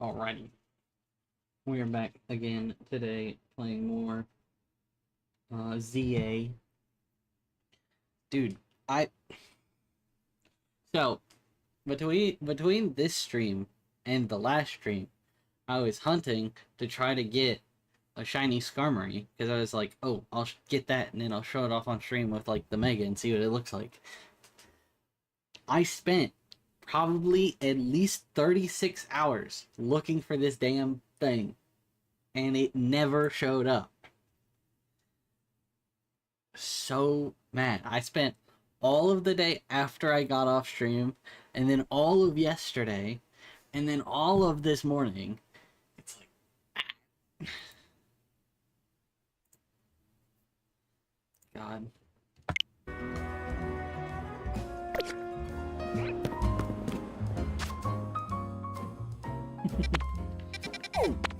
Alrighty, we are back again today playing more ZA. Dude, I so between this stream and the last stream, I was hunting to try to get a shiny Skarmory because I was like, oh, I'll get that and then I'll show it off on stream with like the Mega and see what it looks like. I spent probably at least 36 hours looking for this damn thing, and it never showed up. So mad. I spent all of the day after I got off stream, and then all of yesterday, and then all of this morning. It's like, God.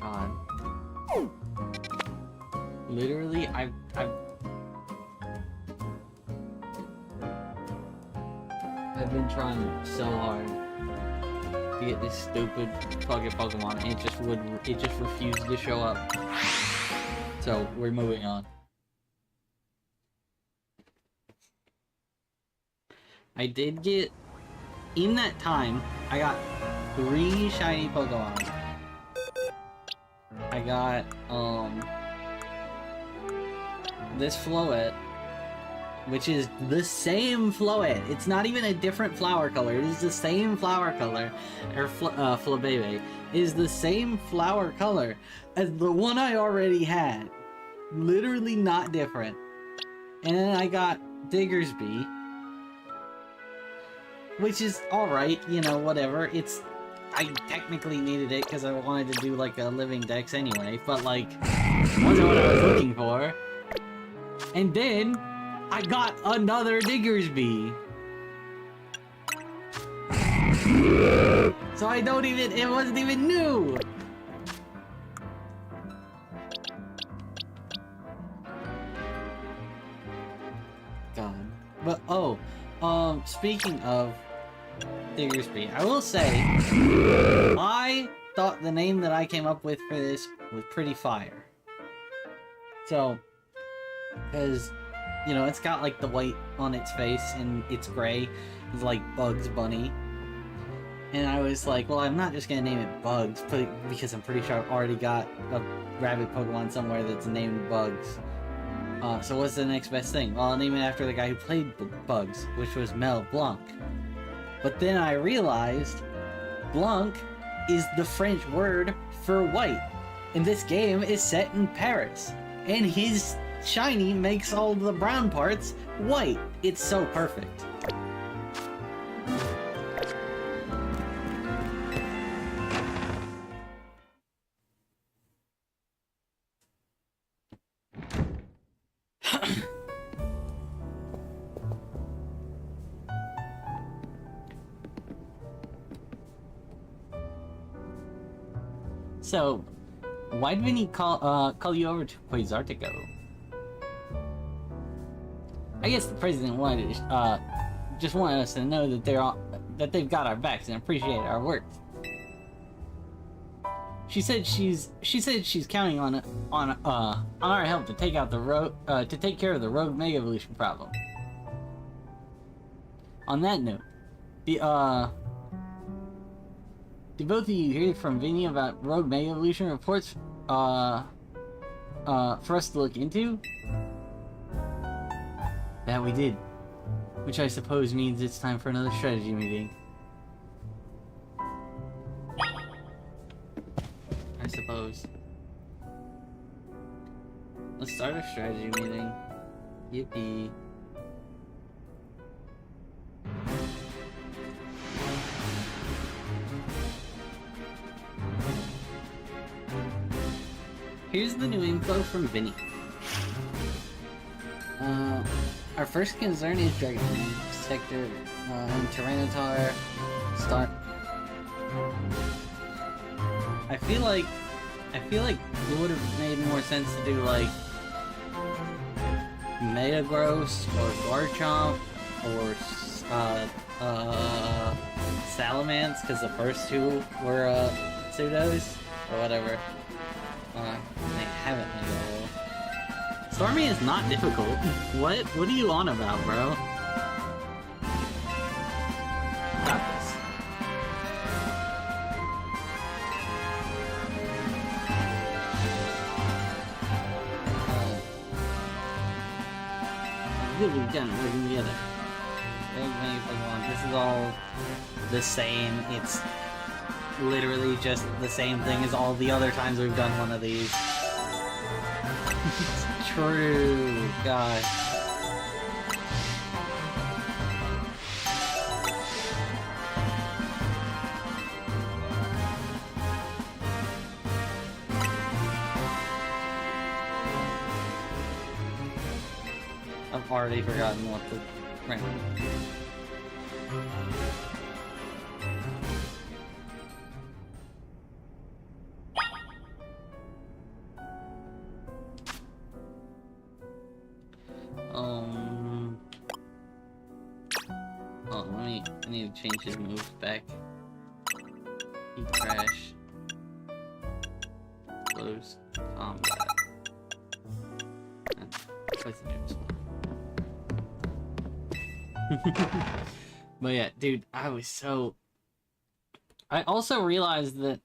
God. Literally, I've been trying so hard to get this stupid fucking Pokemon, and it just refused to show up. So we're moving on. I did get, in that time, I got 3 shiny Pokemon. I got, this Floette, which is the same Floette. It's not even a different flower color. It is the same flower color. Or Flabebe is the same flower color as the one I already had. Literally not different. And then I got Diggersby, which is alright, you know, whatever. I technically needed it because I wanted to do like a living dex anyway, but like, wasn't what I was looking for. And then I got another Diggersby. So I don't even, it wasn't even new. God. But, speaking of Diggersby, I will say, I thought the name that I came up with for this was pretty fire. So, because, you know, it's got like the white on its face and it's gray. It's like Bugs Bunny. And I was like, well, I'm not just gonna name it Bugs, because I'm pretty sure I've already got a rabbit Pokemon somewhere that's named Bugs. So what's the next best thing? Well, I'll name it after the guy who played Bugs, which was Mel Blanc. But then I realized Blanc is the French word for white. And this game is set in Paris. And his shiny makes all the brown parts white. It's so perfect. So, why didn't he call you over to Quasartico? I guess the president wanted just wanted us to know that they've got our backs and appreciate our work. She said she's counting on our help to take out to take care of the rogue Mega Evolution problem. On that note, did both of you hear from Vinny about rogue Mega Evolution reports for us to look into? That we did. Which I suppose means it's time for another strategy meeting. I suppose. Let's start a strategy meeting. Yippee. Here's the new info from Vinny. Our first concern is Dragon Sector, and Tyranitar, start. I feel like it would have made more sense to do like Metagross or Garchomp or Salamence, because the first two were pseudos or whatever. They haven't made a role. Stormy is not difficult. What? What are you on about, bro? Got this. Good weekend working together. This is all the same. It's literally just the same thing as all the other times we've done one of these. It's true, God. I've already forgotten what the... Right. Oh, I need to change his moves back. He crash. Close combat. That's But yeah, dude, I also realized that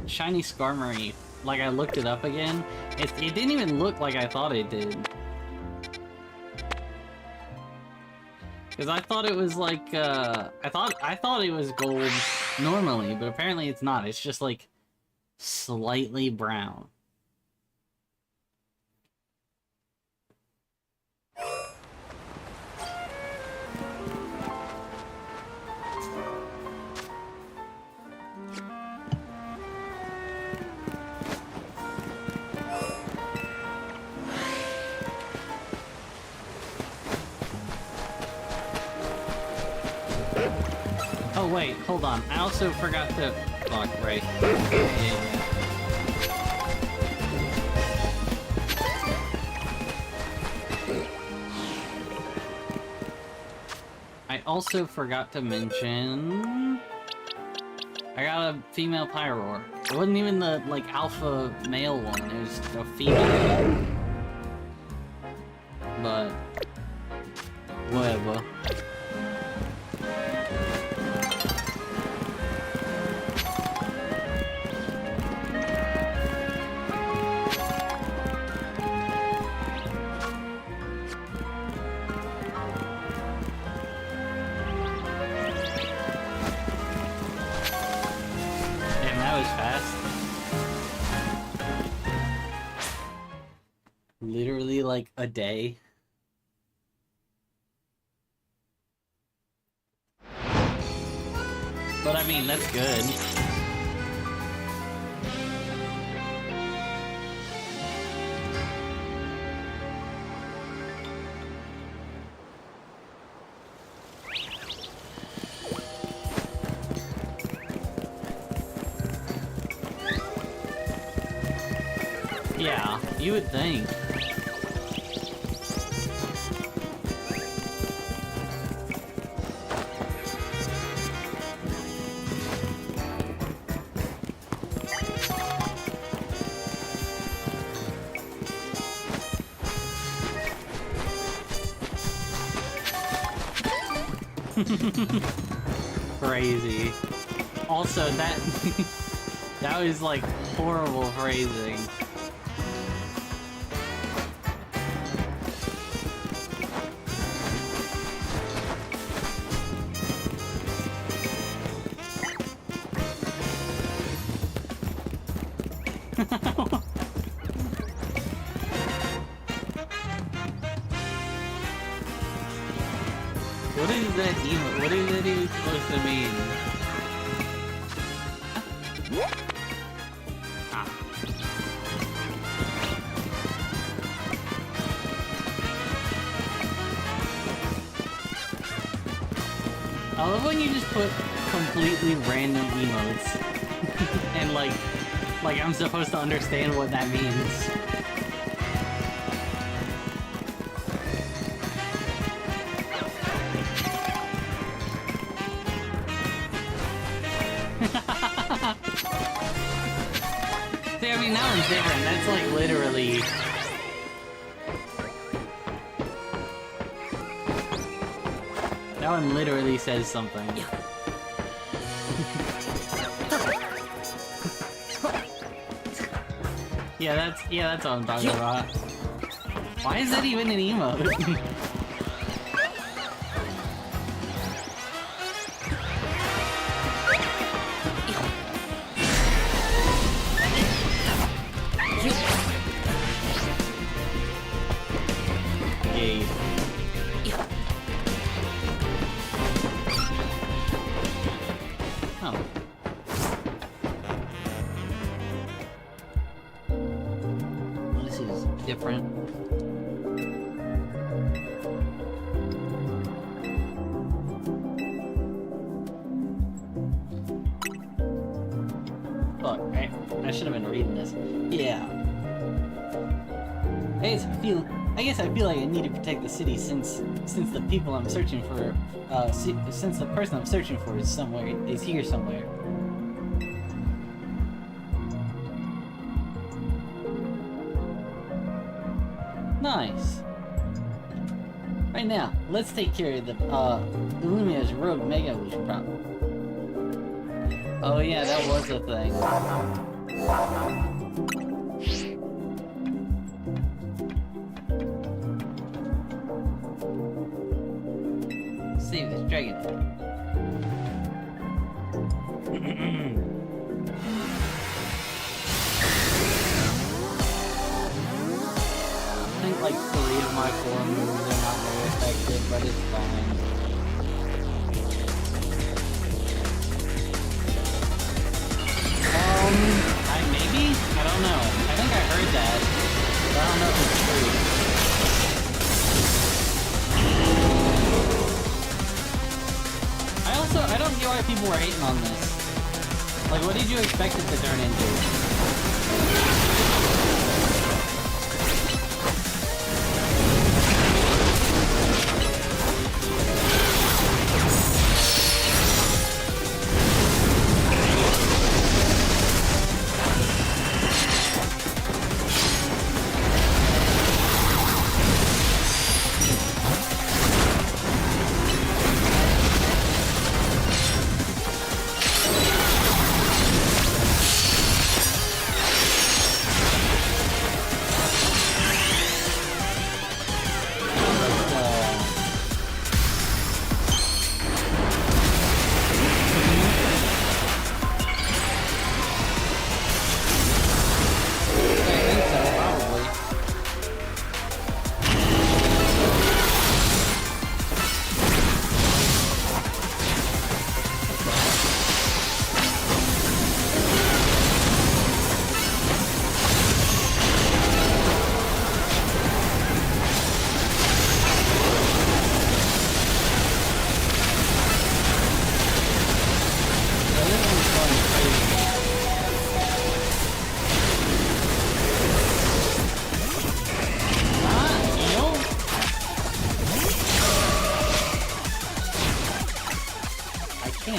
Shiny Skarmory, like I looked it up again, it didn't even look like I thought it did. Because I thought it was like, I thought it was gold normally, but apparently it's not. It's just like slightly brown. Oh wait, hold on. I also forgot to... Fuck, right. Yeah. I also forgot to mention... I got a female Pyroar. It wasn't even the, like, alpha male one. It was a female. But... whatever. Literally like a day. But I mean, that's good. Yeah, you would think. Crazy. Also, that that was like horrible phrasing. What is that even? What is that even supposed to mean? Ah. I love when you just put completely random emotes. And like I'm supposed to understand what that means. I mean, that one's different. That's like literally... That one literally says something. Yeah, that's what I'm talking about. Why is that even an emote? Different. Fuck, right? I should have been reading this. Yeah. I guess I feel like I need to protect the city since the people I'm searching for, since the person I'm searching for is here somewhere. Nice. Right now, let's take care of the Illumina's rogue Mega Evolution problem. Oh yeah, that was a thing. Save this dragon. Like 3 of my 4 moves are not very effective, but it's fine. Maybe? I don't know. I think I heard that, but I don't know if it's true. I don't get why people were hating on this. Like, what did you expect it to turn into?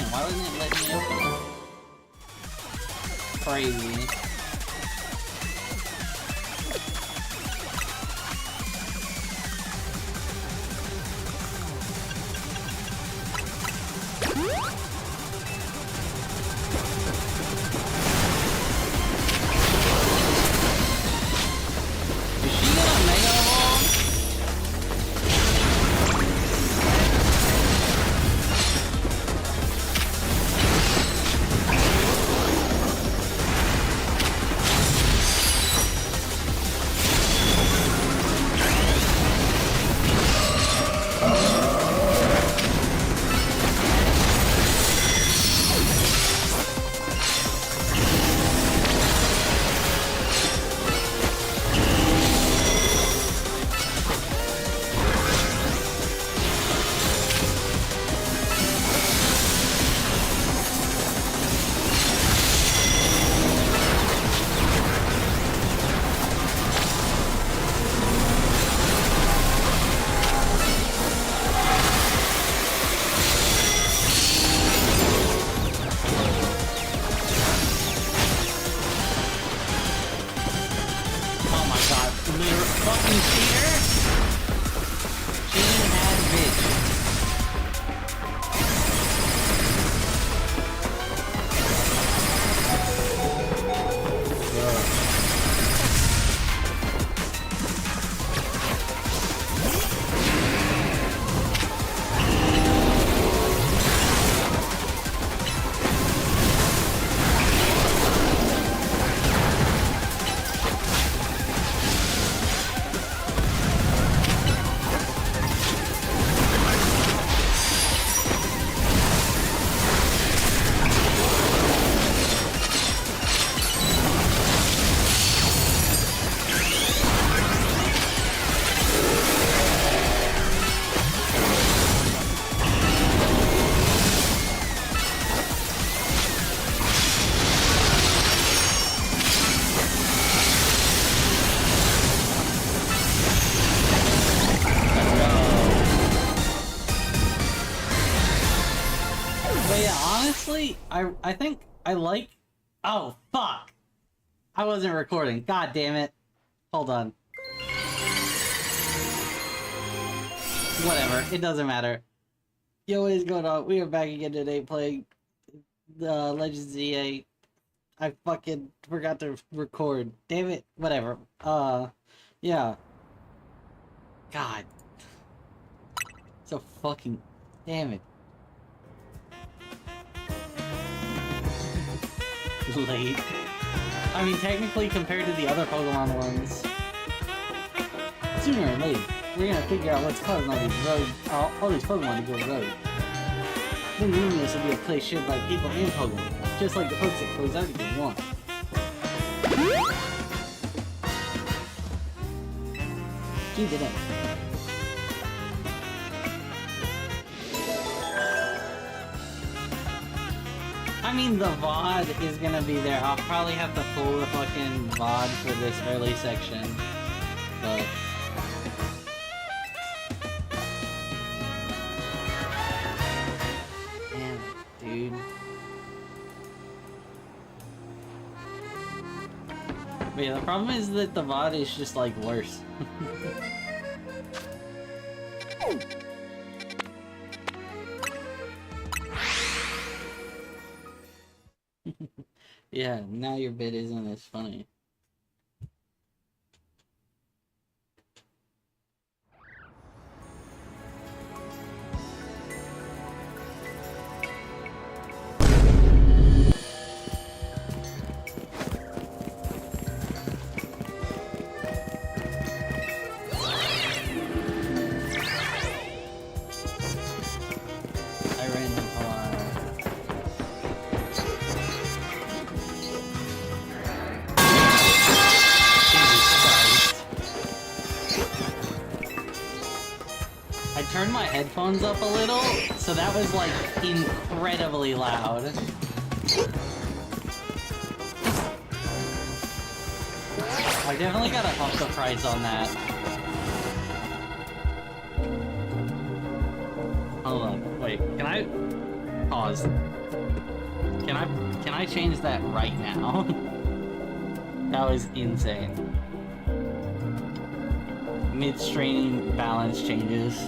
Why wasn't it letting me open? Crazy. honestly, I think I like... Oh, fuck! I wasn't recording. God damn it. Hold on. Whatever, it doesn't matter. Yo, what is going on? We are back again today playing the Legends ZA. I fucking forgot to record. Damn it. Whatever. Yeah. God. So fucking... Damn it. Late. I mean, technically, compared to the other Pokemon ones, sooner or later, we're gonna figure out what's causing all these road, all these Pokemon to go rogue. Then Luminous will be a place shared by people and Pokemon, just like the folks at Close Everything want. Keep it up. I mean, the VOD is gonna be there. I'll probably have to pull the fucking VOD for this early section, but... Damn it, dude. But yeah, the problem is that the VOD is just, like, worse. Yeah, now your bit isn't as funny. I ran them a while. I turned my headphones up a little, so that was like incredibly loud. I definitely gotta up the price on that. Hold on, wait, can I pause? Can I change that right now? That was insane. Midstream balance changes.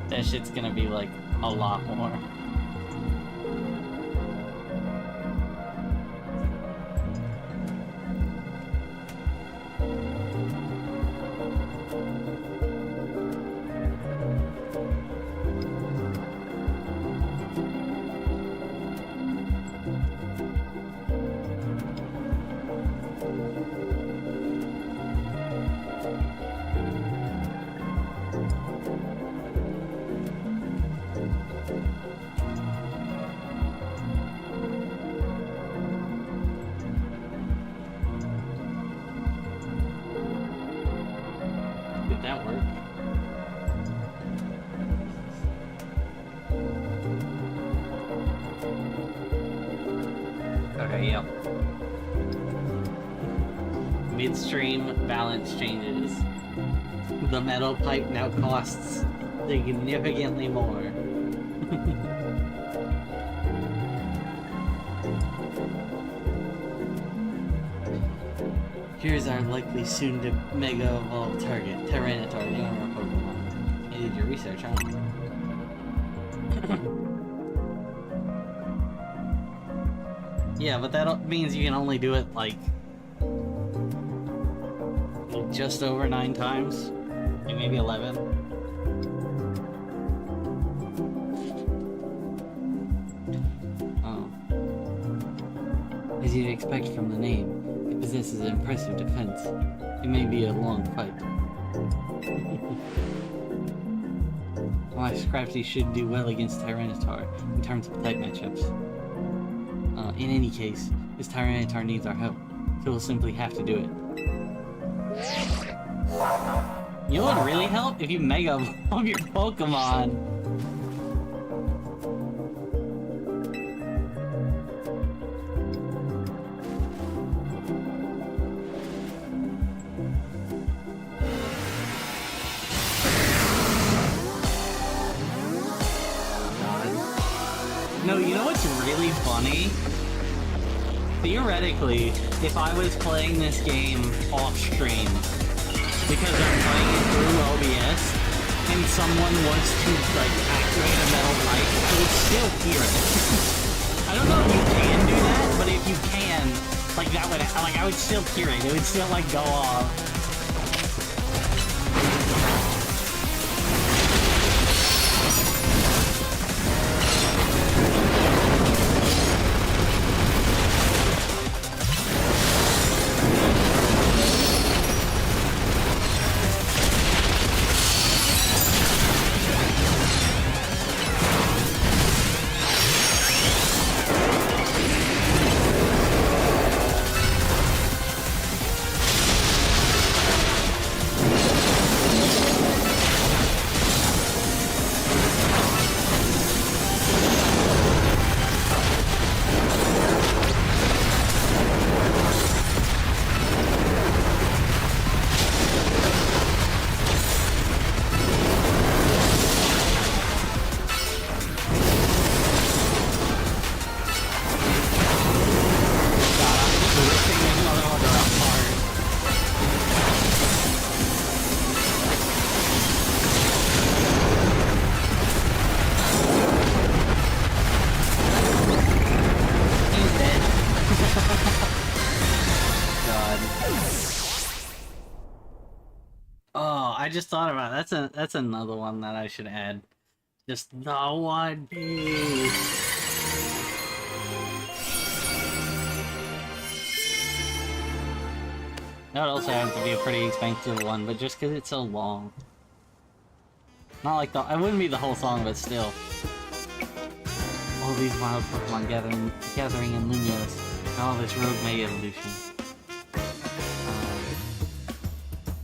That shit's gonna be like a lot more. Did that work? Okay, yep. Midstream balance changes. The metal pipe now costs significantly more. Here's our likely soon to Mega Evolve target, Tyranitar, the owner of Pokemon. You did your research, huh? Yeah, but that means you can only do it, like just over 9 times? Like maybe 11? Oh. As you'd expect from the name, it possesses an impressive defense. It may be a long fight. While Scrafty should do well against Tyranitar in terms of type matchups. In any case, this Tyranitar needs our help, so we'll simply have to do it. You know what would really help? If you Mega Evolve your Pokemon! really funny? Theoretically, if I was playing this game off stream, because I'm playing it through OBS, and someone was to, like, activate a metal pipe, I would still hear it. I don't know if you can do that, but if you can, like, that would, like, I would still hear it. It would still, like, go off. I just thought about it. That's another one that I should add. Just the one piece. That would also have to be a pretty expensive one, but just because it's so long. Not like the... It wouldn't be the whole song, but still. All these wild Pokemon gathering in Lumios, and all this rogue Mega evolution.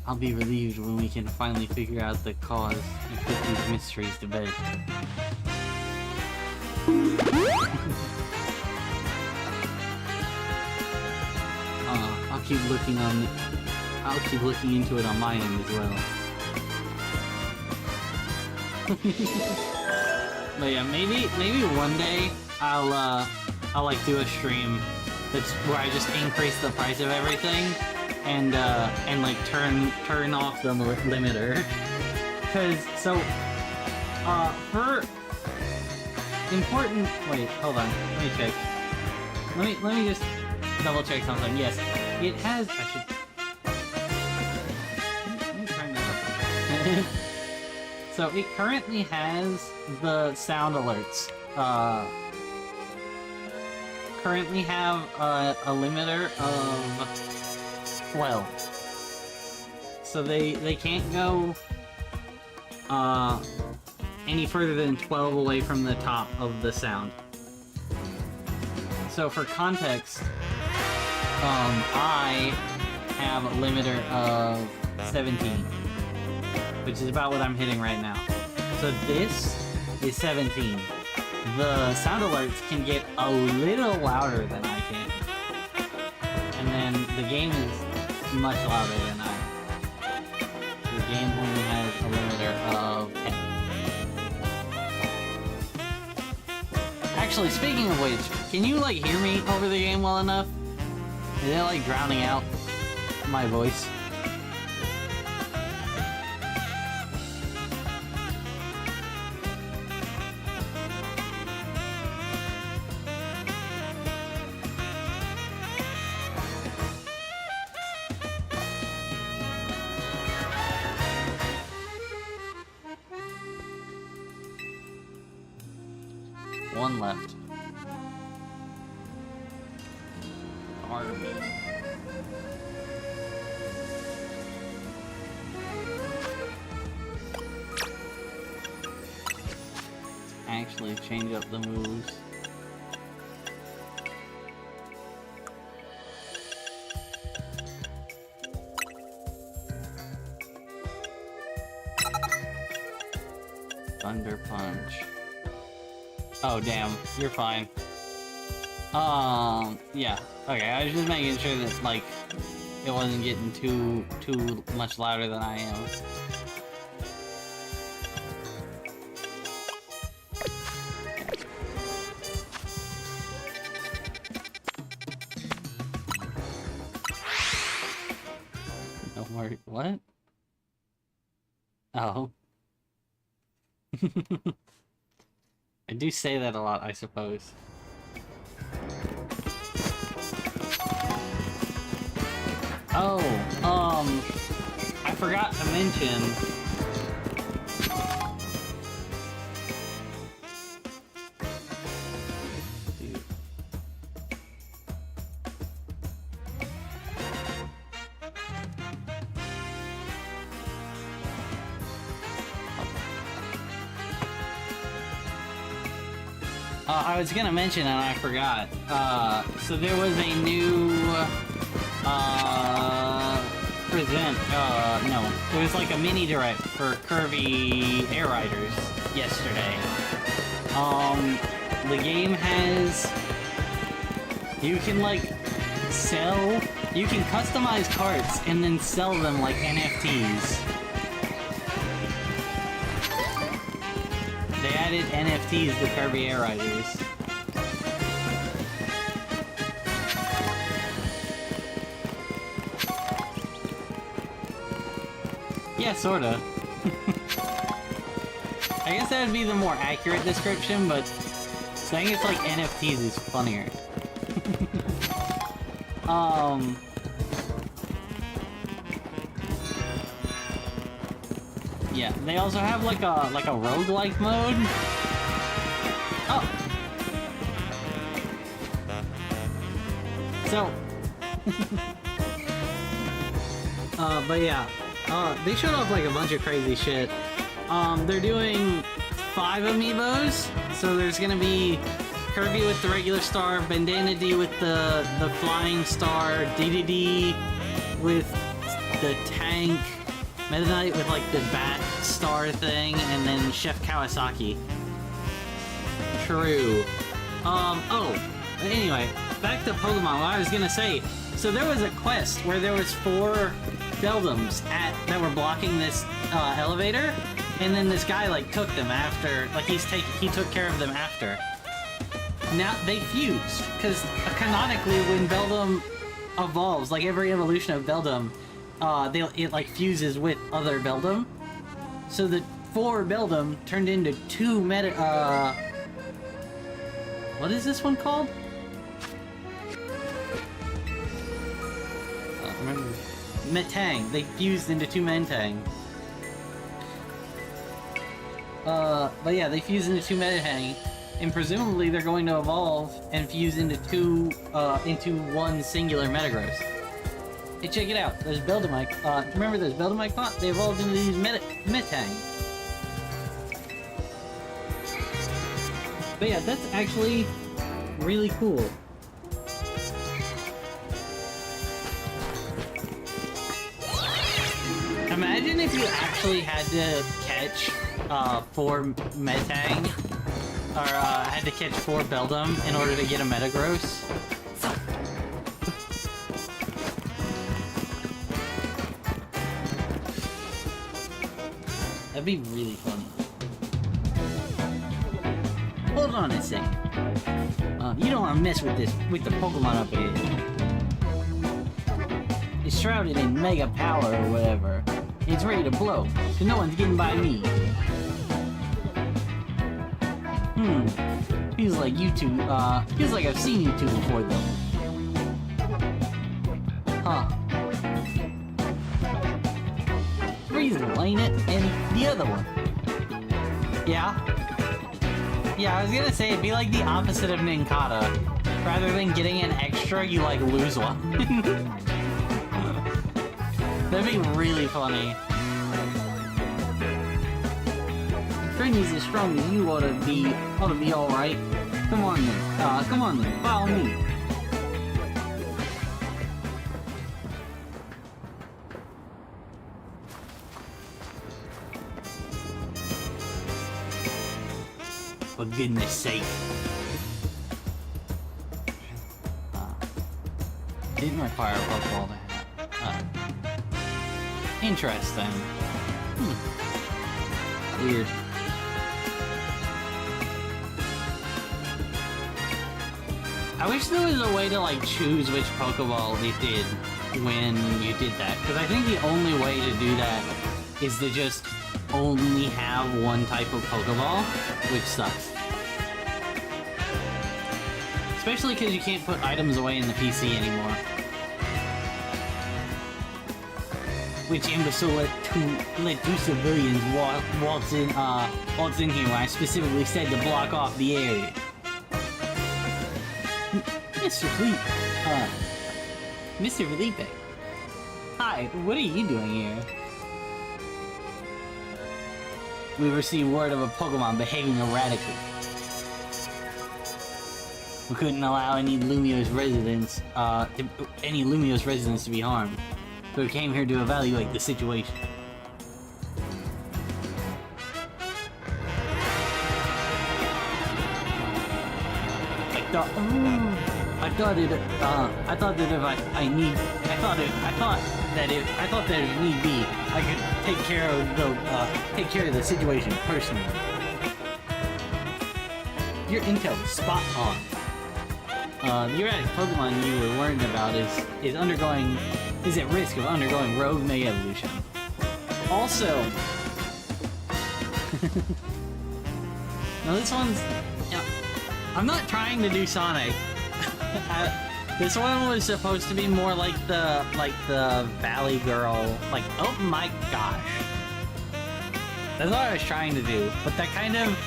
I'll be relieved when we can finally figure out the cause and put these mysteries to bed. I'll keep looking into it on my end as well. But yeah, maybe one day I'll like do a stream that's where I just increase the price of everything and like turn off the limiter. Cause so for important wait, hold on, let me check. Let me just double check something. Yes, it has let me turn that up. So it currently has the sound alerts. Currently have a limiter of 12. So they can't go any further than 12 away from the top of the sound. So for context, I have a limiter of 17, which is about what I'm hitting right now. So this is 17. The sound alerts can get a little louder than I can. And then the game is much louder than I am. The game only has a limiter of 10. Actually, speaking of which, can you like hear me over the game well enough? Is it like drowning out my voice? One left. Army. Actually change up the moves. Thunder Punch. Oh damn, you're fine. Yeah. Okay, I was just making sure that like it wasn't getting too much louder than I am. What? Oh. I do say that a lot, I suppose. Oh, I forgot to mention... I was gonna mention and I forgot. So there was a new, no. It was like a mini direct for Kirby Air Riders yesterday. The game has... You can, like, you can customize carts and then sell them like NFTs. They added NFTs to Kirby Air Riders. Yeah, sorta. I guess that would be the more accurate description, but saying it's like NFTs is funnier. Yeah, they also have like a roguelike mode. Oh. So but yeah. They showed off like a bunch of crazy shit. They're doing 5 amiibos, so there's gonna be Kirby with the regular star, Bandana D with the flying star, DDD with the tank, Meta Knight with like the bat star thing, and then Chef Kawasaki. True. Oh, anyway, back to Pokemon. What I was gonna say, so there was a quest where there was 4 Beldums that were blocking this elevator, and then this guy like took them after, like he took care of them after. Now they fused, because canonically when Beldum evolves, like every evolution of Beldum, it like fuses with other Beldum. So the 4 Beldum turned into 2 what is this one called? Remember. Metang. They fused into 2 Metang. But yeah, they fused into 2 Metang, and presumably they're going to evolve and fuse into 1 singular Metagross. Hey, check it out. There's Beldamite. Remember those Beldamite caught? They evolved into these Metang. But yeah, that's actually really cool. Imagine if you actually had to catch 4 Metang, or had to catch 4 Beldum in order to get a Metagross. That'd be really funny. Hold on a second. You don't want to mess with the Pokemon up here. It's shrouded in mega power or whatever. It's ready to blow, so no one's getting by me. Feels like you two, feels like I've seen you two before though. Huh. Reasonable, ain't it? And the other one. Yeah? Yeah, I was gonna say, it'd be like the opposite of Ninkata. Rather than getting an extra, you like lose one. That'd be really funny. Trinity's as strong as you ought to be alright. Come on then, follow me. For goodness sake. Didn't require a Pokeball to have. Interesting. Weird. I wish there was a way to like choose which Pokeball it did. when you did that, because I think the only way to do that is to just only have one type of Pokeball, which sucks. Especially because you can't put items away in the PC anymore. Which imbecile let two civilians waltz in here when I specifically said to block off the area. Mr. Felipe. Hi, what are you doing here? We received word of a Pokemon behaving erratically. We couldn't allow any Lumiose residents to be harmed. So we came here to evaluate the situation. I thought that if need be, I could take care of the situation personally. Your intel is spot on. The erratic Pokemon you were worried about is at risk of undergoing rogue Mega Evolution. Also, now this one's. I'm not trying to do Sonic. This one was supposed to be more like the Valley Girl. Like, oh my gosh, that's what I was trying to do. But that kind of.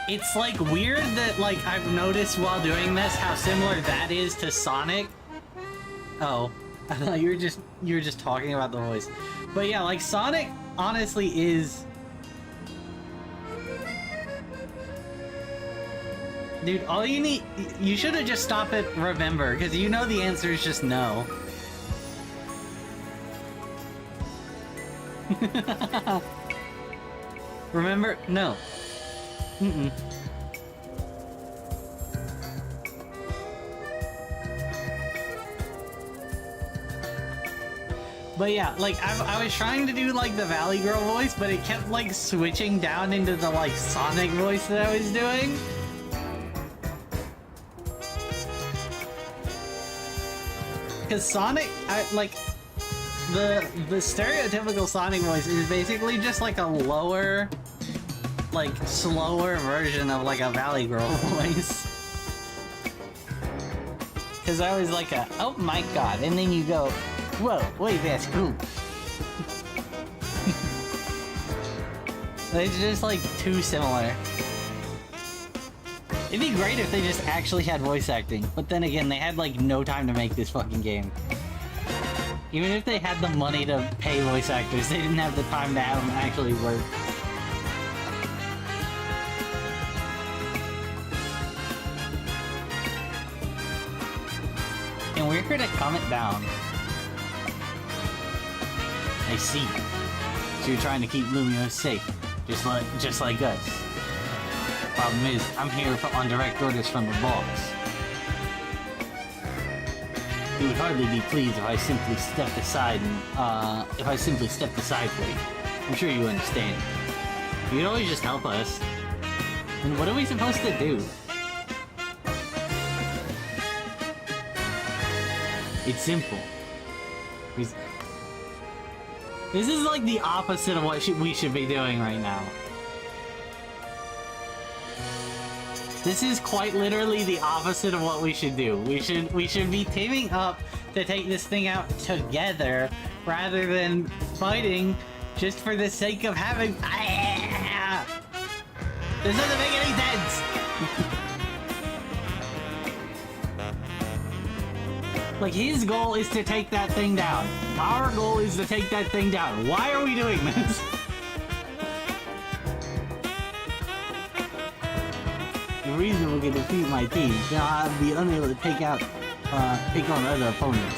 It's like weird that like I've noticed while doing this how similar that is to Sonic. Oh, I thought you were just talking about the voice. But yeah, like Sonic honestly is. Dude, all you need, you should have just stopped at remember, because you know the answer is just no. Remember? No. But yeah, like I was trying to do like the Valley Girl voice, but it kept like switching down into the like Sonic voice that I was doing. Because Sonic, the stereotypical Sonic voice is basically just like a lower, like slower version of like a Valley Girl voice. Because I was like a, oh my god, and then you go, whoa, wait, that's cool. It's just like too similar. It'd be great if they just actually had voice acting, but then again, they had like no time to make this fucking game. Even if they had the money to pay voice actors, they didn't have the time to have them actually work. And we're here to calm it down. I see. So you're trying to keep Lumiose safe, just like us. Problem is, I'm here on direct orders from the boss. He would hardly be pleased if I simply stepped aside for you. I'm sure you understand. You could always just help us. And what are we supposed to do? It's simple. This is like the opposite of what we should be doing right now. This is quite literally the opposite of what we should do. We should be teaming up to take this thing out together rather than fighting just for the sake of having. This doesn't make any sense. Like, his goal is to take that thing down. Our goal is to take that thing down. Why are we doing this? The reason we can defeat my team, then I'll be unable to take on other opponents.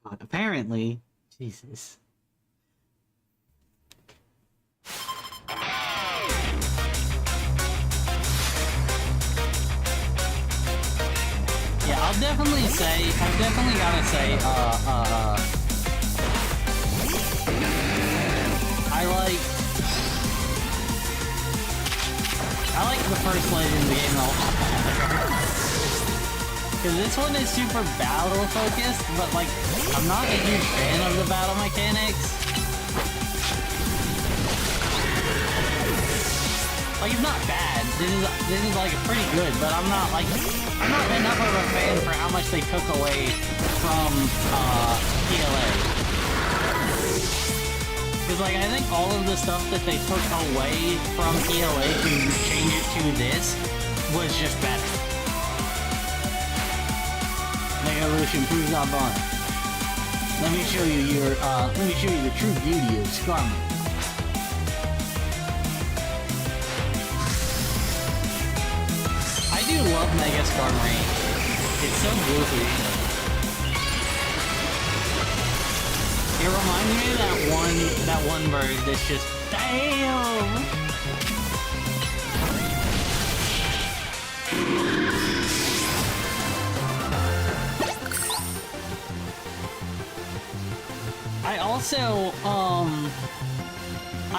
God, apparently, Jesus. Yeah, I've definitely gotta say, I like the first Legend of the game a lot better. Because this one is super battle focused, but like, I'm not a huge fan of the battle mechanics. Like, it's not bad. This is like pretty good, but I'm not enough of a fan for how much they took away from PLA. Because like, I think all of the stuff that they took away from PLA to change it to this was just better. Mega Evolution proves our bond. Let me show you the true beauty of Skarmory. I do love Mega Skarmory. It's so goofy. It reminds me of that one bird that's just damn. I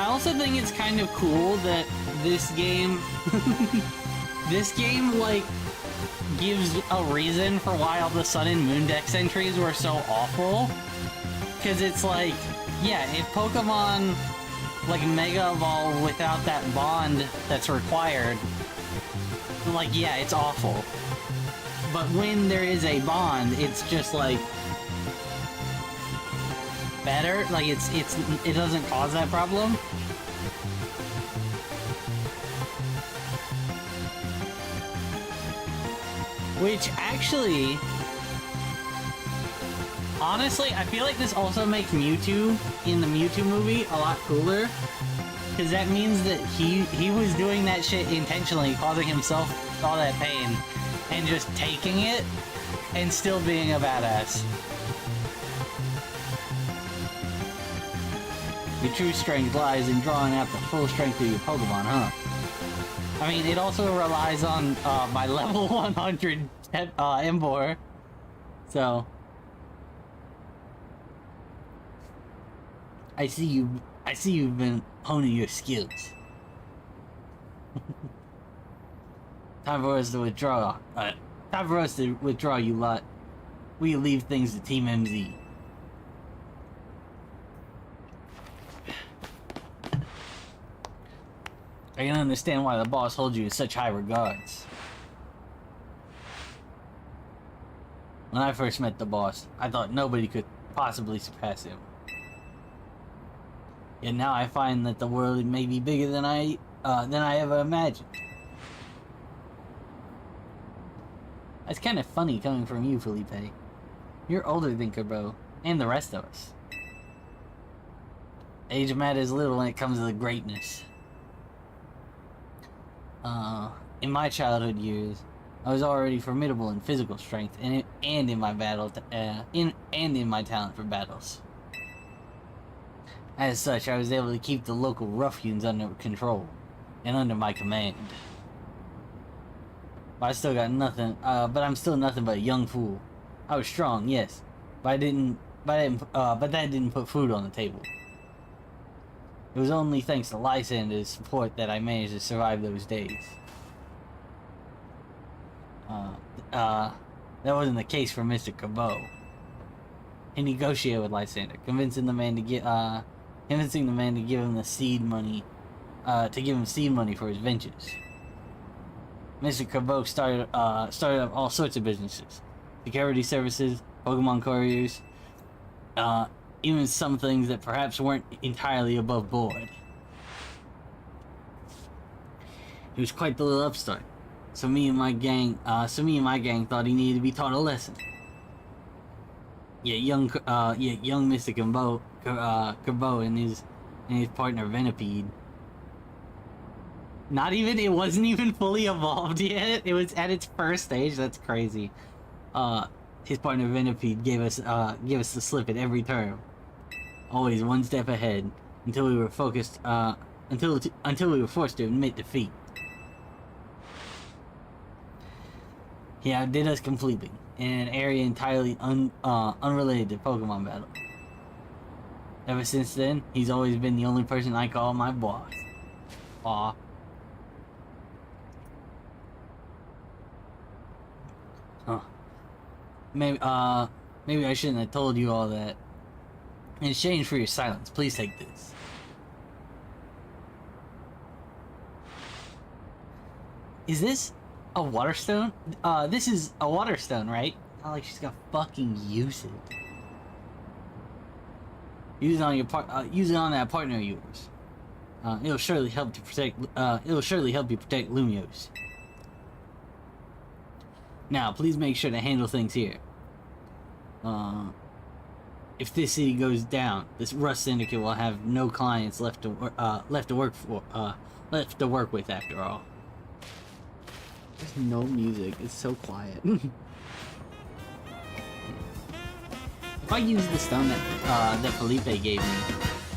also think it's kind of cool that this game like gives a reason for why all the Sun and Moon Dex entries were so awful. Because it's like, yeah, if Pokemon like Mega Evolve without that bond that's required, like, yeah, it's awful. But when there is a bond, it's just like better. Like, it doesn't cause that problem. Which actually, honestly, I feel like this also makes Mewtwo in the Mewtwo movie a lot cooler. Because that means that he was doing that shit intentionally, causing himself all that pain, and just taking it, and still being a badass. Your true strength lies in drawing out the full strength of your Pokemon, huh? I mean, it also relies on my level 100 Emboar, so... I see you've been honing your skills. Time for us to withdraw. You lot. We leave things to Team MZ. I can understand why the boss holds you in such high regards. When I first met the boss, I thought nobody could possibly surpass him. Yet now I find that the world may be bigger than I ever imagined. That's kind of funny coming from you, Felipe. You're older than Kerbo, and the rest of us. Age matters little when it comes to the greatness. In my childhood years, I was already formidable in physical strength and in my talent for battles. As such, I was able to keep the local ruffians under control and under my command. But I still got nothing. But I'm still nothing but a young fool. I was strong, yes, but that didn't put food on the table. It was only thanks to Lysander's support that I managed to survive those days. That wasn't the case for Mr. Cabot. He negotiated with Lysander, convincing the man to give him the seed money, for his ventures. Mr. Cabot started up all sorts of businesses: security services, Pokemon couriers, even some things that perhaps weren't entirely above board. He was quite the little upstart. So me and my gang thought he needed to be taught a lesson. Yet young Mr. Cabot and his partner Venipede. It wasn't even fully evolved yet. It was at its first stage. That's crazy. His partner Venipede gave us the slip at every turn. Always one step ahead until we were forced to admit defeat. He outdid us completely in an area entirely unrelated to Pokemon battle. Ever since then, he's always been the only person I call my boss. Aw. Huh. maybe I shouldn't have told you all that. In exchange for your silence, please take this. Is this a water stone? This is a water stone, right? Not like she's gonna fucking use it. Use it on your use it on that partner of yours. It'll surely help to protect. It'll surely help you protect Lumiose. Now, please make sure to handle things here. If this city goes down, this Rust Syndicate will have no clients left to work with after all. There's no music. It's so quiet. If I use the stone that Felipe gave me,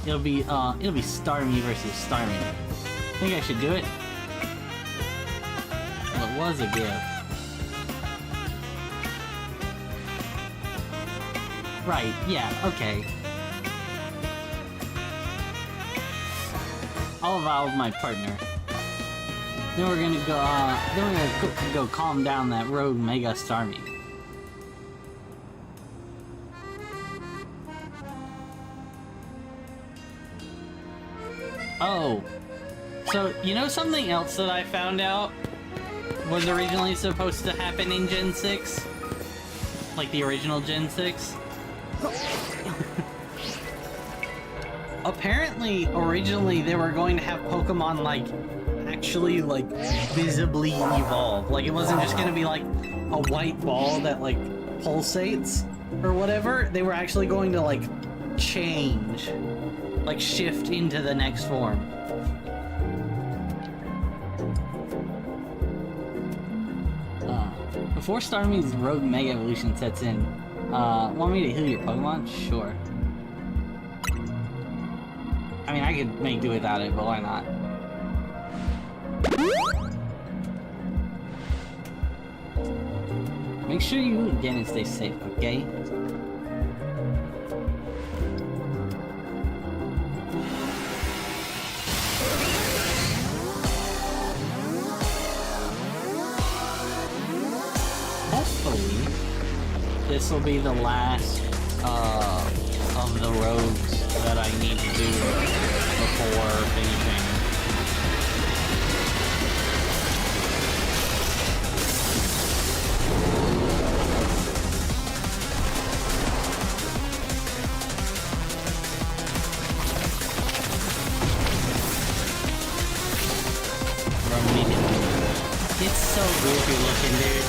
it'll be Starmie versus Starmie. Think I should do it? Well, it was a gift. Right, yeah, okay. I'll evolve my partner. Then we're gonna go calm down that rogue Mega Starmie. Oh. So, you know something else that I found out was originally supposed to happen in Gen 6? Like the original Gen 6? Apparently, originally they were going to have Pokemon like actually like visibly evolve. Like it wasn't just gonna be like a white ball that like pulsates or whatever. They were actually going to like change, like shift into the next form. Before Starmie's Rogue Mega Evolution sets in, want me to heal your Pokemon? Sure. I mean, I could make do without it, but why not? Make sure you again and stay safe, okay? Hopefully, this will be the last of the roads that I need to do before finishing. It's so goofy looking, dude.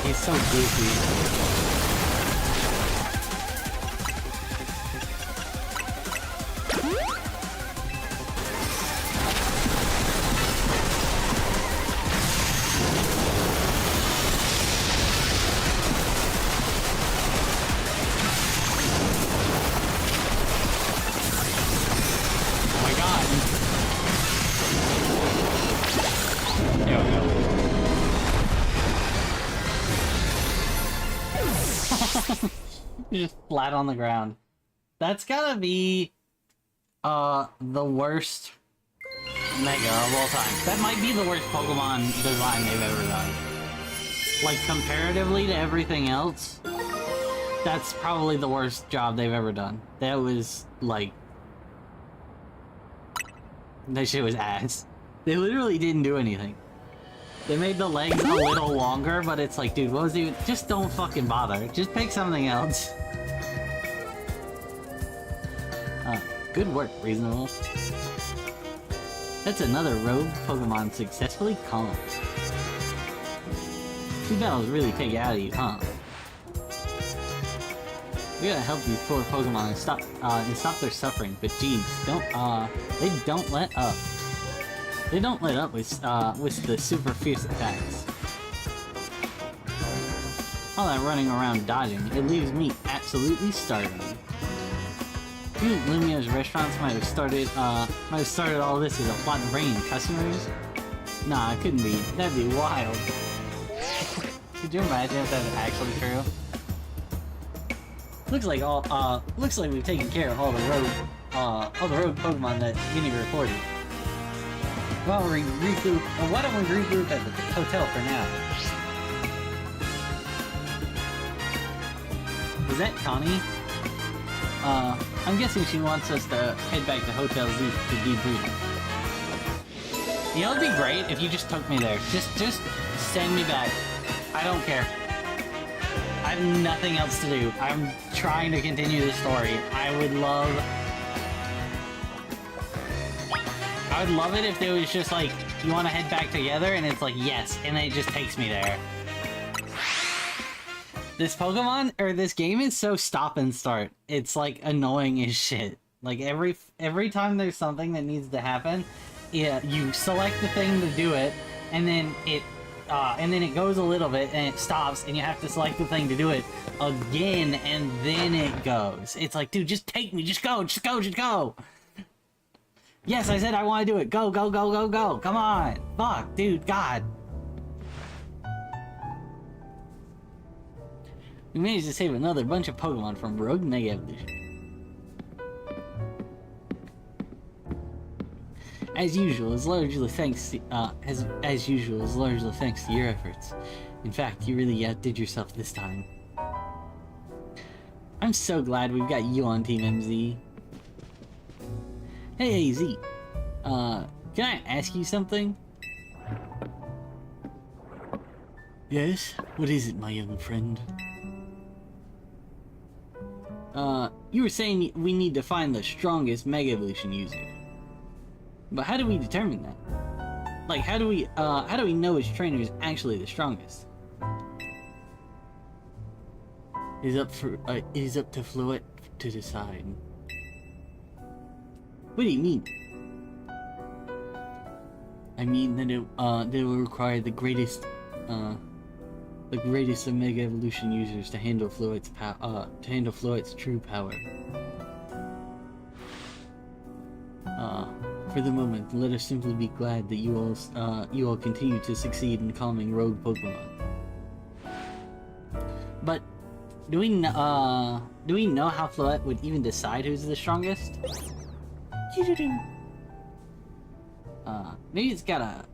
He's so goofy. Oh my god. There we go. Just flat on the ground. That's gotta be the worst Mega of all time. That might be the worst Pokemon design they've ever done. Like comparatively to everything else, that's probably the worst job they've ever done. That was like, that shit was ass. They literally didn't do anything. They made the legs a little longer, but it's like, dude, what was even... Just don't fucking bother. Just pick something else. Good work, Reasonable. That's another rogue Pokemon successfully calmed. These battles really take it out of you, huh? We gotta help these poor Pokemon and stop their suffering, but geez, they don't let up. They don't let up with the super fierce attacks. All that running around dodging, it leaves me absolutely starving. Do you think Lumia's restaurants might have started all this as a plot to bring in customers? Nah, it couldn't be. That'd be wild. Could you imagine if that was actually true? Looks like we've taken care of all the rogue Pokemon that Vinny reported. Well, why don't we regroup at the hotel for now? Is that Connie? I'm guessing she wants us to head back to Hotel Z to debrief. You know, it'd be great if you just took me there. Just send me back. I don't care. I have nothing else to do. I'm trying to continue the story. I would love it if there was just like, you want to head back together, and it's like, yes, and it just takes me there. This Pokemon, or this game is so stop and start. It's like annoying as shit. Like every time there's something that needs to happen, yeah, you select the thing to do it, and then it goes a little bit, and it stops, and you have to select the thing to do it again, and then it goes. It's like, dude, just take me, just go. Yes, I said I want to do it. Go. Come on. Fuck, dude, God. We managed to save another bunch of Pokemon from Rogue Mega Evolution. As usual, is largely thanks to, your efforts. In fact, you really outdid yourself this time. I'm so glad we've got you on Team MZ. Hey, Z. Can I ask you something? Yes? What is it, my young friend? You were saying we need to find the strongest Mega Evolution user. But how do we determine that? Like, how do we know which trainer is actually the strongest? It is up to Floette to decide. What do you mean? I mean that it will require the greatest of Mega Evolution users to handle Floette's true power. For the moment, let us simply be glad that you all continue to succeed in calming rogue Pokemon. But do we know how Floette would even decide who's the strongest? Maybe it's gotta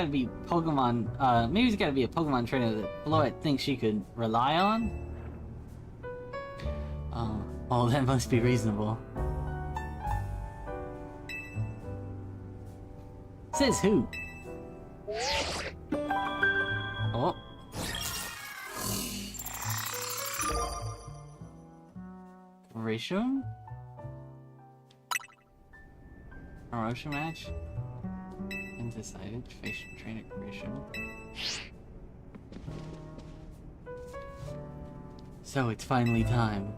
be Pokemon. Maybe it's gotta be a Pokemon trainer that Floette thinks she could rely on. Oh, that must be reasonable. Says who? Oh. Grisham? Promotion match? Undecided. Facial trainer Grisham. So it's finally time.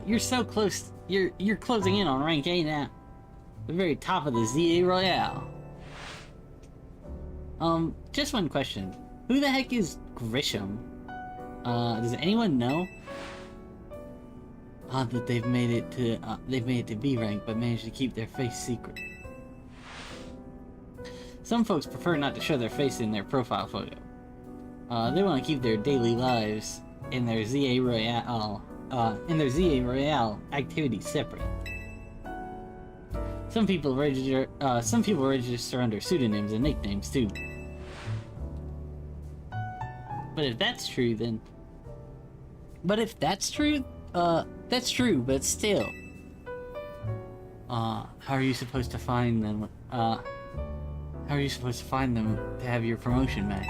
You're so close. You're closing in on rank A now. The very top of the ZA Royale. Just one question. Who the heck is Grisham? Does anyone know? Odd that they've made it to B rank, but managed to keep their face secret. Some folks prefer not to show their face in their profile photo. They want to keep their daily lives in their ZA Royale, activities separate. Some people register under pseudonyms and nicknames too. But if that's true, then... that's true, but still. How are you supposed to find them? How are you supposed to find them to have your promotion match?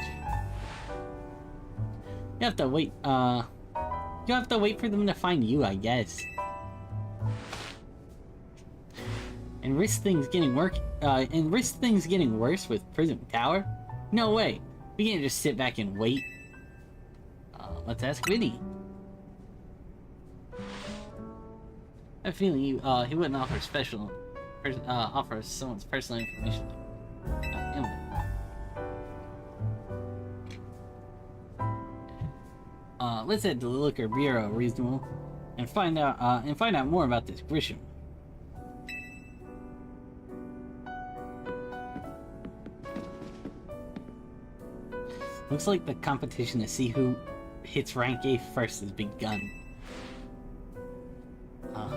You have to wait, you have to wait for them to find you, I guess. And risk things getting worse with Prism Tower? No way. We can't just sit back and wait. Let's ask Vinny. I have a feeling he wouldn't offer offer someone's personal information. Emily. Let's head to the Liquor Bureau, reasonable, and find out more about this Grisham. Looks like the competition to see who hits rank A first has begun.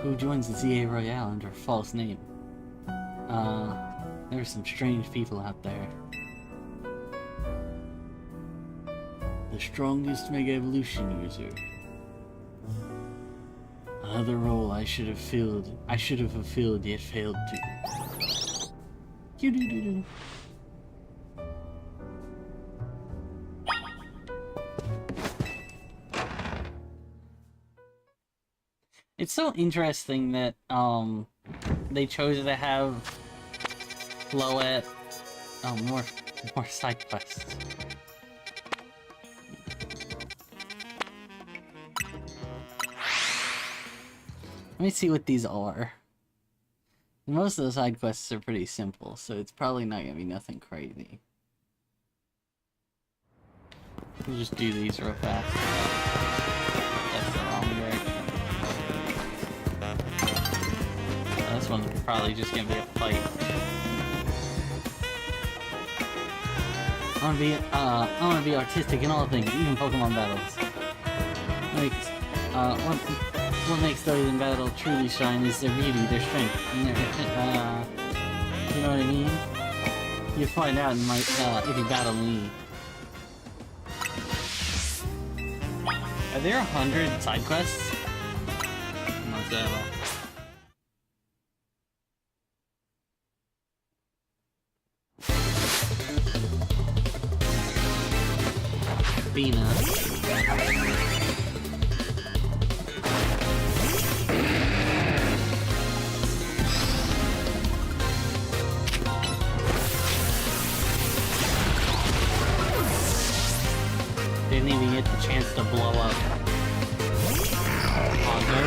Who joins the ZA Royale under a false name? There are some strange people out there. The strongest Mega Evolution user. Another role I should have fulfilled yet failed to. Doo-doo-doo-doo. It's so interesting that they chose to have Floette. Oh, more side quests. Let me see what these are. Most of the side quests are pretty simple, so it's probably not gonna be nothing crazy. We'll just do these real fast. That's the wrong direction. This one's probably just gonna be a fight. I wanna be artistic in all things, even Pokemon battles. What makes those in battle truly shine is their beauty, their strength, and their, you know what I mean? You'll find out in my, if you battle me. Are there 100 side quests? Not that at all. Venus. Didn't even get the chance to blow up Haunter.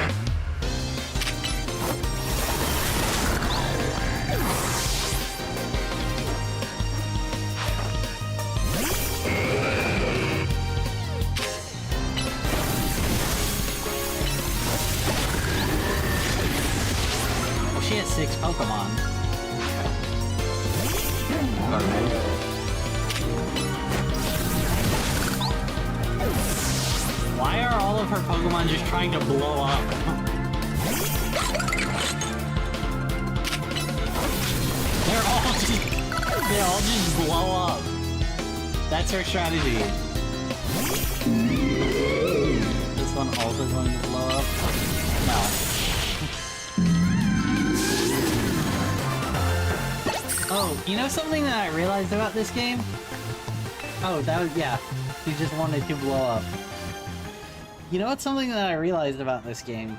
Well, she has 6 Pokemon. Alright. Why are all of her Pokemon just trying to blow up? They all just blow up. That's her strategy. This one also going to blow up? No. Oh, you know something that I realized about this game? Oh, that was, yeah. She just wanted to blow up. You know what's something that I realized about this game?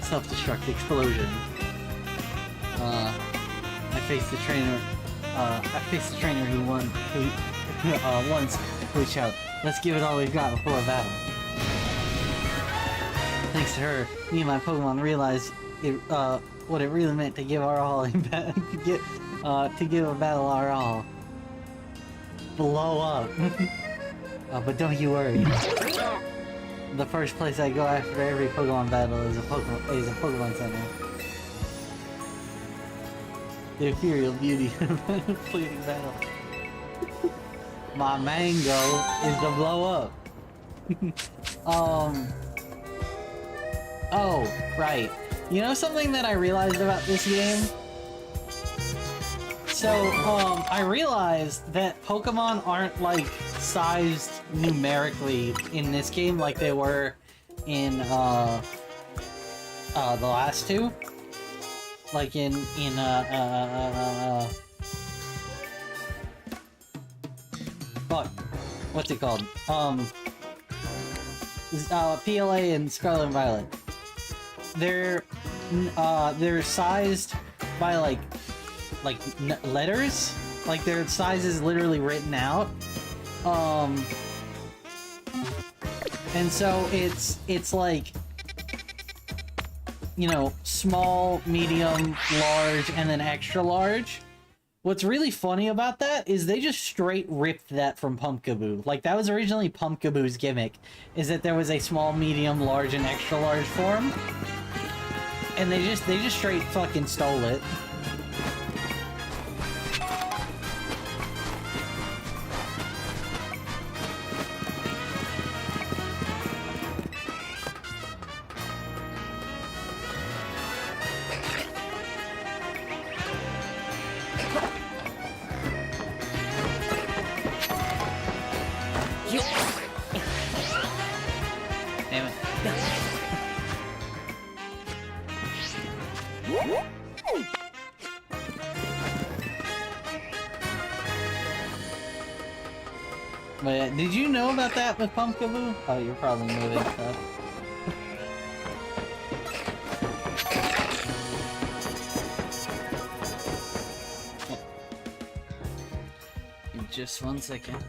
Self-destruct explosion. I faced the trainer who once would shout, "Let's give it all we've got before a battle." Thanks to her, me and my Pokemon realized what it really meant to give our all in to give a battle our all. Blow up. But don't you worry. The first place I go after every Pokemon battle is a Pokemon Center. The ethereal beauty of fleeting battle. My mango is to blow up. Oh, right. You know something that I realized about this game? So, I realized that Pokemon aren't, like, sized numerically in this game like they were in, the last two. Like fuck. What's it called? PLA and Scarlet and Violet. They're sized by letters. Like their size is literally written out. And so it's like, you know, small, medium, large, and then extra large. What's really funny about that is they just straight ripped that from Pumpkaboo. Like, that was originally Pumpkaboo's gimmick, is that there was a small, medium, large, and extra large form. And they just straight fucking stole it. Damn it. But did you know about that with Pumpkaboo? Oh, you're probably moving stuff. Just 1 second.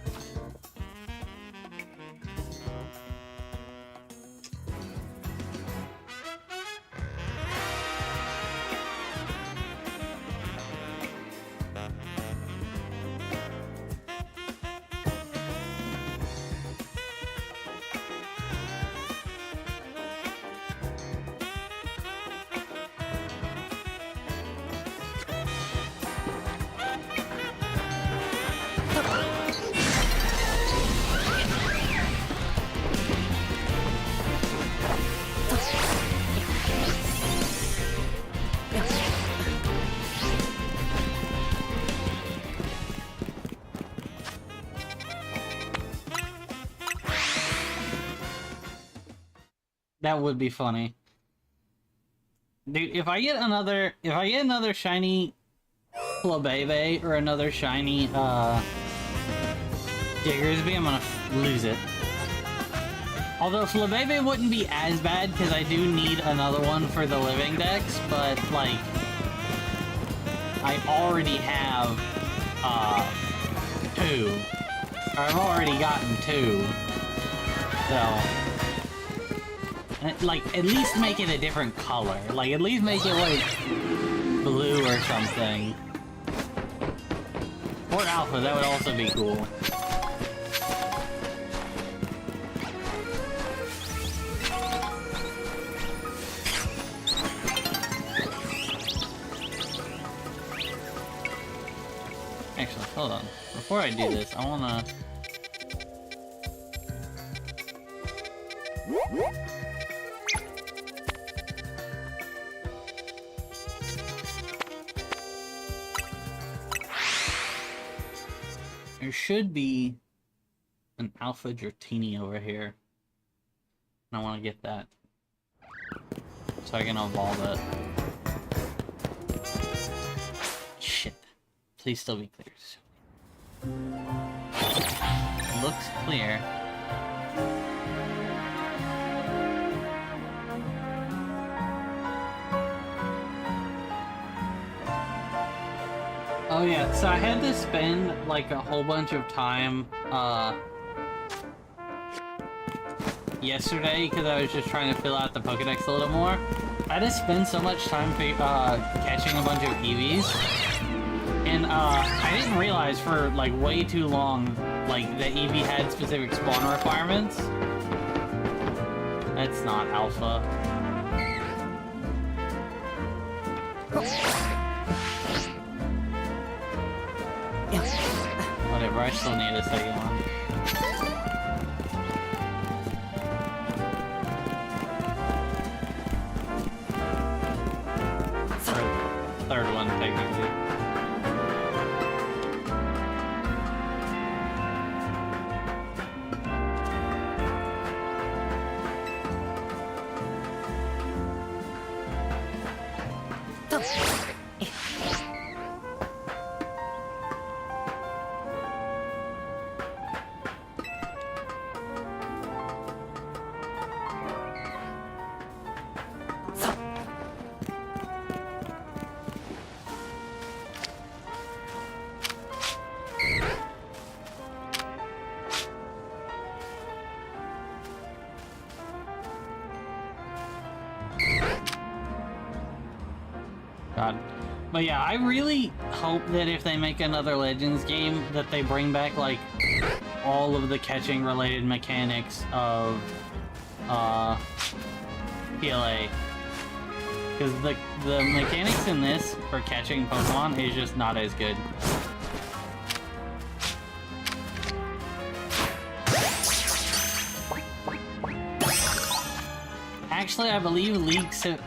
That would be funny. Dude, if I get another shiny Flabebe or another shiny Diggersby, I'm gonna lose it. Although Flabebe wouldn't be as bad because I do need another one for the living dex, but like I already have 2. Or I've already gotten 2. So like, at least make it a different color. Like, at least make it, like, blue or something. Or alpha, that would also be cool. Actually, hold on. Before I do this, I wanna... There should be an Alpha Dratini over here. And I want to get that. So I can evolve it. Shit. Please still be clear. Looks clear. Oh yeah, so I had to spend like a whole bunch of time yesterday because I was just trying to fill out the Pokedex a little more. I had to spend so much time catching a bunch of EVs, and I didn't realize for like way too long like the EV had specific spawn requirements. That's not alpha. Whatever, I still need a second one. Third one, technically. God. But yeah, I really hope that if they make another Legends game, that they bring back, like, all of the catching-related mechanics of, PLA. Because the mechanics in this for catching Pokemon is just not as good. Actually, I believe leaks said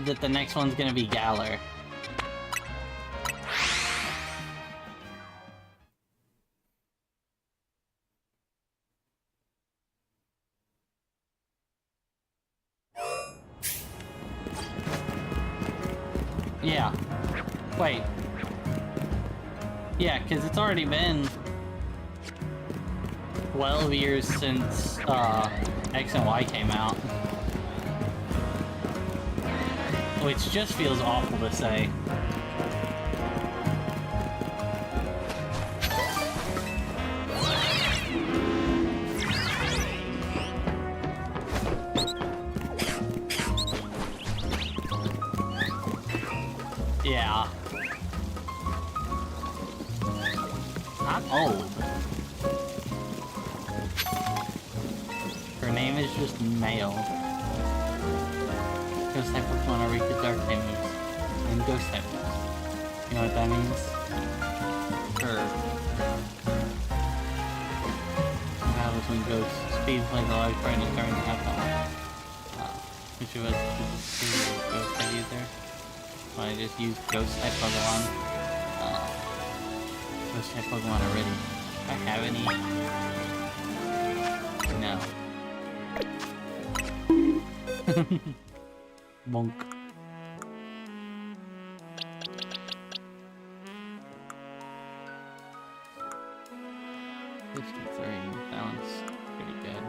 that the next one's gonna be Galar. Yeah. Wait. Yeah, because it's already been 12 years since X and Y came out. Which just feels awful to say. Yeah. Not old. Her name is just Male. Ghost type Pokemon are weak to dark type moves. And ghost type moves. You know what that means? Sure. Battles when ghosts. Speed plays a large part in determining the outcome. Which of us is a ghost type user? Well, I just use ghost type Pokemon. Ghost type Pokemon already. Do I have any? No. Bonk. 53. That one's pretty good.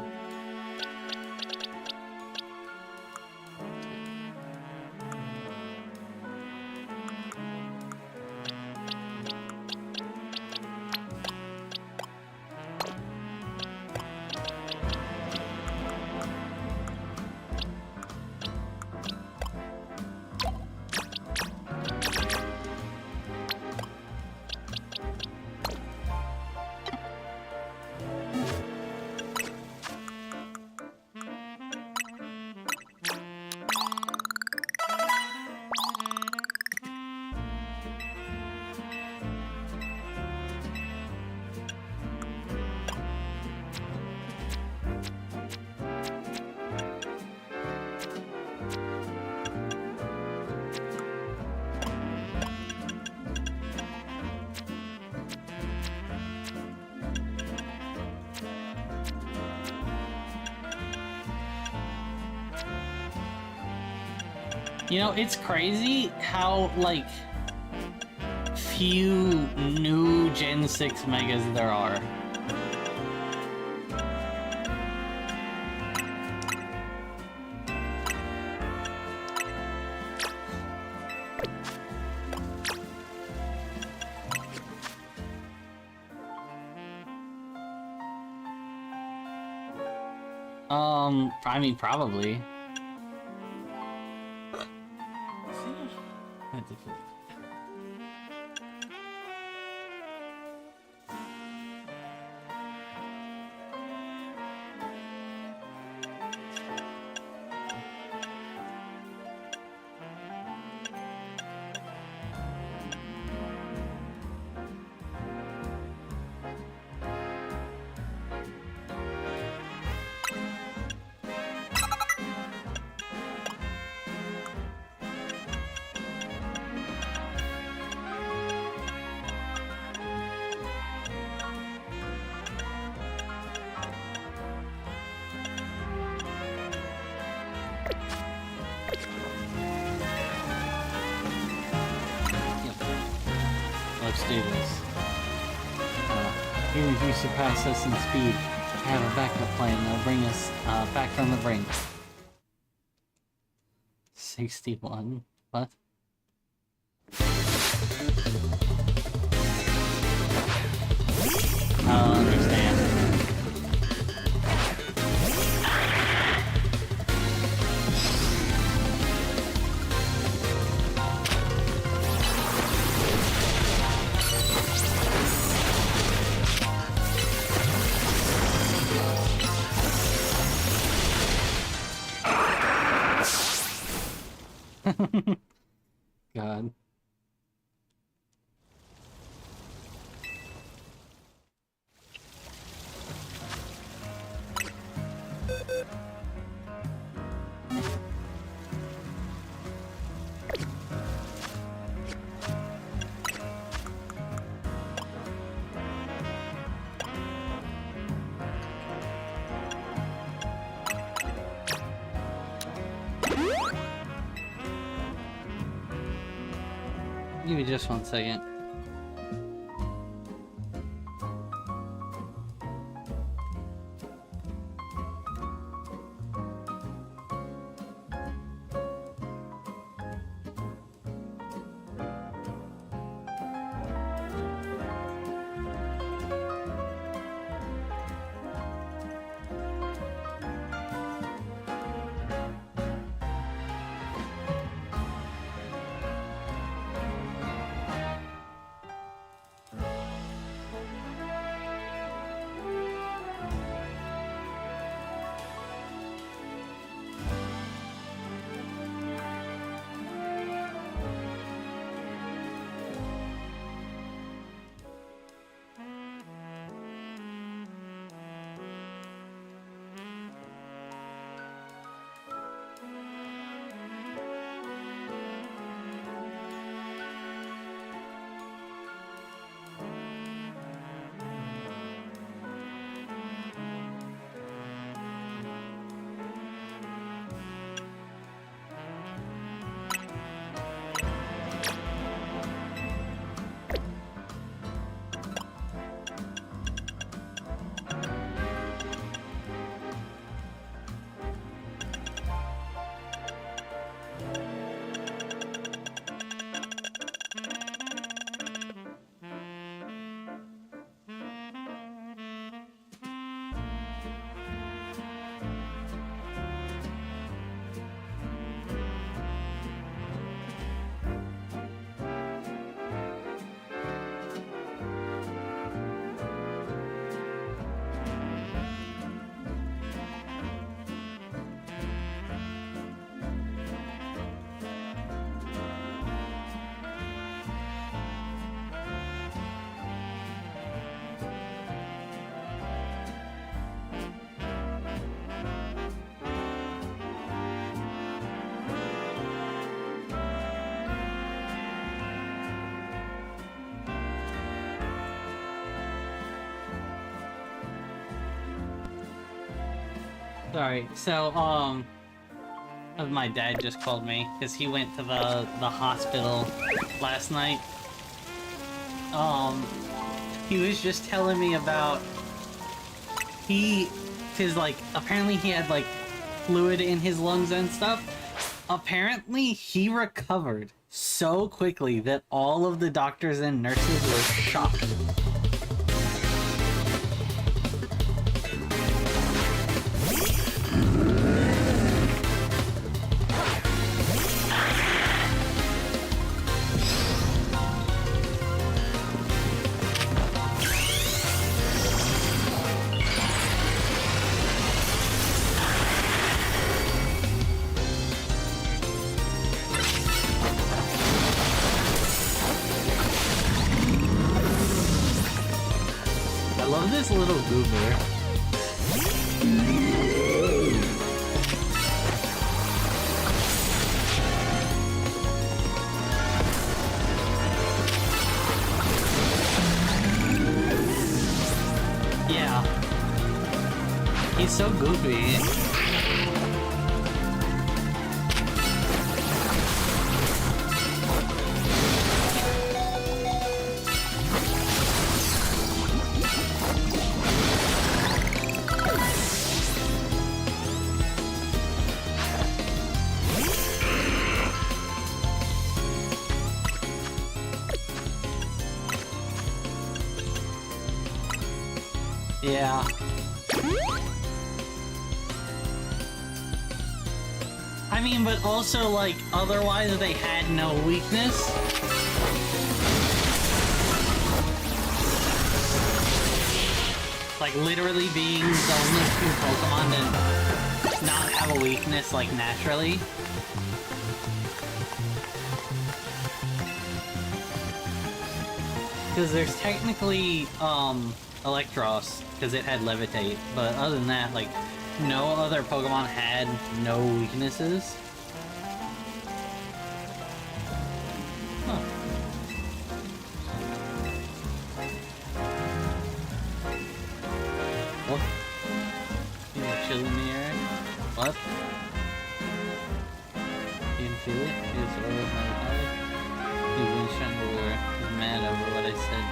You know, it's crazy how, like, few new Gen 6 Megas there are. I mean, probably. Let's do this. Even if you surpass us in speed, I have a backup plan that'll bring us back from the brink. 61. What? I don't understand. God. Give me just 1 second. Sorry. So, my dad just called me because he went to the hospital last night. He was just telling me about cause like apparently he had like fluid in his lungs and stuff. Apparently he recovered so quickly that all of the doctors and nurses were shocked. This little goober. Yeah. He's so goofy. Yeah. I mean, but also, like, otherwise they had no weakness. Like, literally being the only two Pokemon to not have a weakness, like, naturally. Because there's technically, Electros, because it had Levitate, but other than that, like, no other Pokemon had no weaknesses. Huh. What? You were chilling in the air? What? You didn't feel it? You just ordered my body? You was trying to was mad over what I said.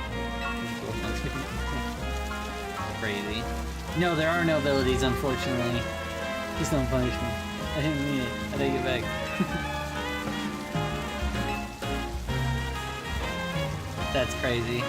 Crazy. No, there are no abilities, unfortunately. Just don't punish me. I didn't mean it. I take it back. That's crazy.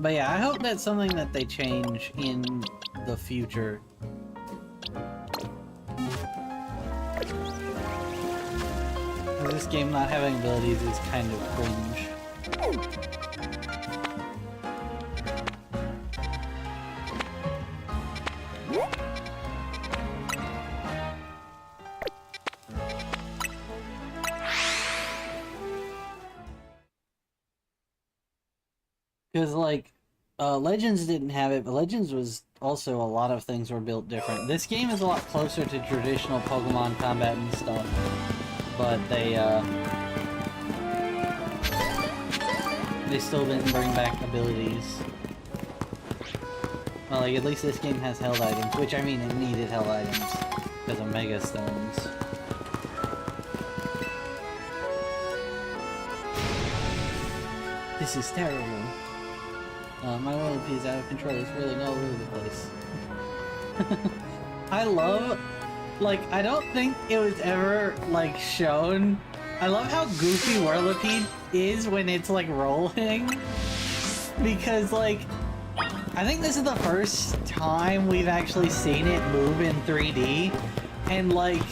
But yeah, I hope that's something that they change in the future. This game not having abilities is kind of cringe. Because, like, Legends didn't have it, but Legends was also a lot of things were built different. This game is a lot closer to traditional Pokemon combat and stuff, but they still didn't bring back abilities. Well, like, at least this game has held items, which, I mean, it needed held items because of Mega Stones. This is terrible. My loyalty is out of control. It's really all over the place. I love, like, I don't think it was ever, like, shown. I love how goofy Whirlipede is when it's, like, rolling. Because, like, I think this is the first time we've actually seen it move in 3D. And, like,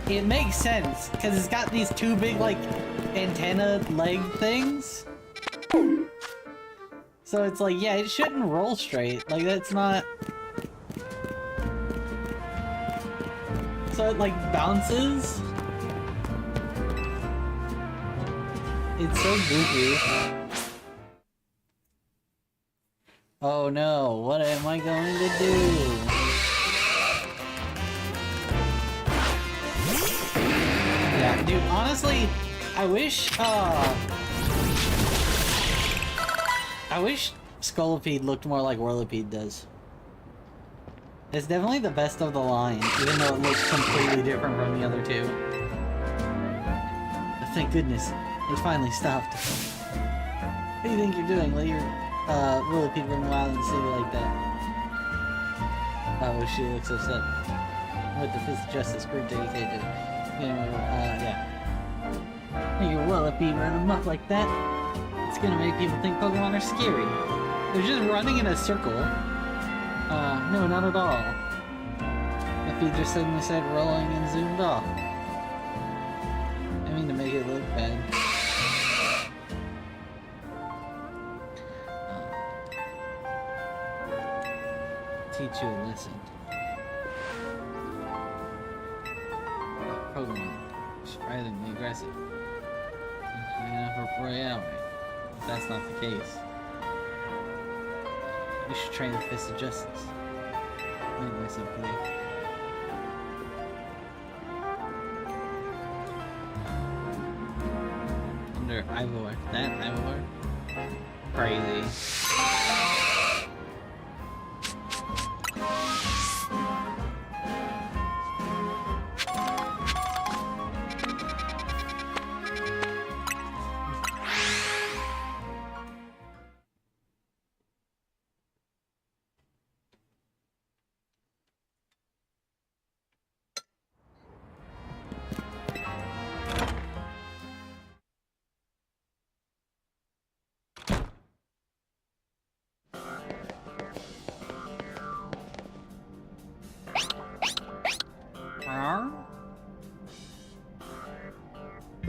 it makes sense. Because it's got these two big, like, antenna leg things. So it's like, yeah, it shouldn't roll straight. Like, that's not... So it, like, bounces. It's so goofy. Oh no, what am I going to do? Yeah, dude, honestly, I wish Scolipede looked more like Whirlipede does. It's definitely the best of the line, even though it looks completely different from the other two. But thank goodness, it finally stopped. What do you think you're doing? Let your Whirlipede run wild and silly like that. Oh, she looks upset. With the Fist of Justice group dedicated. Yeah. Your Whirlipede run amok like that. It's gonna make people think Pokemon are scary. They're just running in a circle. No, not at all. The feed just suddenly started rolling and zoomed off. I mean to make it look bad. Teach you a lesson. Pokemon, surprisingly aggressive. Enough for Royale. If that's not the case, we should train the Fist of Justice. Make myself clear. Under Ivor. That Ivor? Crazy.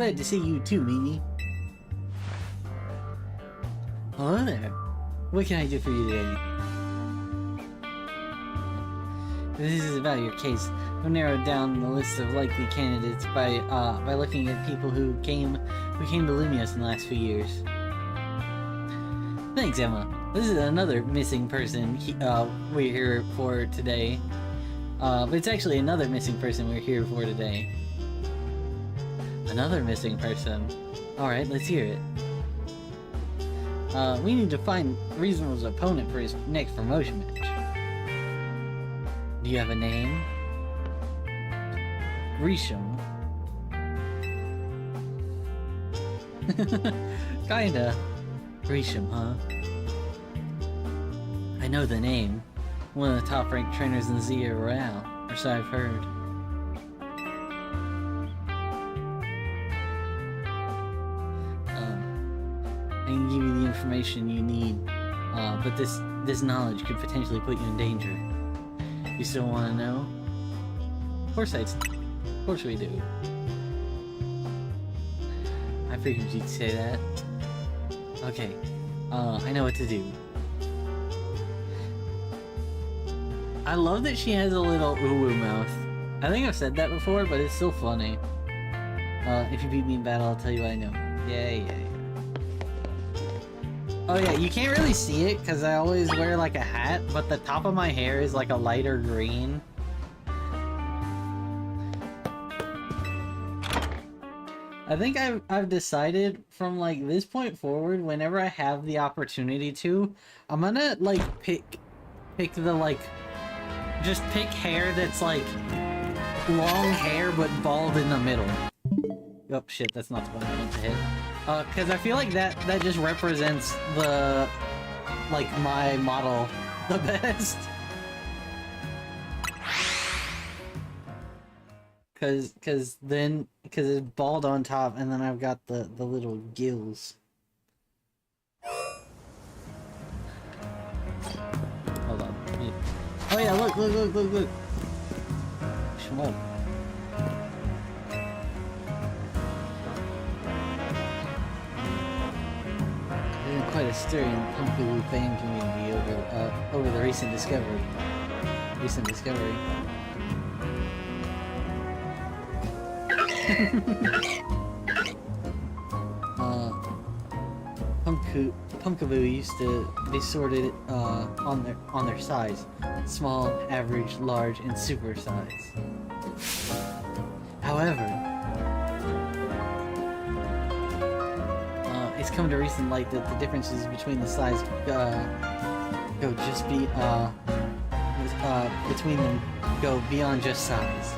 Glad to see you too, Mimi. Hello there. What can I do for you today? This is about your case. I've narrowed down the list of likely candidates by looking at people who came to Lumios in the last few years. Thanks, Emma. This is another missing person we're here for today. But it's actually another missing person we're here for today. Another missing person. Alright, let's hear it. We need to find Reasonable's opponent for his next promotion match. Do you have a name? Risham. Kinda. Risham, huh? I know the name. One of the top-ranked trainers in Zia Royale, or so I've heard. I can give you the information you need, but this knowledge could potentially put you in danger. You still want to know? Of course we do. I figured you'd say that. Okay, I know what to do. I love that she has a little ooh-woo mouth. I think I've said that before, but it's still funny. If you beat me in battle, I'll tell you what I know. Yeah. Oh yeah, you can't really see it because I always wear like a hat, but the top of my hair is like a lighter green. I think I've decided from like this point forward, whenever I have the opportunity to, I'm gonna like pick the like, just pick hair that's like long hair but bald in the middle. Oh shit, that's not the one I meant to hit. Cause I feel like that just represents the, like, my model the best. Cause it's bald on top and then I've got the little gills. Hold on. Oh yeah, look. Shmup. Quite a stir in the Pumpkaboo fan community over the recent discovery. Pumpkaboo used to be sorted on their size: small, average, large, and super size. However, it's come to recent light that the differences between the size between them go beyond just size.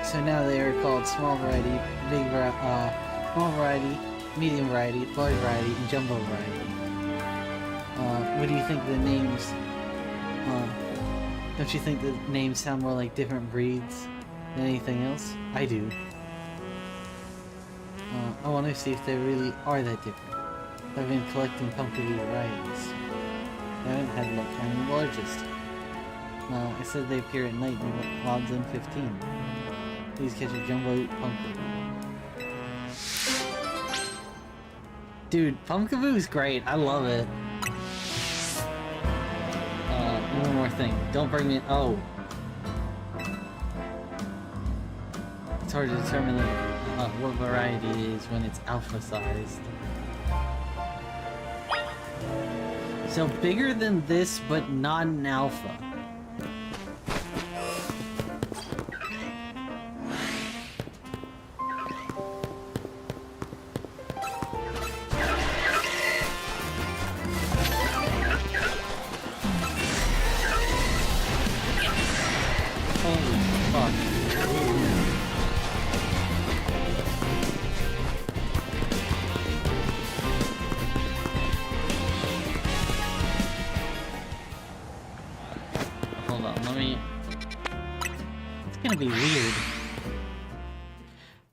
So now they are called small variety, small variety, medium variety, large variety, and jumbo variety. What do you think the names? Don't you think the names sound more like different breeds than anything else? I do. I want to see if they really are that different. I've been collecting Pumpkaboo varieties. I haven't had luck finding the largest. It said they appear at night in odds on 15. Please catch a jumbo Pumpkaboo. Dude, Pumpkaboo is great. I love it. One more thing. Don't bring me. Oh. It's hard to determine what variety it is when it's alpha-sized. So bigger than this, but not an alpha.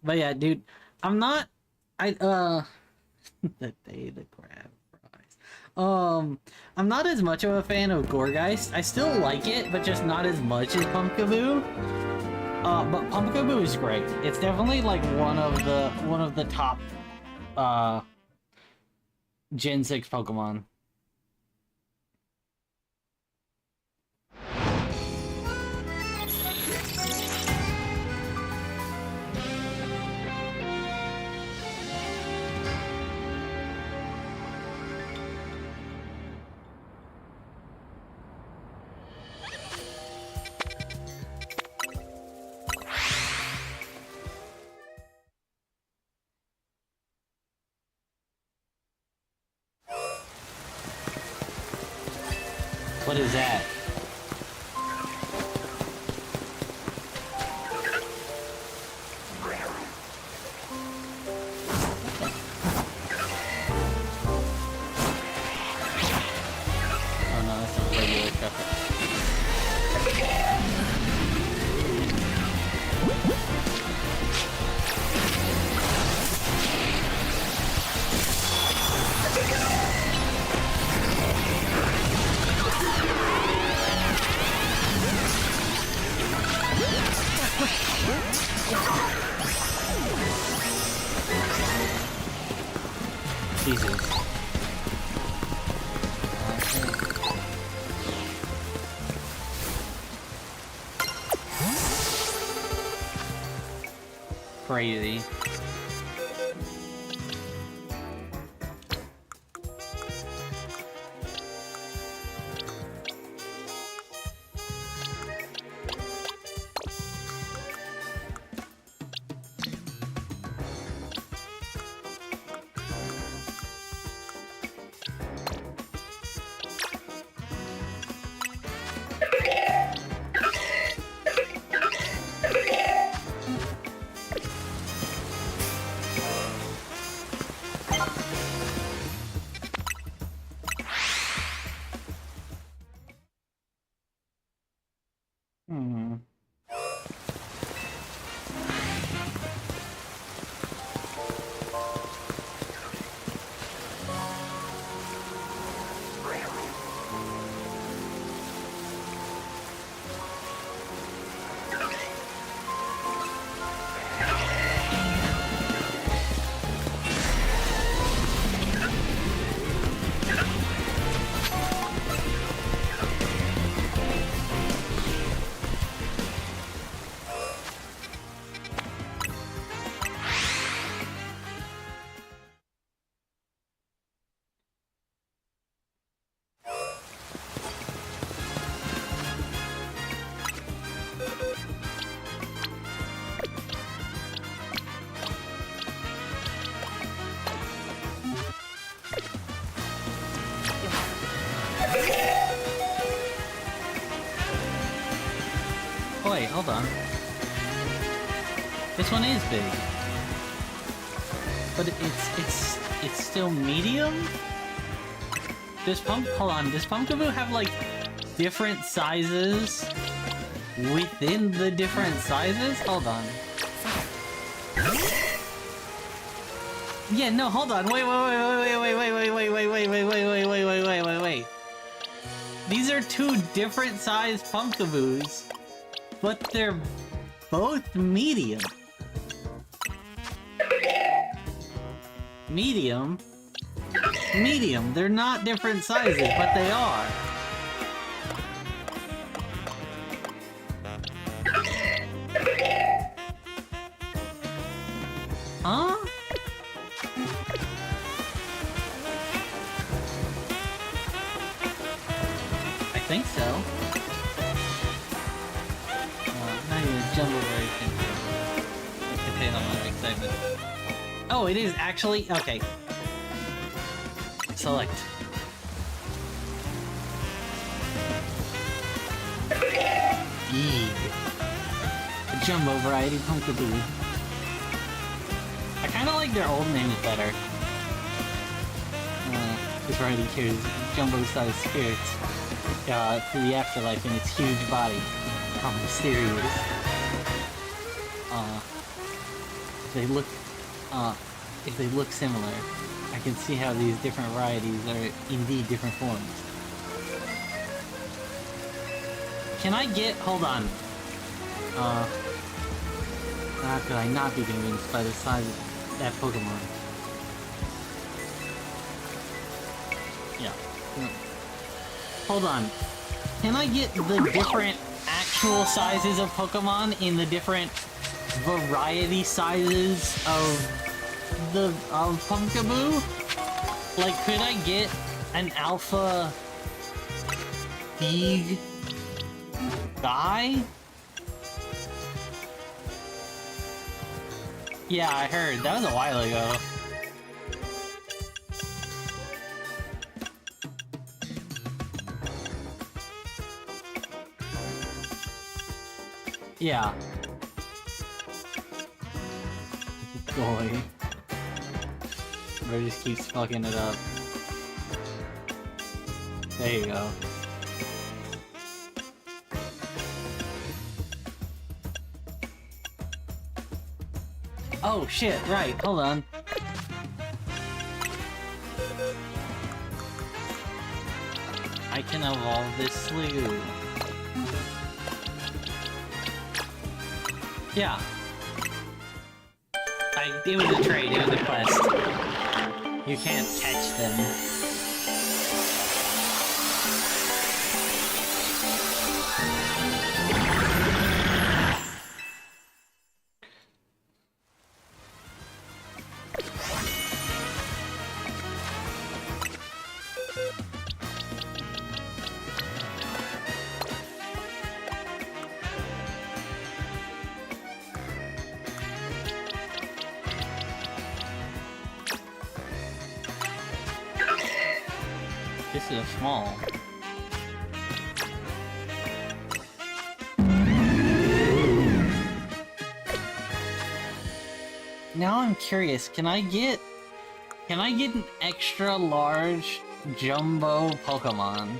But yeah, dude, I'm not, the data grab prize. I'm not as much of a fan of Gourgeist. I still like it, but just not as much as Pumpkaboo. But Pumpkaboo is great. It's definitely like one of the top Gen 6 Pokemon. What is that? Oh no, that's a regular Shuffle. Jesus. Crazy. Hmm. Oh, wait, hold on. This one is big. But it's still medium? Hold on, does Pumpkaboo have like different sizes within the different sizes? Hold on. Yeah, no, hold on. Wait. These are two different sized Pumpkaboos, but they're both medium. Medium? Medium. They're not different sizes, but they are. Huh? I think so. Not even a jumbo version. Contain a lot of excitement. Oh, it is actually okay. Select. Yee. A jumbo variety Pumpkaboo. I kind of like their old names better. This variety carries jumbo-sized spirits through the afterlife in its huge body. How mysterious. They look if they look similar, I can see how these different varieties are indeed different forms. Can I get... hold on. How could I not be convinced by the size of that Pokemon? Yeah. Hold on. Can I get the different actual sizes of Pokemon in the different variety sizes of the Pumpkaboo? Like, could I get an alpha big guy? Yeah, I heard. That was a while ago. Yeah. Boy. Bro just keeps fucking it up. There you go. Oh shit, right, hold on. I can evolve this Sliggoo. Yeah. It was a trade, it was a quest. You can't catch them. This is small. Now I'm curious, can I get an extra large jumbo Pokemon?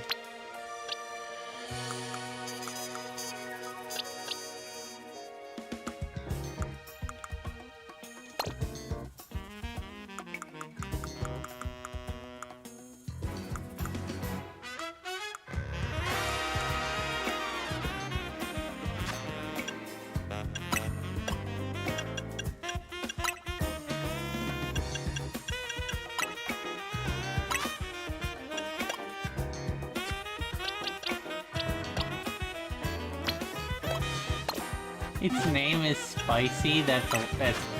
Its name is Spicy? That's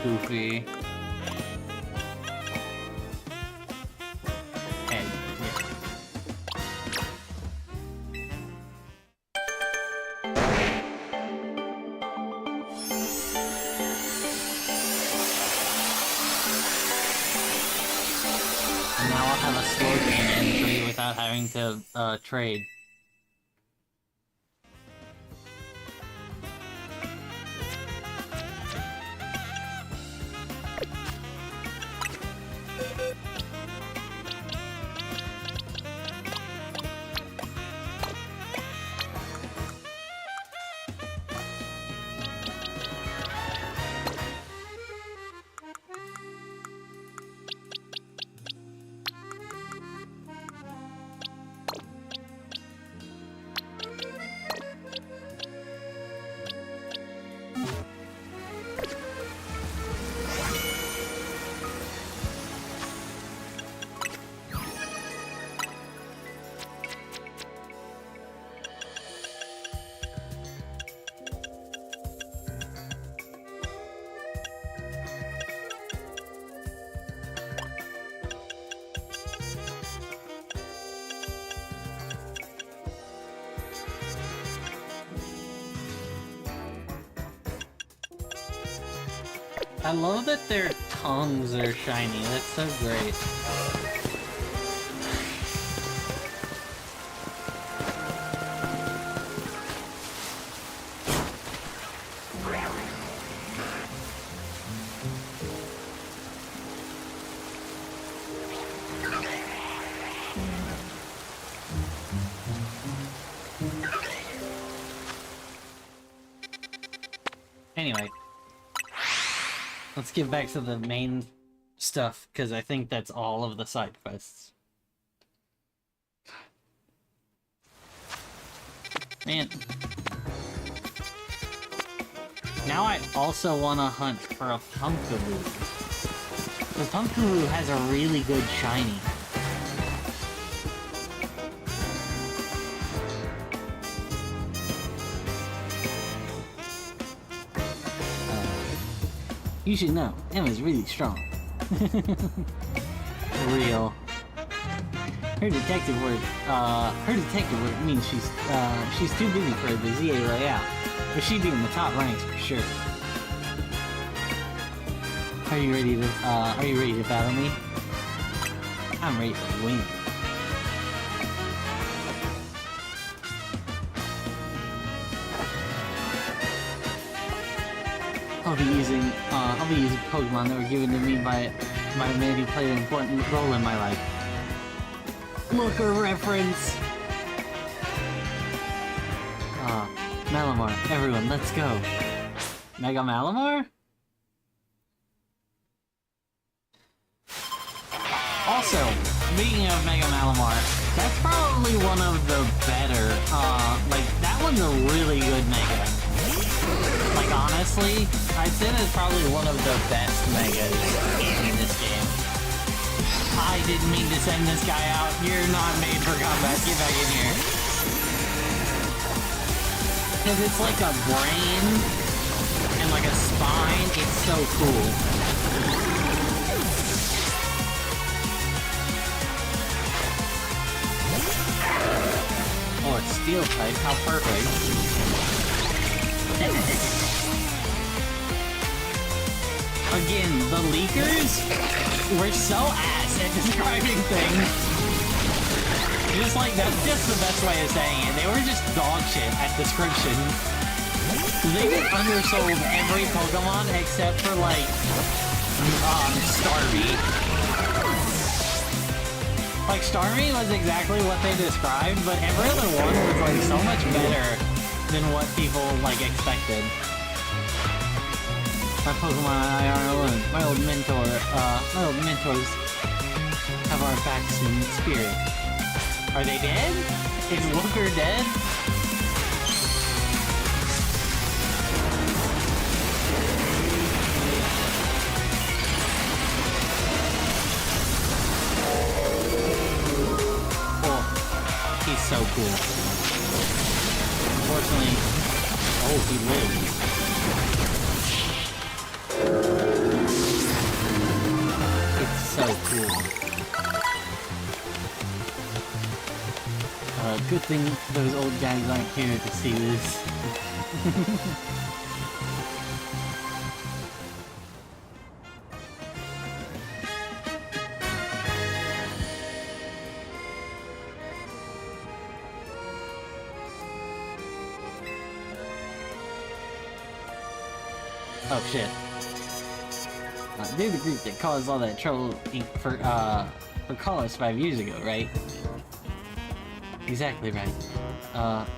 goofy. And, yeah. And now I'll have a slow game entry without having to, trade. I love that their tongues are shiny, that's so great. Anyway. Let's get back to the main stuff, because I think that's all of the side quests. Man. Now I also want to hunt for a Pumpkaboo. The Pumpkaboo has a really good shiny. You should know, Emma's really strong. Real. Her detective work means she's too busy for the ZA Royale. But she'd be in the top ranks for sure. Are you ready to battle me? I'm ready to win. I'll be using Pokemon that were given to me by a man who played an important role in my life. Looker reference! Malamar, everyone, let's go. Mega Malamar? Also, speaking of Mega Malamar, that's probably one of the better, like, that one's a really good Mega. Like, honestly, I'd say that's probably one of the best Megas in this game. I didn't mean to send this guy out. You're not made for combat. Get back in here. Because it's like a brain and like a spine. It's so cool. Oh, it's steel type. How perfect. Again, the leakers were so ass at describing things. Just like, that's just the best way of saying it. They were just dog shit at description. They just undersold every Pokemon except for, like, Starmie. Like, Starmie was exactly what they described, but every other one was, like, so much better than what people, like, expected. My Pokemon and I are alone. My old mentors have our backs in spirit. Are they dead? Is Looker dead? Oh, he's so cool. Unfortunately, oh, he lived. It's so cool. Good thing those old guys aren't here to see this. Oh shit. They're the group that caused all that trouble for Colossus 5 years ago, right? Exactly right.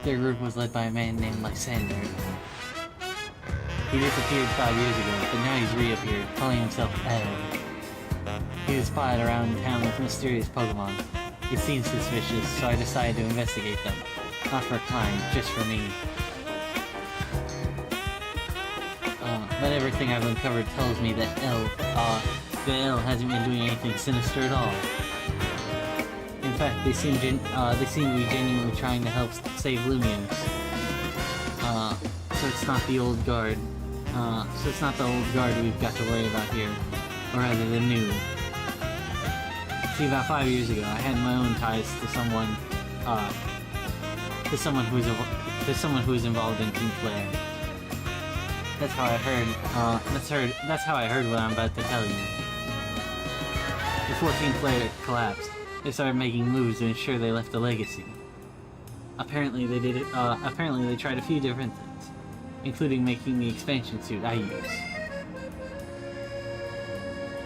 Their group was led by a man named Lysander. He disappeared 5 years ago, but now he's reappeared, calling himself L. He was spotted around town with mysterious Pokemon. It seemed suspicious, so I decided to investigate them. Not for a climb, just for me. But everything I've uncovered tells me that the L hasn't been doing anything sinister at all. In fact, they seem to be genuinely trying to help save Loomians. So it's not the old guard. So it's not the old guard we've got to worry about here, or rather the new. See, about 5 years ago, I had my own ties to someone who's involved in Team Flare. That's how I heard. That's how I heard what I'm about to tell you. Before Team Flare collapsed, they started making moves to ensure they left a legacy. Apparently they did it. Apparently they tried a few different things, including making the expansion suit I use.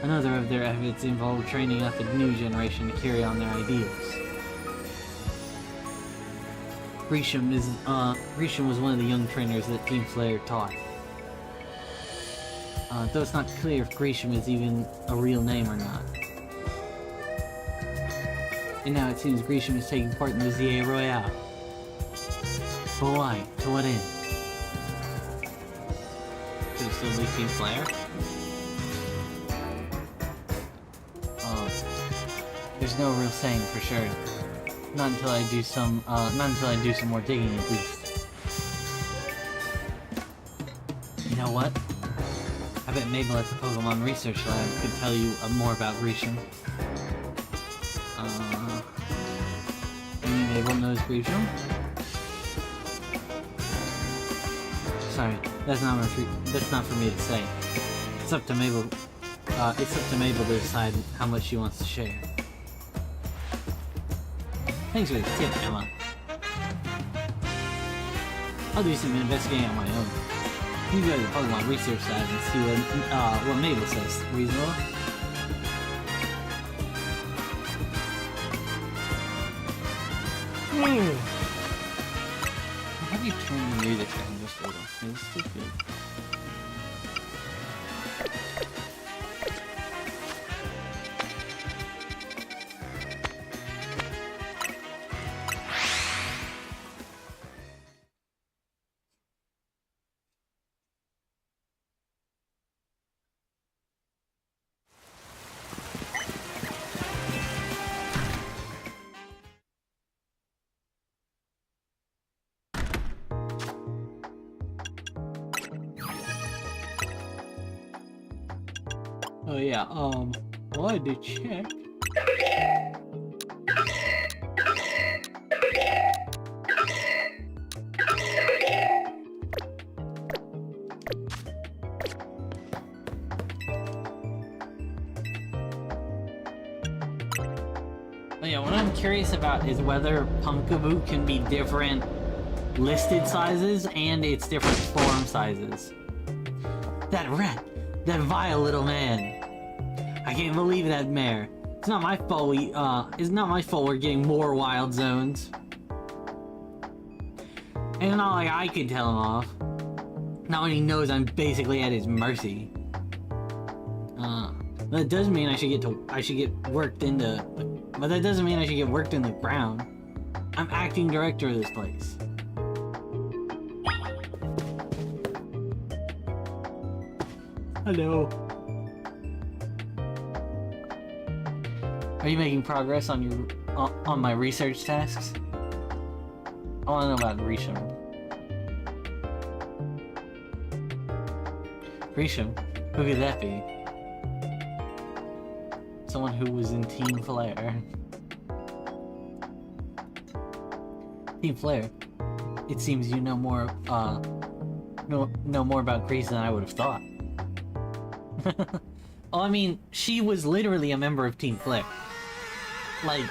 Another of their efforts involved training up a new generation to carry on their ideals. Grisham was one of the young trainers that Team Flare taught. Though it's not clear if Grisham is even a real name or not. And now it seems Grisham is taking part in the ZA Royale. But why? To what end? Could it still be Team Flare? There's no real saying for sure. Not until I do some more digging at least. You know what? I bet Mabel at the Pokemon Research Lab could tell you more about Grisham. Maybe Mabel knows Grisham? Sorry, that's not for me to say. It's up to Mabel. It's up to Mabel to decide how much she wants to share. Thanks for the tip, Emma. I'll do some investigating on my own. You go to the Pokemon Research Lab and see what Mabel says. Reasonable? How do you turn the music down just a little? It's still good. Oh yeah, wanted to check. Oh yeah, what I'm curious about is whether Pumpkaboo can be different listed sizes and its different form sizes. That rat! That vile little man! I can't believe that mare. It's not my fault we're getting more wild zones. And it's not like I can tell him off. Not when he knows I'm basically at his mercy. That does mean I should get worked into, but that doesn't mean I should get worked in the ground. I'm acting director of this place. Hello. Are you making progress on your on my research tasks? I want to know about Grisham. Grisham? Who could that be? Someone who was in Team Flare. Team Flare? It seems you know more about Grease than I would have thought. Well, I mean, she was literally a member of Team Flare. Like,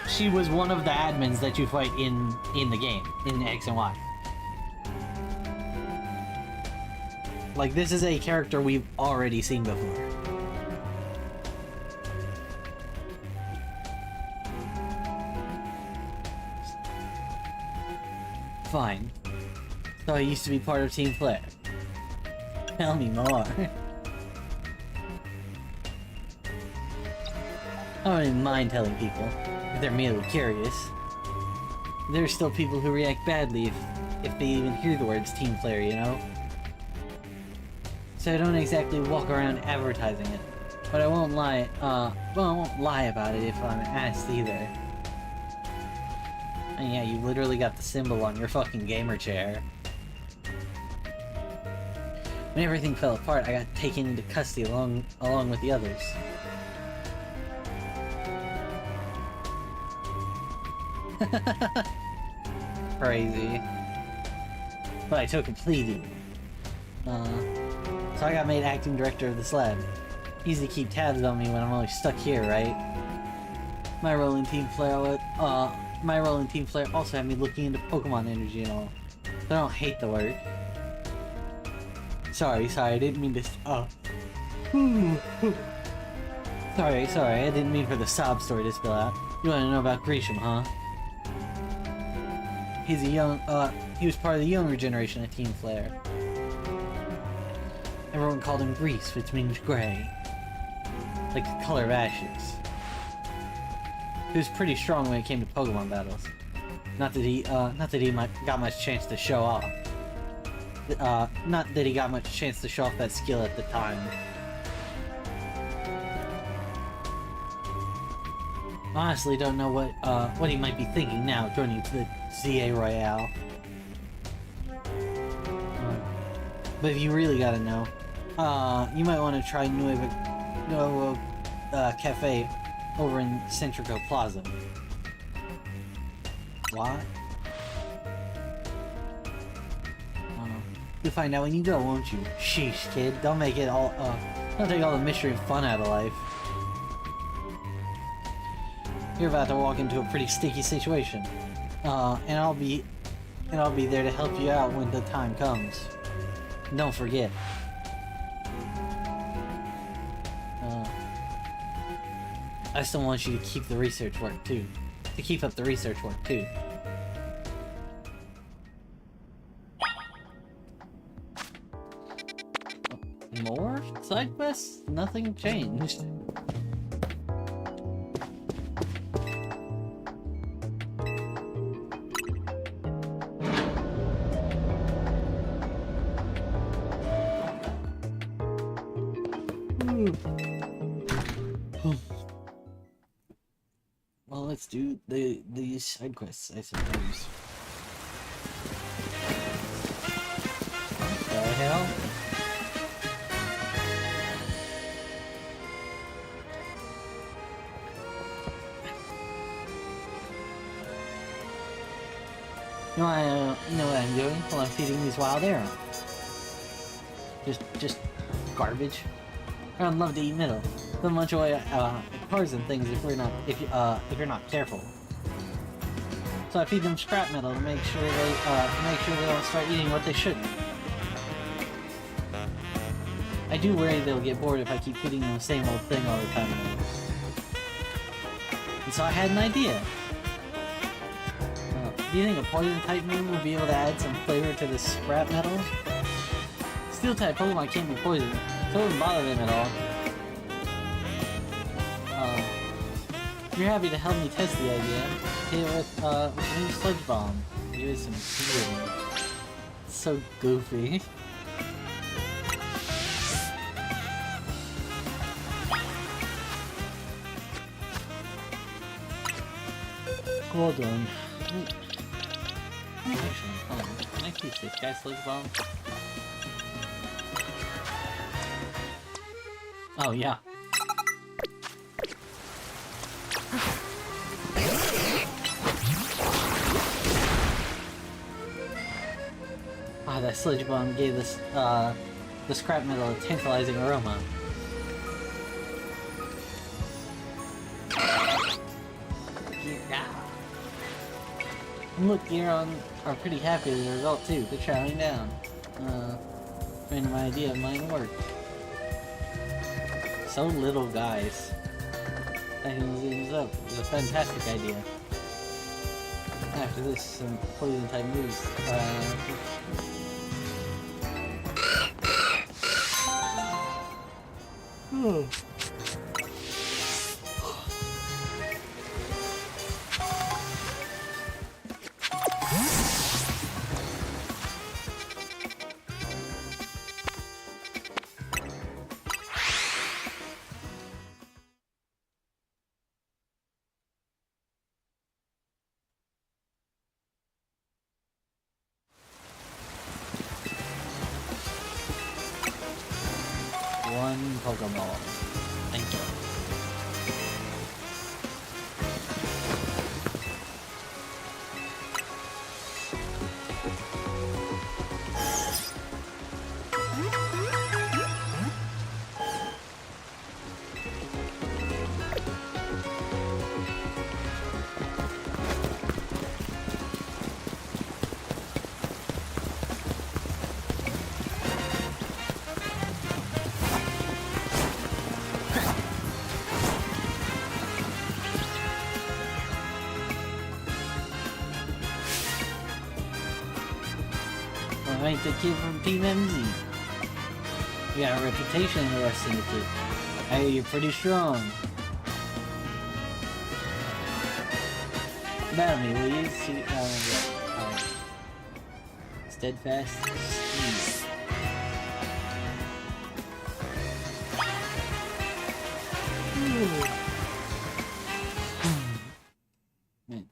she was one of the admins that you fight in the game, in X and Y. Like, this is a character we've already seen before. Fine. So I used to be part of Team Flare. Tell me more. I don't even mind telling people, if they're merely curious. There are still people who react badly if they even hear the words Team Flare, you know? So I don't exactly walk around advertising it. But I won't lie, I won't lie about it if I'm asked either. And yeah, you literally got the symbol on your fucking gamer chair. When everything fell apart, I got taken into custody along with the others. Crazy. But I took a plea. So I got made acting director of this lab. Easy to keep tabs on me when I'm only stuck here, right? My role in Team Flare also had me looking into Pokemon energy and all. But I don't hate the work. Sorry, I didn't mean to. Sorry, I didn't mean for the sob story to spill out. You want to know about Grisham, huh? He was part of the younger generation of Team Flare. Everyone called him Grease, which means gray. Like the color of ashes. He was pretty strong when it came to Pokemon battles. Not that he got much chance to show off. Not that he got much chance to show off that skill at the time. Honestly, don't know what he might be thinking now, joining the ZA Royale. But if you really gotta know, you might want to try Nuevo Cafe over in Centrico Plaza. What? You'll find out when you go, won't you? Sheesh, kid. Don't make it all, don't take all the mystery and fun out of life. You're about to walk into a pretty sticky situation. And I'll be there to help you out when the time comes. Don't forget. I still want you to keep the research work too. To keep up the research work too. More side quests? Nothing changed. Well, let's do these side quests, I suppose. What the hell? You know what I'm doing? Well, I'm feeding these wild arrows. Just garbage. I'd love to eat metal. They'll munch away cars and things if you're not careful. So I feed them scrap metal to make sure they don't start eating what they shouldn't. I do worry they'll get bored if I keep feeding them the same old thing all the time. And so I had an idea. Do you think a poison type move would be able to add some flavor to this scrap metal? Steel type Pokemon can't be poisoned, so it wouldn't bother them at all. If you're happy to help me test the idea, hit it with a new Sludge Bomb. Give it some feeling. It's so goofy. Well done. Actually, hold on. Can I keep this guy's Sludge Bomb? Oh, yeah. Ah, that Sludge Bomb gave this, the scrap metal a tantalizing aroma. Yeah. And look, Giron are pretty happy with the result too. They're chowing down. Random idea of mine worked. So little, guys. Stacking these up is a fantastic idea. After this, some poison type moves. One Pokeball. Thank you. Alright, the kid from Team MZ. You got a reputation in the West Syndicate. Hey, you're pretty strong. Battle me, will you? See, yeah. Steadfast. Steed. Man.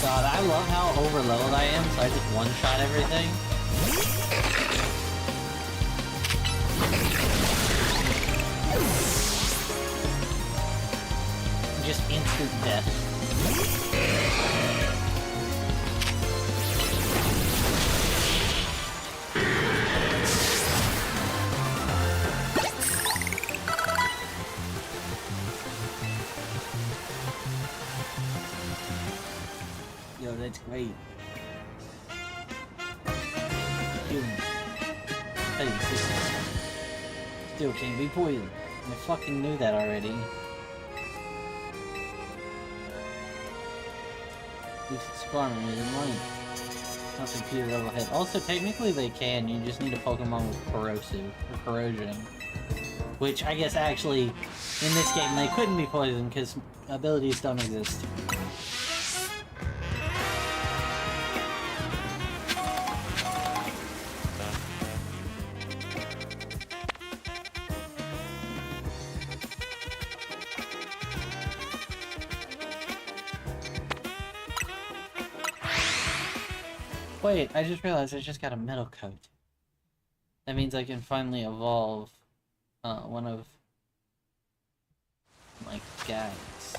God, I love how overleveled I am, so I just one-shot everything. Just instant death. Yo, that's great. Human. Hey, sister. Still can't be poisoned. I fucking knew that already. This Skarmory is in line. Not computer level head. Also, technically they can, you just need a Pokemon with Corrosive, or Corrosion. Which, I guess actually, in this game they couldn't be poisoned because abilities don't exist. Wait, I just realized I just got a metal coat. That means I can finally evolve one of my guys.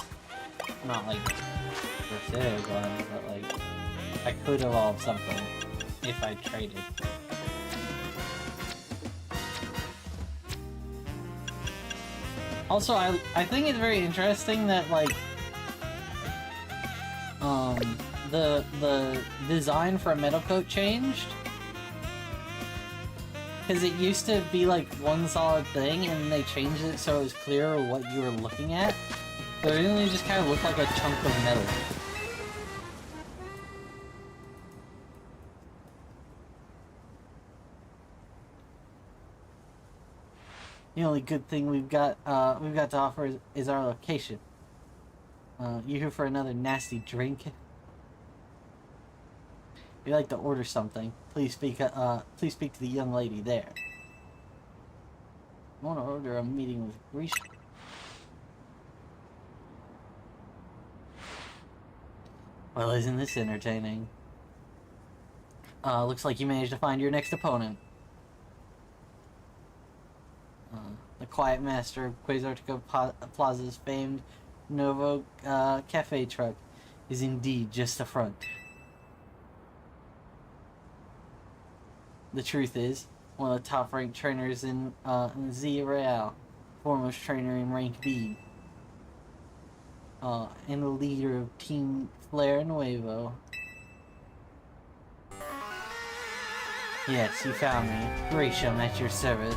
Not like for sale guys, but like I could evolve something if I traded. Also, I think it's very interesting that like the design for a metal coat changed, because it used to be like one solid thing and they changed it so it was clear what you were looking at, but it really just kind of looked like a chunk of metal. The only good thing we've got to offer is our location. You here for another nasty drink? If you'd like to order something, please speak to the young lady there. I want to order a meeting with Grisha. Well, isn't this entertaining? Looks like you managed to find your next opponent. The quiet master of Quasartico Plaza's famed Novo cafe truck is indeed just a front. The truth is, one of the top-ranked trainers in Z Real, foremost trainer in rank B, and the leader of Team Flare Nuevo. Yes, you found me. Grisha, I'm at your service.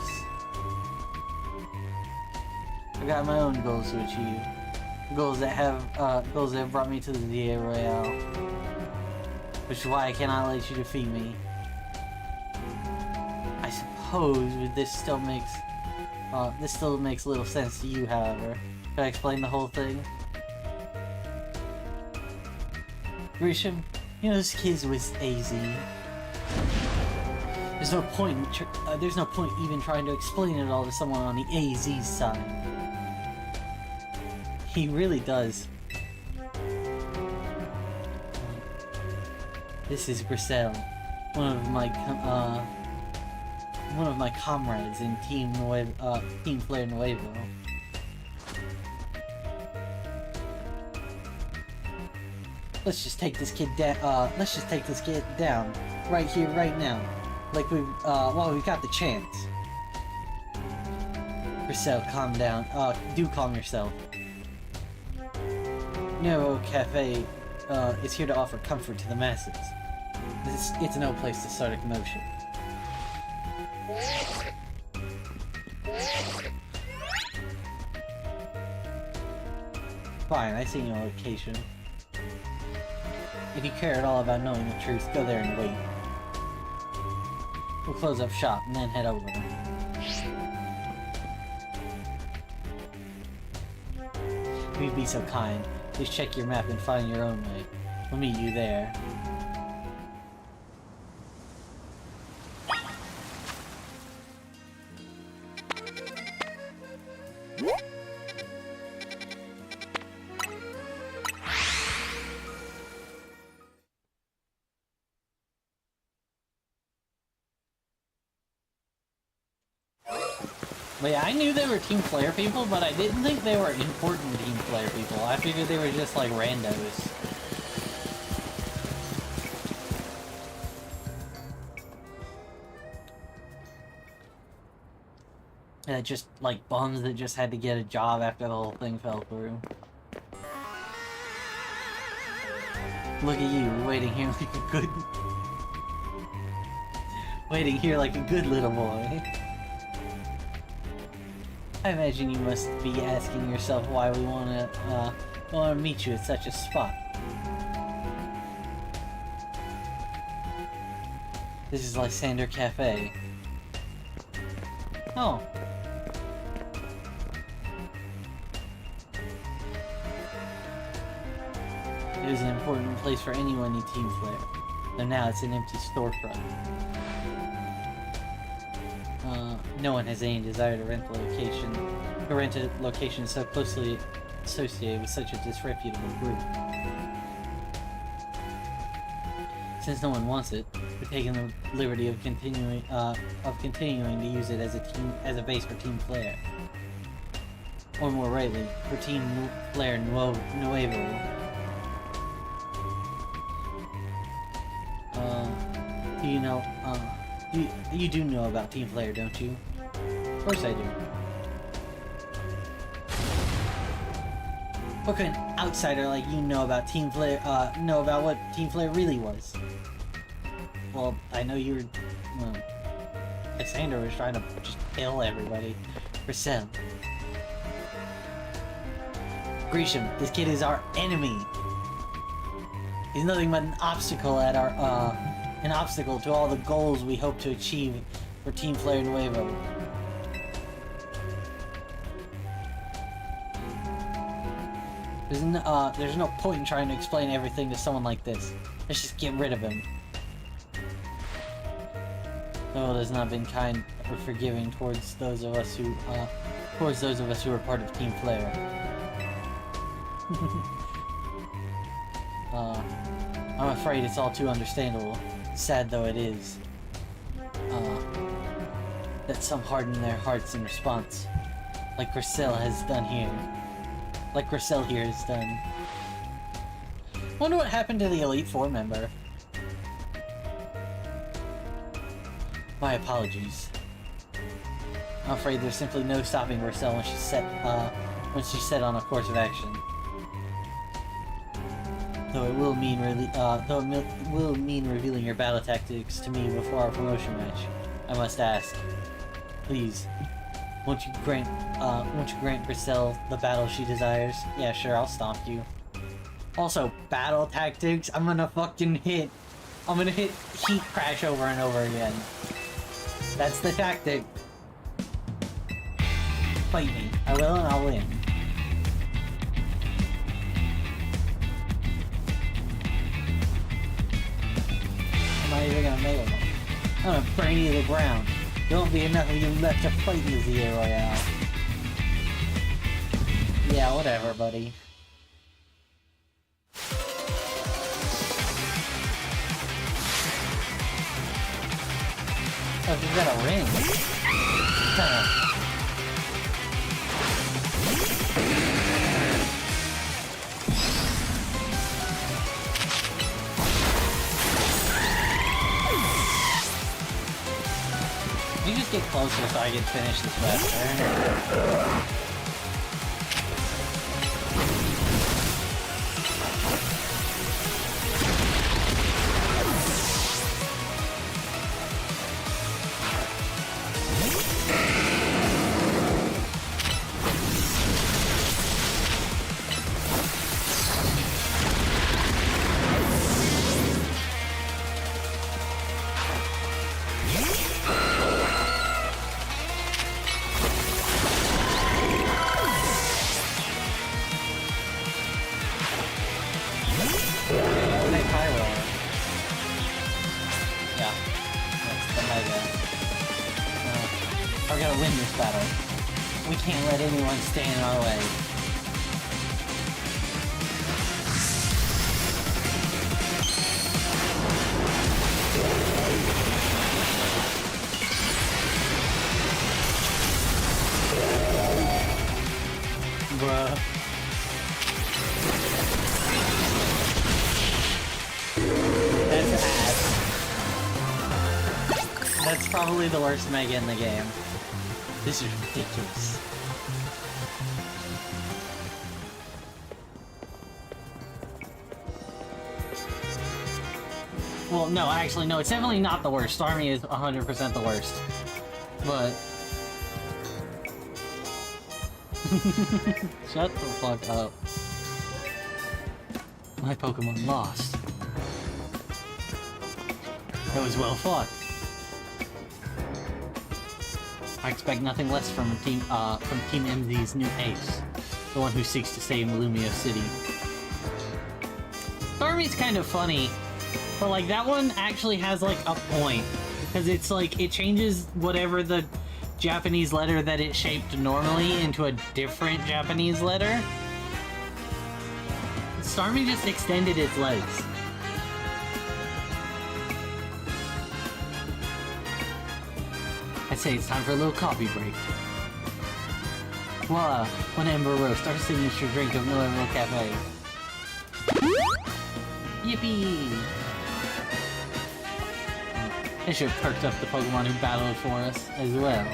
I've got my own goals to achieve. Goals that have brought me to the Z Royale. Which is why I cannot let you defeat me. I suppose this still makes little sense to you, however. Can I explain the whole thing? Grisham, you know this kid's with AZ. There's no point even trying to explain it all to someone on the AZ side. He really does. This is Grisel, one of my comrades in Team Flare Nuevo. Let's just take this kid down. Right here, right now. Like while we've got the chance. Grisel, calm down. Do calm yourself. Nero Cafe is here to offer comfort to the masses. It's no place to start a commotion. Fine, I see your location. If you care at all about knowing the truth, go there and wait. We'll close up shop and then head over. If you'd be so kind, please check your map and find your own way. We'll meet you there. But yeah, I knew they were Team Flare people, but I didn't think they were important Team Flare people. I figured they were just like randos. And just like bums that just had to get a job after the whole thing fell through. Look at you, waiting here like a good... waiting here like a good little boy. I imagine you must be asking yourself why we wanna meet you at such a spot. This is Lysander Cafe. Oh. It was an important place for anyone in Team Flare, though now it's an empty storefront. No one has any desire to rent a location so closely associated with such a disreputable group. Since no one wants it, we're taking the liberty of continuing to use it as a base for Team Flare. Or more rightly, for Team Flare Nuevo. You know, you do know about Team Flare, don't you? Of course I do. What could an outsider like you know about Team Flare, know about what Team Flare really was? Well, I know you were, well, Lysander was trying to just kill everybody. Grisel. Grisham, this kid is our enemy. He's nothing but an obstacle at our, an obstacle to all the goals we hope to achieve for Team Flare Nuevo. There's no point in trying to explain everything to someone like this. Let's just get rid of him. The world has not been kind or forgiving towards those of us who are part of Team Flare. I'm afraid it's all too understandable, sad though it is, that some harden their hearts in response, like Grisel has done here. Like Grisel here has done. Wonder what happened to the Elite Four member. My apologies. I'm afraid there's simply no stopping Grisel when she's set on a course of action. Though it will mean revealing your battle tactics to me before our promotion match. I must ask, please, won't you grant Grisel the battle she desires? Yeah, sure, I'll stomp you. Also, battle tactics. I'm gonna hit Heat Crash over and over again. That's the tactic. Fight me. I will, and I'll win. I'm not even gonna nail them. I'm gonna burn you to the ground. There won't be enough of you left to fight in the ZA Royale. Yeah, whatever, buddy. Oh, he's got a ring. Did you just get closer so I can finish this faster. That's probably the worst Mega in the game. This is ridiculous. Well, no, actually, no, it's definitely not the worst. Starmie is 100% the worst. But... Shut the fuck up. My Pokemon lost. That was well fought. I expect nothing less from Team MZ's new ace, the one who seeks to save Lumio City. Starmie's kind of funny, but like that one actually has like a point, because it's like it changes whatever the Japanese letter that it shaped normally into a different Japanese letter. Starmie just extended its legs. I'd say it's time for a little coffee break. Voila, one Ember Roast, our signature drink of Noeville Cafe. Yippee! They should have perked up the Pokemon who battled for us as well.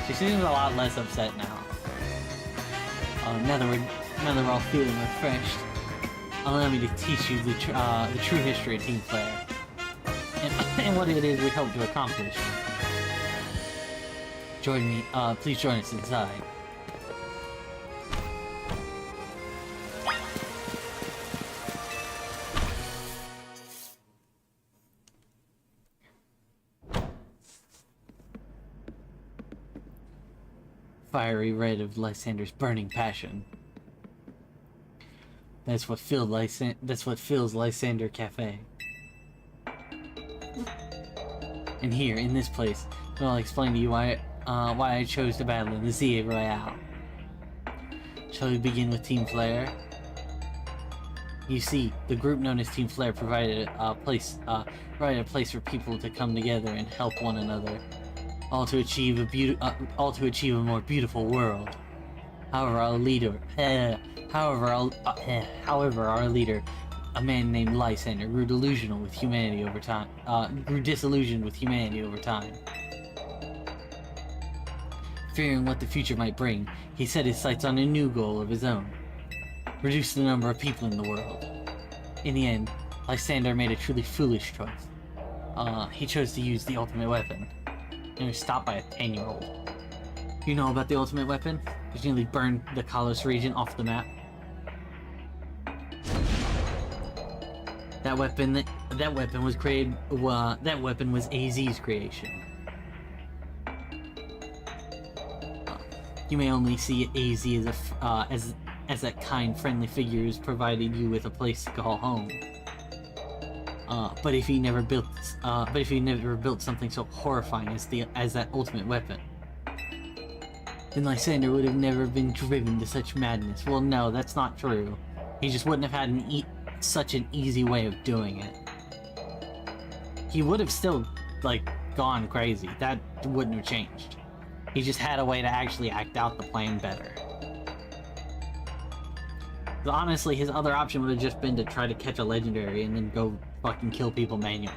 She seems a lot less upset now. Now that we're all feeling refreshed, allow me to teach you the true history of Team Flare. And what it is we hope to accomplish. Join me, please join us inside. Fiery red of Lysander's burning passion. That's what fills Lysander Cafe. And here, in this place, I'll explain to you why I chose to battle in the ZA Royale. Shall we begin with Team Flare? You see, the group known as Team Flare provided a place for people to come together and help one another, all to achieve a more beautiful world. However, our leader, a man named Lysander, grew disillusioned with humanity over time. Fearing what the future might bring, he set his sights on a new goal of his own: reduce the number of people in the world. In the end, Lysander made a truly foolish choice. He chose to use the ultimate weapon, and was stopped by a 10-year-old. You know about the ultimate weapon? It nearly burned the Kalos region off the map. That weapon was created. That weapon was AZ's creation. You may only see AZ as that kind, friendly figure who's provided you with a place to call home. But if he never built something so horrifying as that ultimate weapon, then Lysander would have never been driven to such madness. Well, no, that's not true. He just wouldn't have had such an easy way of doing it. He would have still, like, gone crazy. That wouldn't have changed. He just had a way to actually act out the plan better. So honestly, his other option would have just been to try to catch a legendary and then go fucking kill people manually.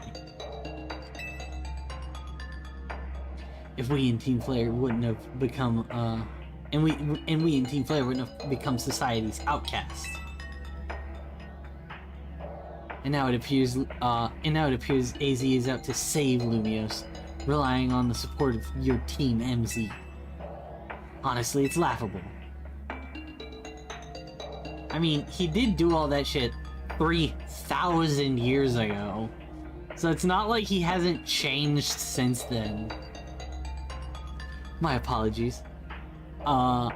if we in Team Flare wouldn't have become, and we in Team Flare wouldn't have become society's outcast. And now it appears AZ is out to save Lumiose, relying on the support of your Team MZ. Honestly, it's laughable. I mean, he did do all that shit 3,000 years ago. So it's not like he hasn't changed since then. My apologies. I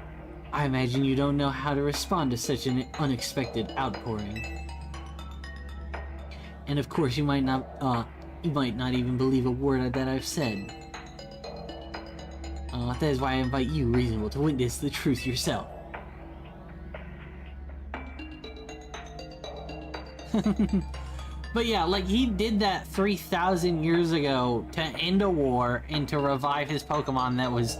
imagine you don't know how to respond to such an unexpected outpouring. And of course, you might not even believe a word that I've said. That is why I invite you, Reasonable, to witness the truth yourself. But yeah, like, he did that 3,000 years ago to end a war and to revive his Pokemon that was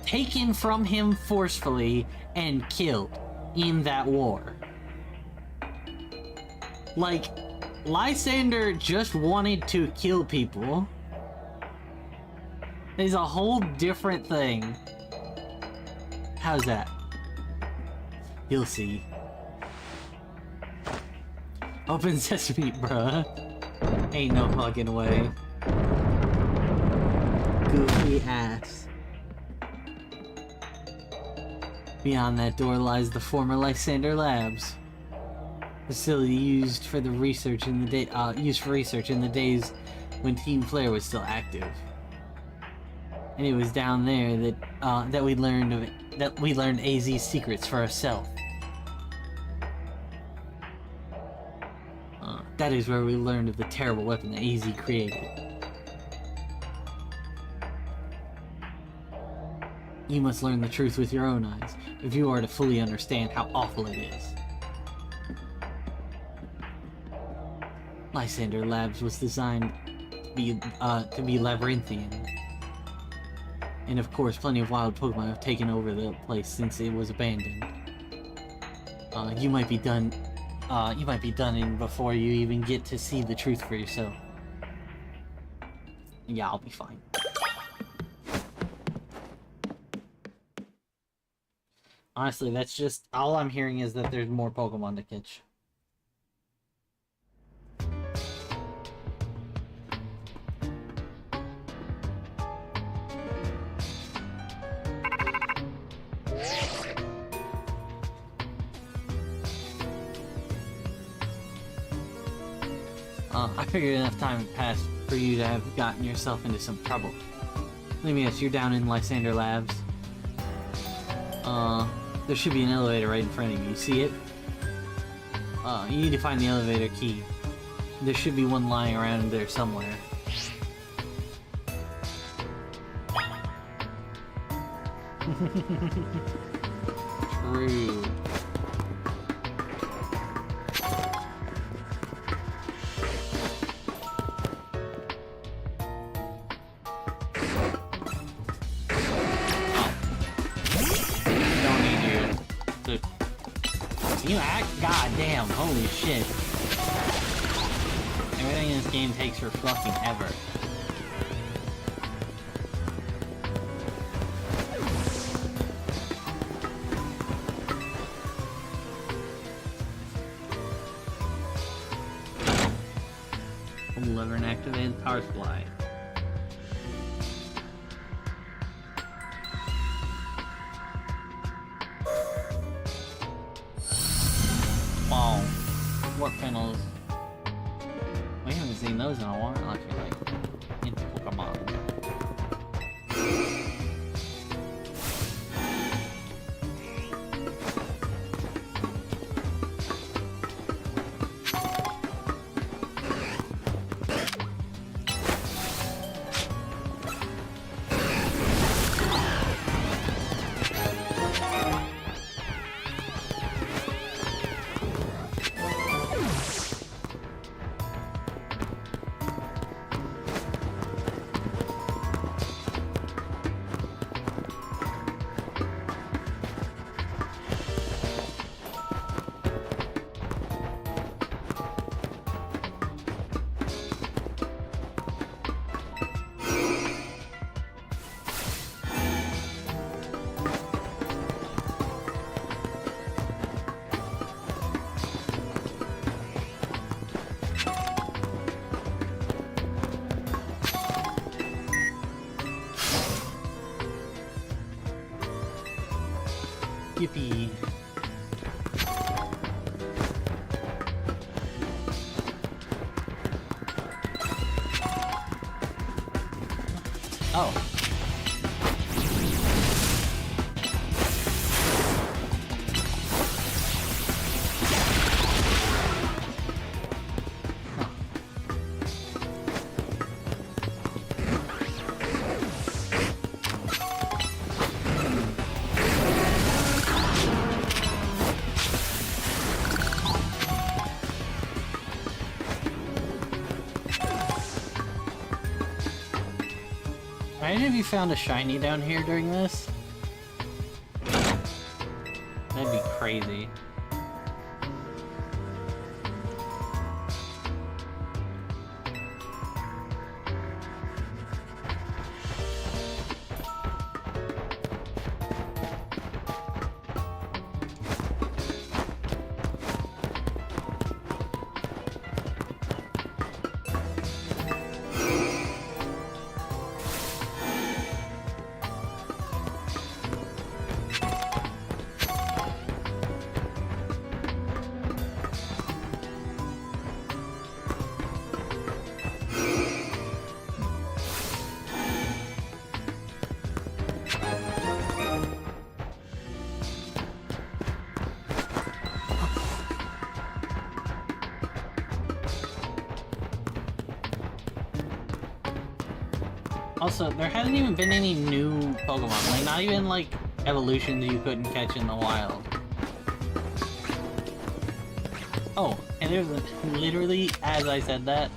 taken from him forcefully and killed in that war. Like, Lysander just wanted to kill people. It's a whole different thing. How's that? You'll see. Open sesame, bruh. Ain't no fucking way. Goofy ass. Beyond that door lies the former Lysander Labs. Facility used for research in the days when Team Flare was still active. And it was down there that we learned AZ's secrets for ourselves. That is where we learned of the terrible weapon that AZ created. You must learn the truth with your own eyes, if you are to fully understand how awful it is. Lysander Labs was designed to be labyrinthian. And of course, plenty of wild Pokemon have taken over the place since it was abandoned. You might be done in before you even get to see the truth for yourself. Yeah, I'll be fine. Honestly, that's just all I'm hearing is that there's more Pokemon to catch. I figured enough time had passed for you to have gotten yourself into some trouble. Let me guess, you're down in Lysander Labs. There should be an elevator right in front of you. You see it? You need to find the elevator key. There should be one lying around there somewhere. True. Goddamn, holy shit. Everything in this game takes for fucking ever. Lever and activated power supply. Warp panels. We haven't seen those in a while, I feel like. In Pokemon. creepy. Oh. Imagine if you found a shiny down here during this. That'd be crazy. Also, there hasn't even been any new Pokemon. Like, not even, like, evolutions you couldn't catch in the wild. Oh, and there's literally, as I said that,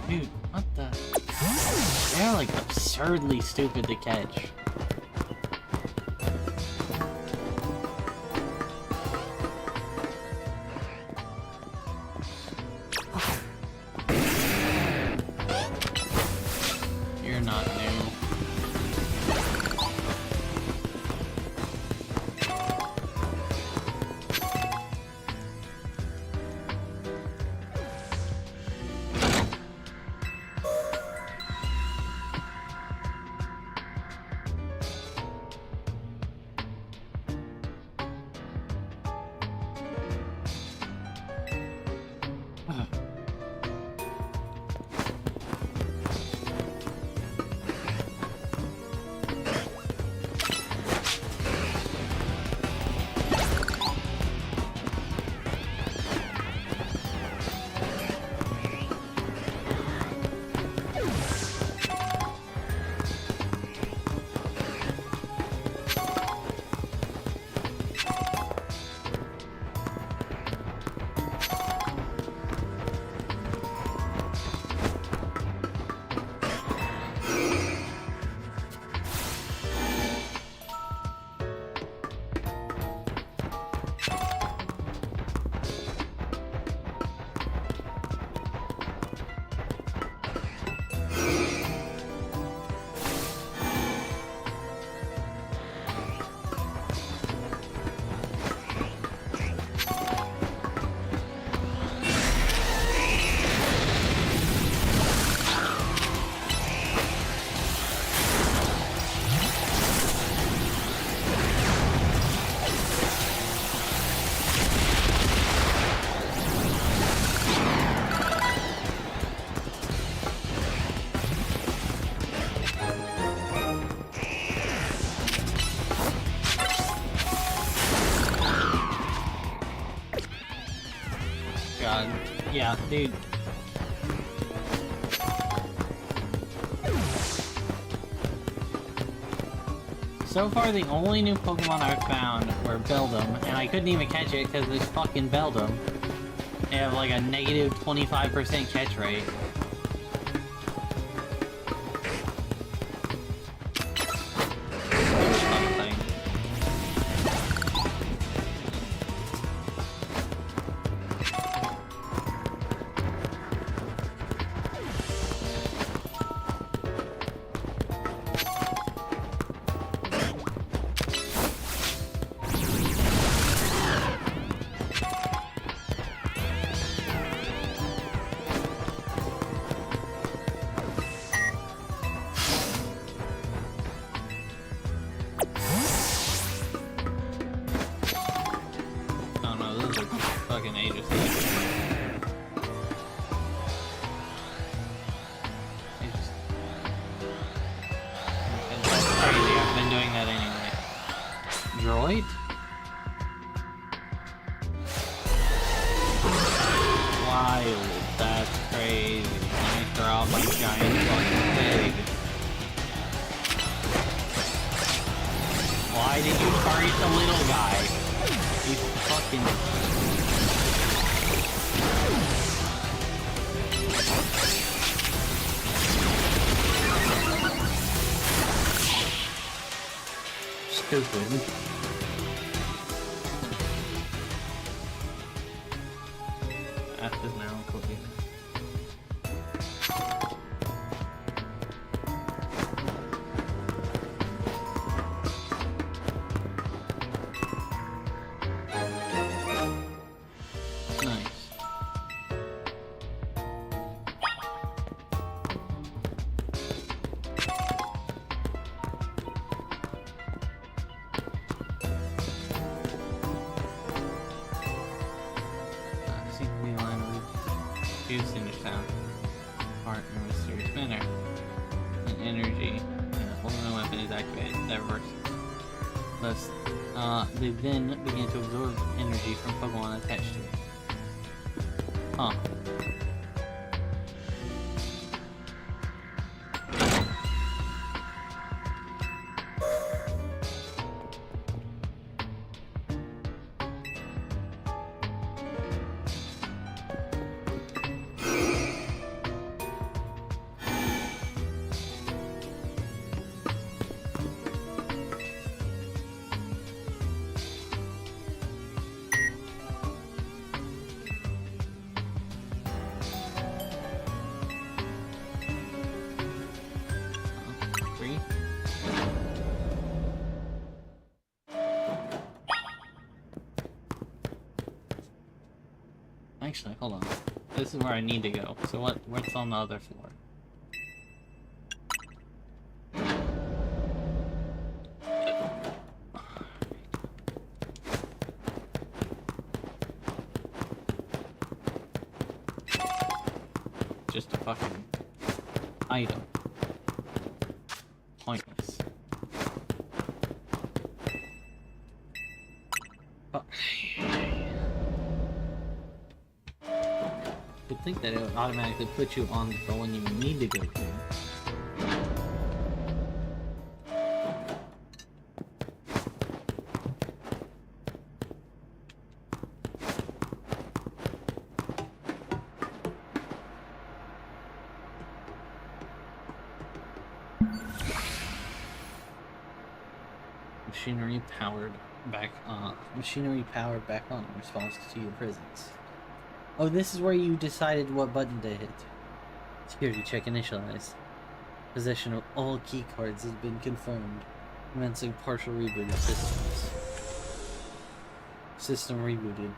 dude, what the? They're like absurdly stupid to catch. You're not new. god. Yeah, dude. So far, the only new Pokemon I've found were Beldum, and I couldn't even catch it because it's fucking Beldum. They have like a negative 25% catch rate. Stupid. F is now cooking. They then begin to absorb energy from Pokemon attached to it. Huh. Actually, hold on. This is where I need to go. So what's on the other floor? Just a fucking item. Pointless. You'd think that it would automatically put you on the one you need to go to. Machinery powered back on in response to your presence. Oh, this is where you decided what button to hit. Security check initialized. Possession of all key cards has been confirmed. Commencing partial reboot of systems. System rebooted.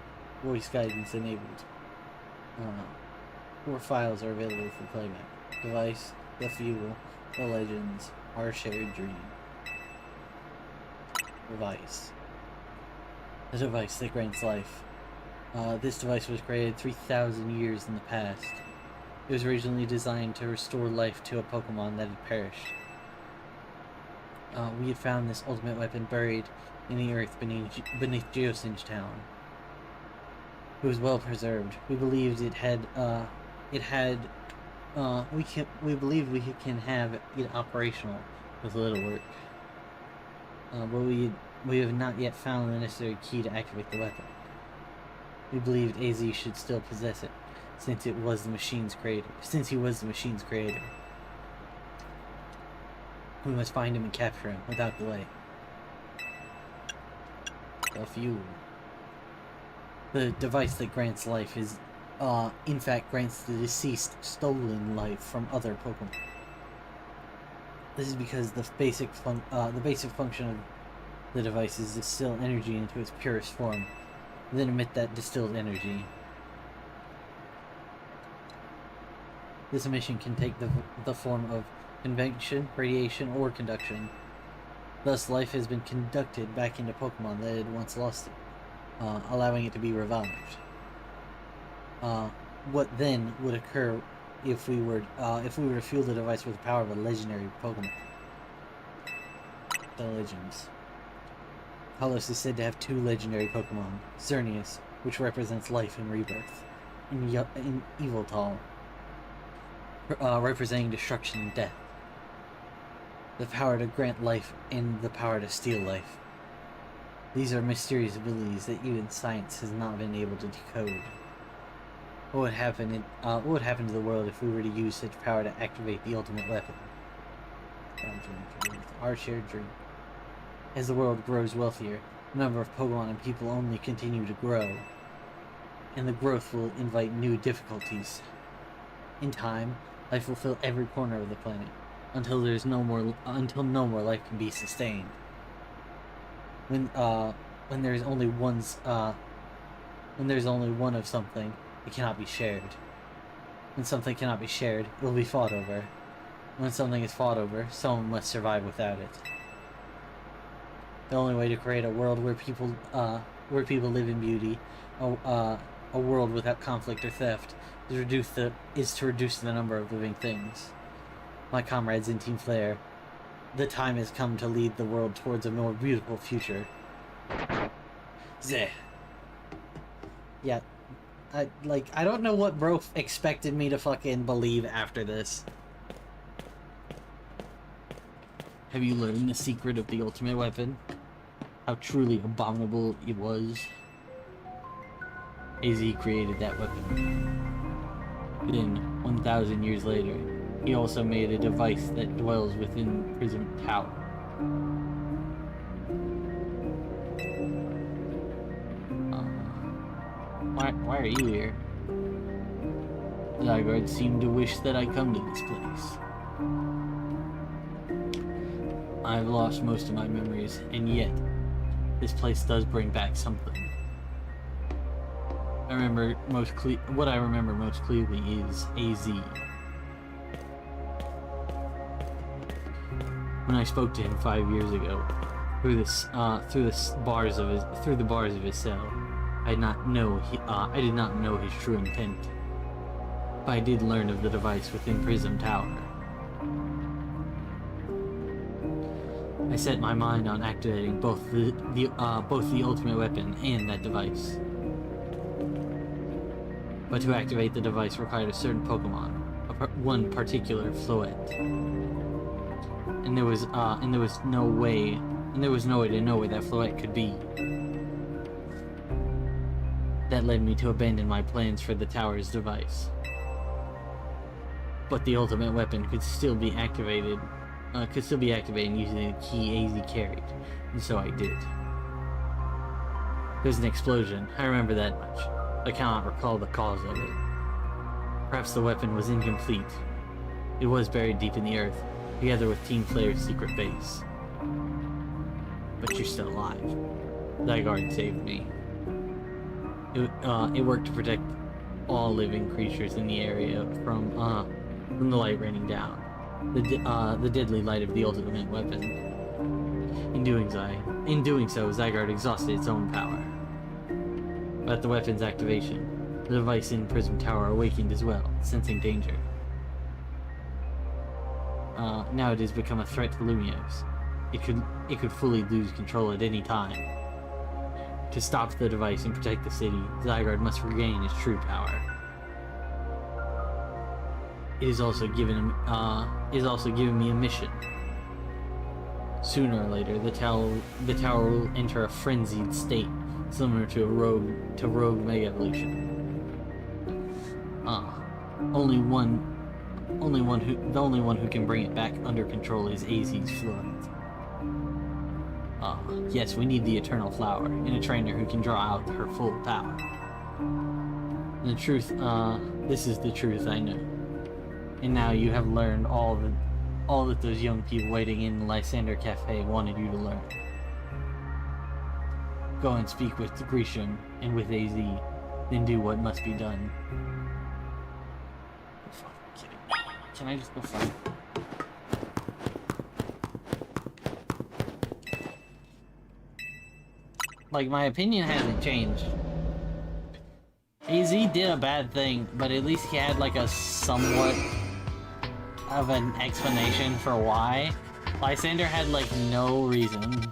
Voice guidance enabled. 4 files are available for playback. Device, the fuel, the legends, our shared dream. Device. The device that grants life. This device was created 3,000 years in the past. It was originally designed to restore life to a Pokemon that had perished. We had found this ultimate weapon buried in the earth beneath Geosenge Town. It was well preserved. We believed we believed we can have it operational with little work. But we have not yet found the necessary key to activate the weapon. We believed AZ should still possess it, since he was the machine's creator. We must find him and capture him without delay. The fuel. The device that grants life is, in fact, grants the deceased stolen life from other Pokemon. This is because the basic function of the device is distill energy into its purest form, then emit that distilled energy. This emission can take the form of convection, radiation, or conduction. Thus, life has been conducted back into Pokemon that had once lost it, allowing it to be revived. What then would occur if we were to fuel the device with the power of a legendary Pokemon? The legends. Kalos is said to have 2 legendary Pokemon: Xerneas, which represents life and rebirth, and Yveltal, representing destruction and death. The power to grant life and the power to steal life. These are mysterious abilities that even science has not been able to decode. What would happen to the world if we were to use such power to activate the ultimate weapon? Our shared dream. As the world grows wealthier, the number of Pokemon and people only continue to grow, and the growth will invite new difficulties. In time, life will fill every corner of the planet, until no more life can be sustained. When there's only one of something, it cannot be shared. When something cannot be shared, it will be fought over. When something is fought over, someone must survive without it. The only way to create a world where people live in beauty, a world without conflict or theft, is to reduce the number of living things. My comrades in Team Flare, the time has come to lead the world towards a more beautiful future. Zeh. Yeah, I don't know what bro expected me to fucking believe after this. Have you learned the secret of the ultimate weapon? How truly abominable it was? AZ created that weapon. Then, 1,000 years later, he also made a device that dwells within Prism Tower. Why are you here? Zygarde seemed to wish that I come to this place. I've lost most of my memories, and yet, this place does bring back something. What I remember most clearly is AZ. When I spoke to him 5 years ago, through the bars of his cell, I did not know his true intent. But I did learn of the device within Prism Tower. I set my mind on activating both the ultimate weapon and that device. But to activate the device required a certain Pokemon, one particular Floette. And there was no way to know where that Floette could be. That led me to abandon my plans for the tower's device. But the ultimate weapon could still be activated using the key AZ carried, and so I did. There was an explosion, I remember that much. I cannot recall the cause of it. Perhaps the weapon was incomplete. It was buried deep in the earth, together with Team Flare's secret base. But you're still alive. Zygarde saved me. It worked to protect all living creatures in the area from the light raining down. The deadly light of the ultimate weapon. In doing so, Zygarde exhausted its own power. But at the weapon's activation, the device in Prism Tower awakened as well, sensing danger. Now it has become a threat to Lumiose. It could fully lose control at any time. To stop the device and protect the city, Zygarde must regain its true power. It is also given me a mission. Sooner or later, the tower will enter a frenzied state, similar to rogue Mega Evolution. The only one who can bring it back under control is AZ's Flood. Yes, we need the Eternal Flower, and a trainer who can draw out her full power. The truth, this is the truth I know. And now you have learned all that those young people waiting in the Lysander Cafe wanted you to learn. Go and speak with Grecian and with AZ, then do what must be done. You're fucking kidding me. Can I just go fight? Like, my opinion hasn't changed. AZ did a bad thing, but at least he had like a somewhat of an explanation for why. Lysander had like no reason.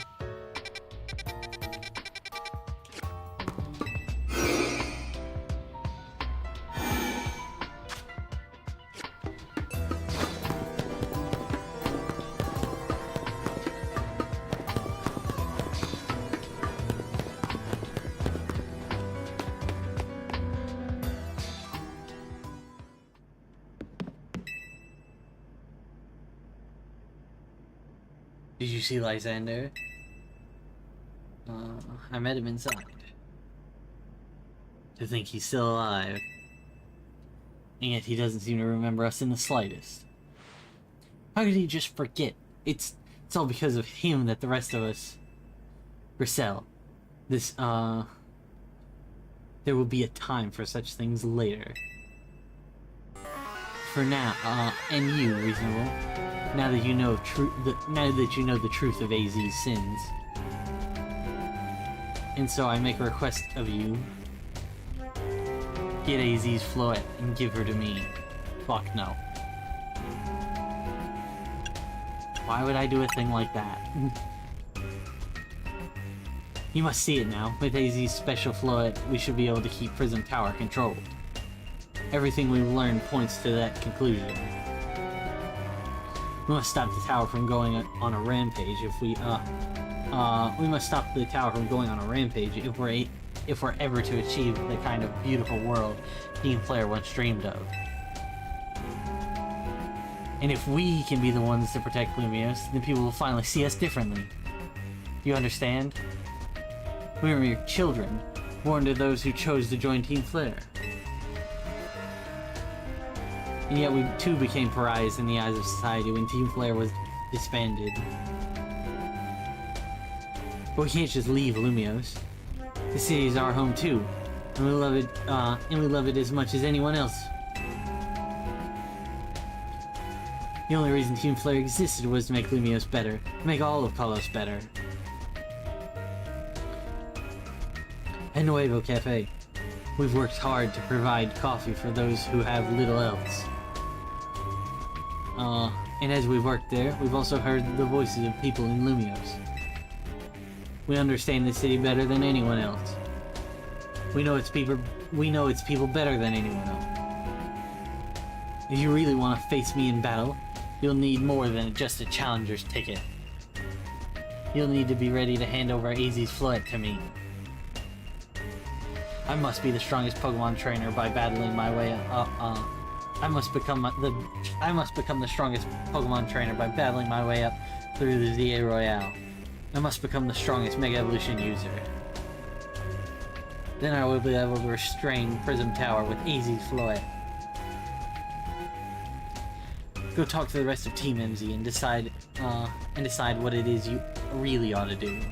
Did you see Lysander? I met him inside. To think he's still alive. And yet he doesn't seem to remember us in the slightest. How could he just forget? It's all because of him that the rest of us... Gricel. This, there will be a time for such things later. For now, and you, Reasonable. Now that you know the truth of AZ's sins. And so I make a request of you. Get AZ's Floette and give her to me. Fuck no. Why would I do a thing like that? You must see it now. With AZ's special Floette, we should be able to keep Prism Tower controlled. Everything we've learned points to that conclusion. We must stop the tower from going on a rampage if we must stop the tower from going on a rampage if we're ever to achieve the kind of beautiful world Team Flare once dreamed of. And if we can be the ones to protect Lumiose, then people will finally see us differently. You understand? We were mere children, born to those who chose to join Team Flare. And yet we too became pariahs in the eyes of society when Team Flare was disbanded. But we can't just leave Lumiose. The city is our home too, and we love it as much as anyone else. The only reason Team Flare existed was to make Lumiose better, to make all of Kalos better. At Nuevo Cafe, we've worked hard to provide coffee for those who have little else. And as we've worked there, we've also heard the voices of people in Lumiose. We understand the city better than anyone else. We know its people better than anyone else. If you really want to face me in battle, you'll need more than just a challenger's ticket. You'll need to be ready to hand over AZ's Floette to me. I must be the strongest Pokemon trainer by battling my way up. I must become the strongest Pokemon trainer by battling my way up through the ZA Royale. I must become the strongest Mega Evolution user. Then I will be able to restrain Prism Tower with AZ's Floette. Go talk to the rest of Team MZ and decide what it is you really ought to do.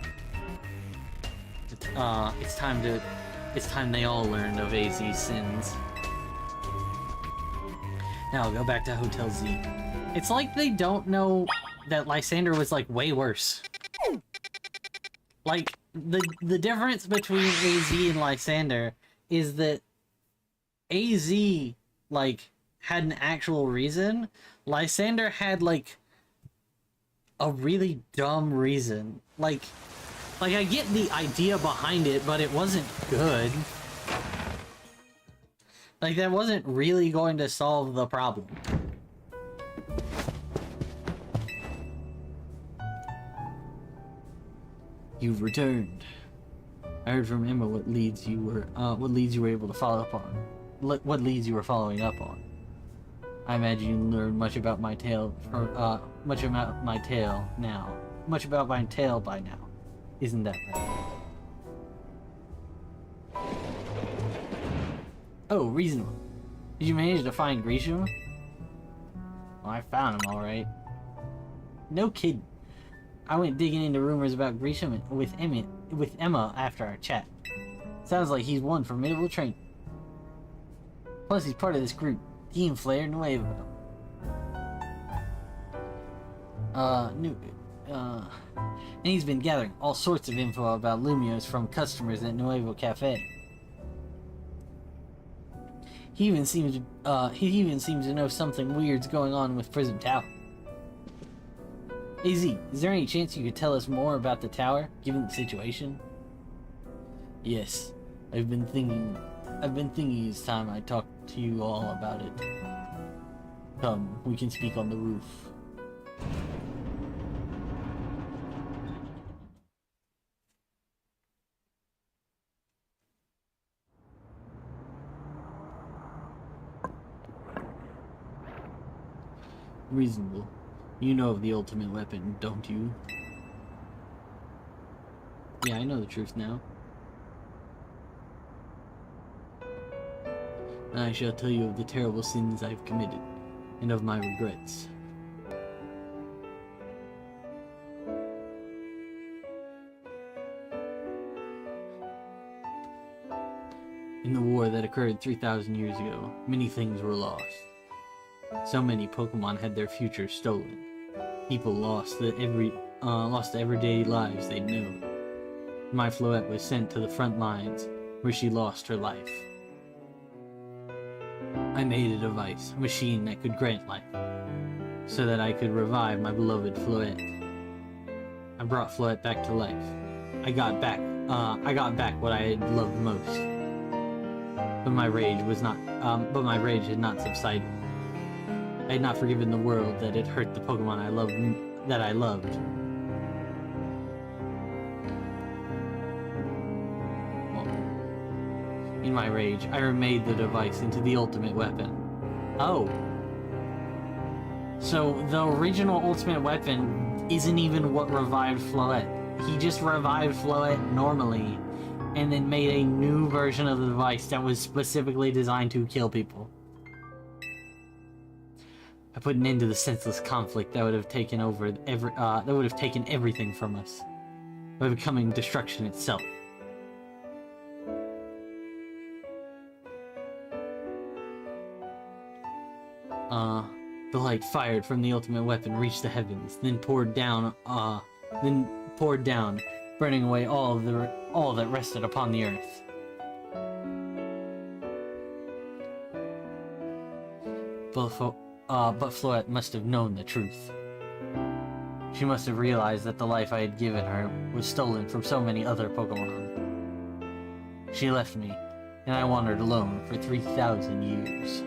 It's time they all learned of AZ's sins. Now go back to Hotel Z. It's like they don't know that Lysander was like way worse. Like the difference between AZ and Lysander is that AZ like had an actual reason. Lysander had like a really dumb reason. Like Like, I get the idea behind it, but it wasn't good. Like, that wasn't really going to solve the problem. You've returned. I heard from Emma what leads you were able to follow up on. What leads you were following up on. I imagine you learned much about my tale by now. Isn't that right? Oh, reasonable. Did you manage to find Grisham? Well, I found him alright. No kidding. I went digging into rumors about Grisham with Emma after our chat. Sounds like he's one formidable trainer. Plus, he's part of this group, Team Flare Nuevo. And he's been gathering all sorts of info about Lumios from customers at Nuevo Cafe. He even seems to know something weird's going on with Prism Tower. AZ, is there any chance you could tell us more about the tower, given the situation? Yes, I've been thinking it's time I talk to you all about it. Come, we can speak on the roof. Reasonable. You know of the ultimate weapon, don't you? Yeah, I know the truth now. And I shall tell you of the terrible sins I've committed, and of my regrets. In the war that occurred 3,000 years ago, many things were lost. So many Pokemon had their futures stolen. People lost the everyday lives they'd known. My Floette was sent to the front lines, where she lost her life. I made a device, a machine that could grant life, so that I could revive my beloved Floette. I brought Floette back to life. I got back what I had loved most. But my rage had not subsided. I had not forgiven the world that had hurt the Pokemon I loved. Well, in my rage, I remade the device into the ultimate weapon. Oh. So the original ultimate weapon isn't even what revived Floette. He just revived Floette normally, and then made a new version of the device that was specifically designed to kill people. I put an end to the senseless conflict that would have taken everything from us, by becoming destruction itself. The light fired from the ultimate weapon reached the heavens, then poured down, burning away all that rested upon the earth. But Floette must have known the truth. She must have realized that the life I had given her was stolen from so many other Pokemon. She left me, and I wandered alone for 3,000 years.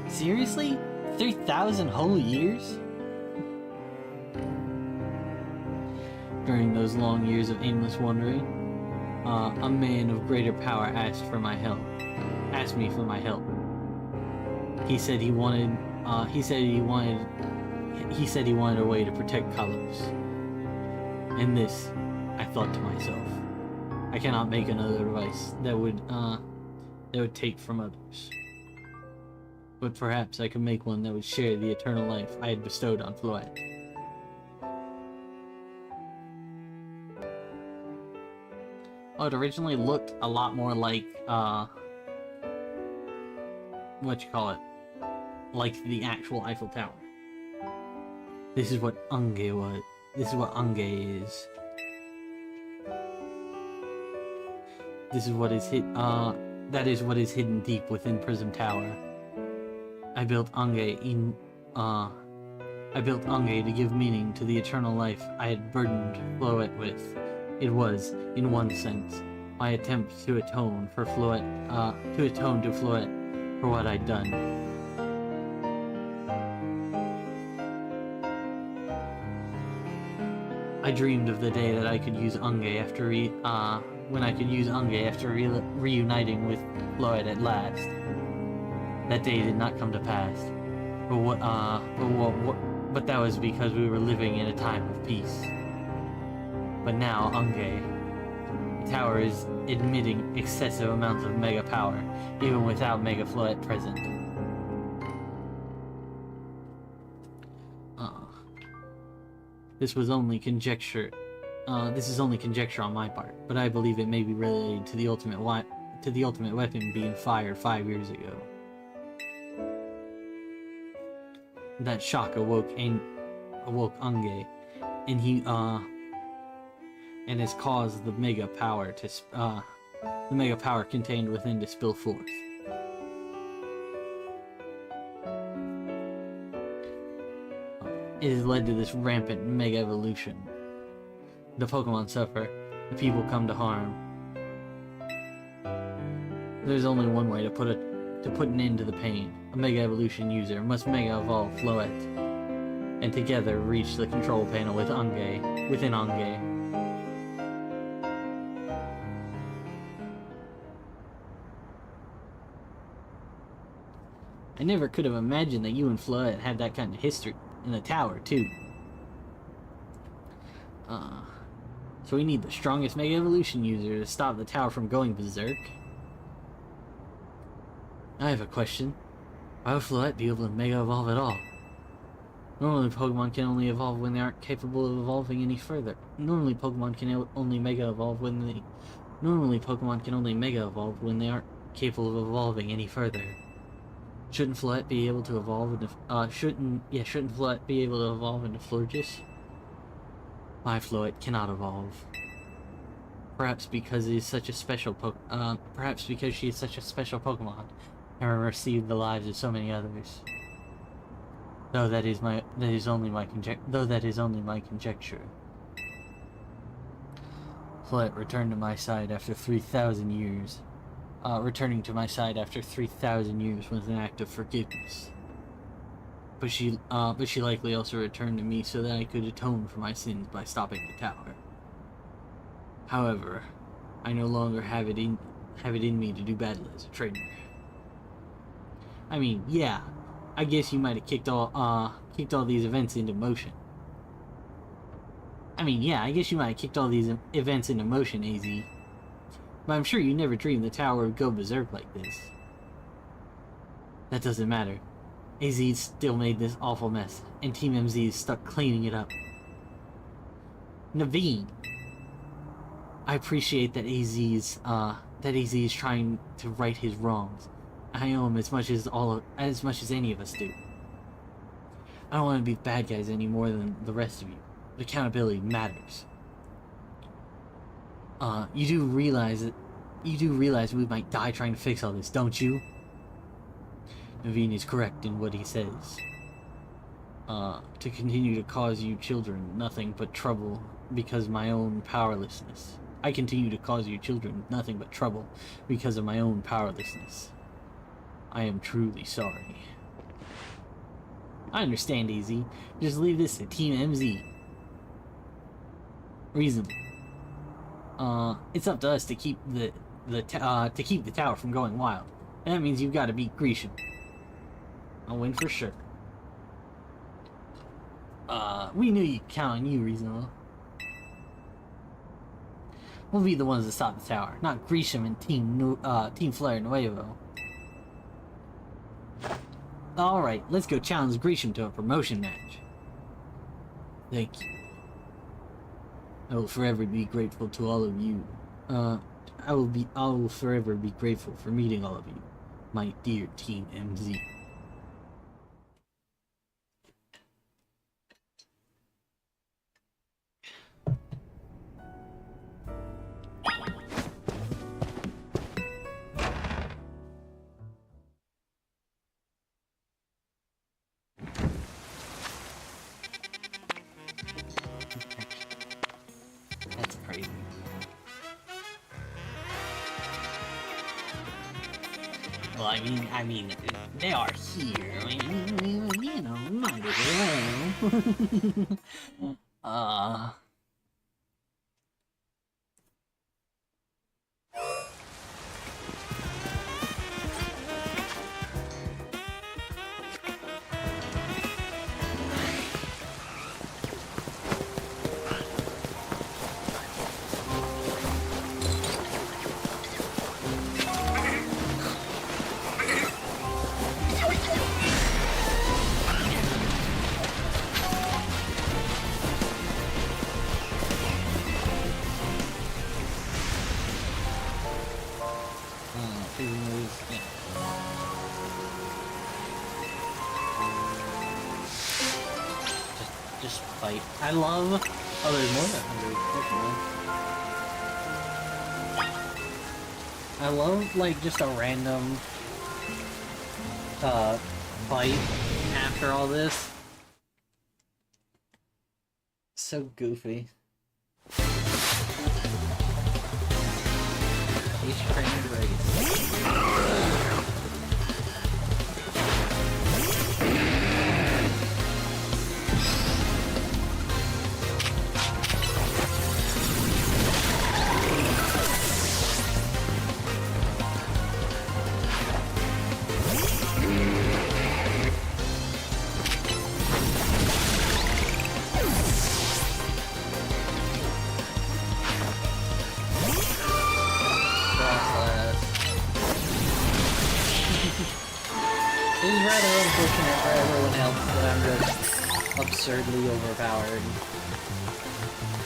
Seriously? 3,000 whole years? During those long years of aimless wandering, a man of greater power asked me for my help. He said he wanted a way to protect Kalos. And this, I thought to myself, I cannot make another device that would take from others. But perhaps I could make one that would share the eternal life I had bestowed on Floette. Oh, it originally looked a lot more like, like the actual Eiffel Tower. This is what Unge was. This is what Unge is. This is what is that is what is hidden deep within Prism Tower. I built Unge I built Unge to give meaning to the eternal life I had burdened Floette with. It was, in one sense, my attempt to atone to Floette for what I'd done. I dreamed of the day that I could use Unge after reuniting with Floette at last. That day did not come to pass. But that was because we were living in a time of peace. But now, Unge, the tower is emitting excessive amounts of mega power, even without Mega Floette present. This is only conjecture on my part, but I believe it may be related to the ultimate weapon being fired 5 years ago. That shock awoke Unge, and has caused the mega power contained within to spill forth. It has led to this rampant mega evolution. The Pokemon suffer, the people come to harm. There's only one way to put an end to the pain. A Mega Evolution user must Mega Evolve Floette, and together reach the control panel within Unge. I never could have imagined that you and Floette had that kind of history. In the tower, too. So we need the strongest Mega Evolution user to stop the tower from going berserk. I have a question. Why would Floette be able to Mega Evolve at all? Normally Pokemon can only evolve when they aren't capable of evolving any further. Normally Pokemon can only Mega Evolve when they aren't capable of evolving any further. Shouldn't Floette be able to evolve into Floette be able to evolve into Florges? My Floette cannot evolve. Perhaps because she is such a special Pokemon and received the lives of so many others. Though that is only my conjecture. Floette returned to my side after 3,000 years. Returning to my side after 3,000 years was an act of forgiveness. But she likely also returned to me so that I could atone for my sins by stopping the tower. However, I no longer have it in me to do battle as a trainer. I mean, yeah, I guess you might have kicked all these events into motion. AZ. But I'm sure you never dreamed the tower would go berserk like this. That doesn't matter. AZ still made this awful mess, and Team MZ is stuck cleaning it up. Naveen! I appreciate that AZ is trying to right his wrongs. I owe him as much as any of us do. I don't want to be bad guys any more than the rest of you. But accountability matters. You do realize we might die trying to fix all this, don't you? Naveen is correct in what he says. To continue to cause you children nothing but trouble because of my own powerlessness. I continue to cause you children nothing but trouble because of my own powerlessness. I am truly sorry. I understand, AZ. Just leave this to Team MZ. Reasonable. It's up to us to keep the tower from going wild. And that means you've got to beat Grisham. I'll win for sure. We knew you could count on you, Reasonable. We'll be the ones to stop the tower, not Grisham and Team Flare Nuevo. Alright, let's go challenge Grisham to a promotion match. Thank you. I will forever be grateful to all of you. I will forever be grateful for meeting all of you, my dear Team MZ. Well, I mean, they are here. I mean, you know, might as well. Just fight. I love. Oh, there's more than 100. I love like just a random fight after all this. So goofy. Each trained race. It is rather unfortunate for everyone else that I'm just absurdly overpowered.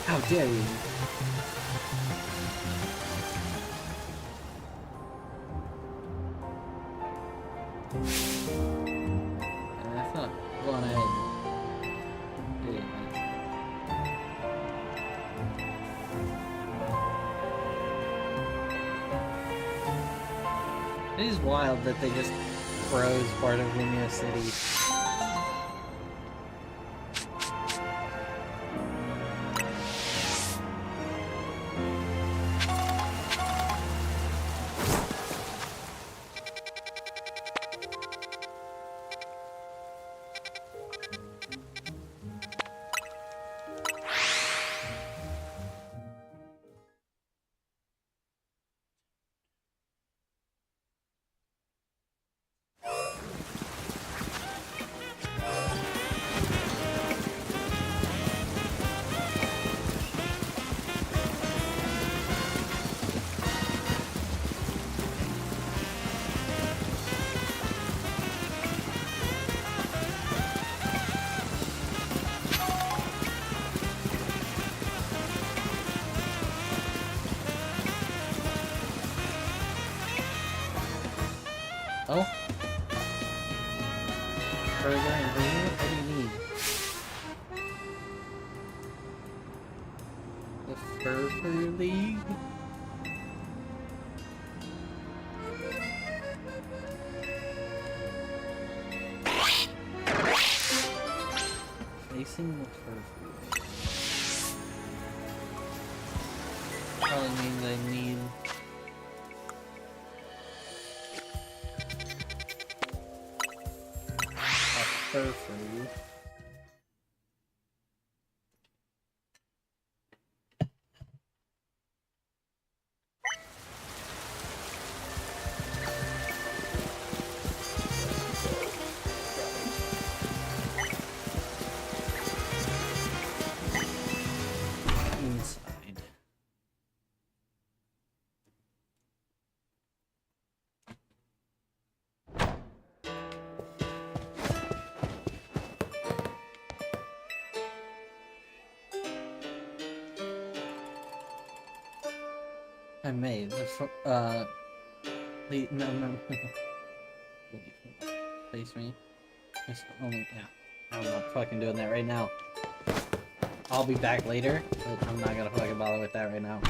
How dare you? That's not going ahead. It is wild that they just froze part of Lumia City. Oh? Further and bigger? What do you need? The Furfur League? Facing the Furfur. Probably means I need... Furfur. Inside. I may. No. Face me. Just only, yeah. I'm not fucking doing that right now. I'll be back later, but I'm not gonna fucking bother with that right now.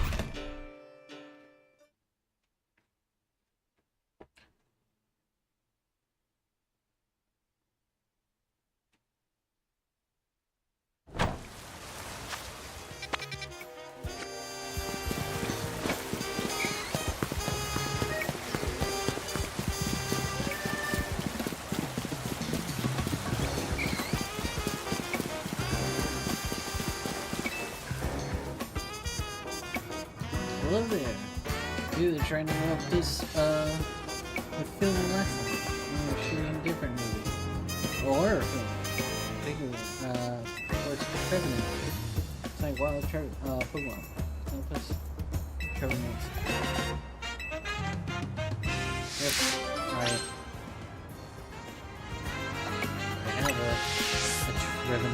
Maybe they're trying to develop this, with film and lessons. Or shooting different movies. Or horror film. Particularly, Force President. It's like Wild Pokemon. No plus Trevor Notes. Yep. Alright. I have a Trevor.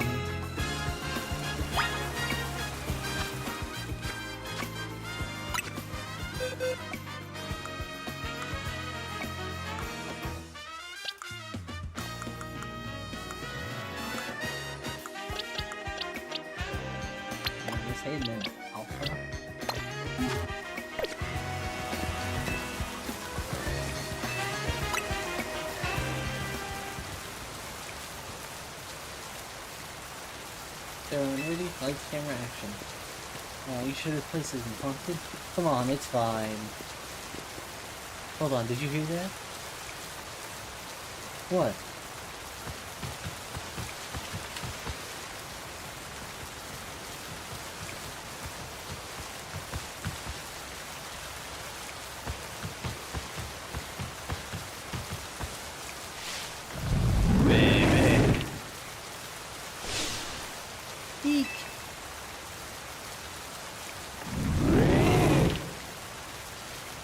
And then Alpha. So really lights, camera, action. You should have placed this in haunted. Come on, it's fine. Hold on, did you hear that? What?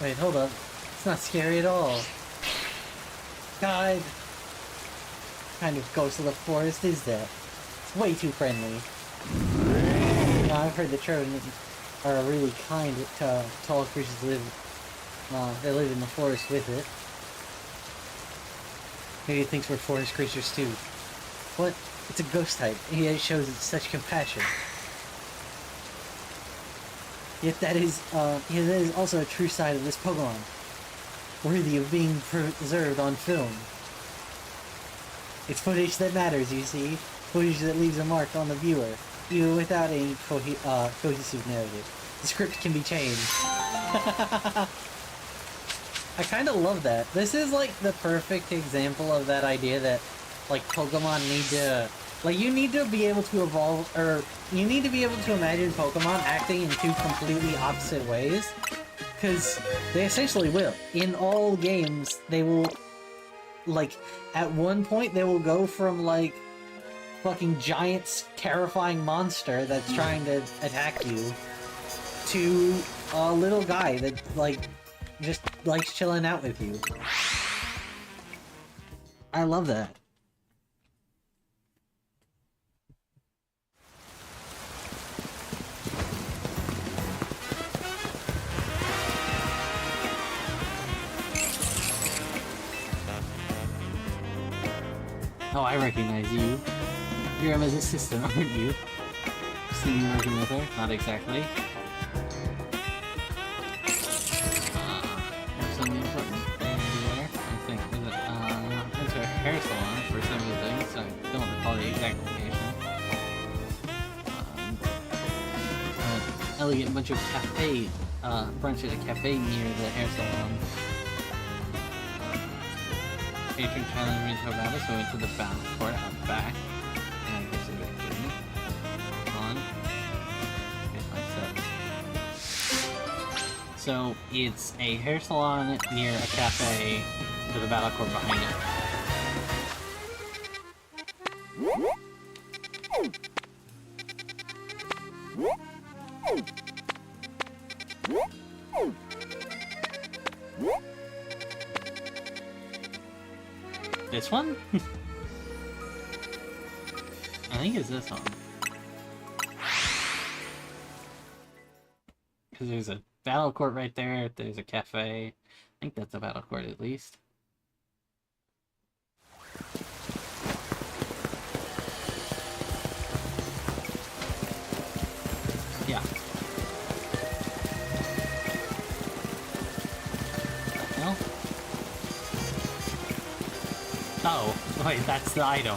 Wait, hold up. It's not scary at all. God. What kind of ghost of the forest is that? It's way too friendly. Now, I've heard the Trojan are really kind to tall creatures that live. They live in the forest with it. Maybe it thinks we're forest creatures too. What? It's a ghost type. It shows it's such compassion. Yet that is also a true side of this Pokemon, worthy of being preserved on film. It's footage that matters, you see. Footage that leaves a mark on the viewer, even without any cohesive narrative. The script can be changed. I kinda love that. This is like the perfect example of that idea that, like, Pokemon need to... Like, you need to be able to evolve, or you need to be able to imagine Pokemon acting in two completely opposite ways, because they essentially will. In all games, they will, like, at one point, they will go from, like, fucking giant, terrifying monster that's trying to attack you, to a little guy that, like, just likes chilling out with you. I love that. Oh, I recognize you. You're Emma's assistant, aren't you? See you working with her? Not exactly. There's something important there, I think. Is it, it's her hair salon for some of the things. I don't recall the exact location. Elegant bunch of cafe, brunch at a cafe near the hair salon. Patron challenge me to a battle, so into the battle court out back. And I guess it would give me on. So it's a hair salon near a cafe with a battle court behind it. This one? I think it's this one. Because there's a battle court right there, there's a cafe. I think that's a battle court at least. Yeah. Well. Oh, wait, that's the item.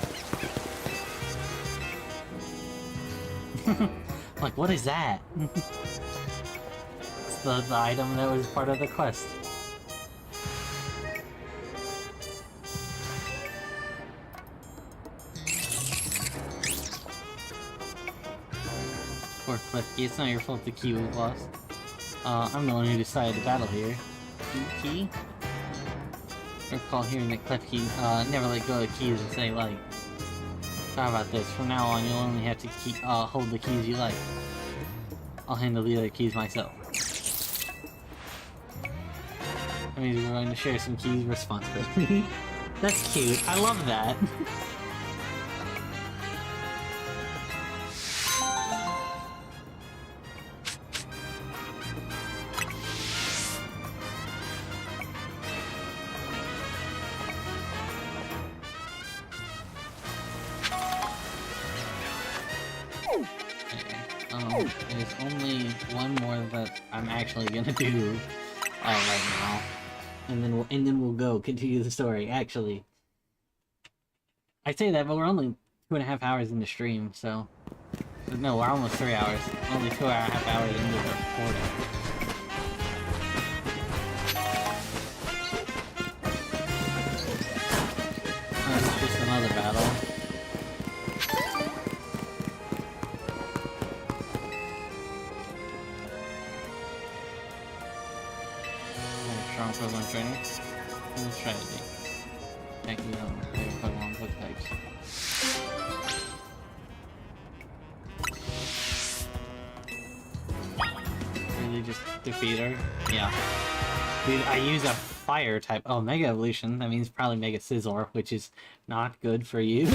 Like, what is that? It's the item that was part of the quest. Poor Cliffy, it's not your fault the key was lost. I'm the one who decided to battle here. Key? I recall hearing that Klefki, never let go of the keys as they like. So how about this? From now on, you'll only have to keep, hold the keys you like. I'll handle the other keys myself. That means we're going to share some keys responsibly. That's cute. I love that. There's only one more that I'm actually gonna do right now, and then we'll go continue the story. Actually, I say that, but we're only 2.5 hours in the stream, so no, we're almost 3 hours. Only 2.5 hours into the recording. It's just another battle. Strong Pokemon trainer. And strategy. Thank you, Pokemon book types. Really just defeat her? Yeah. Dude, I use a fire type. Oh, Mega Evolution. That means probably Mega Scizor, which is not good for you.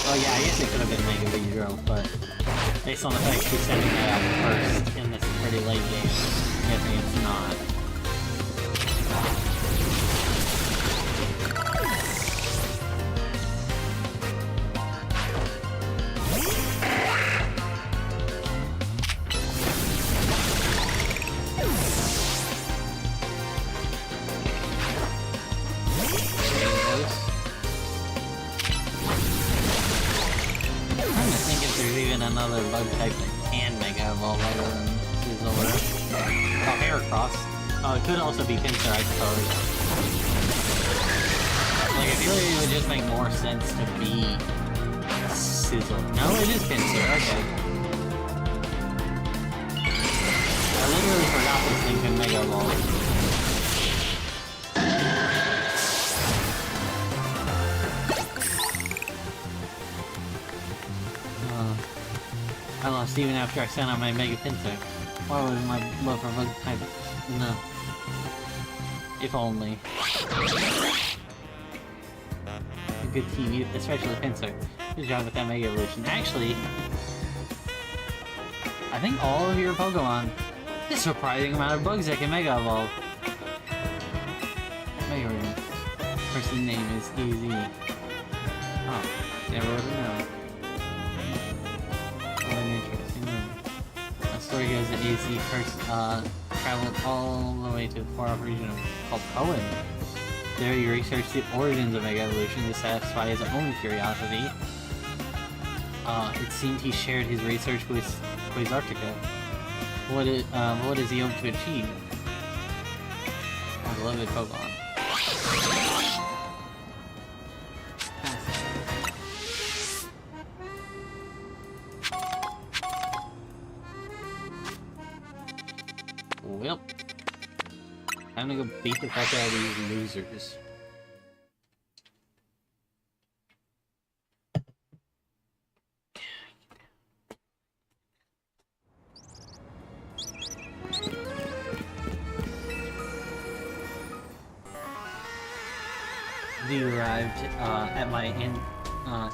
Oh yeah, I guess it could have been Mega Zero, but based on the fact she's sending that out first in this pretty late game, I'm guessing it's not. Another bug type that can Mega Evolve other than Scizor. Oh, Heracross. Oh, it could also be Pinsir, I suppose. Like, I feel like it would just make more sense to be Scizor. No, it is Pinsir, okay. I literally forgot this thing could Mega Evolve. I lost even after I sent out my Mega Pinsir. Why was my love for bug type? No. If only. A good team, especially Pinsir. Good job with that Mega Evolution. Actually, I think all of your Pokemon, a surprising amount of bugs that can Mega Evolve. Mega Evolution. Person's name is Easy. Oh, never would have known. The story goes that AZ first traveled all the way to the far-off region called Cohen. There he researched the origins of Mega Evolution to satisfy his own curiosity. It seemed he shared his research with Quasartica. What does he hope to achieve? My beloved Pokemon. Well, time to go beat the fuck out of these losers.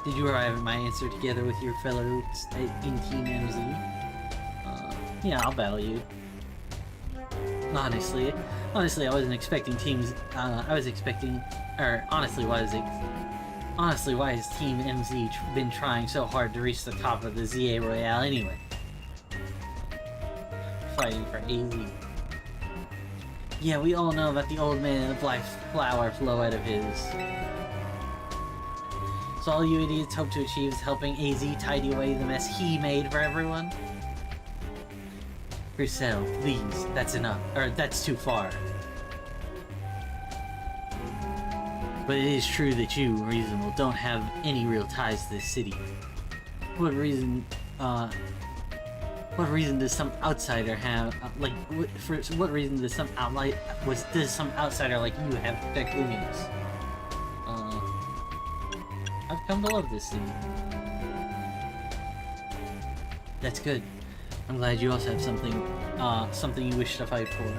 Did you arrive at my answer together with your fellow in Team MZ? Yeah, I'll battle you. Honestly, I wasn't expecting teams. Honestly, why has Team MZ been trying so hard to reach the top of the ZA Royale anyway? Fighting for AZ. Yeah, we all know about the old man and the black flower flow out of his. So all you idiots hope to achieve is helping AZ tidy away the mess he made for everyone? Purcell, please, that's enough. Or, that's too far. But it is true that you, Reasonable, don't have any real ties to this city. What reason what reason does some outsider have, for what reason does some outsider like you have to protect Lumios? I've come to love this city. That's good. I'm glad you also have something you wish to fight for.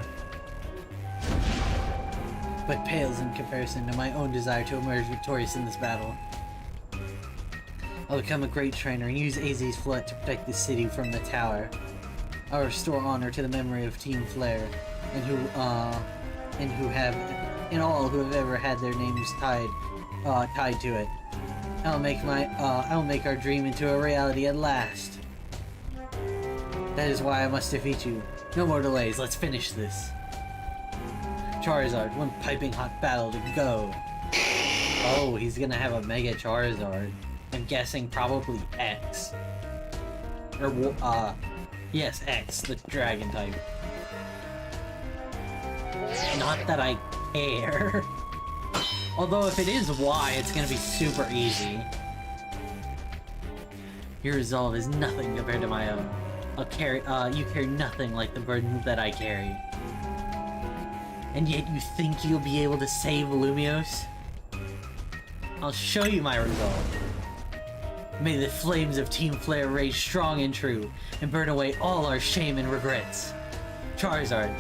But pales in comparison to my own desire to emerge victorious in this battle. I'll become a great trainer and use AZ's flood to protect the city from the tower. I'll restore honor to the memory of Team Flare, and all who have ever had their names tied to it. I'll make our dream into a reality at last. That is why I must defeat you. No more delays, let's finish this. Charizard, one piping hot battle to go. Oh, he's gonna have a Mega Charizard. I'm guessing probably X. Or, yes, X, the dragon type. Not that I care. Although if it is Y, it's gonna be super easy. Your resolve is nothing compared to my own. You carry nothing like the burden that I carry. And yet you think you'll be able to save Lumios? I'll show you my resolve. May the flames of Team Flare rage strong and true, and burn away all our shame and regrets. Charizard,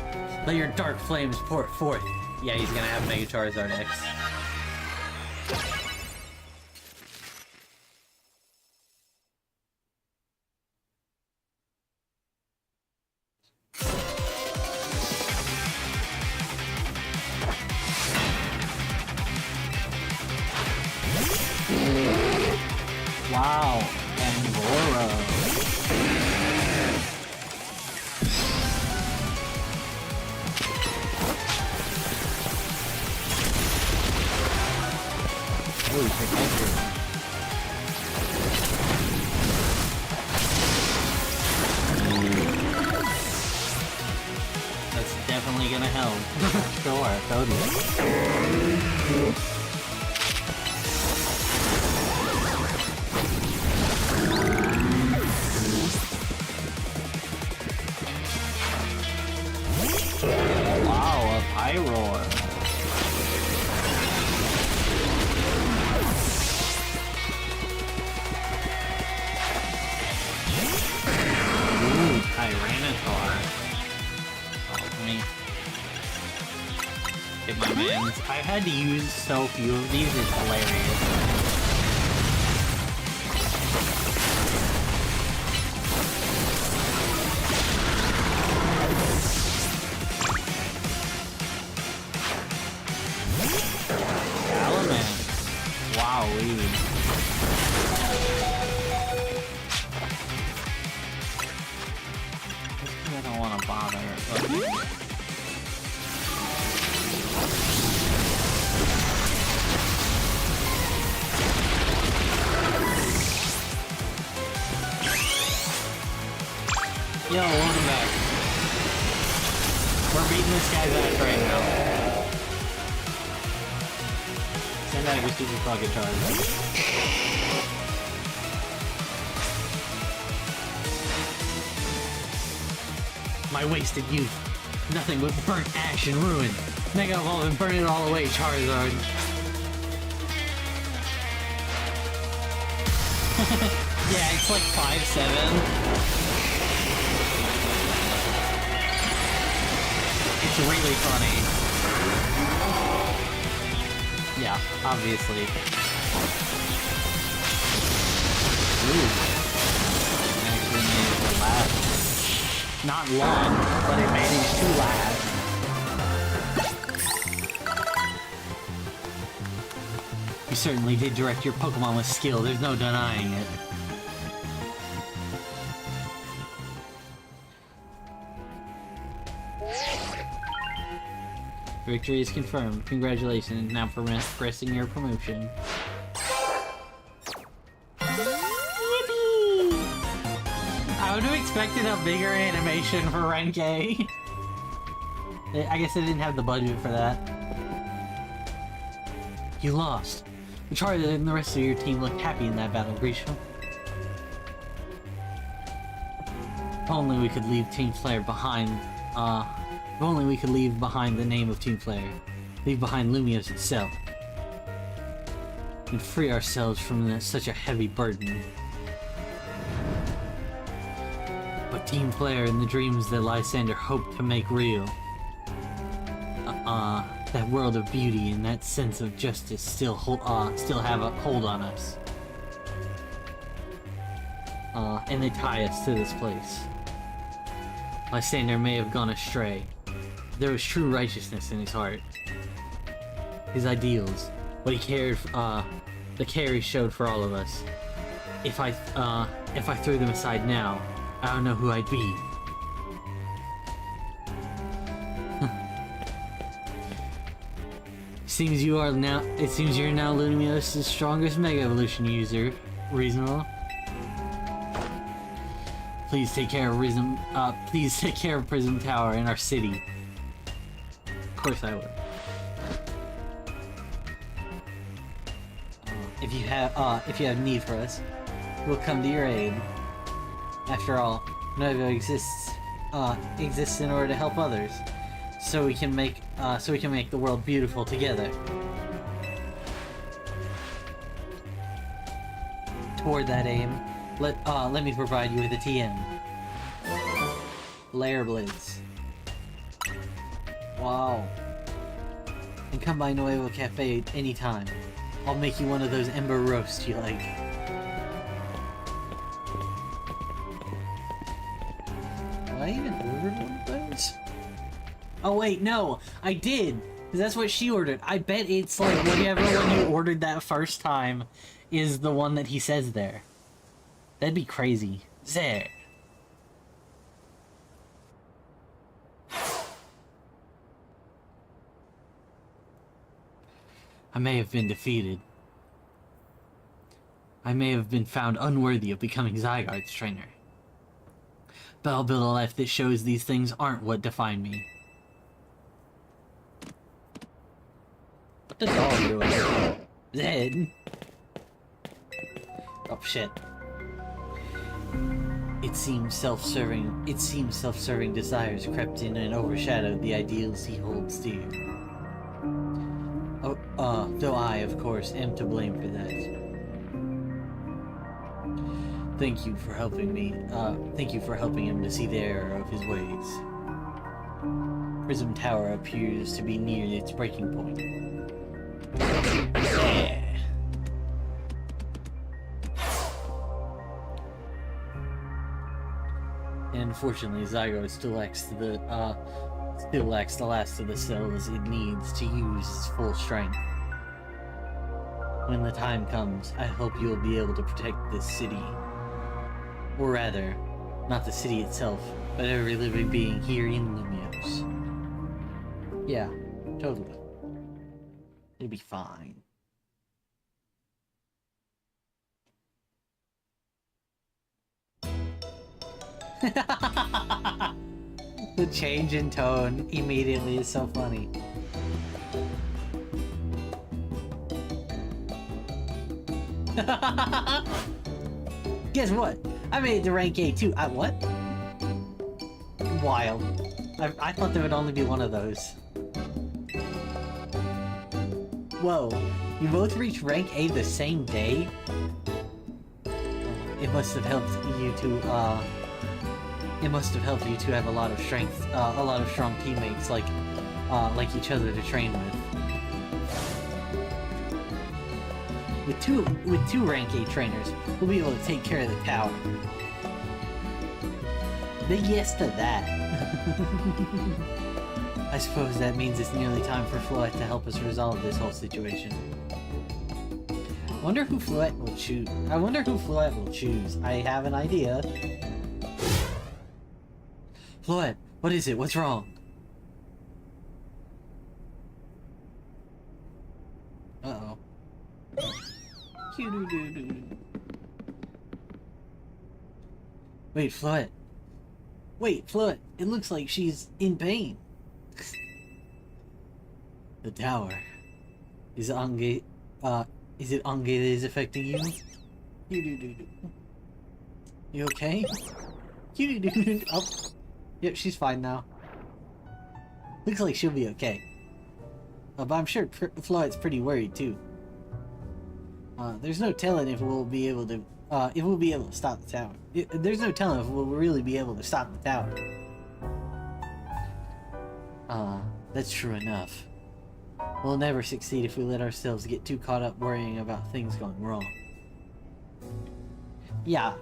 let your dark flames pour forth. Yeah, he's gonna have Mega Charizard X. Wow, Angora. Ooh, protector. That's definitely gonna help. Sure, totally. Wow, a Pyroar. Ooh, Tyranitar. Oh, let me get my mans. I've had to use so few of these, it's hilarious. I don't want to bother. Yo, welcome back. We're beating this guy's ass right now. Send out your stupid fucking charge. My wasted youth. Nothing but burnt ash and ruin. Mega Evolve and burn it all away, Charizard. Yeah, it's like 5'7". It's really funny. Yeah, obviously. Ooh. Actually managed to last. Not long, but it managed to last. You certainly did direct your Pokemon with skill, there's no denying it. Victory is confirmed. Congratulations, now progressing your promotion. Yippee! I would have expected a bigger animation for Renkei. I guess they didn't have the budget for that. You lost. Charizard and the rest of your team looked happy in that battle, Grisha. If only we could leave Team Flare behind, if only we could leave behind the name of Team Flare. Leave behind Lumios itself. And free ourselves from such a heavy burden. But Team Flare and the dreams that Lysander hoped to make real. That world of beauty and that sense of justice still have a hold on us. And they tie us to this place. Lysander may have gone astray. There was true righteousness in his heart. His ideals. What he cared the care he showed for all of us. If I threw them aside now, I don't know who I'd be. It seems you're now Lumios' strongest Mega Evolution user. Reasonable. Please take care of Prism Tower in our city. Of course I would. If you have need for us, we'll come to your aid. After all, Novo exists in order to help others, so we can make the world beautiful together. Toward that aim, let me provide you with a TM. Layer Blades. Wow. And come by Nuevo Cafe anytime. I'll make you one of those ember roasts you like. Did I even order one of those? Oh wait, no! I did! Because that's what she ordered. I bet it's like whatever one you ordered that first time is the one that he says there. That'd be crazy. There. I may have been defeated. I may have been found unworthy of becoming Zygarde's trainer. But I'll build a life that shows these things aren't what define me. What the dog doing? Zed? Oh shit. It seems self-serving desires crept in and overshadowed the ideals he holds dear. Though I, of course, am to blame for that. Thank you for helping me. Thank you for helping him to see the error of his ways. Prism Tower appears to be near its breaking point. Yeah. And unfortunately, Zygarde still lacks the last of the cells it needs to use its full strength. When the time comes, I hope you'll be able to protect this city. Or rather, not the city itself, but every living being here in Lumios. Yeah, totally. It'll be fine. The change in tone immediately is so funny. Guess what? I made it to rank 8 too. What? Wild. I thought there would only be one of those. Whoa. You both reached rank 8 the same day? It must have helped you to, have a lot of strength, a lot of strong teammates like each other to train with. With two rank 8 trainers, we'll be able to take care of the tower. Big yes to that. I suppose that means it's nearly time for Floette to help us resolve this whole situation. I wonder who Floette will choose. I have an idea. Floette, what is it? What's wrong? Uh-oh. Wait, Floette. Wait, Floette. It looks like she's in pain. The tower. Is it Ange that is affecting you? You okay? Oh. Yep, she's fine now. Looks like she'll be okay. But I'm sure Floyd's pretty worried too. There's no telling if we'll be able to stop the tower. There's no telling if we'll really be able to stop the tower. That's true enough. We'll never succeed if we let ourselves get too caught up worrying about things going wrong. Yeah.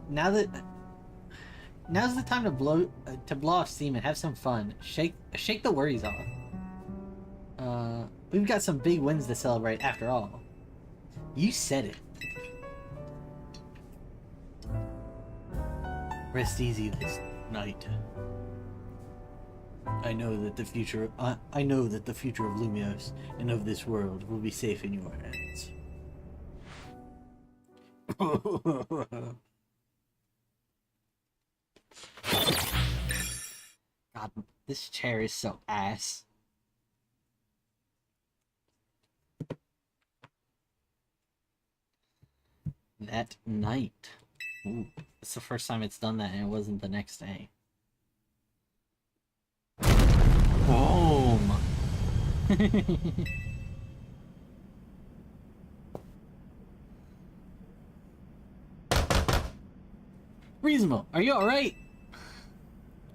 Now's the time to blow off steam and have some fun. Shake the worries off. We've got some big wins to celebrate after all. You said it. Rest easy this night. I know that the future of Lumios and of this world will be safe in your hands. God, this chair is so ass. That night. Ooh, it's the first time it's done that and it wasn't the next day. Boom! Reasonable, are you alright?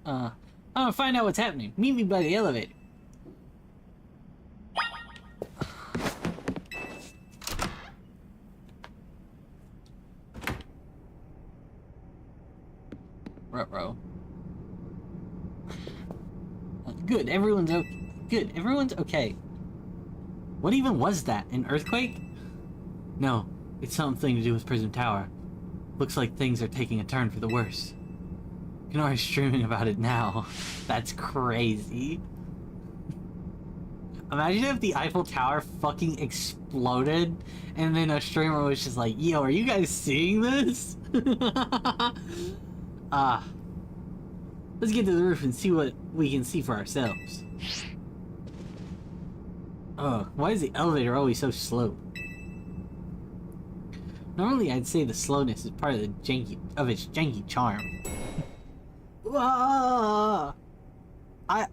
I'm gonna find out what's happening. Meet me by the elevator. Ruh-roh. Good, everyone's okay. What even was that? An earthquake? No, it's something to do with Prism Tower. Looks like things are taking a turn for the worse. Kanari's streaming about it now. That's crazy. Imagine if the Eiffel Tower fucking exploded and then a streamer was just like, yo, are you guys seeing this? Let's get to the roof and see what we can see for ourselves. Why is the elevator always so slow? Normally I'd say the slowness is part of its janky charm.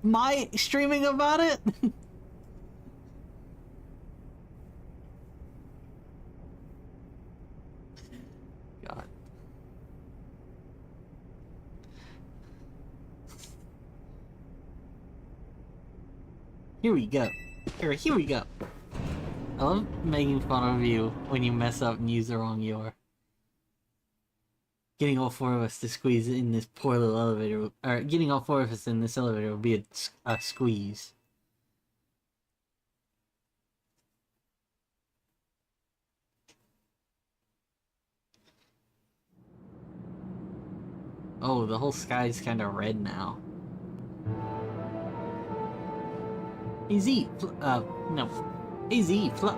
My streaming about it? God. Here we go. Here we go. I love making fun of you when you mess up and use the wrong "your." Getting all four of us to squeeze in this poor little elevator, or getting all four of us in this elevator would be a squeeze. Oh, the whole sky's kind of red now. AZ, no. AZ, hold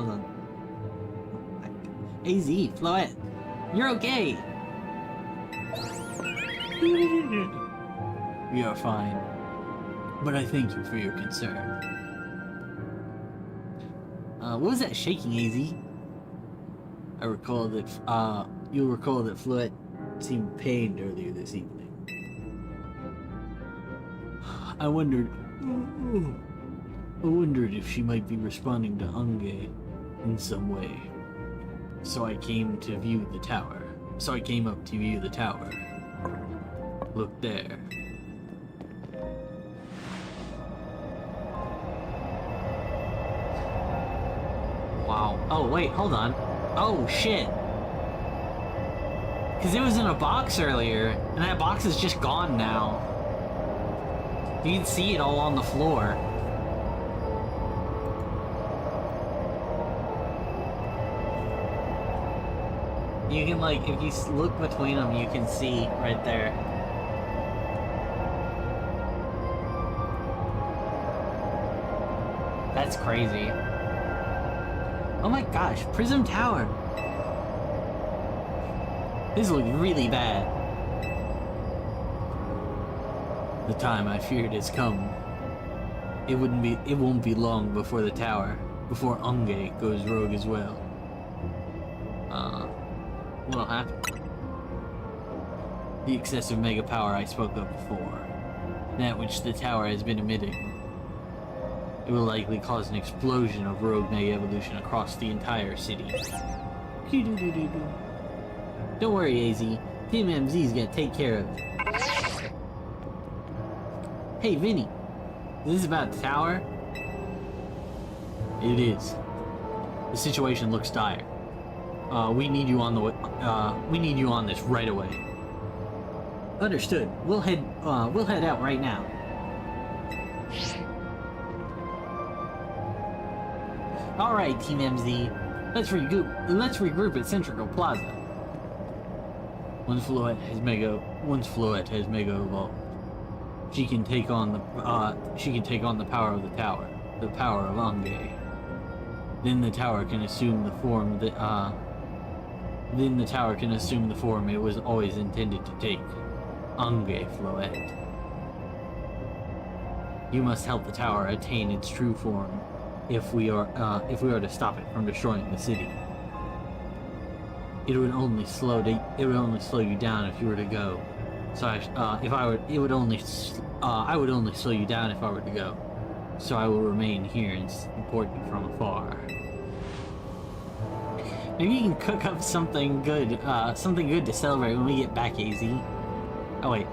on. AZ, Floette, you're okay. We are fine, but I thank you for your concern. What was that shaking, AZ? I recall that, you'll recall that Floette seemed pained earlier this evening. I wondered if she might be responding to Unge in some way. So I came up to view the tower. Look there. Wow. Oh, wait, hold on. Oh, shit. Because it was in a box earlier, and that box is just gone now. You can see it all on the floor. You can, like, if you look between them, you can see right there. That's crazy. Oh my gosh, Prism Tower. This looks really bad. The time I feared has come. It won't be long before Unge goes rogue as well. What'll happen? The excessive mega power I spoke of before. That which the tower has been emitting. It will likely cause an explosion of rogue mega evolution across the entire city. Don't worry, AZ. Team MZ is gonna take care of it. Hey, Vinny. Is this about the tower? It is. The situation looks dire. We need you on this right away. Understood. We'll head out right now. All right, Team MZ. Let's regroup at Centrical Plaza. Once Floette has mega evolved, she can take on the power of the tower, the power of Ange. Then the tower can assume the form it was always intended to take. Ange Floette. You must help the tower attain its true form if we are to stop it from destroying the city. It would only slow you down if you were to go. So I would only slow you down if I were to go. So I will remain here and support you from afar. Maybe you can cook up something good to celebrate when we get back, AZ. Oh wait.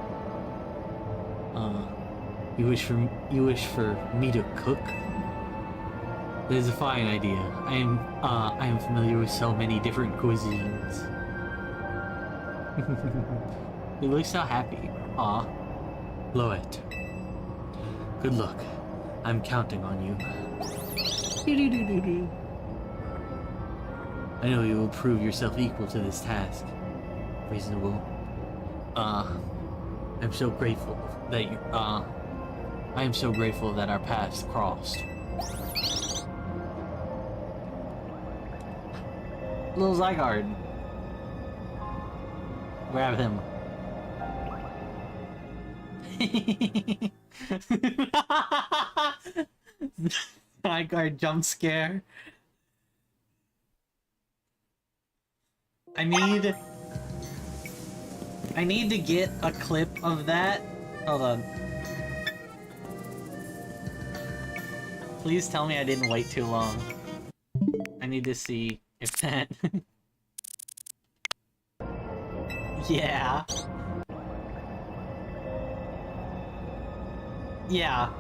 You wish for me to cook? That is a fine idea. I am familiar with so many different cuisines. You look so happy. Aw. Floette. Good luck. I'm counting on you. I know you will prove yourself equal to this task. Reasonable. I'm so grateful that I am so grateful that our paths crossed. Little Zygarde. Grab him. Zygarde jump scare. I need to get a clip of that. Hold on. Please tell me I didn't wait too long. I need to see if that... Yeah. Yeah.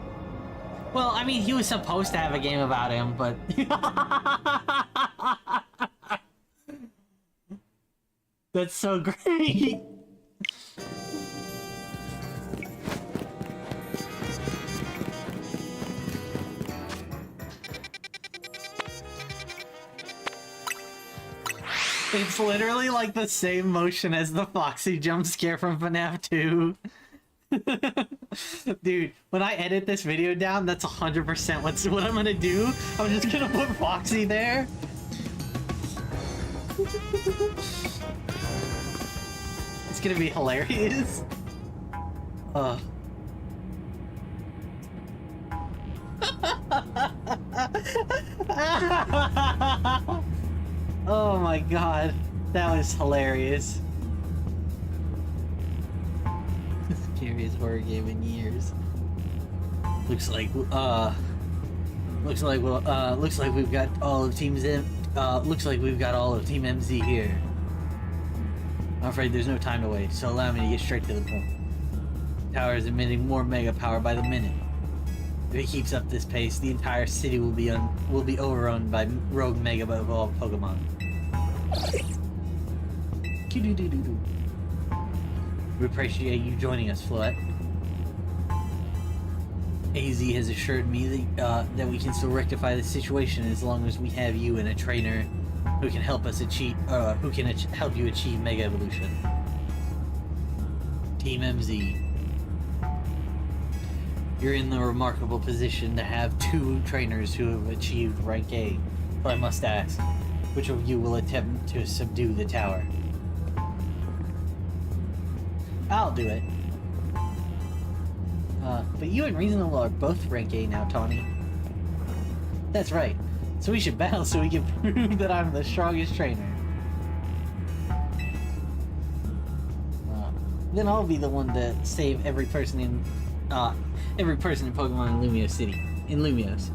Well, I mean, he was supposed to have a game about him, but... That's so great! It's literally like the same motion as the Foxy jump scare from FNAF 2. Dude, when I edit this video down, that's 100% what I'm gonna do. I'm just gonna put Foxy there. It's gonna be hilarious. Oh my god, that was hilarious. Scariest horror game in years. Looks like we've got all of Team MZ here. I'm afraid there's no time to wait, so allow me to get straight to the point. The tower is emitting more mega power by the minute. If it keeps up this pace, the entire city will be overrun by rogue mega evolved Pokemon. We appreciate you joining us, Floette. AZ has assured me that we can still rectify the situation as long as we have you and a trainer who can help us help you achieve Mega Evolution. Team MZ. You're in the remarkable position to have 2 trainers who have achieved rank A. But I must ask, which of you will attempt to subdue the tower? I'll do it. But you and Reasonable are both rank A now, Tawny. That's right. So we should battle so we can prove that I'm the strongest trainer. then I'll be the one to save every person in Pokemon in Lumiose City. In Lumiose.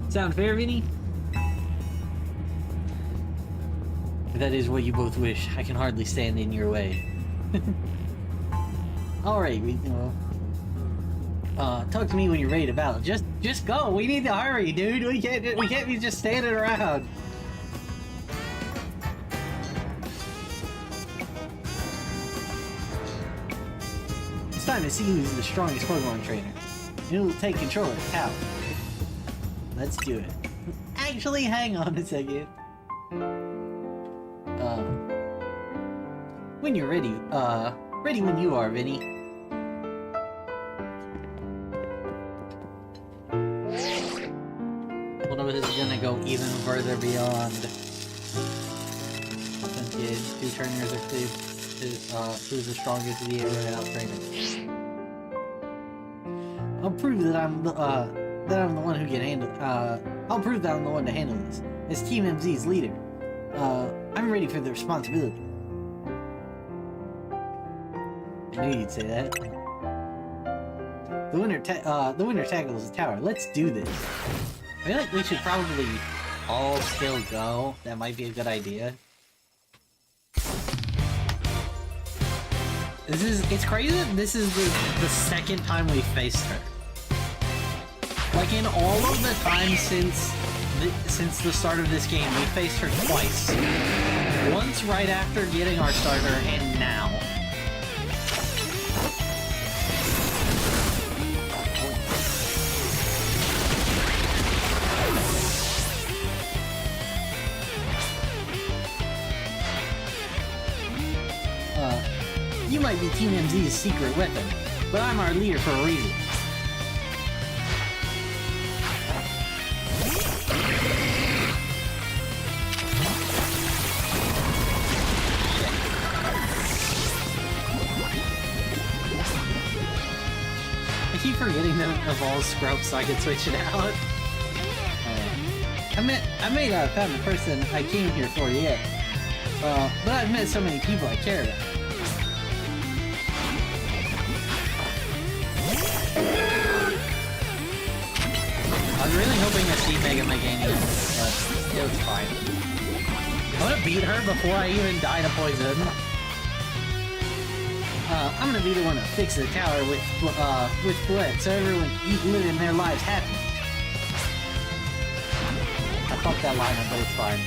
Sound fair, Vinny? If that is what you both wish, I can hardly stand in your way. Alright, talk to me when you're ready to battle. Just go. We need to hurry, dude. We can't be just standing around. It's time to see who's the strongest Pokemon trainer. And who will take control of the tower. Let's do it. Actually, hang on a second. When you're ready, ready when you are, Vinny. One of us is gonna go even further beyond. Since he is two trainers or who's the strongest of the area out trainer. I'll prove that I'm the one who can handle. I'll prove that I'm the one to handle this. As Team MZ's leader, I'm ready for the responsibility. I knew you'd say that. The winner tackles the tower. Let's do this. I feel like we should probably all still go. That might be a good idea. It's crazy that this is the second time we faced her. Like in all of the time since the start of this game, we faced her twice. Once right after getting our starter, and now. You might be Team MZ's secret weapon, but I'm our leader for a reason. I keep forgetting to evolve Scrub so I can switch it out. I may not have found the person I came here for yet, but I've met so many people I care about. I was really hoping to see Mega Meganium, but it was fine. I want to beat her before I even die to poison. I'm gonna be the one to fix the tower with Flett, so everyone keep living their lives happy. I fucked that line up, but it's fine.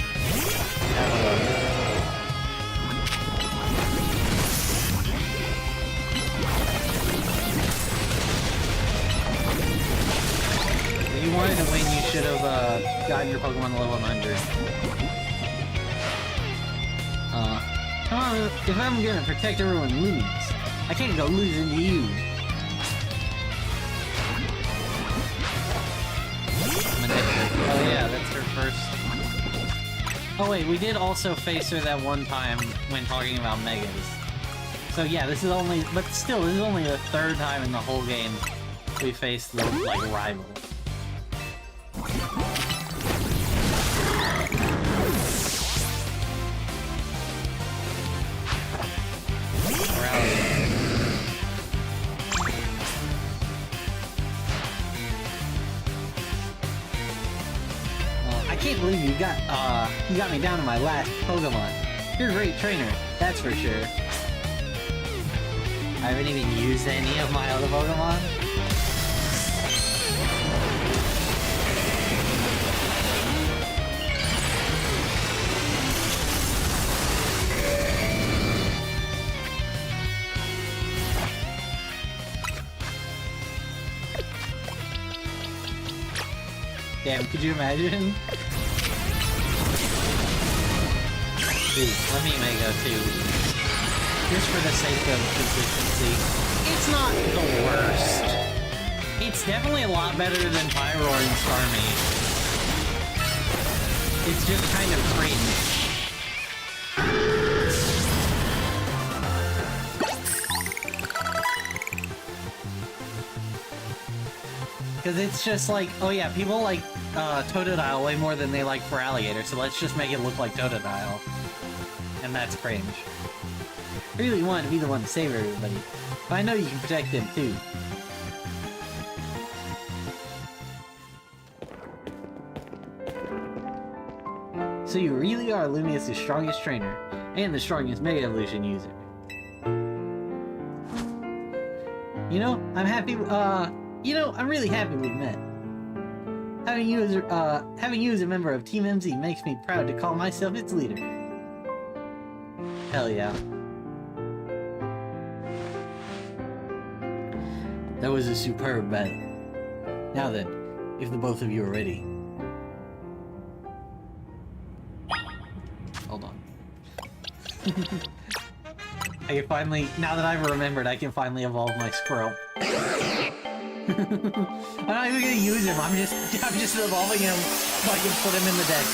If you wanted to win, you should have gotten your Pokemon to level 100. Come on, if I'm gonna protect everyone lose, I can't go losing to you. Oh yeah, that's her first. Oh wait, we did also face her that one time when talking about Megas. So yeah, this is only, but still, this is only the third time in the whole game we faced the, like, rival. I can't believe you got me down to my last Pokemon. You're a great trainer, that's for sure. I haven't even used any of my other Pokemon. Damn, could you imagine? Dude, let me Mega too. Just for the sake of consistency. It's not the worst. It's definitely a lot better than Pyroar and Starmie. It's just kind of cringe. Because it's just like, oh yeah, people like Totodile way more than they like Feraligatr, so let's just make it look like Totodile. And that's cringe. I really want to be the one to save everybody, but I know you can protect them too. So you really are Lumia's strongest trainer, and the strongest Mega Evolution user. You know, I'm happy, I'm really happy we met. Having you as a member of Team MZ makes me proud to call myself its leader. Hell yeah. That was a superb battle. Now then, if the both of you are ready. Hold on. I can finally, now that I've remembered, I can finally evolve my squirrel. I'm not even gonna use him, I'm just evolving him so I can put him in the deck.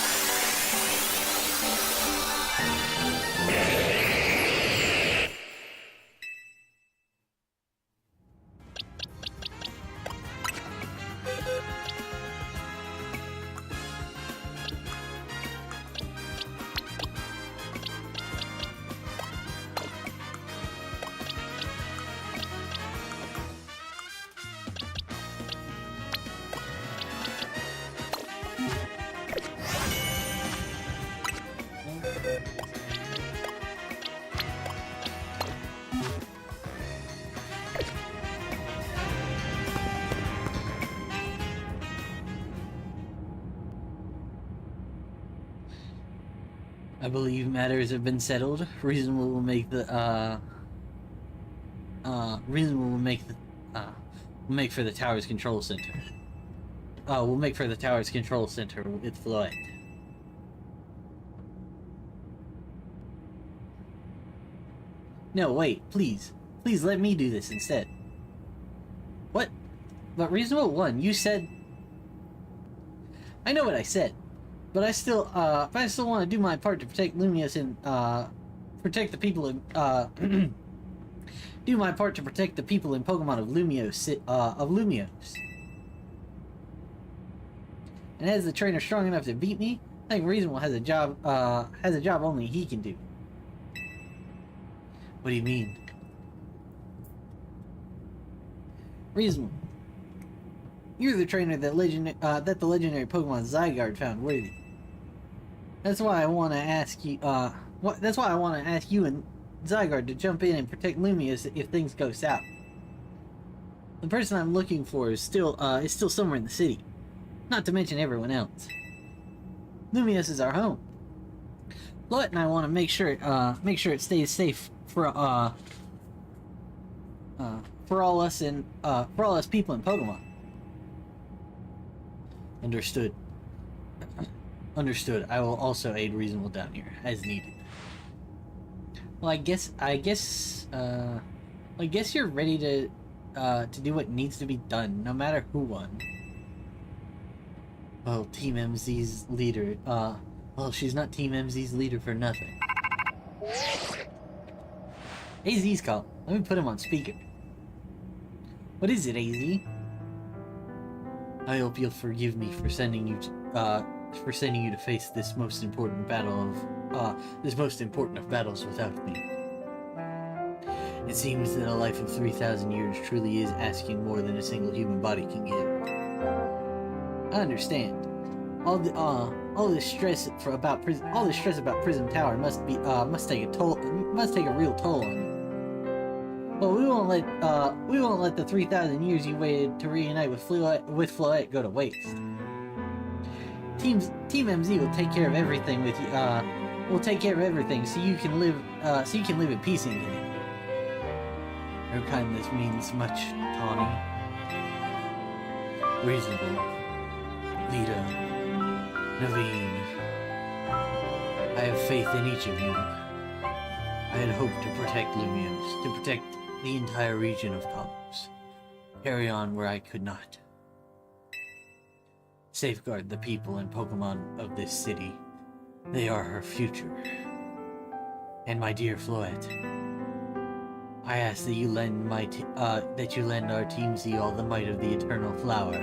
I believe matters have been settled. Reasonable will make for the tower's control center. We'll make for the tower's control center with Floette. No, wait, please. Please let me do this instead. What? But Reasonable One, you said... I know what I said. But I still want to do my part to protect Lumios and, protect the people in, do my part to protect the people in Pokemon of Lumios. And as the trainer strong enough to beat me, I think Reasonable has a job only he can do. What do you mean? Reasonable. You're the trainer that the legendary Pokemon Zygarde found worthy. That's why I want to ask you, that's why I want to ask you and Zygarde to jump in and protect Lumios if things go south. The person I'm looking for is still somewhere in the city. Not to mention everyone else. Lumios is our home. Floette and I want to make sure it stays safe for all us people in Pokemon. Understood. Understood. I will also aid Reasonable down here, as needed. Well, I guess you're ready to do what needs to be done, no matter who won. Well, Team MZ's leader, well, she's not Team MZ's leader for nothing. AZ's call. Let me put him on speaker. What is it, AZ? I hope you'll forgive me for sending you to face this most important battle of battles without me. It seems that a life of 3,000 years truly is asking more than a single human body can give. I understand. All this stress about Prism Tower must take a real toll on you. But we won't let the 3,000 years you waited to reunite with Floette go to waste. Team MZ will take care of everything with you. Will take care of everything so you can live in peace again. Your kindness means much, Tawny. Reasonable. Lita. Naveen. I have faith in each of you. I had hoped to protect Lumios, to protect the entire region of Kalos. Carry on where I could not. Safeguard the people and Pokemon of this city. They are her future. And my dear Floette, I ask that you lend our Team Z all the might of the Eternal Flower.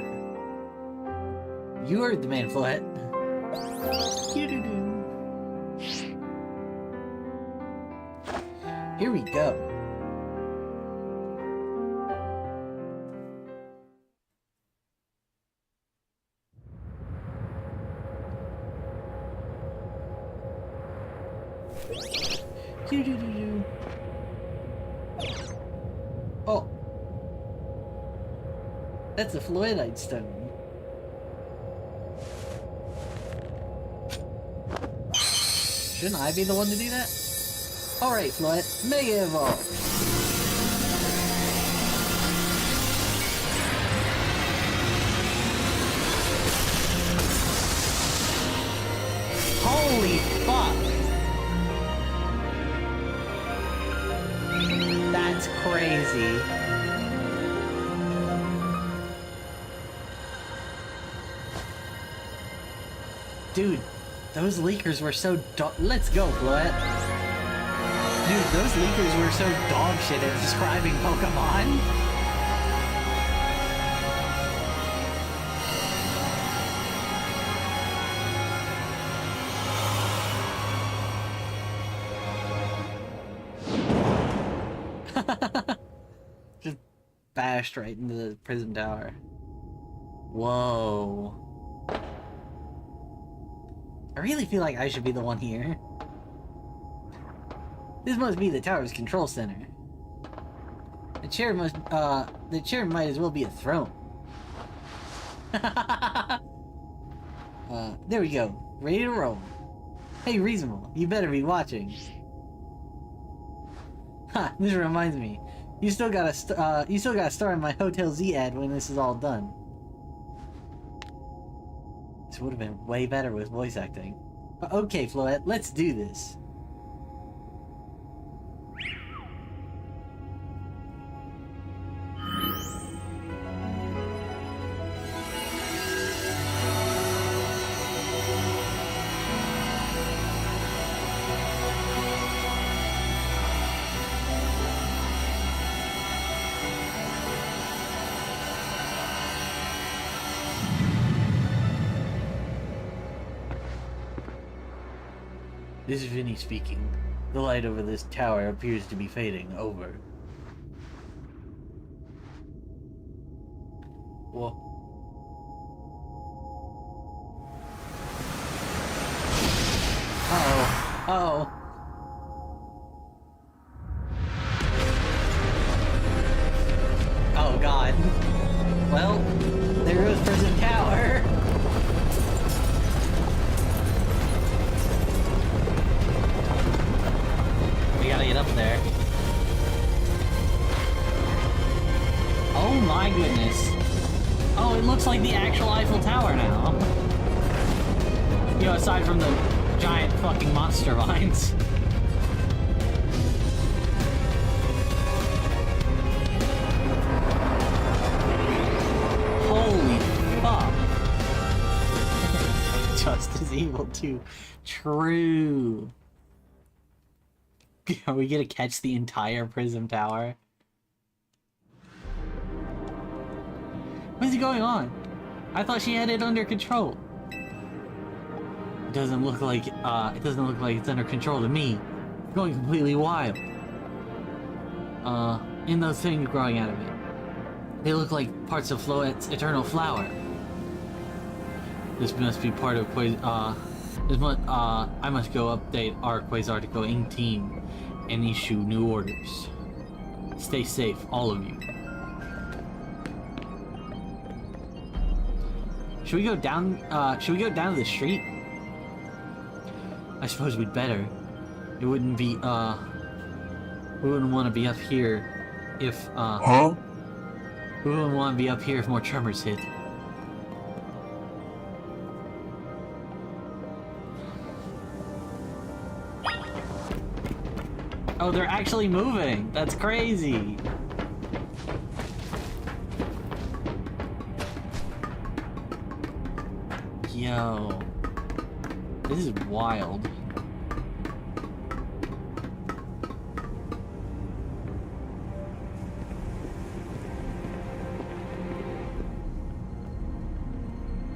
You heard the man, Floette. Here we go. Doo-doo-doo-doo. Oh. That's a fluorite stone. Shouldn't I be the one to do that? Alright, Floyd, Mega Evolve! Holy fuck! That's crazy. Dude, those leakers were so let's go, Floyd. Dude, those leakers were so dog shit at describing Pokemon. Just bashed right into the prison tower. Whoa. I really feel like I should be the one here. This must be the tower's control center. The chair might as well be a throne. There we go. Ready to roll. Hey, Reasonable, you better be watching. Ha, this reminds me. You still got a star in my Hotel Z ad when this is all done. This would have been way better with voice acting. But okay, Floette, let's do this. This is Vinny speaking. The light over this tower appears to be fading. Over. Whoa. Uh-oh. Uh-oh. Oh, God. Well, there goes Prison Tower. We gotta get up there. Oh my goodness. Oh, it looks like the actual Eiffel Tower now. You know, aside from the giant fucking monster vines. Holy fuck. Just as Evil 2. True. Are we gonna catch the entire Prism Tower? What is going on? I thought she had it under control. It doesn't look like it's under control to me. It's going completely wild. In those things growing out of it. They look like parts of Floette's eternal flower. This must be part of I must go update our Quasartico Inc. team and issue new orders. Stay safe, all of you. Should we go down to the street? I suppose we'd better. It wouldn't be, we wouldn't want to be up here if, we wouldn't want to be up here if more tremors hit. Oh, they're actually moving! That's crazy! Yo. This is wild.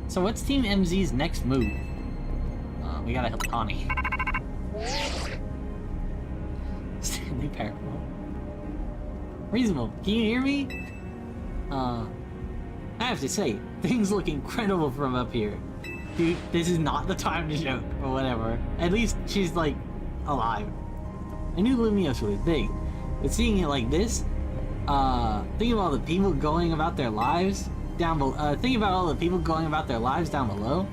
So what's Team MZ's next move? We gotta help Connie. Stanley Paramount. Reasonable, can you hear me? I have to say, things look incredible from up here. Dude, this is not the time to joke, or whatever. At least she's, like, alive. I knew Lumiose was big, but seeing it like this, think of all the people going about their lives down below, think about all the people going about their lives down below.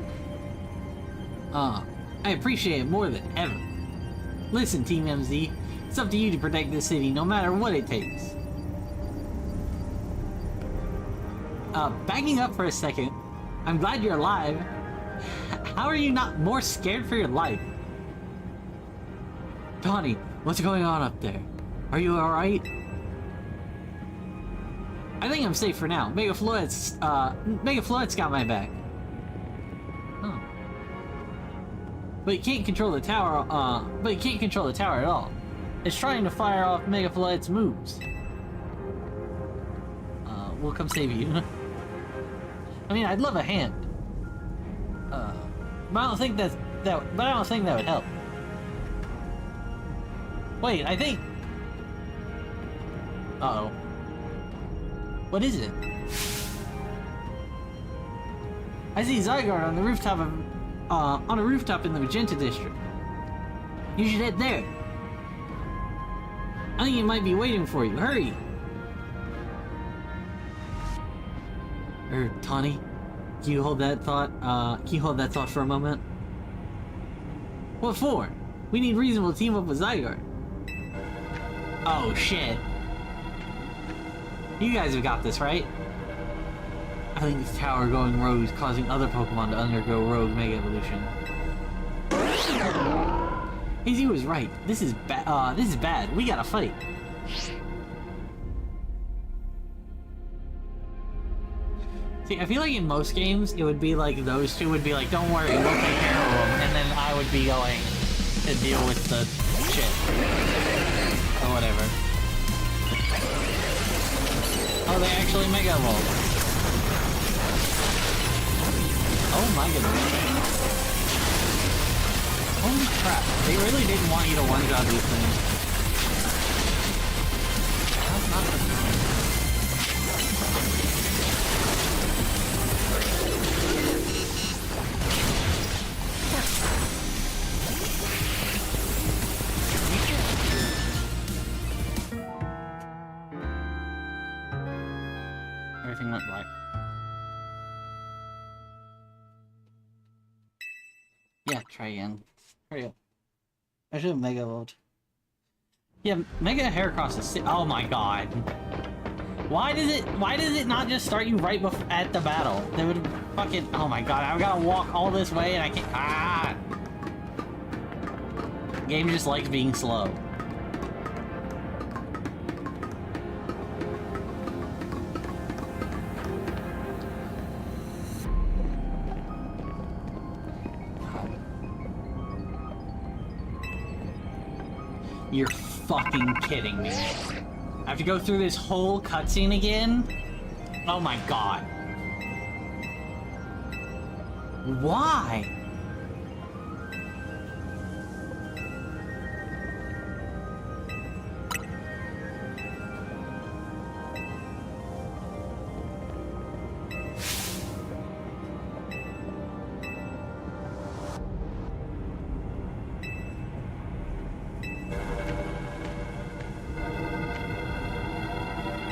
I appreciate it more than ever. Listen, Team MZ, it's up to you to protect this city no matter what it takes. Backing up for a second, I'm glad you're alive. How are you not more scared for your life? Tawny, what's going on up there? Are you alright? I think I'm safe for now. Mega Floet's got my back. Oh. But you can't control the tower, at all. It's trying to fire off Mega Floet's moves. We'll come save you. I mean, I'd love a hand. But I don't think that would help. Wait, I think... Uh-oh. What is it? I see Zygarde on the rooftop of... on a rooftop in the Magenta District. You should head there. I think it might be waiting for you. Hurry! Tawny, can you hold that thought? For a moment? What for? We need reason to team up with Zygarde. Oh shit. You guys have got this, right? I think this tower going rogue is causing other Pokemon to undergo rogue Mega Evolution. AZ was right. This is bad. We gotta fight. See, I feel like in most games, it would be like those two would be like, don't worry, we'll take care of them, and then I would be going to deal with the shit. Or whatever. Oh, they actually Mega Evolve. Oh my goodness. Holy crap, they really didn't want you to one-shot these things. That's not the time. Everything went black. Yeah, try again. Hurry up. I should have Mega Evolved. Yeah, Mega Heracross is oh my god. Why does it not just start you right at the battle? They would fucking, oh my god, I've gotta walk all this way and I can't, Game just likes being slow. You're fucking kidding me. I have to go through this whole cutscene again? Oh my god. Why?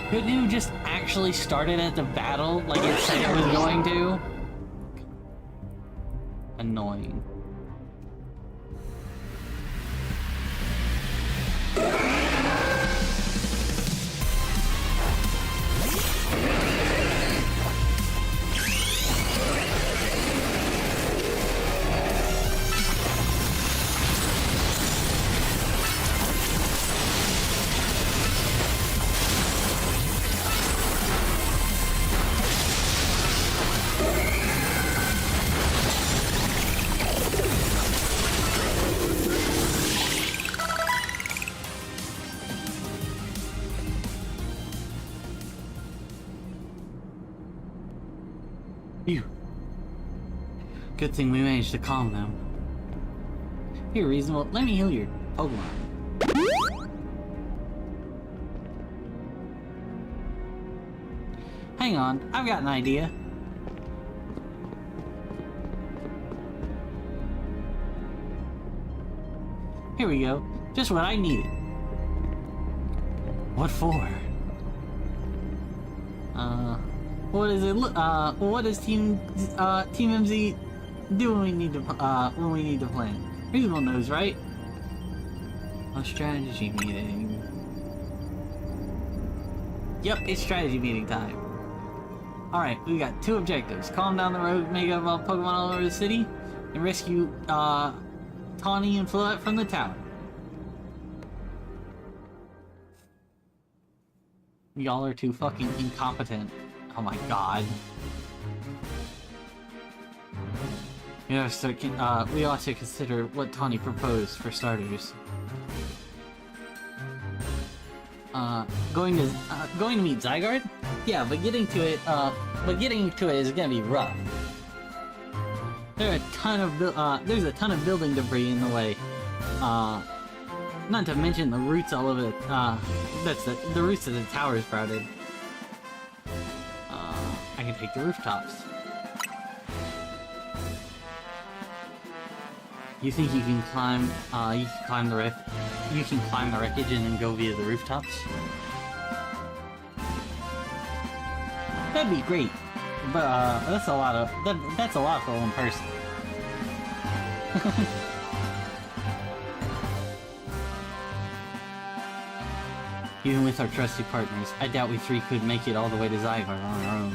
Couldn't you just actually start it at the battle like it said it was going to? Annoying. Phew. Good thing we managed to calm them. Here, Reasonable, let me heal your Pokemon. Hang on, I've got an idea. Here we go. Just what I needed. What for? What is it? What does Team MZ do when we need to plan? Reasonable knows, right? A strategy meeting. Yep, it's strategy meeting time. Alright, we got 2 objectives. Calm down the road, make up Pokemon all over the city, and rescue, Tawny and Floette from the tower. Y'all are too fucking incompetent. Oh my god. We ought to consider what Tawny proposed for starters. Going to meet Zygarde? Yeah, but getting to it is gonna be rough. There's a ton of building debris in the way. Not to mention the roots all over the roots of the tower is crowded. I can take the rooftops. You think you can climb the wreckage and then go via the rooftops? That'd be great. But that's a lot for one person. Even with our trusty partners, I doubt we 3 could make it all the way to Zygarde on our own.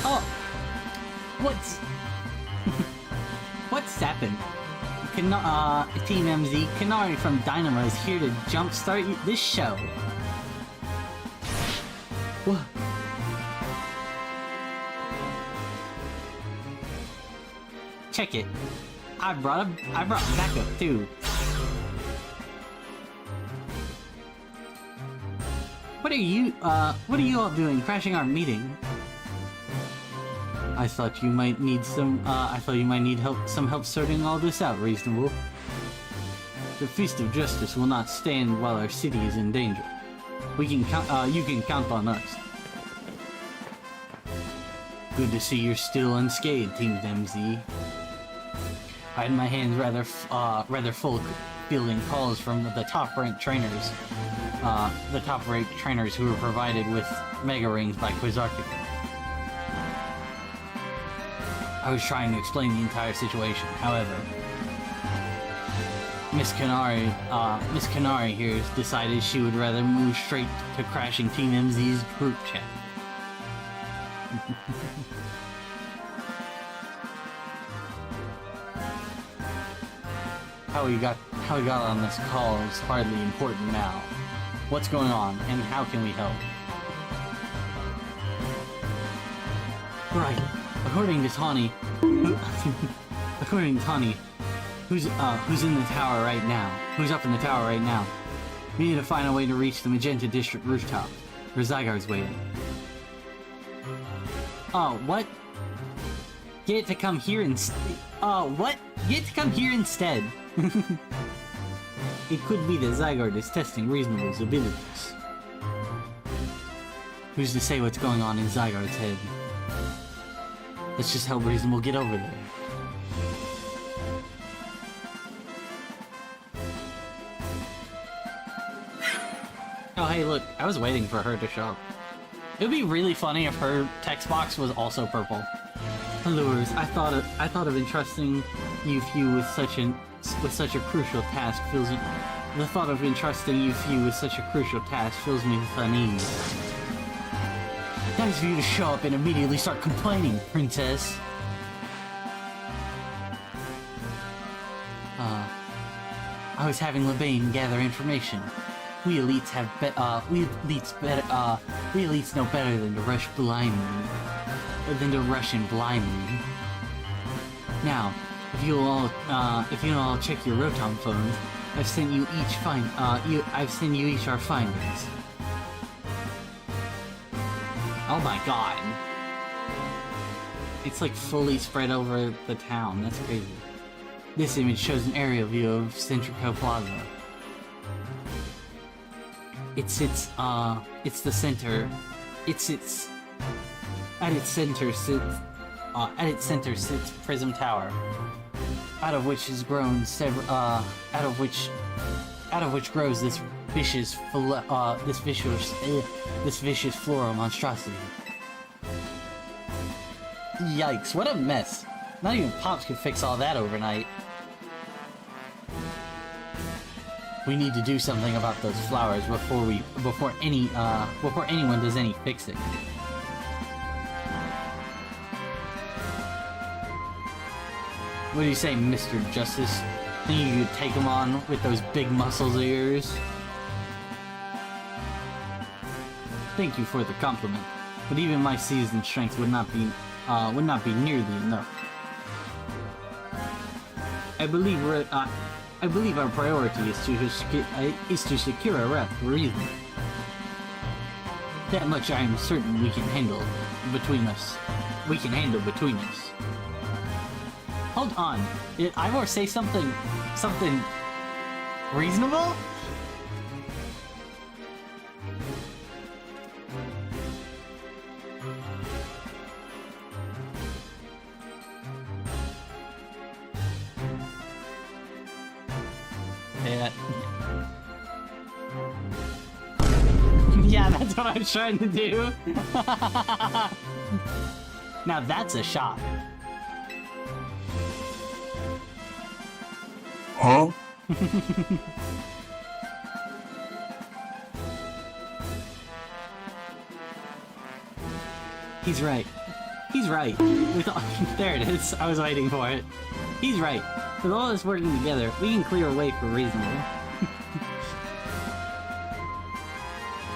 Oh! What's happened? Team MZ, Kanari from Dynamo is here to jumpstart this show. What? Check it. I brought backup too. What are you all doing crashing our meeting? I thought you might need some help sorting all this out, Reasonable. The Feast of Justice will not stand while our city is in danger. You can count on us. Good to see you're still unscathed, Team MZ. I had my hands rather full fielding calls from the top-ranked trainers. The top-ranked trainers who were provided with Mega Rings by Quizarctic. I was trying to explain the entire situation, however, Miss Kanari here has decided she would rather move straight to crashing Team MZ's group chat. How we got on this call is hardly important now. What's going on, and how can we help? Right. According to Tawny, who's in the tower right now, who's up in the tower right now, we need to find a way to reach the Magenta District rooftop, where Zygarde's waiting. Oh, what? Get it to come here instead. Oh, what? Get it to come here instead. It could be that Zygarde is testing Reasonable's abilities. Who's to say what's going on in Zygarde's head? Let's just help Reasonable get over there. Oh hey look, I was waiting for her to show up. It would be really funny if her text box was also purple. Allures, I thought of entrusting you few with such a crucial task fills me. The thought of entrusting you few with such a crucial task fills me with unease. Nice for you to show up and immediately start complaining, Princess. I was having Lebane gather information. We elites know better than to rush in blindly. Now, if you'll all check your Rotom phones, I've sent you each our findings. Oh my god. It's like fully spread over the town. That's crazy. This image shows an aerial view of Centrico Plaza. it's the center. At its center sits Prism Tower, out of which has grown out of which grows this vicious floral monstrosity. Yikes, what a mess. Not even Pops could fix all that overnight. We need to do something about those flowers before anyone does any fixing. What do you say, Mr. Justice? Think you could take him on with those big muscles of yours? Thank you for the compliment, but even my seasoned strength would not be nearly enough. I believe our priority is to secure a wrath for reason. That much I am certain we can handle between us. Hold on. Did Ivor say something reasonable? Yeah. Yeah, that's what I was trying to do. Now that's a shot. Huh? He's right. There it is. I was waiting for it. He's right. With all this working together, we can clear a way for reasonable.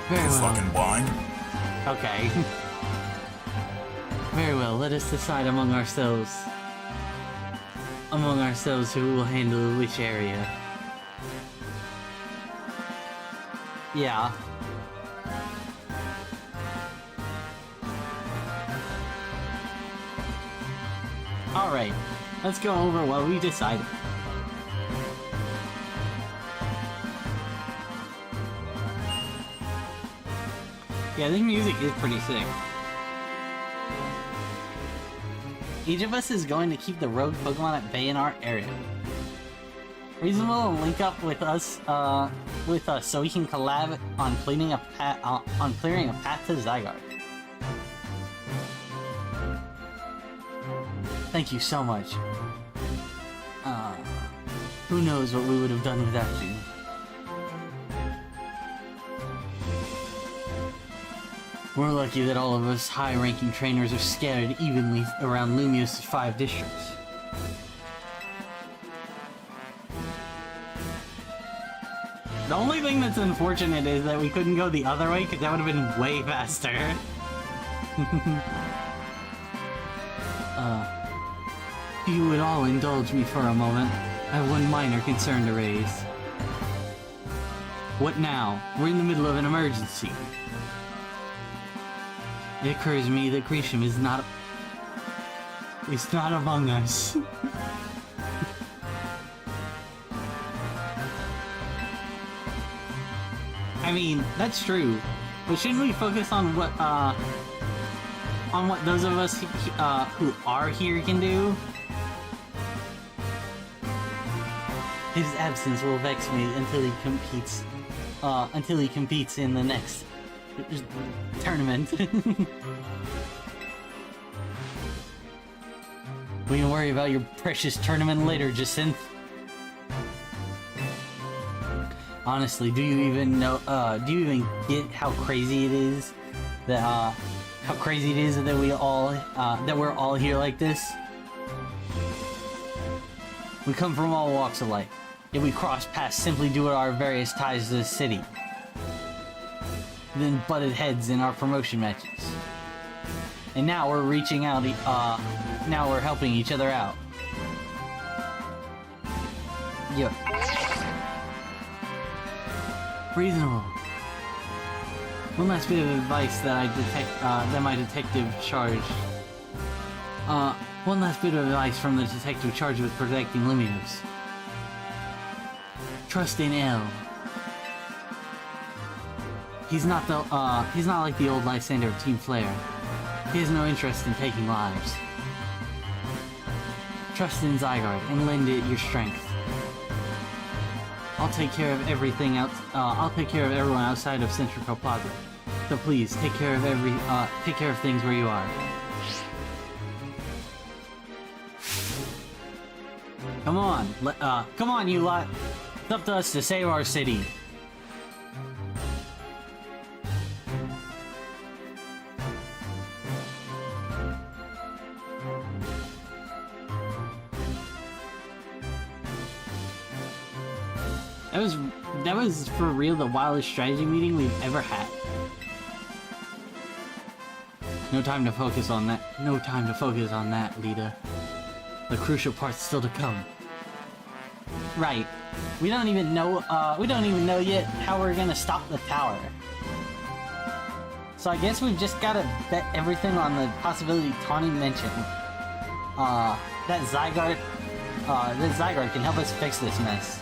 Very well. Fucking blind? Okay. Very well, let us decide among ourselves who will handle which area. Yeah. Alright, let's go over what we decided. Yeah, this music is pretty sick. Each of us is going to keep the rogue Pokemon at bay in our area. Reasonable will link up with us, so we can collab on clearing a path to Zygarde. Thank you so much. Who knows what we would have done without you. We're lucky that all of us high-ranking trainers are scattered evenly around Lumios's 5 districts. The only thing that's unfortunate is that we couldn't go the other way, because that would have been way faster. If you would all indulge me for a moment, I have one minor concern to raise. What now? We're in the middle of an emergency. It occurs to me that Grisham is not among us. I mean, that's true, but shouldn't we focus on what those of us who are here can do? His absence will vex me until he competes in the next tournament. We can worry about your precious tournament later, Jacinth. Honestly, do you even get how crazy it is that we're all here like this? We come from all walks of life, yet we cross paths simply due to our various ties to the city. Then butted heads in our promotion matches. And now we're reaching out, now we're helping each other out. Yep. Reasonable. One last bit of advice that my detective charged. One last bit of advice from the detective charged with protecting Lumiose. Trust in L. He's not like the old Lysander of Team Flare. He has no interest in taking lives. Trust in Zygarde and lend it your strength. I'll take care of everything else. I'll take care of everyone outside of Centrical Plaza. So please take care of things where you are. Come on, you lot. It's up to us to save our city. That was for real the wildest strategy meeting we've ever had. No time to focus on that. No time to focus on that, Lita. The crucial part's still to come. Right. We don't even know yet how we're gonna stop the tower. So I guess we've just gotta bet everything on the possibility Tawny mentioned. That Zygarde can help us fix this mess.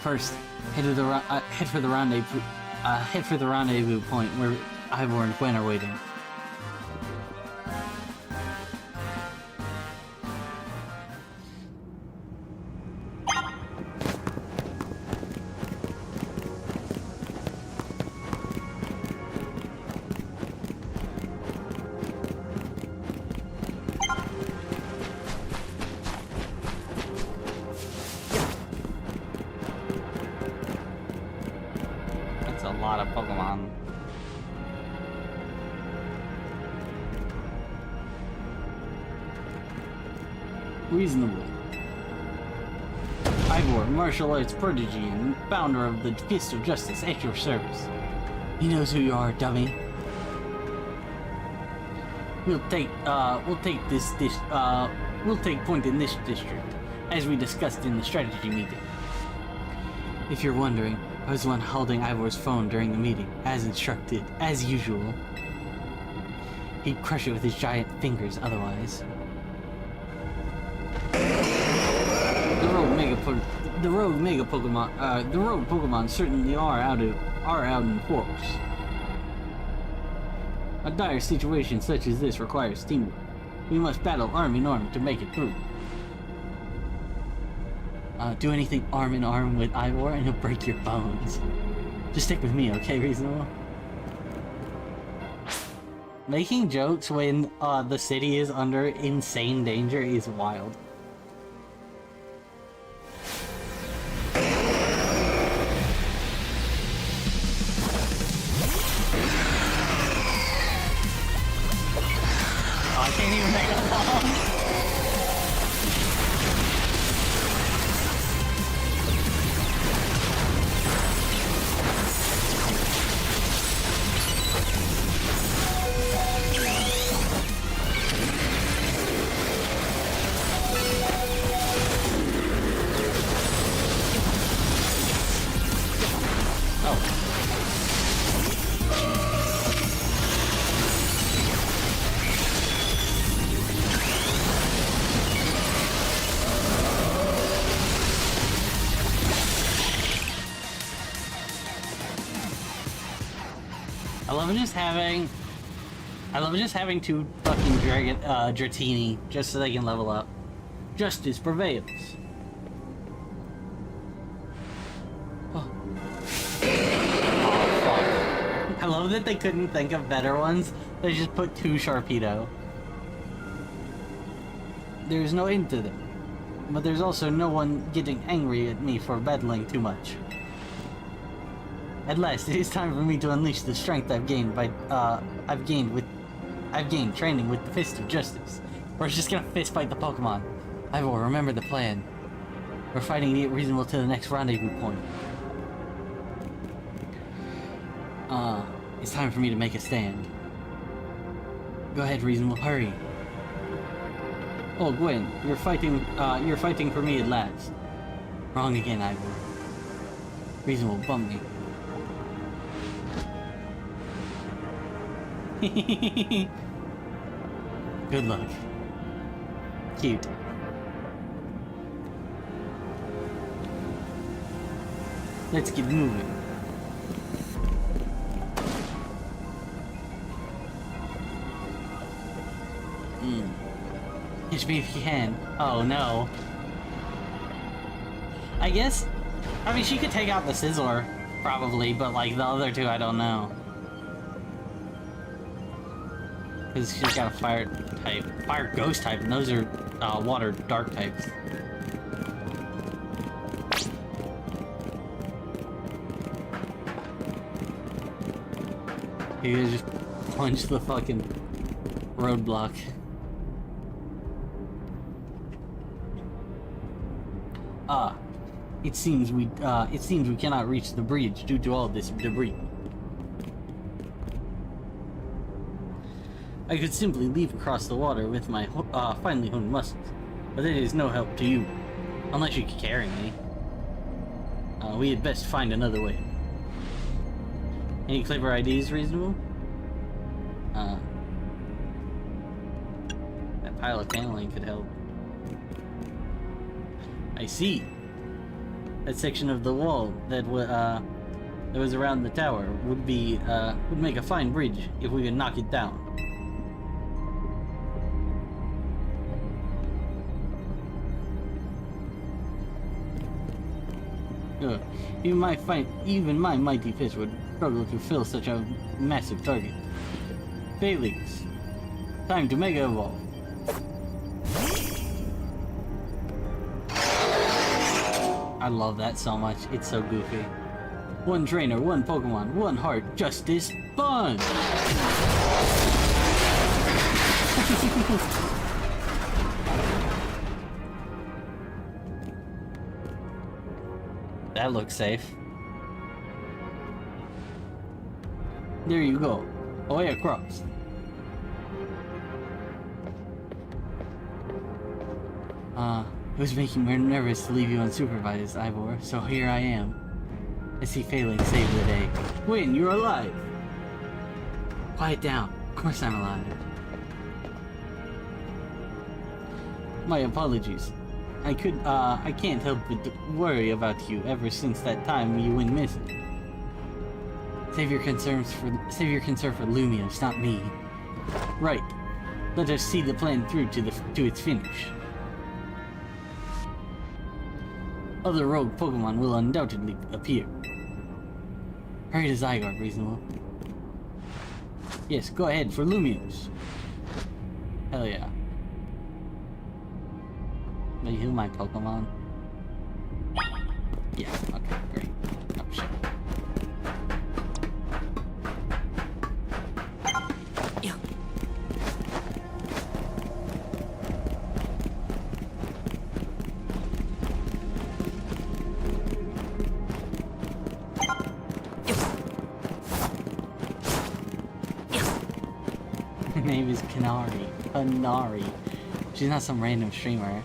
First, head for the rendezvous point where Ivor and Gwen are waiting. A lot of Pokemon. Reasonably. Ivor, martial arts prodigy and founder of the Fist of Justice, at your service. He knows who you are, dummy. We'll take point in this district, as we discussed in the strategy meeting. If you're wondering, I was the one holding Ivor's phone during the meeting, as instructed, as usual. He'd crush it with his giant fingers otherwise. The rogue Pokemon certainly are out in force. A dire situation such as this requires teamwork. We must battle arm in arm to make it through. Do anything arm in arm with Ivor and he'll break your bones. Just stick with me, okay, Reasonable? Making jokes when the city is under insane danger is wild. Oh, I can't even make it long. I love just having two fucking Dratini just so they can level up. Justice prevails. Oh. Oh, fuck. I love that they couldn't think of better ones. They just put two Sharpedo. There's no end to them. But there's also no one getting angry at me for battling too much. At last, it is time for me to unleash the strength I've gained training with the Fist of Justice. We're just gonna fist fight the Pokemon. Ivor, remember the plan. We're fighting to get Reasonable to the next rendezvous point. It's time for me to make a stand. Go ahead, Reasonable, hurry. Oh, Gwen, you're fighting for me at last. Wrong again, Ivor. Reasonable, bump me. Good luck. Cute. Let's get moving. Catch me if you can. Oh no. I guess, I mean, she could take out the Sizzler, probably, but like the other two, I don't know. Because she's got a fire type, fire ghost type, and those are water dark types. You just punch the fucking roadblock. It seems we cannot reach the bridge due to all this debris. I could simply leap across the water with my finely honed muscles, but it is no help to you, unless you can carry me. We had best find another way. Any clever ideas reasonable? That pile of paneling could help. I see. That section of the wall that was around the tower would make a fine bridge if we could knock it down. Even my mighty fist would struggle to fill such a massive target. Phalanx, time to Mega Evolve. I love that so much. It's so goofy. One trainer, one Pokemon, one heart, justice, fun! That looks safe. There you go. Away across. It was making me nervous to leave you unsupervised, Ivor, so here I am. I see Phalanx saved the day. Win, you're alive! Quiet down. Of course I'm alive. My apologies. I can't help but worry about you ever since that time you went missing. Save your concern for Lumiose, not me. Right. Let us see the plan through to its finish. Other rogue Pokemon will undoubtedly appear. Hurry to Zygarde, reasonable. Yes, go ahead for Lumiose. Hell yeah. Will you heal my Pokemon? Yeah, okay, great. Oh shit. Yeah. Her name is Kanari. Kanari. She's not some random streamer.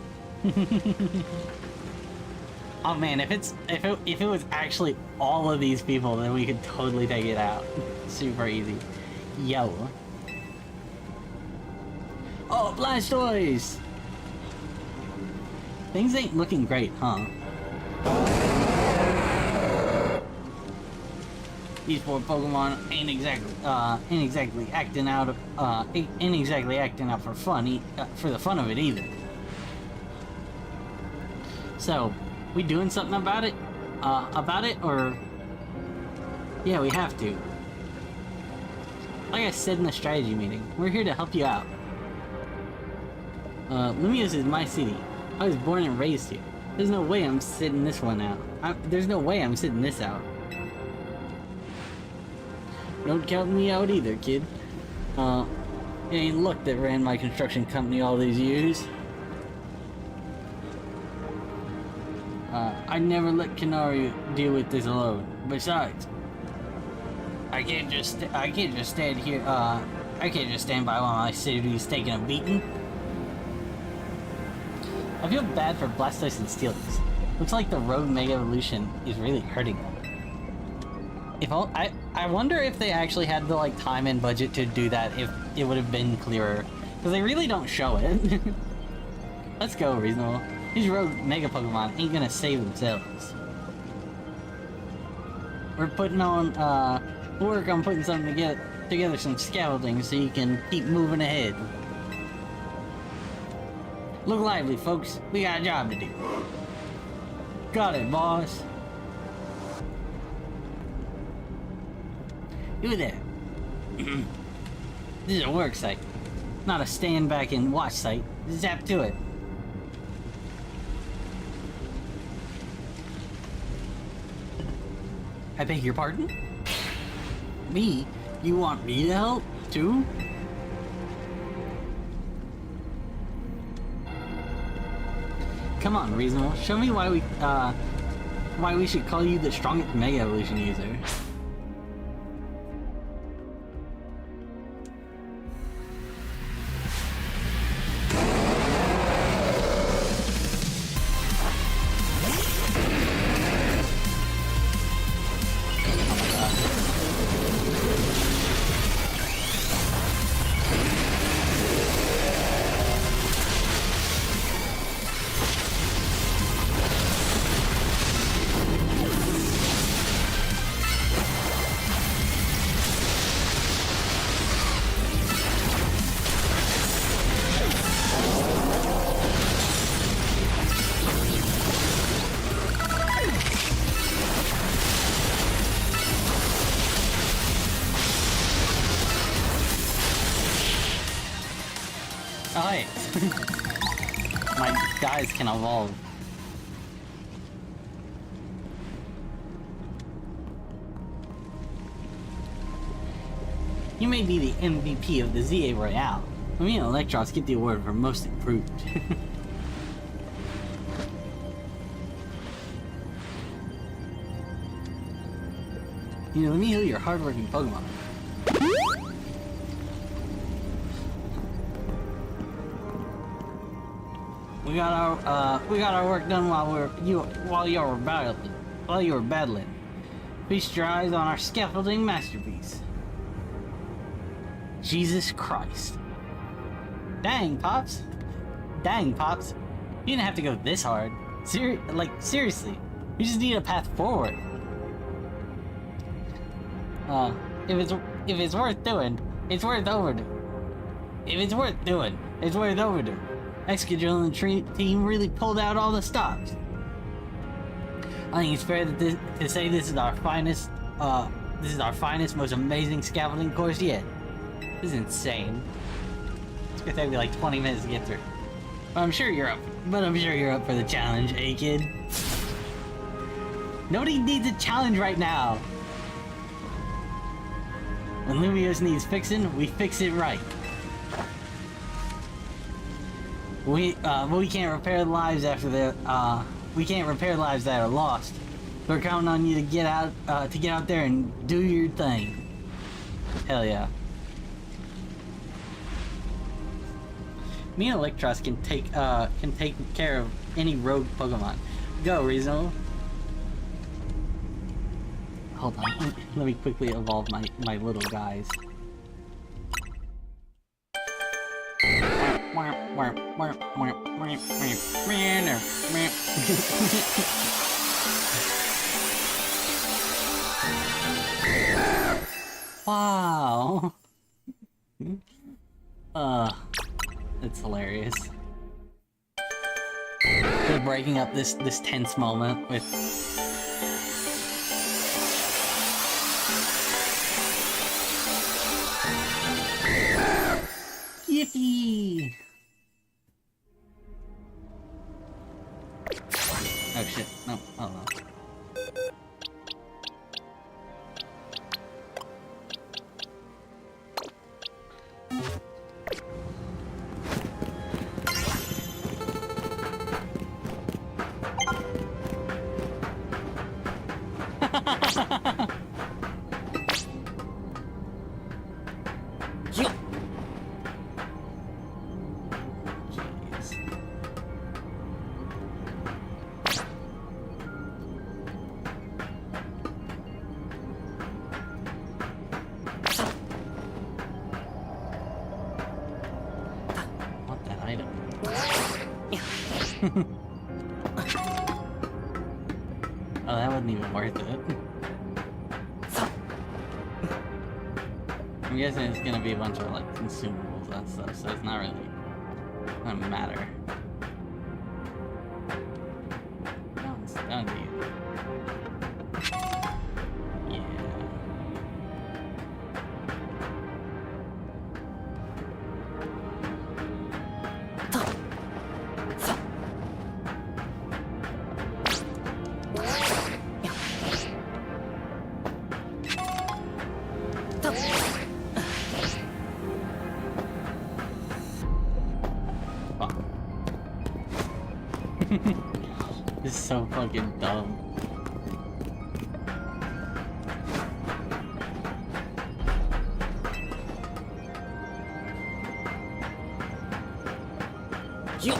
Oh man, if it was actually all of these people, then we could totally take it out. Super easy. Yo. Oh, Blastoise! Things ain't looking great, huh? These poor Pokemon ain't exactly acting out for fun, for the fun of it either. So, we doing something about it? Or... Yeah, we have to. Like I said in the strategy meeting, we're here to help you out. Lumiose is my city. I was born and raised here. There's no way I'm sitting this one out. There's no way I'm sitting this out. Don't count me out either, kid. It ain't luck that ran my construction company all these years. I'd never let Kanari deal with this alone. Besides, I can't just stand here. I can't just stand by while my city's taking a beating. I feel bad for Blastoise and Steelix. Looks like the Rogue Mega Evolution is really hurting them. I wonder if they actually had the time and budget to do that. If it would have been clearer, because they really don't show it. Let's go, reasonable. These rogue Mega Pokemon ain't gonna save themselves. we're putting on, work on putting something together some scaffolding so you can keep moving ahead. Look lively, folks. We got a job to do. Got it, boss. You there. This is a work site, not a stand back and watch site. Zap to it. I beg your pardon? Me? You want me to help, too? Come on, Reasonable. Show me why we should call you the strongest Mega Evolution user. Oh, hey. My guys can evolve. You may be the MVP of the ZA Royale. Me and Electros get the award for most improved. You know, let me heal your hardworking Pokemon. We got our work done while you were battling. Feast your eyes on our scaffolding masterpiece. Jesus Christ. Dang, Pops. Dang, Pops. You didn't have to go this hard. Seriously. You just need a path forward. If it's worth doing, it's worth overdue. If it's worth doing, it's worth overdue. Excadrill and the team really pulled out all the stops. I think it's fair to say this is our finest, most amazing scaffolding course yet. This is insane. It's gonna take me like 20 minutes to get through. But I'm sure you're up for the challenge, eh, kid? Nobody needs a challenge right now. When Lumiose needs fixing, we fix it right. We can't repair lives after we can't repair lives that are lost. We're counting on you to get out there and do your thing. Hell yeah. Me and Electros can take care of any rogue Pokemon. Go, Reasonable. Hold on, let me quickly evolve my little guys. Wow. It's hilarious. They're breaking up this tense moment with Yippee! Oh shit, no, oh no. Oh, that wasn't even worth it. I'm guessing it's gonna be a bunch of, like, consumables and stuff, so it's not really gonna matter. No, it's done, dude. Yeah. This is so fucking dumb. Yo.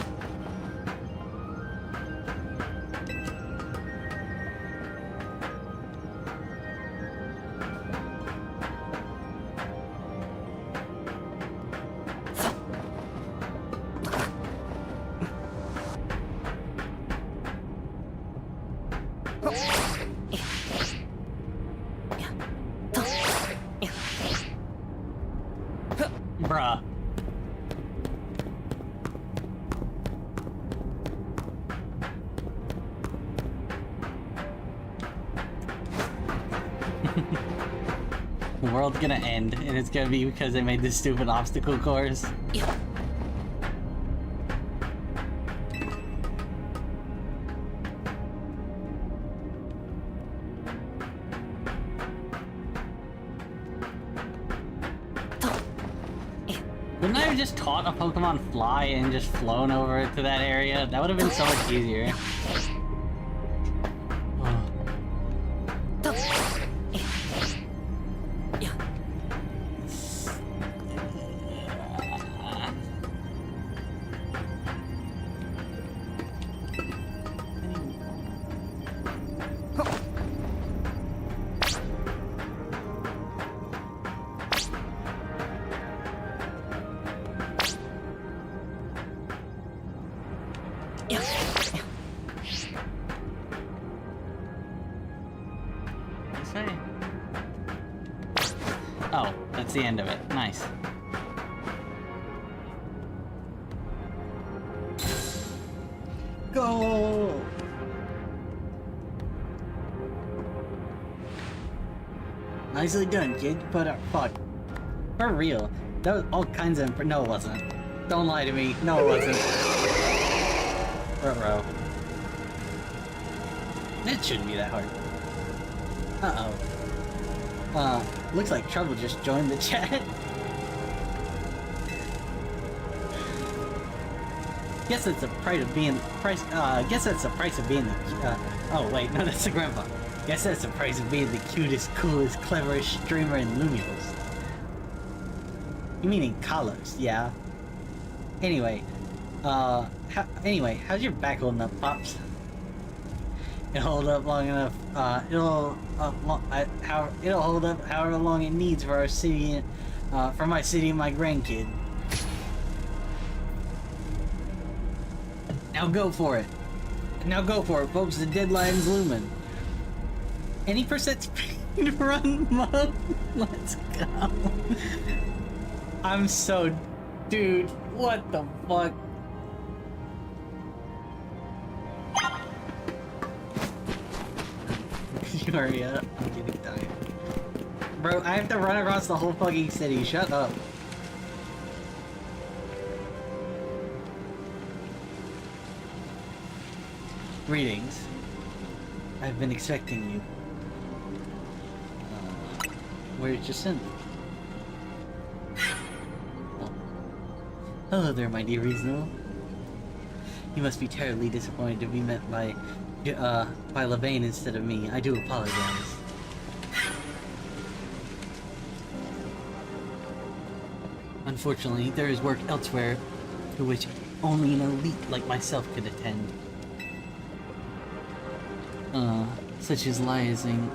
Bruh. The world's gonna end, and it's gonna be because they made this stupid obstacle course. Wouldn't I have just taught a Pokemon fly and just flown over to that area? That would have been so much easier. Oh, that's the end of it. Nice. Go! Nicely done, kid. But fuck. For real. That was all kinds of. No, it wasn't. Don't lie to me. No, it wasn't. Ruh-roh. It shouldn't be that hard. Uh-oh. Looks like Trouble just joined the chat. Guess that's the price of being guess that's the price of being the oh wait, no, that's the grandpa. Guess that's the price of being the cutest, coolest, cleverest streamer in Lumios. You mean in Kalos, yeah. Anyway, how's your back holding up, Pops? It'll hold up long enough, it'll hold up however long it needs for our city, for my city and my grandkid. Now go for it. Now go for it, folks. The deadline's looming. Any percent speed run mode? Let's go. I'm so... Dude, what the fuck? Hurry up. I'm getting tired. Bro, I have to run across the whole fucking city. Shut up. Greetings. I've been expecting you. Where's Jacinth? Oh. Hello there, my dear Reasonable. You must be terribly disappointed to be met by Levane instead of me. I do apologize. Unfortunately, there is work elsewhere to which only an elite like myself could attend. Such as liaising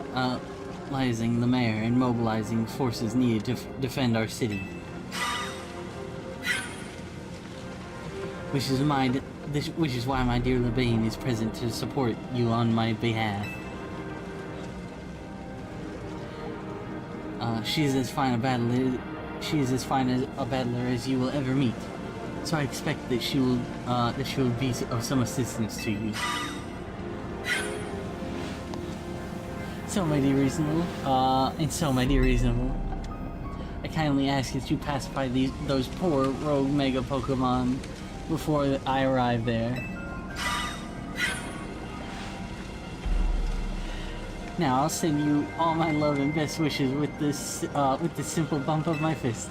the mayor and mobilizing forces needed to defend our city. Which is why my dear Levane is present to support you on my behalf. She's as fine a battler. She is as fine as a battler as you will ever meet. So I expect that she will be of some assistance to you. So, my dear reasonable, I kindly ask that you pacify those poor rogue Mega Pokemon before I arrive there. Now I'll send you all my love and best wishes with this simple bump of my fist.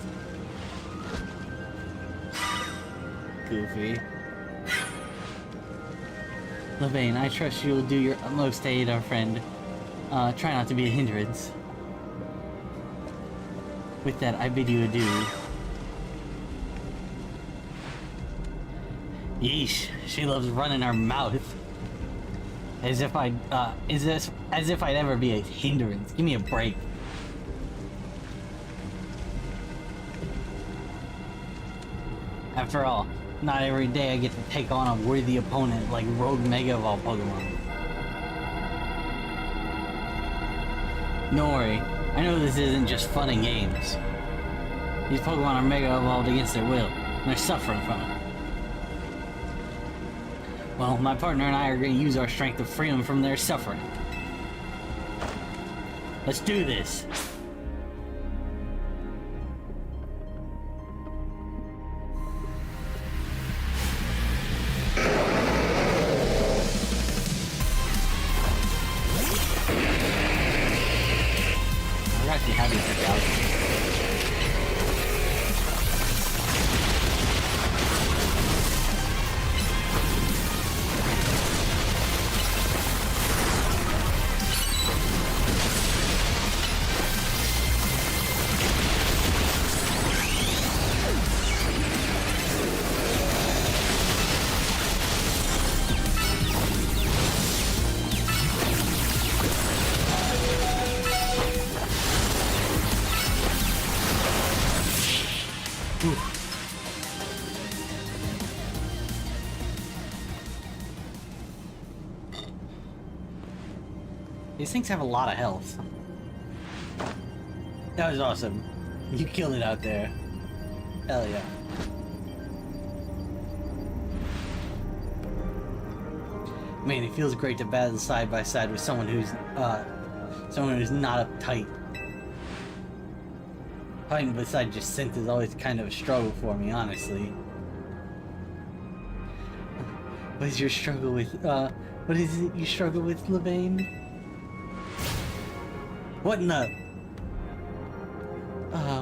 Goofy. Levane, I trust you will do your utmost to aid our friend. Try not to be a hindrance. With that, I bid you adieu. Yeesh, she loves running her mouth. As if I'd ever be a hindrance. Give me a break. After all, not every day I get to take on a worthy opponent like Rogue Mega Evolved Pokemon. Don't worry, I know this isn't just fun and games. These Pokemon are Mega Evolved against their will, and they're suffering from it. Well, my partner and I are going to use our strength to free them from their suffering. Let's do this! We're actually happy to check out. These things have a lot of health. That was awesome. You killed it out there. Hell yeah. I mean, it feels great to battle side by side with someone who's not uptight. Fighting beside Jacinth is always kind of a struggle for me, honestly. What is your struggle with, what is it you struggle with, Levane? What in the...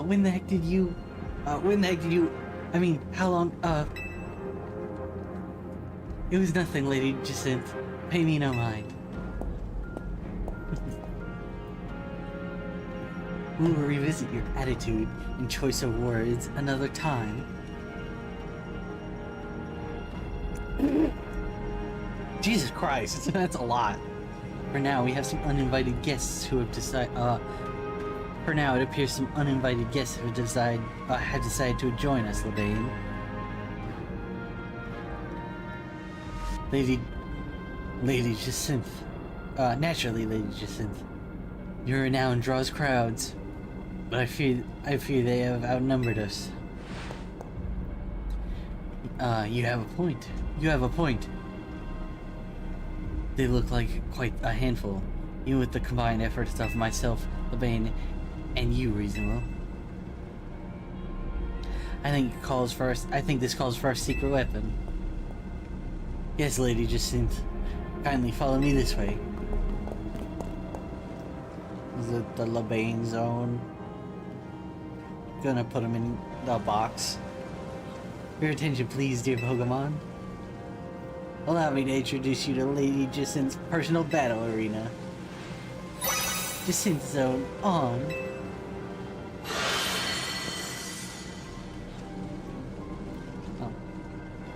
when the heck did you... I mean, how long, It was nothing, Lady Jacinth. Pay me no mind. We will revisit your attitude and choice of words another time. Jesus Christ, that's a lot. For now, we have some uninvited guests who have decided, for now, it appears some uninvited guests have decided to join us, Levane. Lady Jacinth. Naturally, Lady Jacinth. Your renown draws crowds, but I fear they have outnumbered us. You have a point. You have a point. They look like quite a handful, even with the combined efforts of myself, Levane, and you, Reasonable. I think this calls for a secret weapon. Yes, Lady Jacinth. Kindly follow me this way. Is it the Levane zone? Gonna put him in the box. Your attention, please, dear Pokemon. Allow me to introduce you to Lady Jacinth's personal battle arena. Jacinth Zone on. Oh.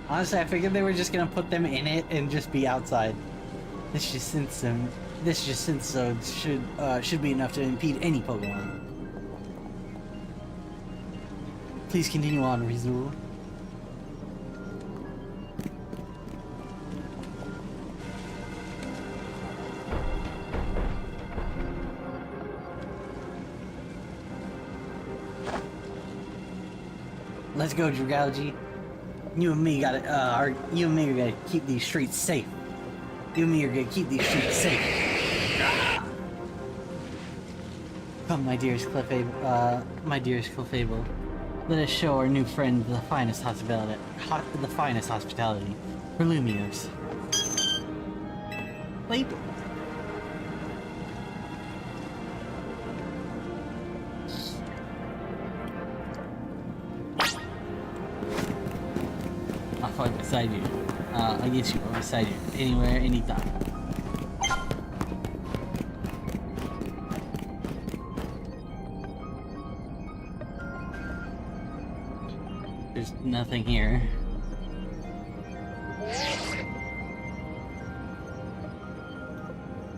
Honestly, I figured they were just gonna put them in it and just be outside. This Jacinth Zone should be enough to impede any Pokemon. Please continue on, Reasonable. let's go, Dragalge. You and me gotta, you and me are gonna keep these streets safe. You and me are gonna keep these streets safe. Come, my dearest Clefable, let us show our new friend the finest hospitality, for Lumiose. Wait. I'll fight beside you. I get you beside you. Anywhere, anytime. There's nothing here.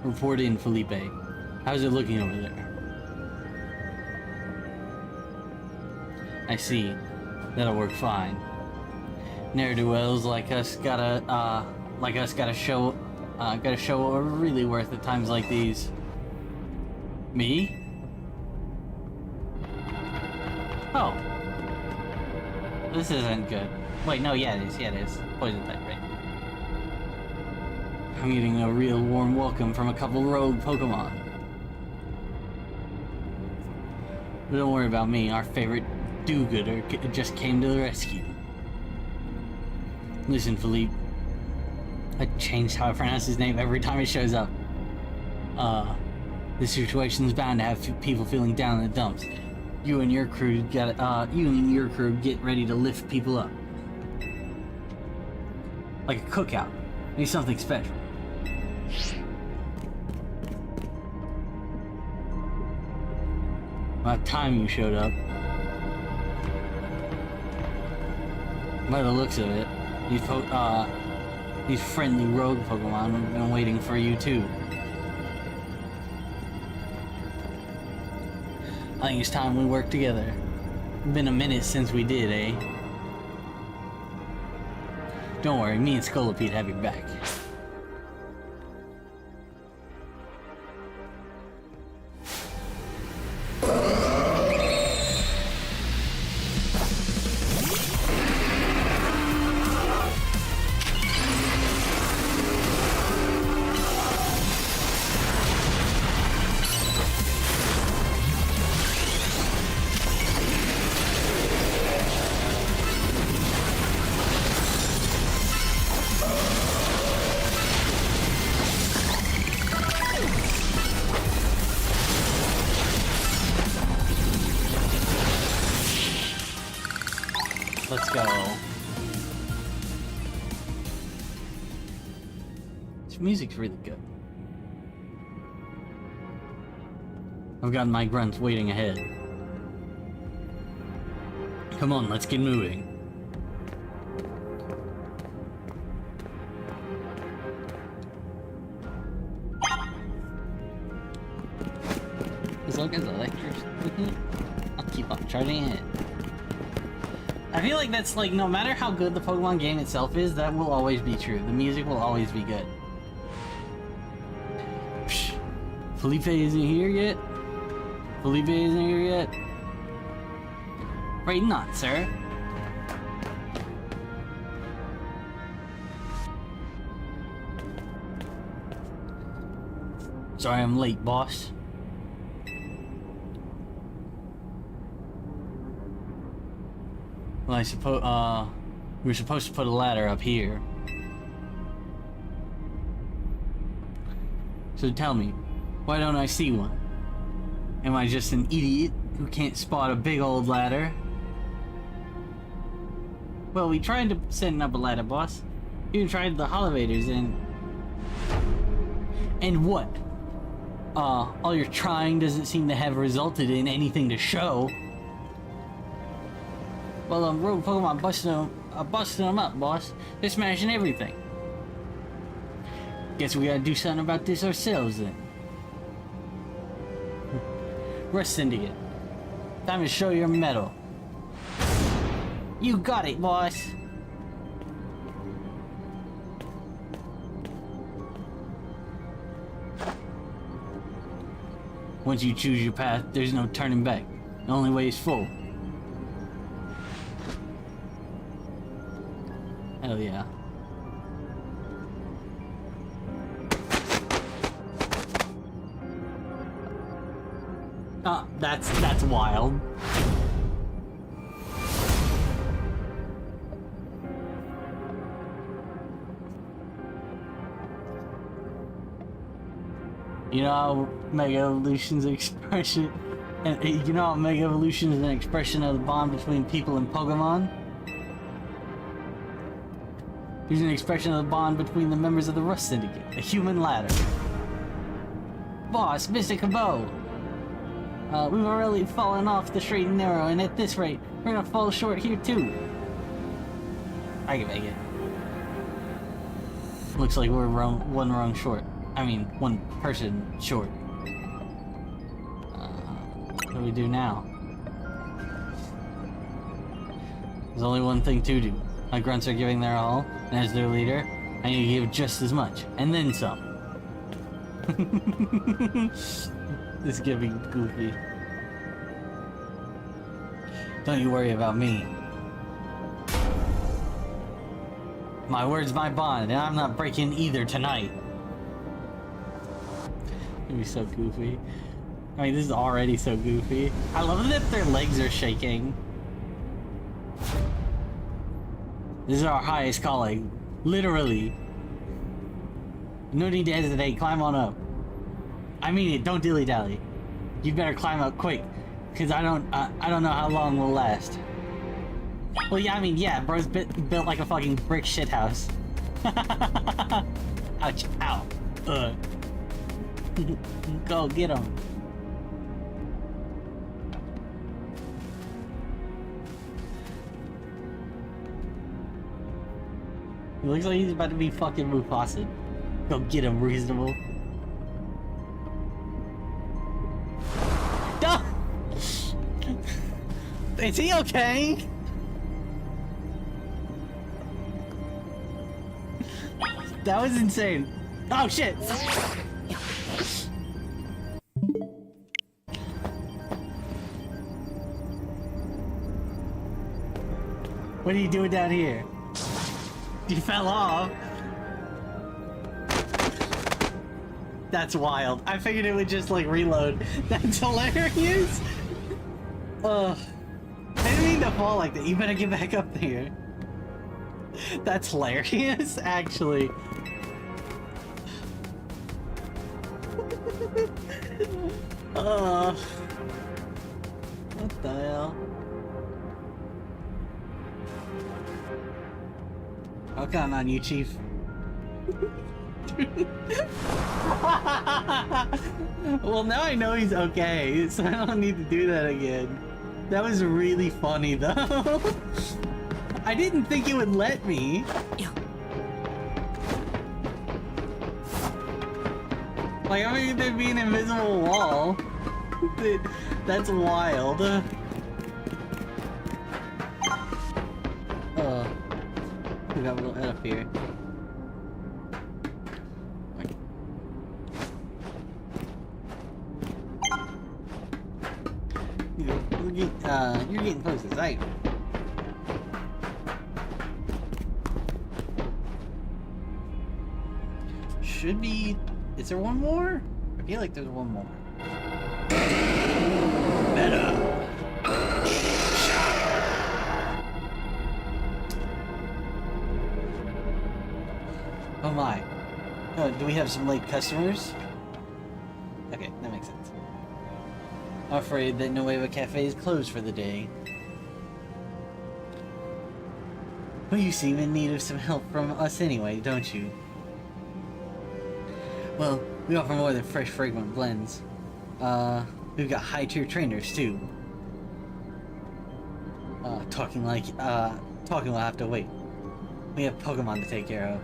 Report in, Felipe. How's it looking over there? I see. That'll work fine. Ne'er-do-wells like us gotta show what we're really worth at times like these. Me? Oh. This isn't good. Wait, no, yeah it is, Poison type, right? I'm getting a real warm welcome from a couple rogue Pokemon. But don't worry about me, our favorite do-gooder just came to the rescue. Listen, Philippe. I changed how I pronounce his name every time it shows up. This situation's bound to have people feeling down in the dumps. You and your crew get ready to lift people up. Like a cookout. Need something special. About time you showed up. By the looks of it, these friendly rogue Pokemon have been waiting for you too. I think it's time we work together. Been a minute since we did, eh? Don't worry, me and Scolipede have your back. Let's go. This music's really good. I've got my grunts waiting ahead. Come on, let's get moving. As long as electric, I'll keep on charging it. I feel like that's like, no matter how good the Pokemon game itself is, that will always be true. The music will always be good. Psh, Felipe isn't here yet? Felipe isn't here yet? Right not, sir. Sorry I'm late, boss. Well, I suppose, we were supposed to put a ladder up here. So tell me, why don't I see one? Am I just an idiot who can't spot a big old ladder? Well, we tried to set up a ladder, boss. You tried the elevators and what? All your trying doesn't seem to have resulted in anything to show. Well, rogue Pokemon busting them up, boss. They're smashing everything. Guess we gotta do something about this ourselves then. Rust Syndicate. Time to show your mettle. You got it, boss. Once you choose your path, there's no turning back. The only way is forward. Hell yeah. That's wild. You know how Mega Evolution's expression, and you know how Mega Evolution is an expression of the bond between people and Pokemon? Here's an expression of the bond between the members of the Rust Syndicate, a human ladder. Boss, Mr. Cabot! We've already fallen off the straight and narrow, and at this rate, we're gonna fall short here too. I can make it. Looks like we're one rung short. I mean, one person short. What do we do now? There's only one thing to do. My grunts are giving their all, and as their leader, I need to give just as much, and then some. This is gonna be goofy. Don't you worry about me. My word's my bond, and I'm not breaking either tonight. It'd be so goofy. I mean, this is already so goofy. I love that their legs are shaking. This is our highest calling. Literally. No need to hesitate, climb on up. I mean it, don't dilly-dally. You better climb up quick, cause I don't know how long we'll last. Well, yeah, I mean, yeah, bro's built like a fucking brick shithouse. Ouch, ow, Go get him. He looks like he's about to be fucking Mufasa. Go get him, reasonable. No! Is he okay? That was insane. Oh shit! What are you doing down here? You fell off. That's wild. I figured it would just like reload. That's hilarious. Ugh. I didn't mean to fall like that. You better get back up there. That's hilarious, actually. What the hell? I'll count on you, Chief. Well, now I know he's okay, so I don't need to do that again. That was really funny, though. I didn't think it would let me. Like, I mean, there'd be an invisible wall. That's wild. We got a little head up here. You're getting close to sight. Should be. Is there one more? I feel like there's one more. Meta. Oh my. Oh, do we have some late customers? Okay, that makes sense. I'm afraid that Nueva Cafe is closed for the day. Well, you seem in need of some help from us anyway, don't you? Well, we offer more than fresh, fragrant blends. We've got high-tier trainers, too. Talking will have to wait. We have Pokemon to take care of.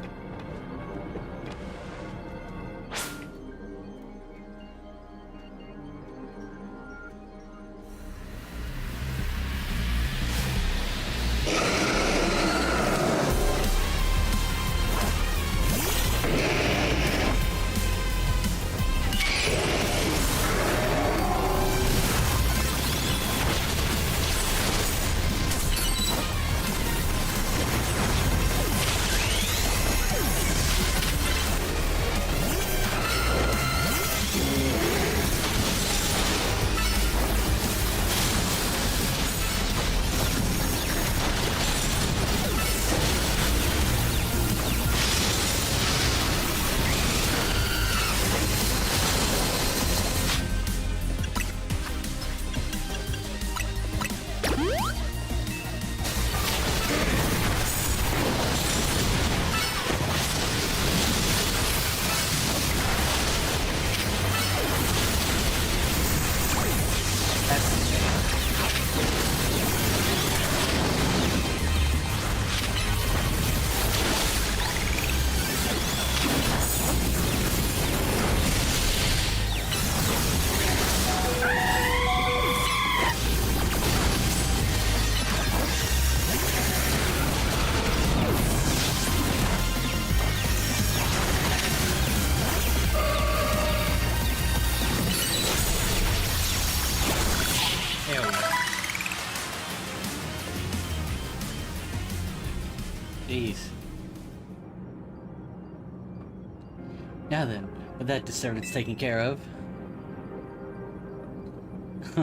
Now then, with that disturbance taken care of,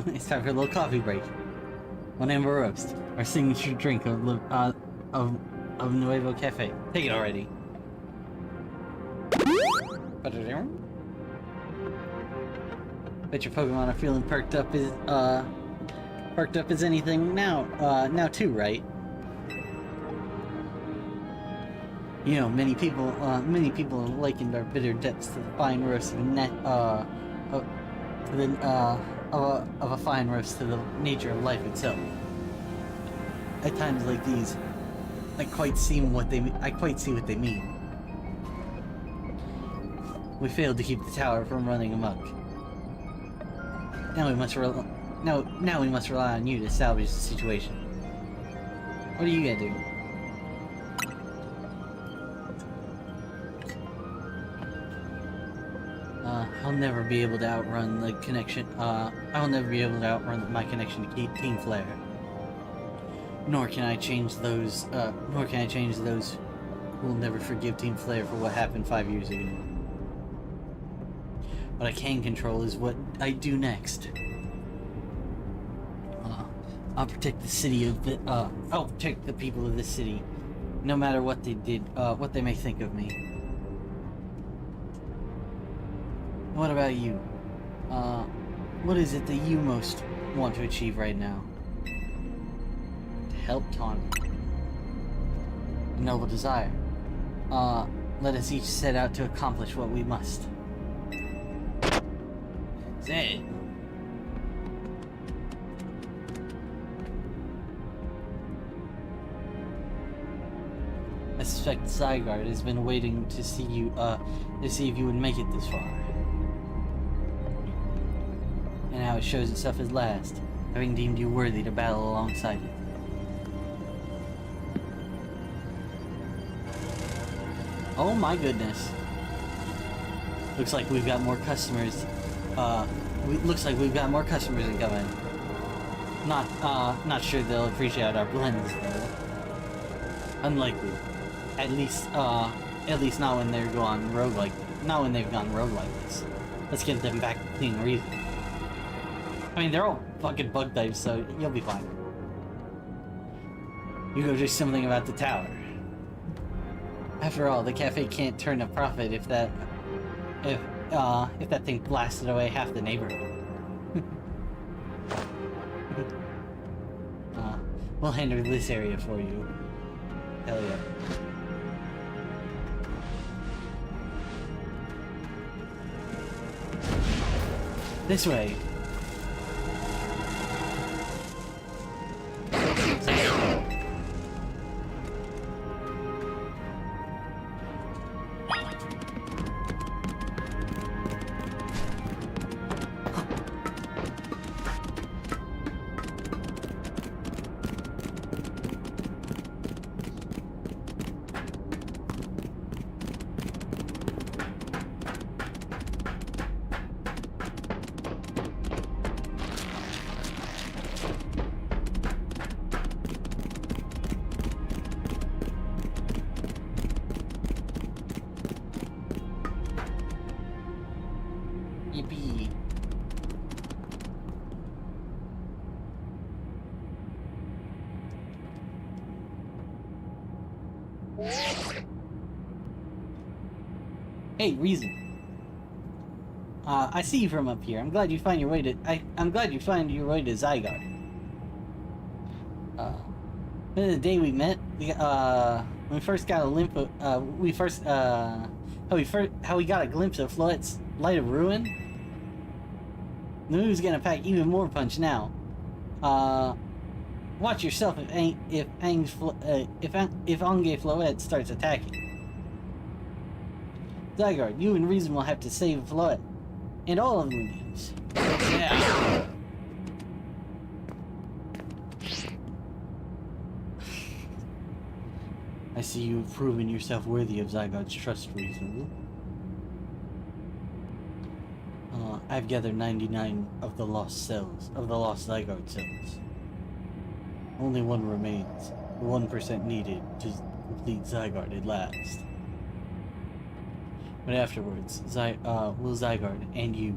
it's time for a little coffee break. One Amber Roast, our signature drink of Nuevo Cafe. Take it already. Bet your Pokemon are feeling perked up as anything now too, right? You know, many people have likened our bitter depths to the fine roast of a fine roast to the nature of life itself. At times like these, I quite see what they mean. We failed to keep the tower from running amok. Now we must rely on you to salvage the situation. What are you gonna do? I'll never be able to outrun the connection. I'll never be able to outrun my connection to Team Flare. Nor can I change those who will never forgive Team Flare for what happened 5 years ago. What I can control is what I do next. I'll protect the city of the. I'll protect the people of this city, no matter what they did. What they may think of me. What about you? What is it that you most want to achieve right now? To help Tawny. A noble desire. Let us each set out to accomplish what we must. Say. I suspect Zygarde has been waiting to see you, to see if you would make it this far. And how it shows itself at last, having deemed you worthy to battle alongside it. Oh my goodness. Looks like we've got more customers. Looks like we've got more customers incoming. Not sure they'll appreciate our blends though. Unlikely. At least not when they're going rogue not when they've gone rogue like this. Let's get them back to clean reason. I mean, they're all fucking bug types, so you'll be fine. You go do something about the tower. After all, the cafe can't turn a profit if that thing blasted away half the neighborhood. We'll handle this area for you. Hell yeah. This way. Yippee. Hey, Reason. I see you from up here. I'm glad you find your way to Zygarde. The day we met, when we first got a how we got a glimpse of Floette's Light of Ruin. The move's gonna pack even more punch now. Watch yourself if Ange Floette starts attacking. Zygarde, you and Reason will have to save Floette. And all of the leaves. Yeah. I see you've proven yourself worthy of Zygarde's trust, Reason. I've gathered 99 of the lost Zygarde cells. Only one remains. The 1% needed to complete Zygarde at last. But afterwards, will Zygarde and you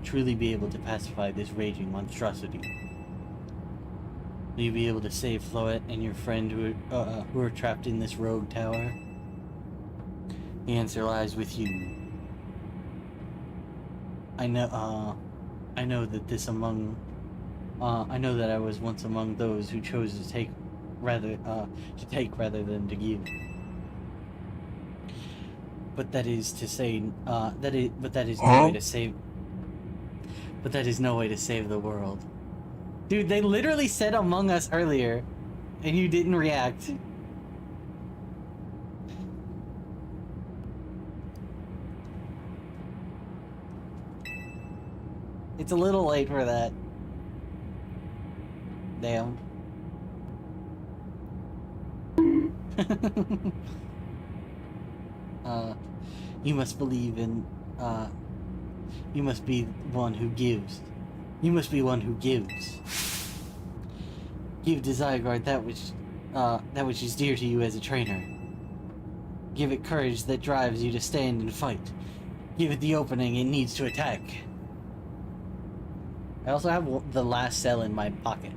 truly be able to pacify this raging monstrosity? Will you be able to save Floette and your friend who are trapped in this rogue tower? The answer lies with you. I know that I was once among those who chose to take rather than to give. But that is to say, that is no way to save. But that is no way to save the world. Dude, they literally said Among Us earlier, and you didn't react. It's a little late for that. Damn. You must believe in, you must be one who gives. You must be one who gives. Give to Zygarde that which is dear to you as a trainer. Give it courage that drives you to stand and fight. Give it the opening it needs to attack. I also have the last cell in my pocket.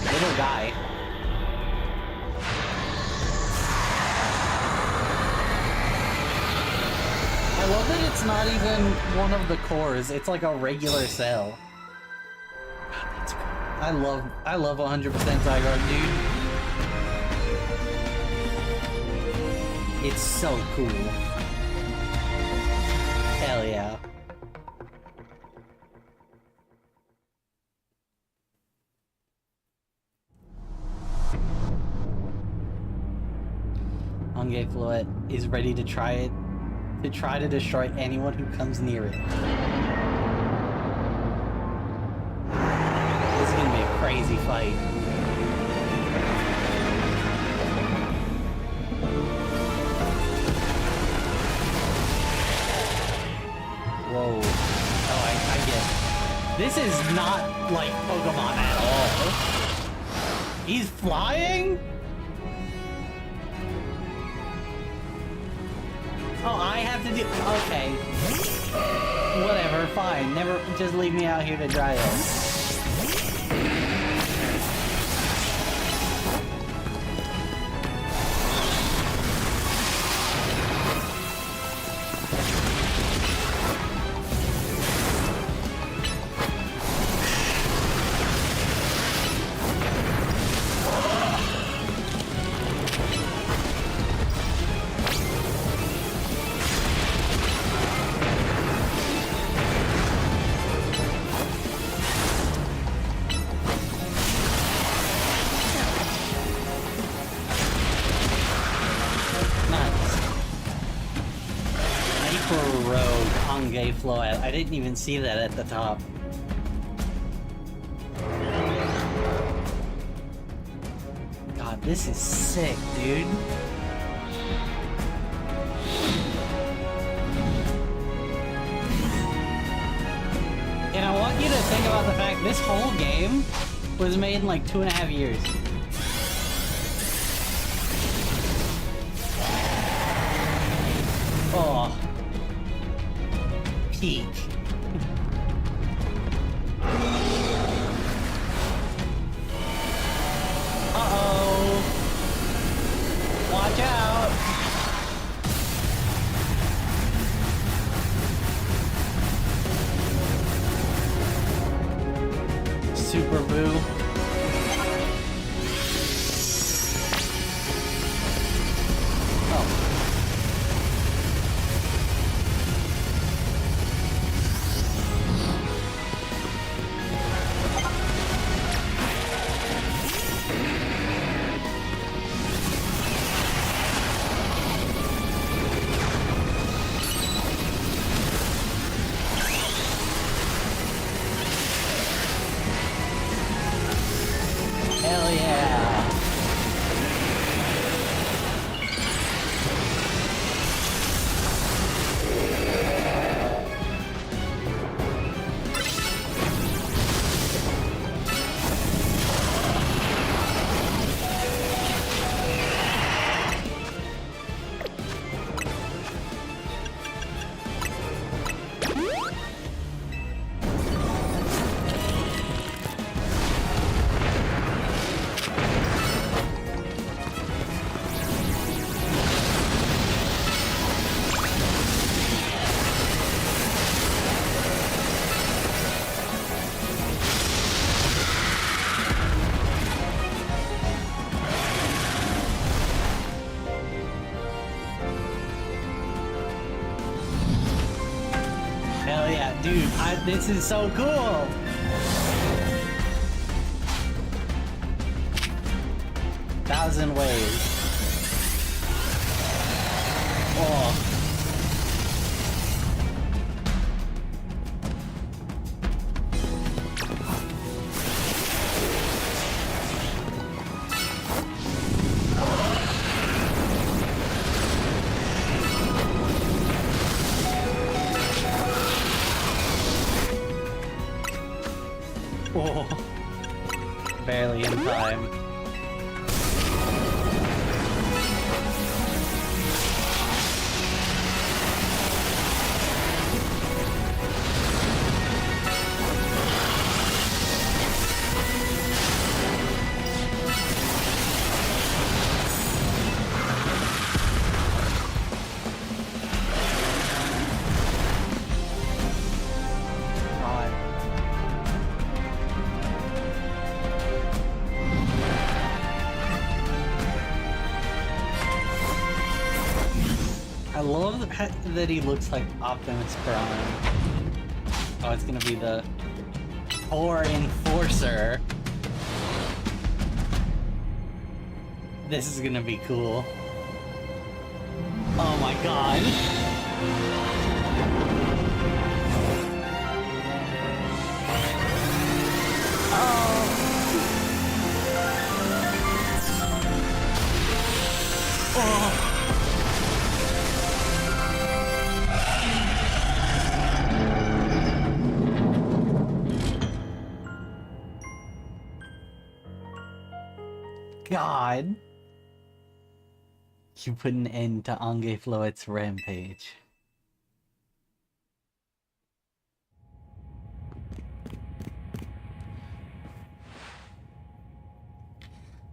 Little guy. I love that it's not even one of the cores, it's like a regular cell. God, that's cool. I love 100% Zygarde, dude. It's so cool. Hell yeah. Hungry Floette is ready to try to destroy anyone who comes near it. This is gonna be a crazy fight. Whoa. Oh, I get it. This is not like Pokemon at all. He's flying? Oh, I have to do... Okay. Whatever, fine. Never... Just leave me out here to dry out. Floette. I didn't even see that at the top. God, this is sick, dude. And I want you to think about the fact this whole game was made in like 2.5 years. Oh. Peak. Uh-oh. Watch out. Super Boo. Hell yeah, dude, this is so cool! Thousand ways. Oh. Oh. Barely in time. I love that he looks like Optimus Prime. Oh, it's gonna be the Core Enforcer. This is gonna be cool. Oh my god. Oh. Oh. God. You put an end to Ange Floet's rampage.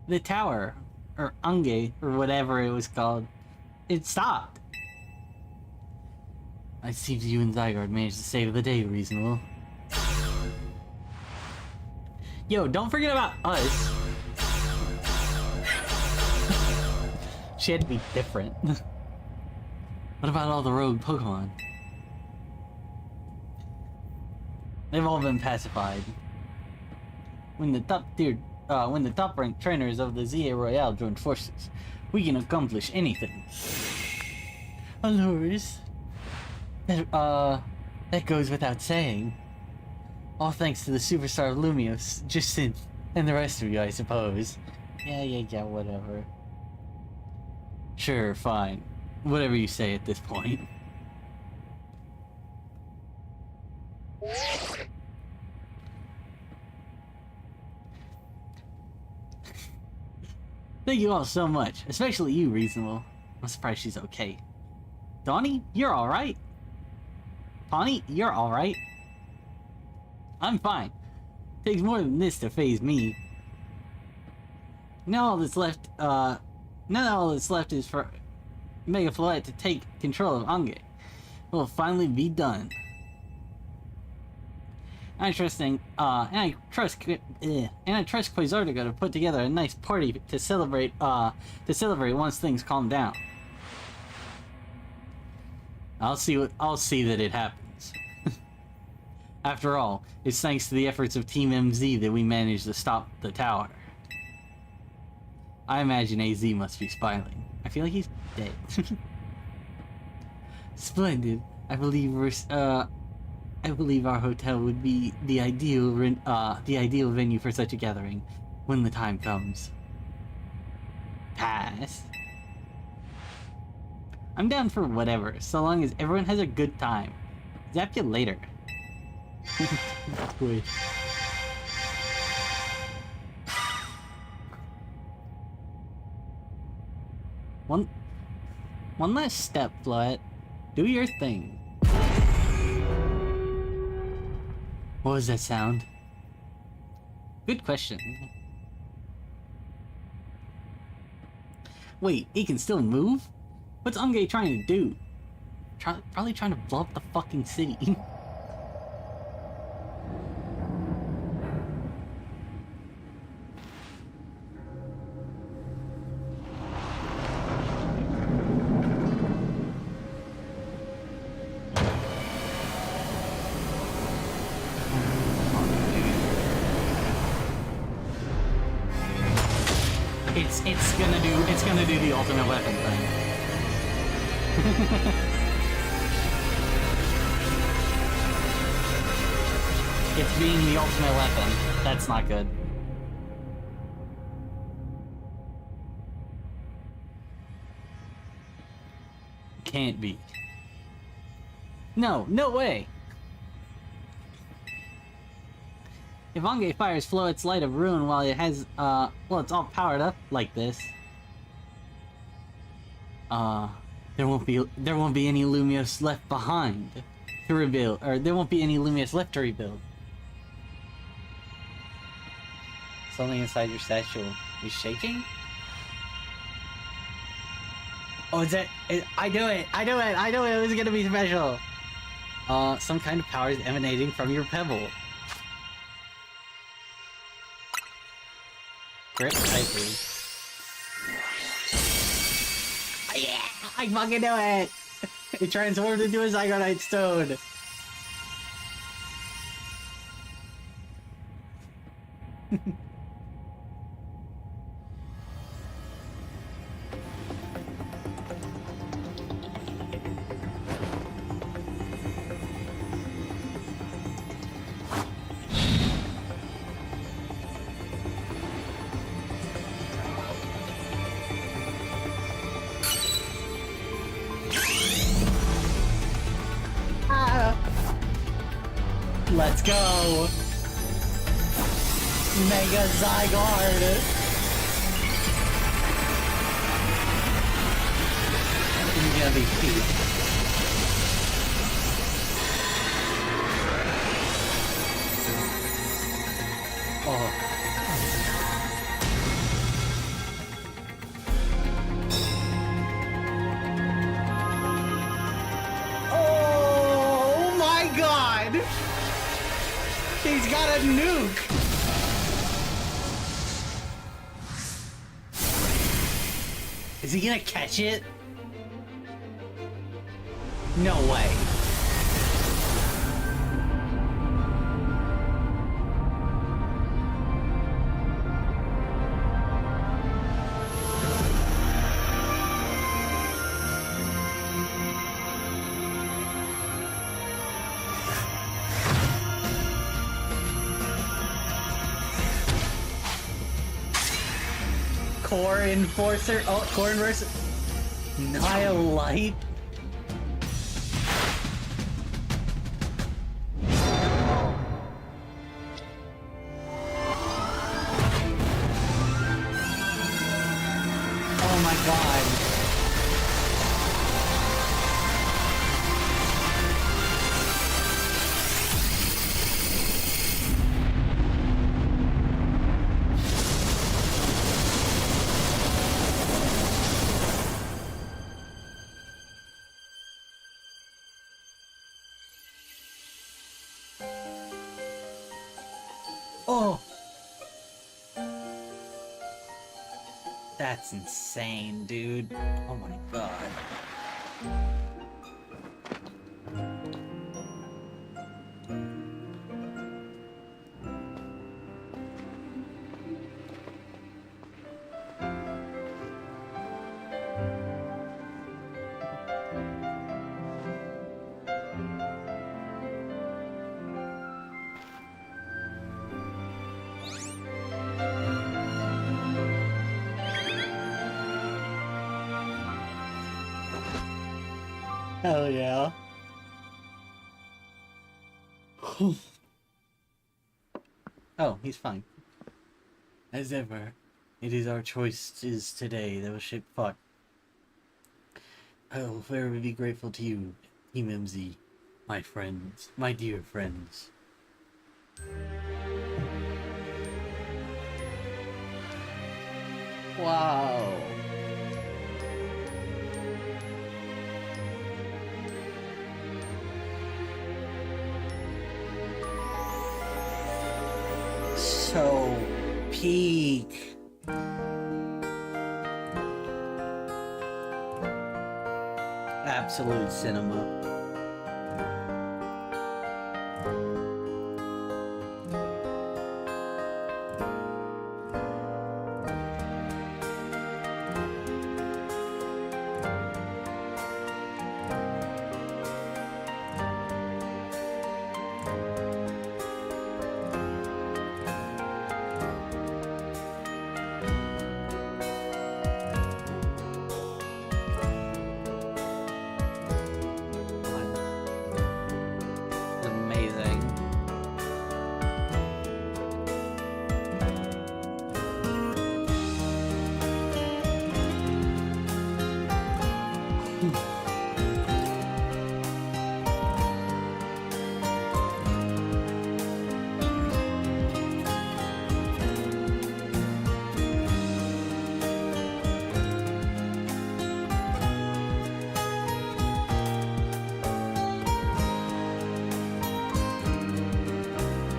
The tower, or Ange, or whatever it was called, it stopped. I see you and Zygarde managed to save the day, Reasonable. Yo, don't forget about us. She had to be different. What about all the rogue Pokemon? They've all been pacified. When the top ranked trainers of the ZA Royale join forces, we can accomplish anything. Allures. That goes without saying. All thanks to the superstar of Lumiose, Jacynth, and the rest of you, I suppose. Yeah, whatever. Sure, fine. Whatever you say at this point. Thank you all so much, especially you, Reasonable. I'm surprised she's okay. Donnie, you're alright. Pawnee, you're alright. I'm fine. Takes more than this to phase me. Now all that's left is for Mega Floette to take control of Ange. It will finally be done. I trust Quasartigo to put together a nice party to celebrate once things calm down. I'll see that it happens. After all, it's thanks to the efforts of Team MZ that we managed to stop the tower. I imagine AZ must be smiling. I feel like he's dead. Splendid. I believe our hotel would be the ideal venue for such a gathering when the time comes. Pass. I'm down for whatever, so long as everyone has a good time. Zap you later. Wait. One last step, Floette. Do your thing. What was that sound? Good question. Wait, he can still move? What's Ange trying to do? Probably trying to blow up the fucking city. it's gonna do the ultimate weapon thing. It's being the ultimate weapon. That's not good. Can't be. No, no way! If Ange fires Floet's Light of Ruin while it has, well, it's all powered up like this. There won't be any Lumios left behind to rebuild, or there won't be any Lumios left to rebuild. Something inside your statue is shaking? Oh, is that... I knew it! I knew it! I knew it! It was gonna be special! Some kind of power is emanating from your pebble. Grip tightly. Oh, yeah! I fucking knew it! It transformed into a Zygonite stone! Let's go! Mega Zygarde! He's gonna be peak. Oh. Oh my god! He's got a nuke! Is he gonna catch it? No way. Core Enforcer. Oh, Core Enforcer. Nihilite. Oh my god. Oh! That's insane, dude. Oh my god. Hell yeah. Oh, he's fine. As ever, it is our choices today that will shape thought. I will forever be grateful to you, Team MZ, my friends, my dear friends. Wow. So peak. Absolute cinema.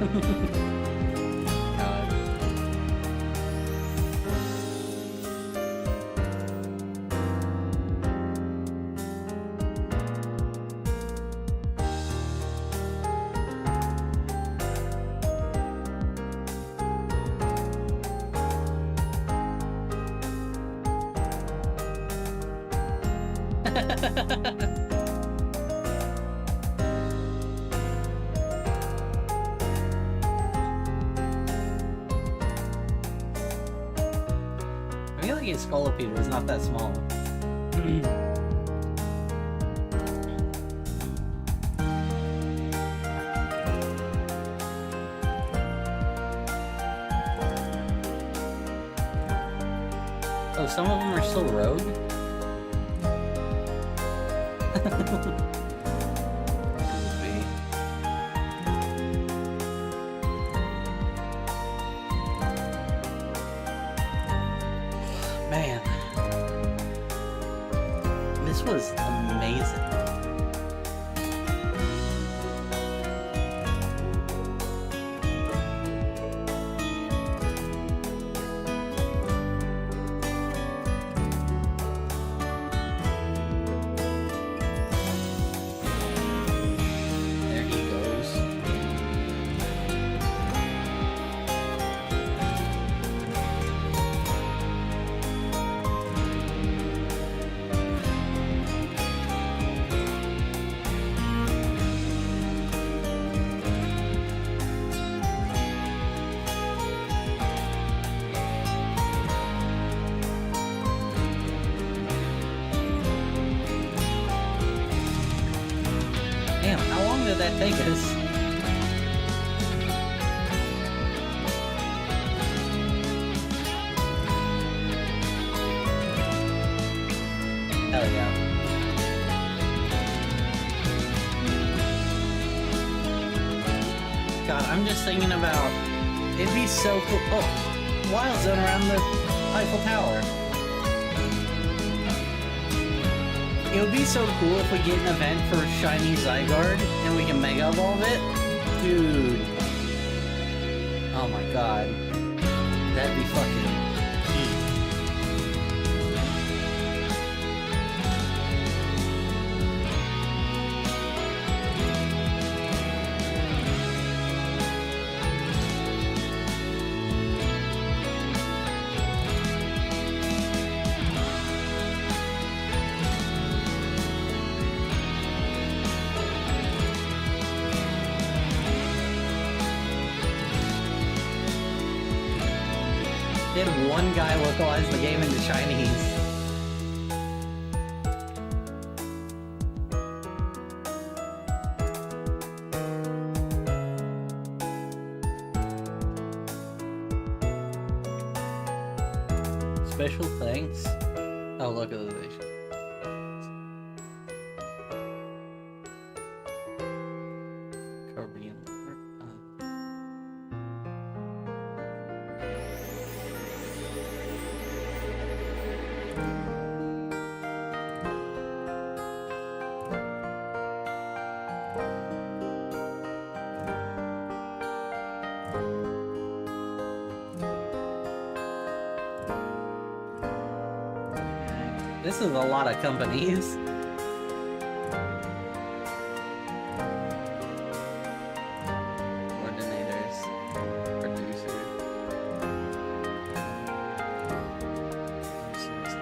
God. I feel like his Scolipede was not that small. Oh, some of them are still rogue? Man. This was amazing. There he goes. Damn, how long did that take us? Hell yeah. God, I'm just thinking about... It'd be so cool... Oh! Wild Zone around the Eiffel Tower. It would be so cool if we get an event for Shiny Zygarde and we can Mega Evolve it. Dude. Oh my god. That'd be fucking heat. They had one guy localize the game into Chinese. Special thanks. Oh, localization. Korean. This is a lot of companies. Coordinators, producers,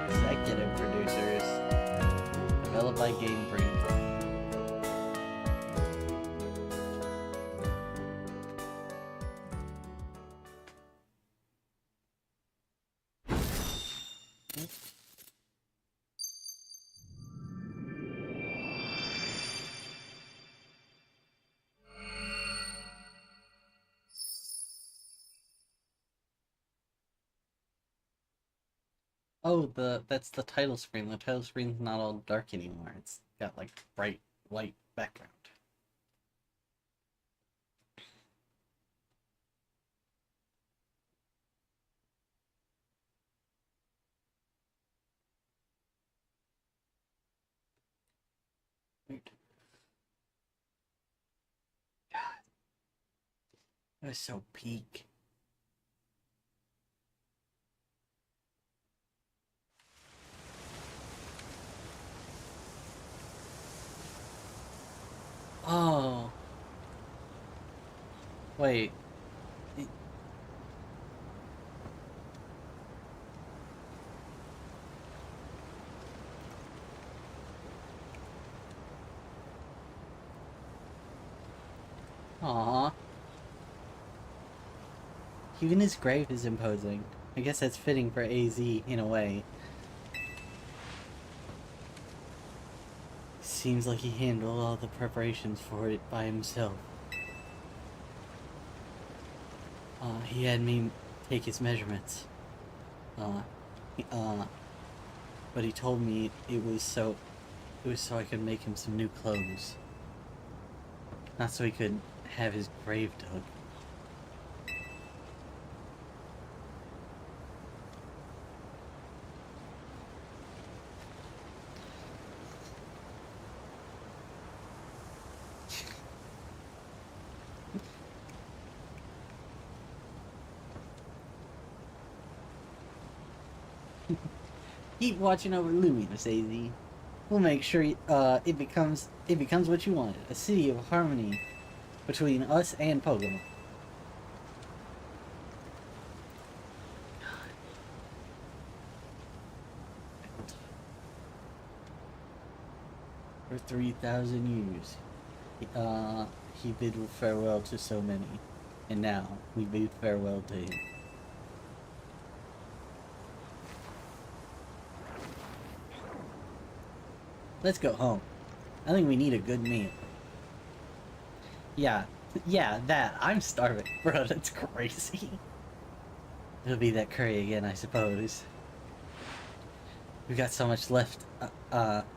executive producers, developed by Game Freak. Oh, that's the title screen. The title screen's not all dark anymore. It's got like bright white background. Wait. It was so peak. Oh. Wait. Aww. Even his grave is imposing. I guess that's fitting for AZ in a way. Seems like he handled all the preparations for it by himself. He had me take his measurements. Uh, but he told me it was so I could make him some new clothes. Not so he could have his grave dug. Keep watching over Luminous, AZ. We'll make sure it becomes what you wanted, a city of harmony between us and Pokemon. For 3,000 years, he bid farewell to so many, and now we bid farewell to him. Let's go home. I think we need a good meal. Yeah, that. I'm starving. Bro, that's crazy. It'll be that curry again, I suppose. We've got so much left,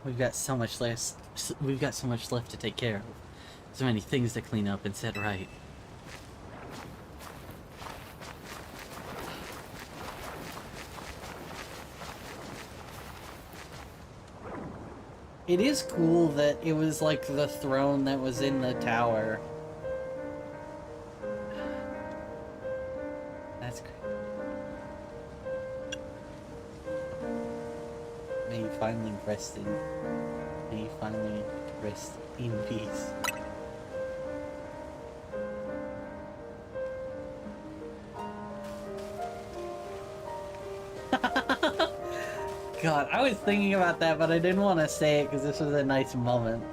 we've got so much left to take care of. So many things to clean up and set right. It is cool that it was like the throne that was in the tower. That's great. May you finally rest in. May you finally rest in peace. God, I was thinking about that, but I didn't want to say it because this was a nice moment.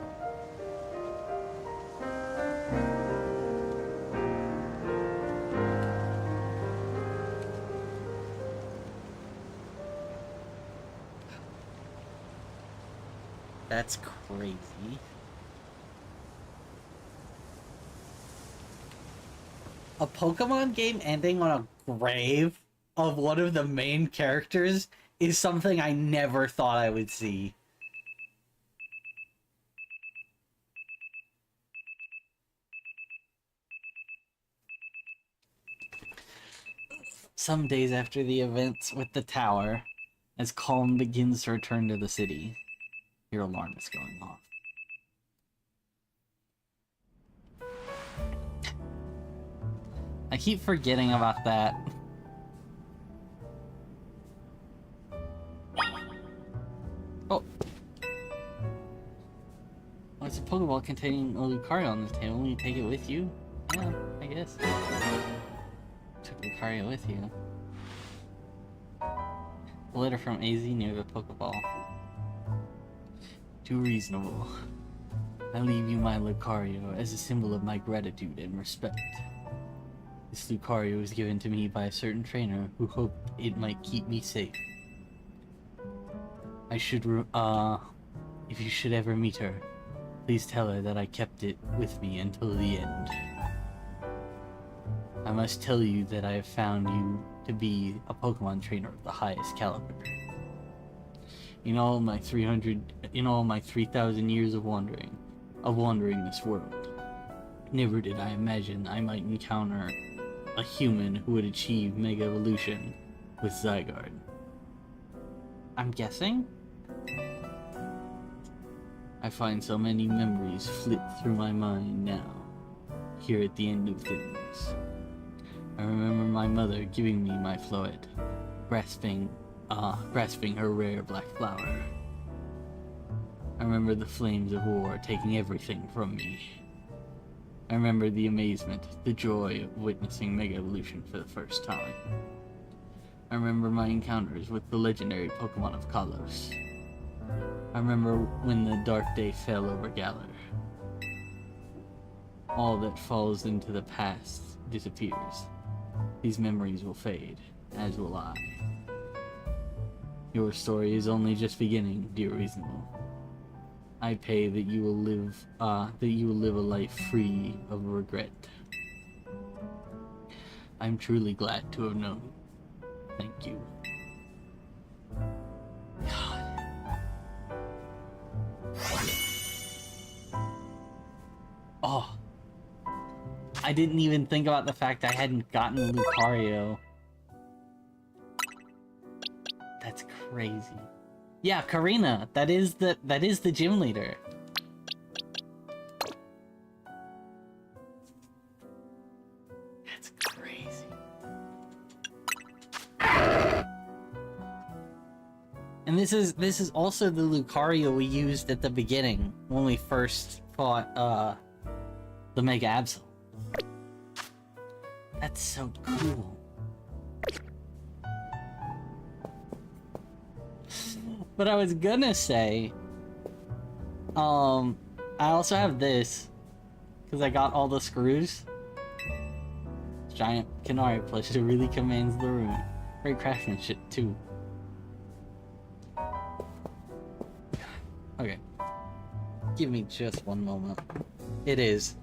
That's crazy. A Pokemon game ending on a grave of one of the main characters is something I never thought I would see. Some days after the events with the tower, as calm begins to return to the city, your alarm is going off. I keep forgetting about that. Oh. Oh, it's a Pokeball containing a Lucario on the table. You take it with you? Yeah, I guess. Took Lucario with you. A letter from AZ near the Pokeball. Too reasonable. I leave you my Lucario as a symbol of my gratitude and respect. This Lucario was given to me by a certain trainer who hoped it might keep me safe. If you should ever meet her, please tell her that I kept it with me until the end. I must tell you that I have found you to be a Pokemon trainer of the highest caliber. In all my 3,000 years of wandering this world, never did I imagine I might encounter a human who would achieve Mega Evolution with Zygarde. I'm guessing? I find so many memories flit through my mind now, here at the end of things. I remember my mother giving me my Floette, grasping her rare black flower. I remember the flames of war taking everything from me. I remember the amazement, the joy of witnessing Mega Evolution for the first time. I remember my encounters with the legendary Pokemon of Kalos. I remember when the dark day fell over Galar. All that falls into the past disappears. These memories will fade, as will I. Your story is only just beginning, dear Reasonable. I pray that you will live a life free of regret. I'm truly glad to have known you. Thank you. God. Oh. I didn't even think about the fact I hadn't gotten Lucario. That's crazy. Yeah, Karina. That is the gym leader. That's crazy. And this is also the Lucario we used at the beginning when we first fought the Mega Absol. That's so cool. But I was gonna say, I also have this, because I got all the screws. Giant Canary plush, it really commands the room. Great craftsmanship, too. Okay. Give me just one moment. It is.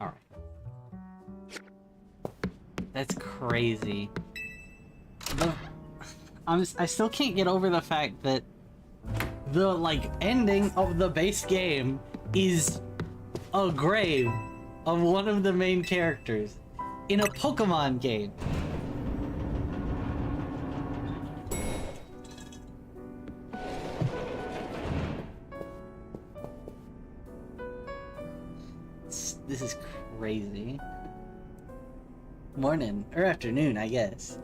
Alright. That's crazy. I still can't get over the fact that the, like, ending of the base game is a grave of one of the main characters in a Pokemon game. This is crazy. Morning, or afternoon, I guess.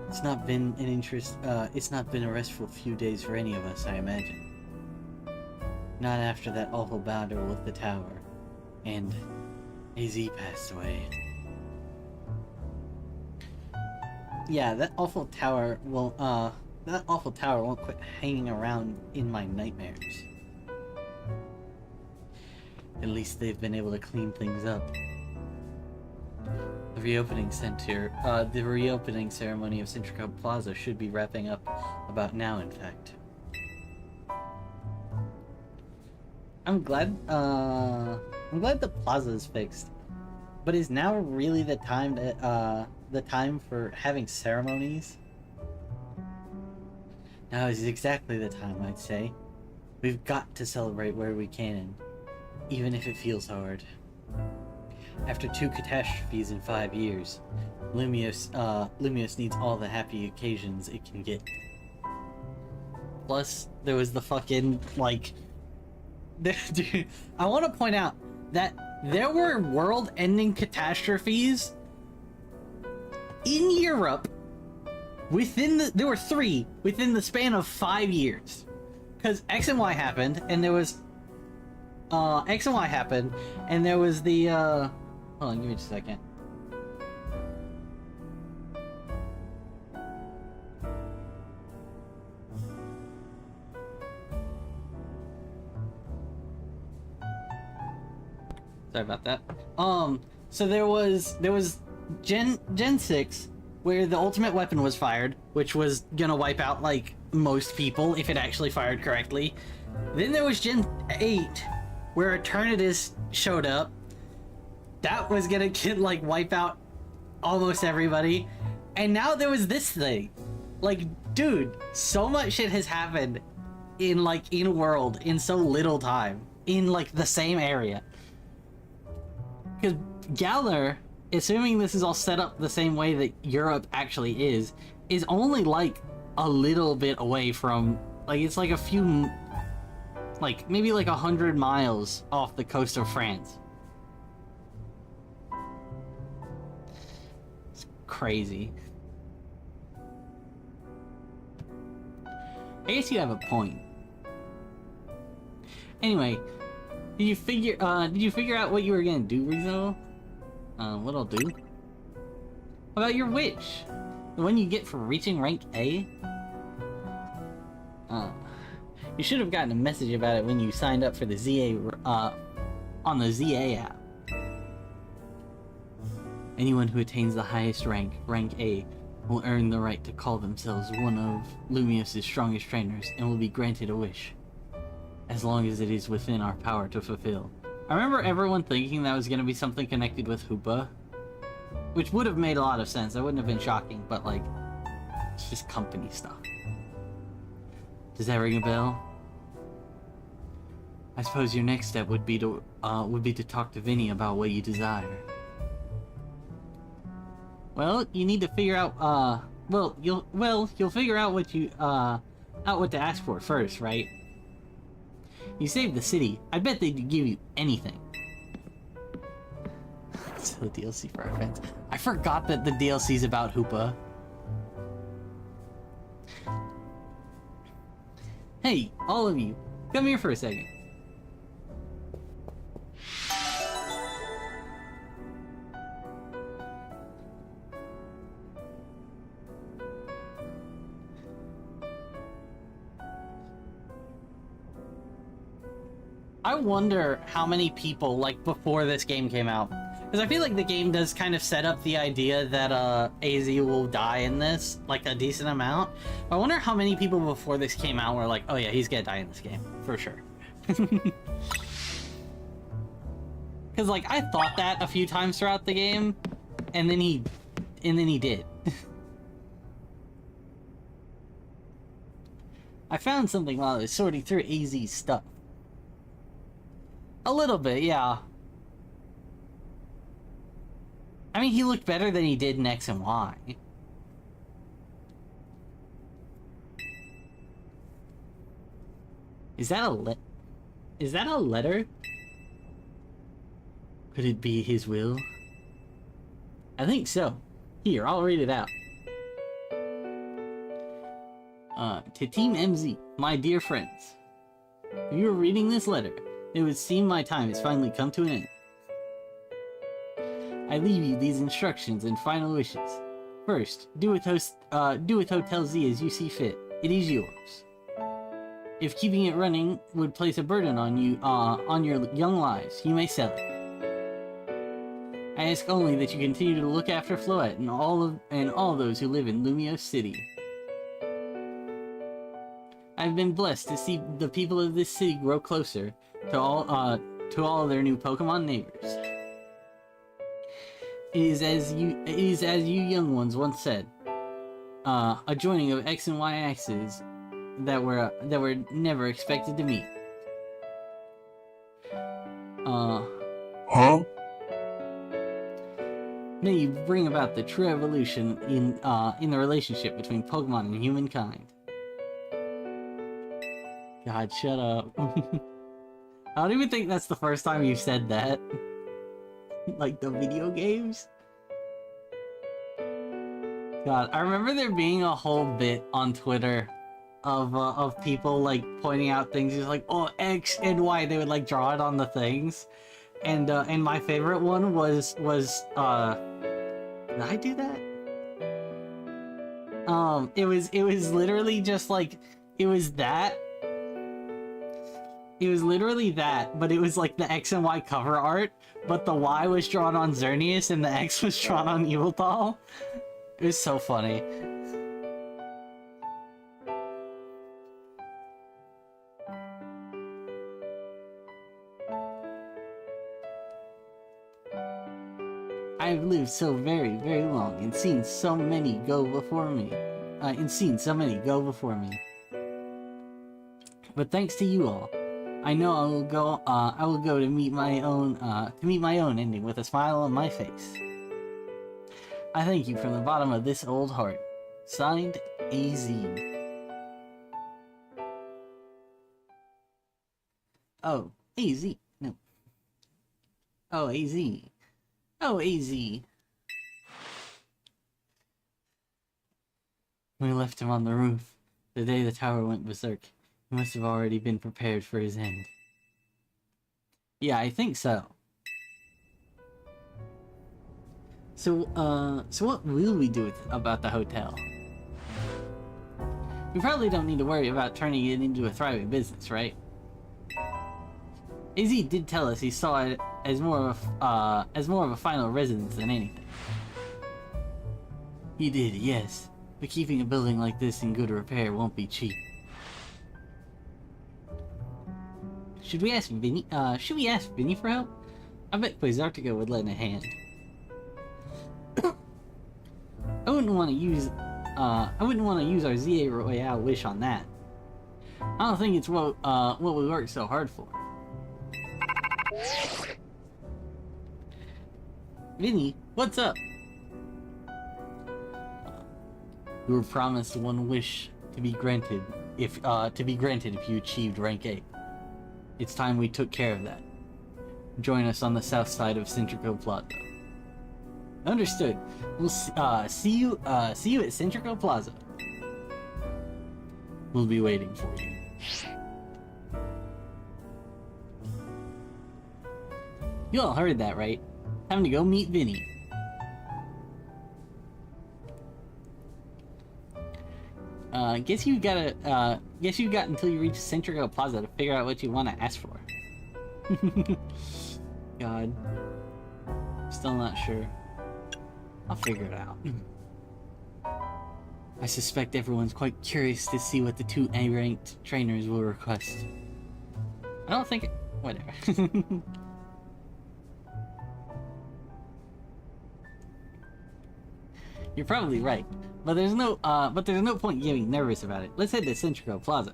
It's not been it's not been a restful few days for any of us, I imagine. Not after that awful battle with the tower, and AZ passed away. Yeah, that awful tower won't quit hanging around in my nightmares. At least they've been able to clean things up. The reopening ceremony of Centrica Plaza should be wrapping up about now, in fact. I'm glad the plaza is fixed. But is now really the time for having ceremonies? Now is exactly the time, I'd say. We've got to celebrate where we can, even if it feels hard. After 2 catastrophes in 5 years, Lumios needs all the happy occasions it can get. Plus, there was the fucking, like... Dude, I want to point out that there were world-ending catastrophes in Europe there were 3 within the span of 5 years. Because X and Y happened, and there was... X and Y happened, and there was the, Hold on, give me just a second. Sorry about that. So there was Gen 6, where the ultimate weapon was fired, which was gonna wipe out, like, most people if it actually fired correctly. Then there was Gen 8, where Eternatus showed up. That was gonna wipe out almost everybody. And now there was this thing. Like, dude, so much shit has happened in world in so little time. In, like, the same area. Because Galar, assuming this is all set up the same way that Europe actually is only, like, a little bit away from... Like, it's like a few... Like, maybe like 100 miles off the coast of France. It's crazy. I guess you have a point. Anyway, did you figure out what you were gonna do, Rizzo? What I'll do? What about your wish? The one you get for reaching rank A? You should have gotten a message about it when you signed up for the ZA, on the ZA app. Anyone who attains the highest rank, rank A, will earn the right to call themselves one of Lumios' strongest trainers and will be granted a wish. As long as it is within our power to fulfill. I remember everyone thinking that was going to be something connected with Hoopa. Which would have made a lot of sense. That wouldn't have been shocking, but like... It's just company stuff. Does that ring a bell? I suppose your next step would be to talk to Vinny about what you desire. Well, you need to figure out, you'll figure out what to ask for first, right? You saved the city. I bet they'd give you anything. So the DLC for our fans. I forgot that the DLC's about Hoopa. Hey, all of you, come here for a second. I wonder how many people, like, before this game came out, because I feel like the game does kind of set up the idea that AZ will die in this, like, a decent amount. I wonder how many people before this came out were like, oh yeah, he's gonna die in this game, for sure. Because, like, I thought that a few times throughout the game, and then he did. I found something while I was sorting through AZ's stuff. A little bit, yeah. I mean, he looked better than he did in X and Y. Is that a letter? Could it be his will? I think so. Here, I'll read it out. To Team MZ, my dear friends. If you are reading this letter, it would seem my time has finally come to an end. I leave you these instructions and final wishes. First, do with Hotel Z as you see fit. It is yours. If keeping it running would place a burden on you, on your young lives, you may sell it. I ask only that you continue to look after Floette and all those who live in Lumios City. I've been blessed to see the people of this city grow closer to all of their new Pokemon neighbors. It is as you young ones once said, a joining of X and Y axes that were never expected to meet. Huh? May you bring about the true evolution in the relationship between Pokemon and humankind. God, shut up. I don't even think that's the first time you said that. Like the video games? God, I remember there being a whole bit on Twitter of people like pointing out things. It's like, oh, X and Y. They would like draw it on the things, and my favorite one was did I do that? It was literally just like it was that. It was literally that, but it was like the X and Y cover art, but the Y was drawn on Xerneas and the X was drawn on Yveltal. It was so funny. I've lived so very, very long and seen so many go before me. But thanks to you all, I know I will go to meet my own ending with a smile on my face. I thank you from the bottom of this old heart. Signed, AZ. Oh, AZ. No. Oh, AZ. Oh, AZ. We left him on the roof. The day the tower went berserk. He must have already been prepared for his end. Yeah, I think so. So what will we do about the hotel? We probably don't need to worry about turning it into a thriving business, right? AZ did tell us he saw it as more of a final residence than anything. He did, yes. But keeping a building like this in good repair won't be cheap. Should we ask Vinny for help? I bet Quasartigo would lend a hand. I wouldn't want to use our ZA Royale wish on that. I don't think it's what we worked so hard for. Vinny, what's up? You were promised one wish to be granted if you achieved rank 8. It's time we took care of that. Join us on the south side of Centrico Plaza. Understood. We'll see you at Centrico Plaza. We'll be waiting for you. You all heard that, right? Time to go meet Vinny. Guess you got until you reach Centrico Plaza to figure out what you want to ask for. God. Still not sure. I'll figure it out. I suspect everyone's quite curious to see what the 2 A-ranked trainers will request. I don't think whatever. You're probably right, but there's no point getting nervous about it. Let's head to Centrico Plaza.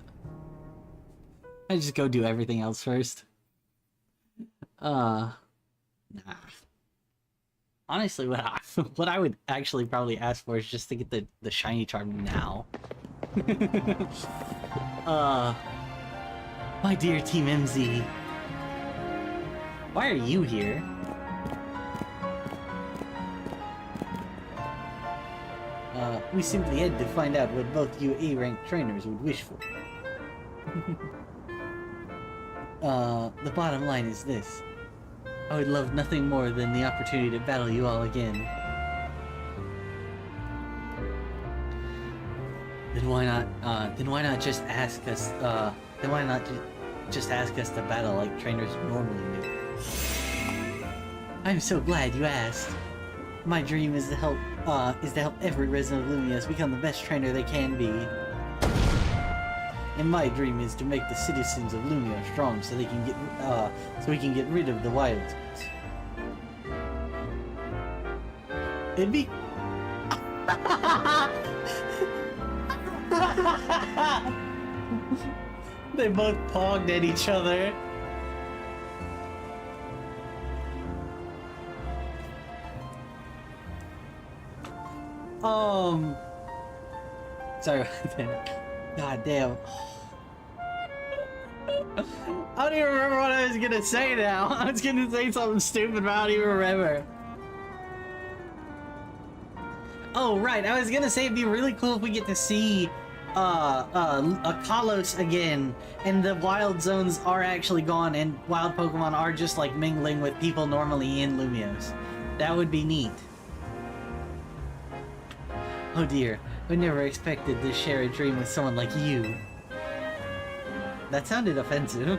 I just go do everything else first. Nah. Honestly, what I would actually probably ask for is just to get the shiny charm now. My dear Team MZ, why are you here? We simply had to find out what both you A-ranked trainers would wish for. The bottom line is this. I would love nothing more than the opportunity to battle you all again. Then why not just ask us, just ask us to battle like trainers normally do? I'm so glad you asked. My dream is to help every resident of Lumios become the best trainer they can be. And my dream is to make the citizens of Lumio strong so we can get rid of the wild ones. It'd be They both pogged at each other. Sorry about that. God damn. I don't even remember what I was gonna say now. I was gonna say something stupid, but I don't even remember. Oh, right. I was gonna say it'd be really cool if we get to see Kalos again, and the wild zones are actually gone, and wild Pokemon are just like mingling with people normally in Lumiose. That would be neat. Oh dear, I never expected to share a dream with someone like you. That sounded offensive.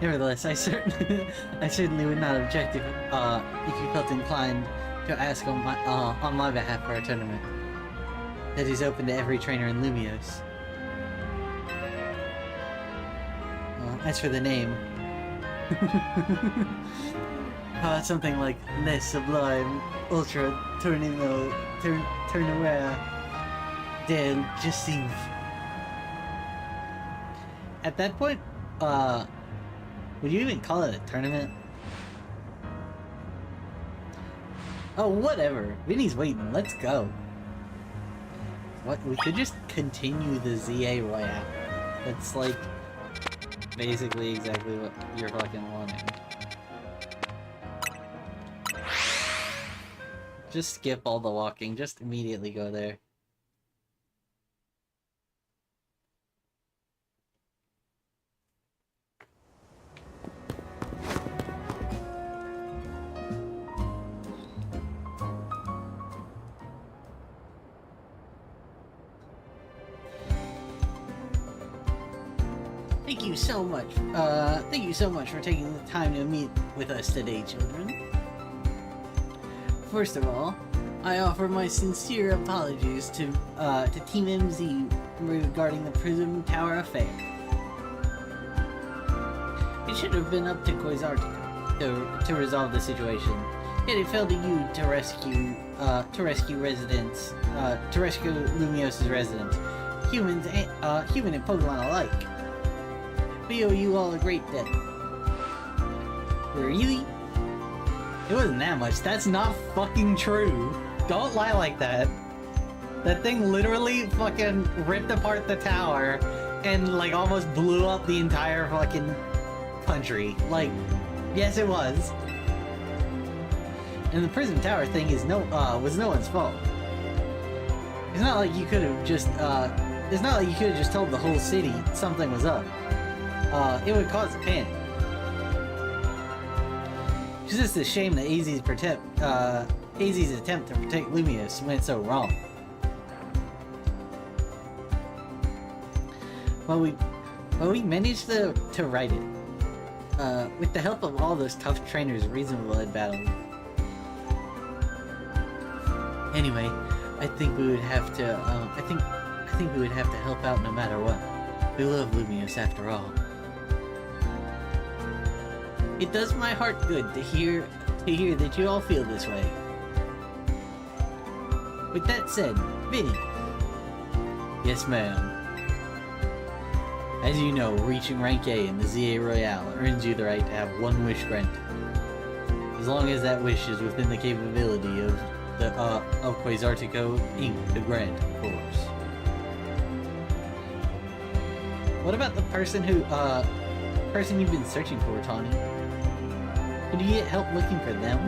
Nevertheless, I certainly would not object if you felt inclined to ask on my behalf for a tournament that is open to every trainer in Lumiose. As for the name, something like Les Sublime Ultra Tournament del Justif. At that point, would you even call it a tournament? Oh, whatever. Vinny's waiting. Let's go. What? We could just continue the ZA Royale. That's like basically exactly what you're fucking wanting. Just skip all the walking. Just immediately go there. Thank you so much for taking the time to meet with us today, children. First of all, I offer my sincere apologies to Team MZ regarding the Prism Tower affair. It should have been up to Quasartico to resolve the situation, yet it fell to you to rescue residents, to rescue Lumiose's residents, human and Pokemon alike. We owe you all a great debt. Really? It wasn't that much. That's not fucking true. Don't lie like that. That thing literally fucking ripped apart the tower and like almost blew up the entire fucking country. Like, yes it was. And the Prism Tower thing is was no one's fault. It's not like you could have just told the whole city something was up. It would cause a panic. It's just a shame that AZ's attempt to protect Lumiose went so wrong. Well, we managed to right it. With the help of all those tough trainers reasonable at battle. Anyway, I think we would have to. I think we would have to help out no matter what. We love Lumiose after all. It does my heart good to hear that you all feel this way. With that said, Vinny. Yes, ma'am. As you know, reaching rank A in the ZA Royale earns you the right to have one wish granted. As long as that wish is within the capability of Quasartico Inc. to grant, of course. What about the person you've been searching for, Tawny? Could you get help looking for them?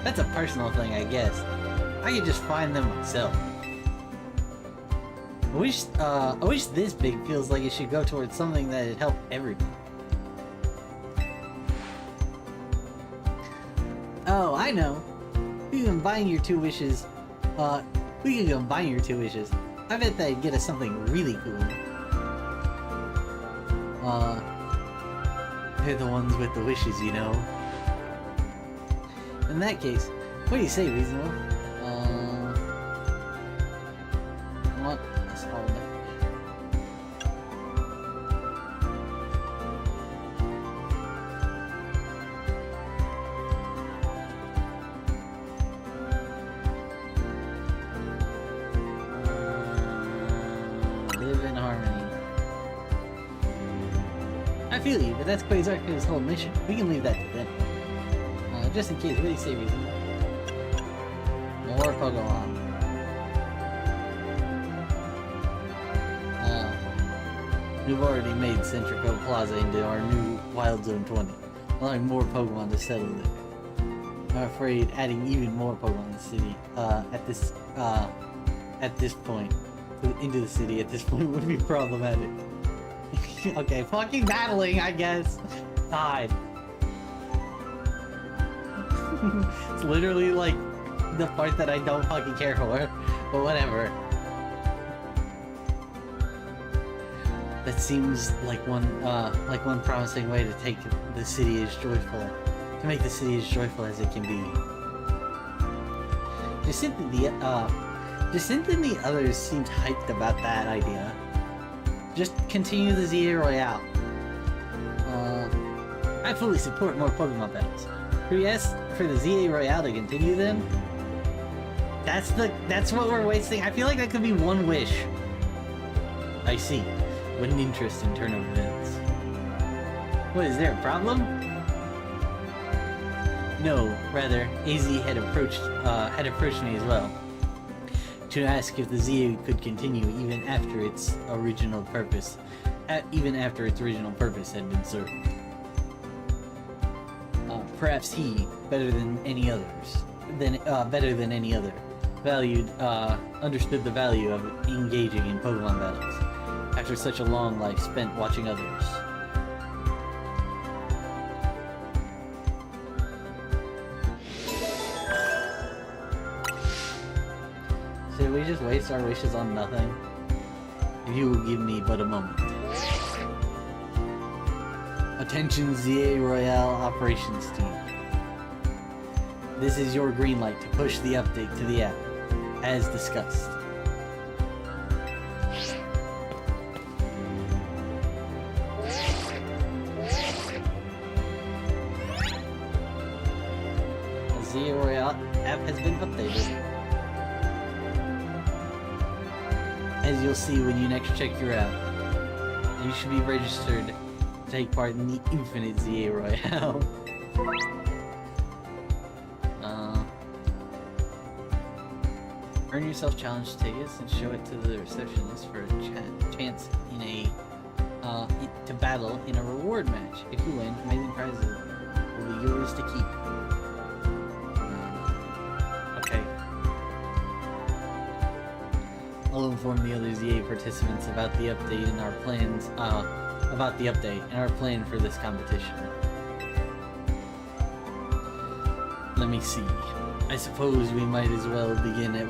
That's a personal thing, I guess. I could just find them myself. I wish this big feels like it should go towards something that'd help everyone. Oh, I know. We can combine your two wishes. I bet that'd get us something really cool. They're the ones with the wishes, you know. In that case, what do you say, Reasonable? What? That's all there. Live in harmony. I feel you, but that's Quasartico's whole mission. We can leave that to them. Just in case, what do you say, Reasonable? more Pokemon. We've already made Centrico Plaza into our new Wild Zone 20, allowing more Pokemon to settle there. I'm afraid adding even more Pokemon in the city at this point into the city at this point would be problematic. Okay, fucking battling, I guess. God. It's literally like the part that I don't fucking care for, but whatever. That seems like one promising way to take the city as joyful, to make the city as joyful as it can be. Jacinth and the others seemed hyped about that idea. Just continue the ZA Royale. I fully support more Pokemon battles. Yes, for the ZA Royale to continue then? That's what we're wasting. I feel like that could be one wish. I see. What an interesting turn of events. What, is there a problem? No, rather, AZ had approached me as well to ask if the ZA could continue even after its original purpose had been served. Perhaps he, better than any other, understood the value of engaging in Pokemon battles after such a long life spent watching others. Should we just waste our wishes on nothing? If you will give me but a moment. Attention ZA Royale Operations Team. This is your green light to push the update to the app, as discussed. The ZA Royale app has been updated. As you'll see when you next check your app, you should be registered to take part in the Infinite ZA Royale. Earn yourself challenge tickets and show it to the receptionist for a chance in to battle in a reward match. If you win, amazing prizes will be yours to keep. Okay. I'll inform the other ZA participants about the update and our plans. About the update and our plan for this competition. Let me see. I suppose we might as well begin at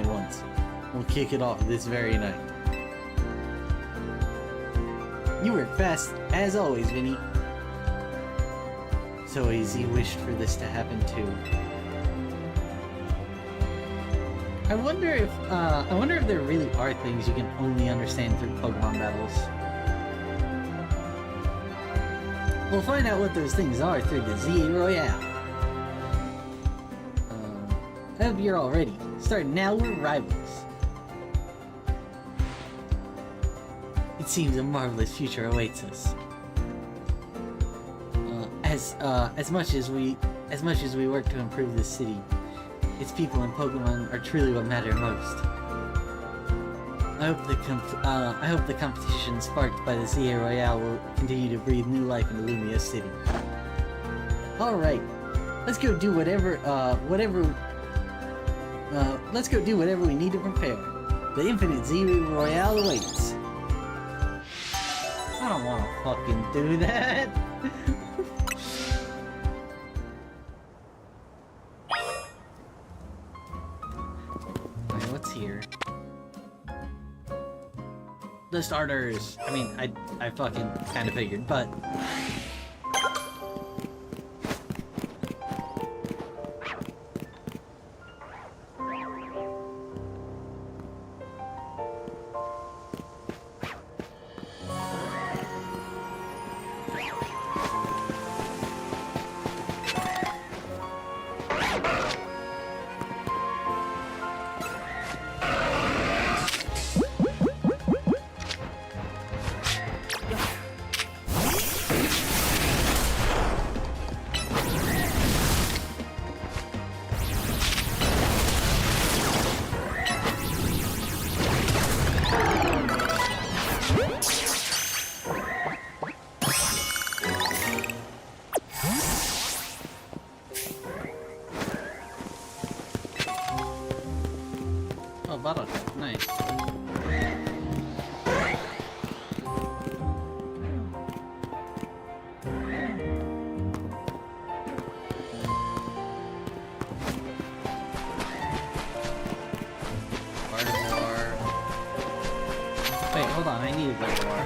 once. We'll kick it off this very night. You work fast, as always, Vinny. So AZ wished for this to happen too. I wonder if there really are things you can only understand through Pokemon battles. We'll find out what those things are through the ZA Royale. I hope you're all ready. Starting now, we're rivals. It seems a marvelous future awaits us. As much as we work to improve this city, its people and Pokemon are truly what matter most. I hope the competition sparked by the ZA Royale will continue to breathe new life into Lumia City. All right, let's go do whatever we need to prepare. The Infinite ZA Royale awaits. I don't want to fucking do that. Okay, what's here? The starters. I mean, I fucking kind of figured, but. Wait, hold on, I need a bit more.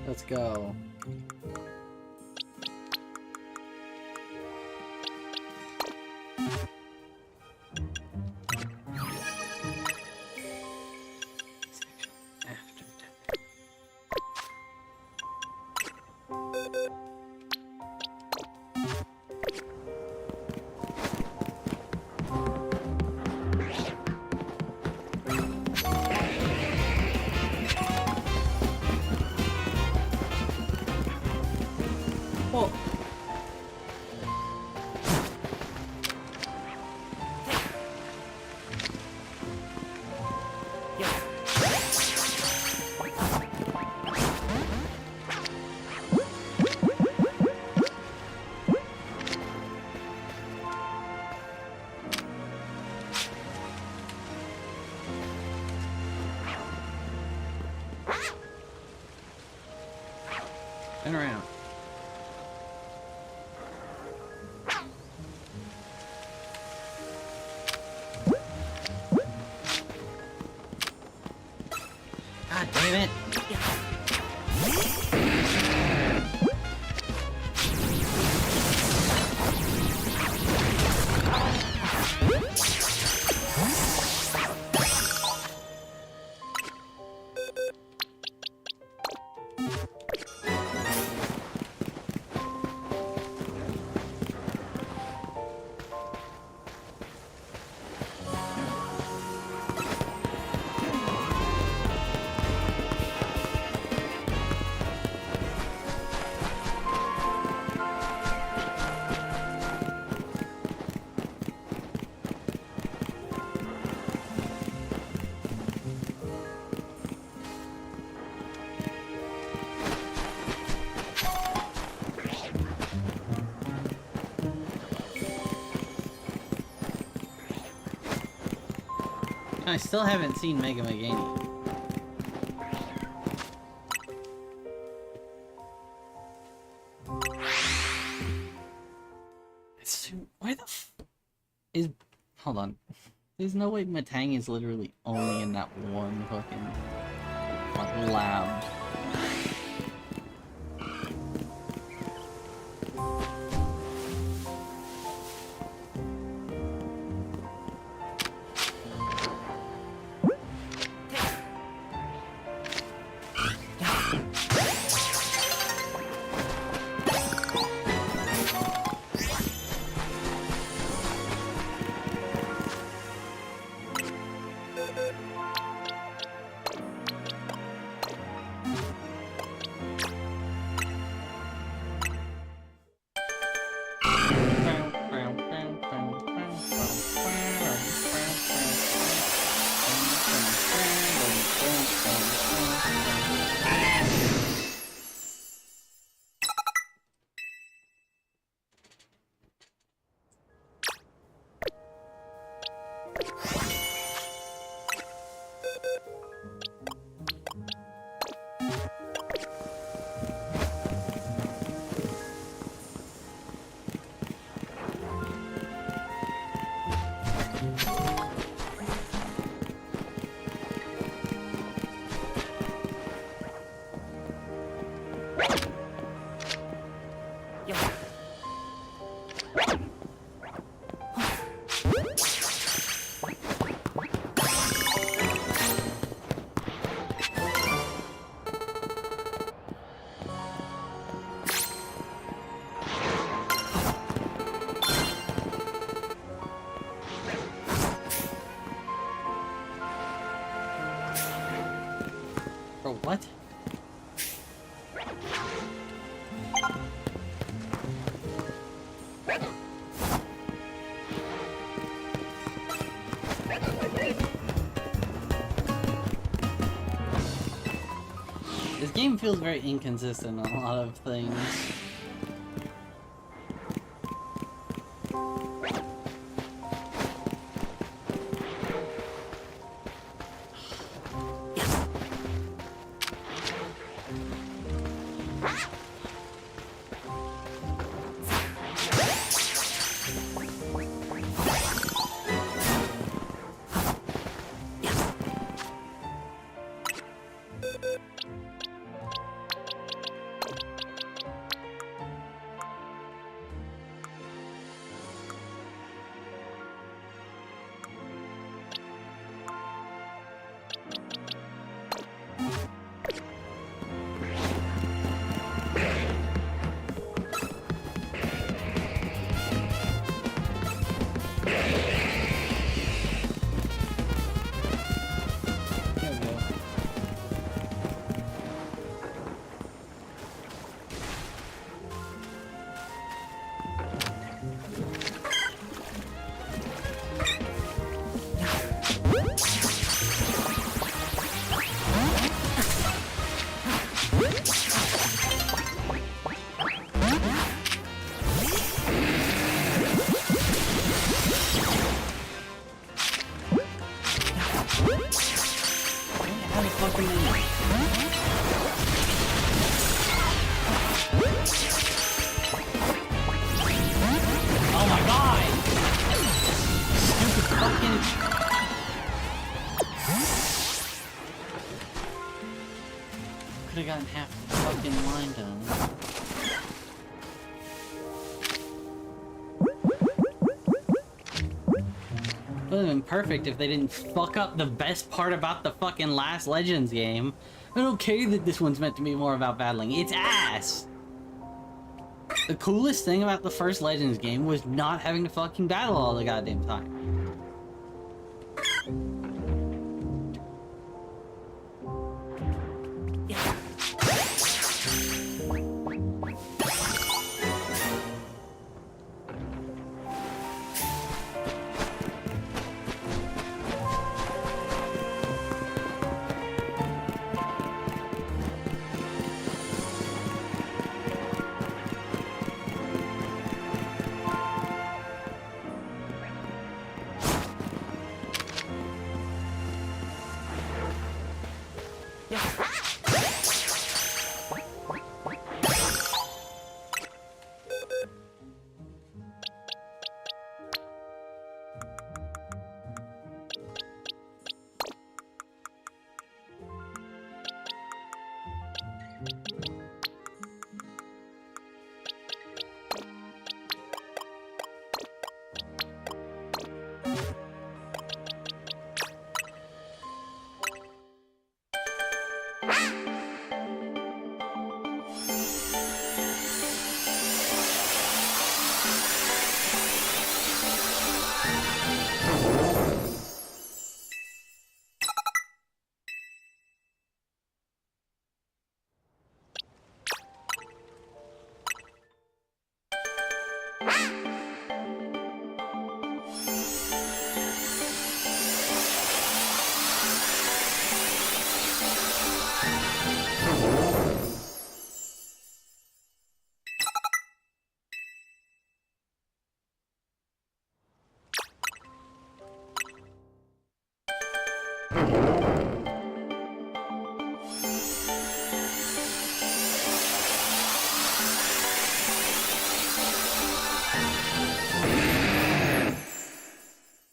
Let's go. Well, turn around. God damn it. I still haven't seen Mega Megane. Where the f is... Hold on. There's no way Matang is literally only in that one fucking like, lab. Bro, what? This game feels very inconsistent on a lot of things. Oh my god! Stupid fucking... Could've gotten half the fucking line done. Would've been perfect if they didn't fuck up the best part about the fucking last Legends game. I don't care that this one's meant to be more about battling. It's ass! The coolest thing about the first Legends game was not having to fucking battle all the goddamn time.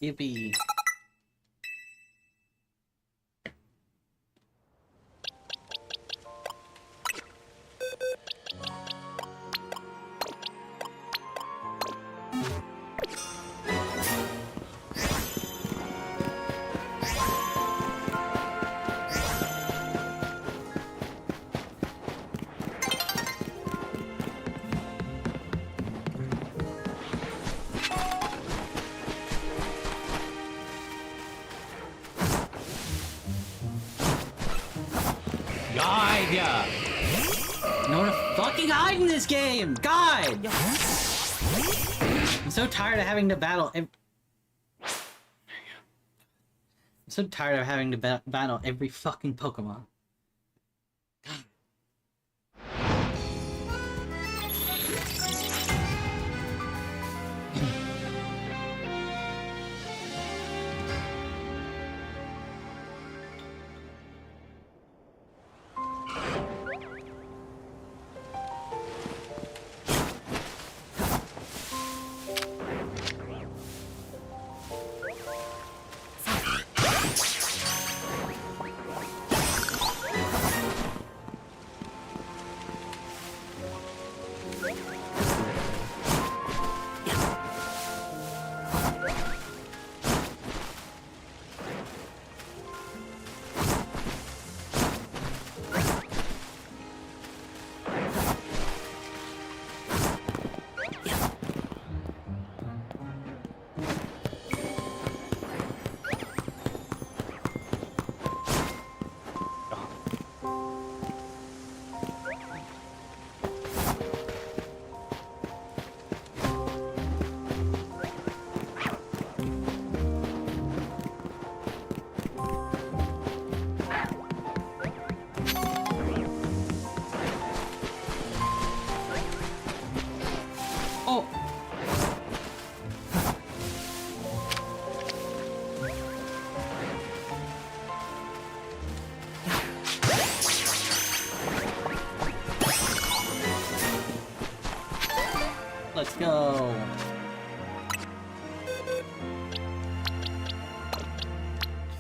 Yippee. God, yeah. No to fucking hide in this game! God! I'm so tired of having to battle I'm so tired of having to battle every fucking Pokemon. Oh! Let's go!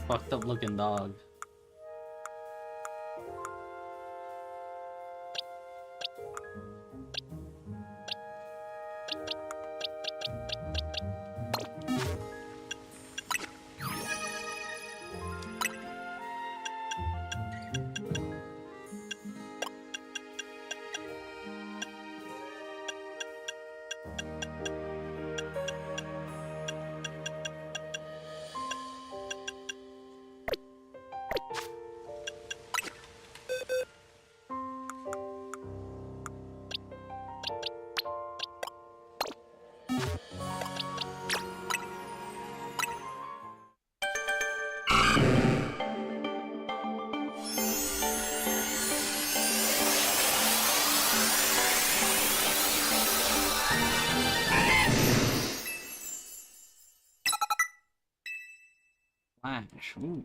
Fucked up looking dog. Flash. Ooh.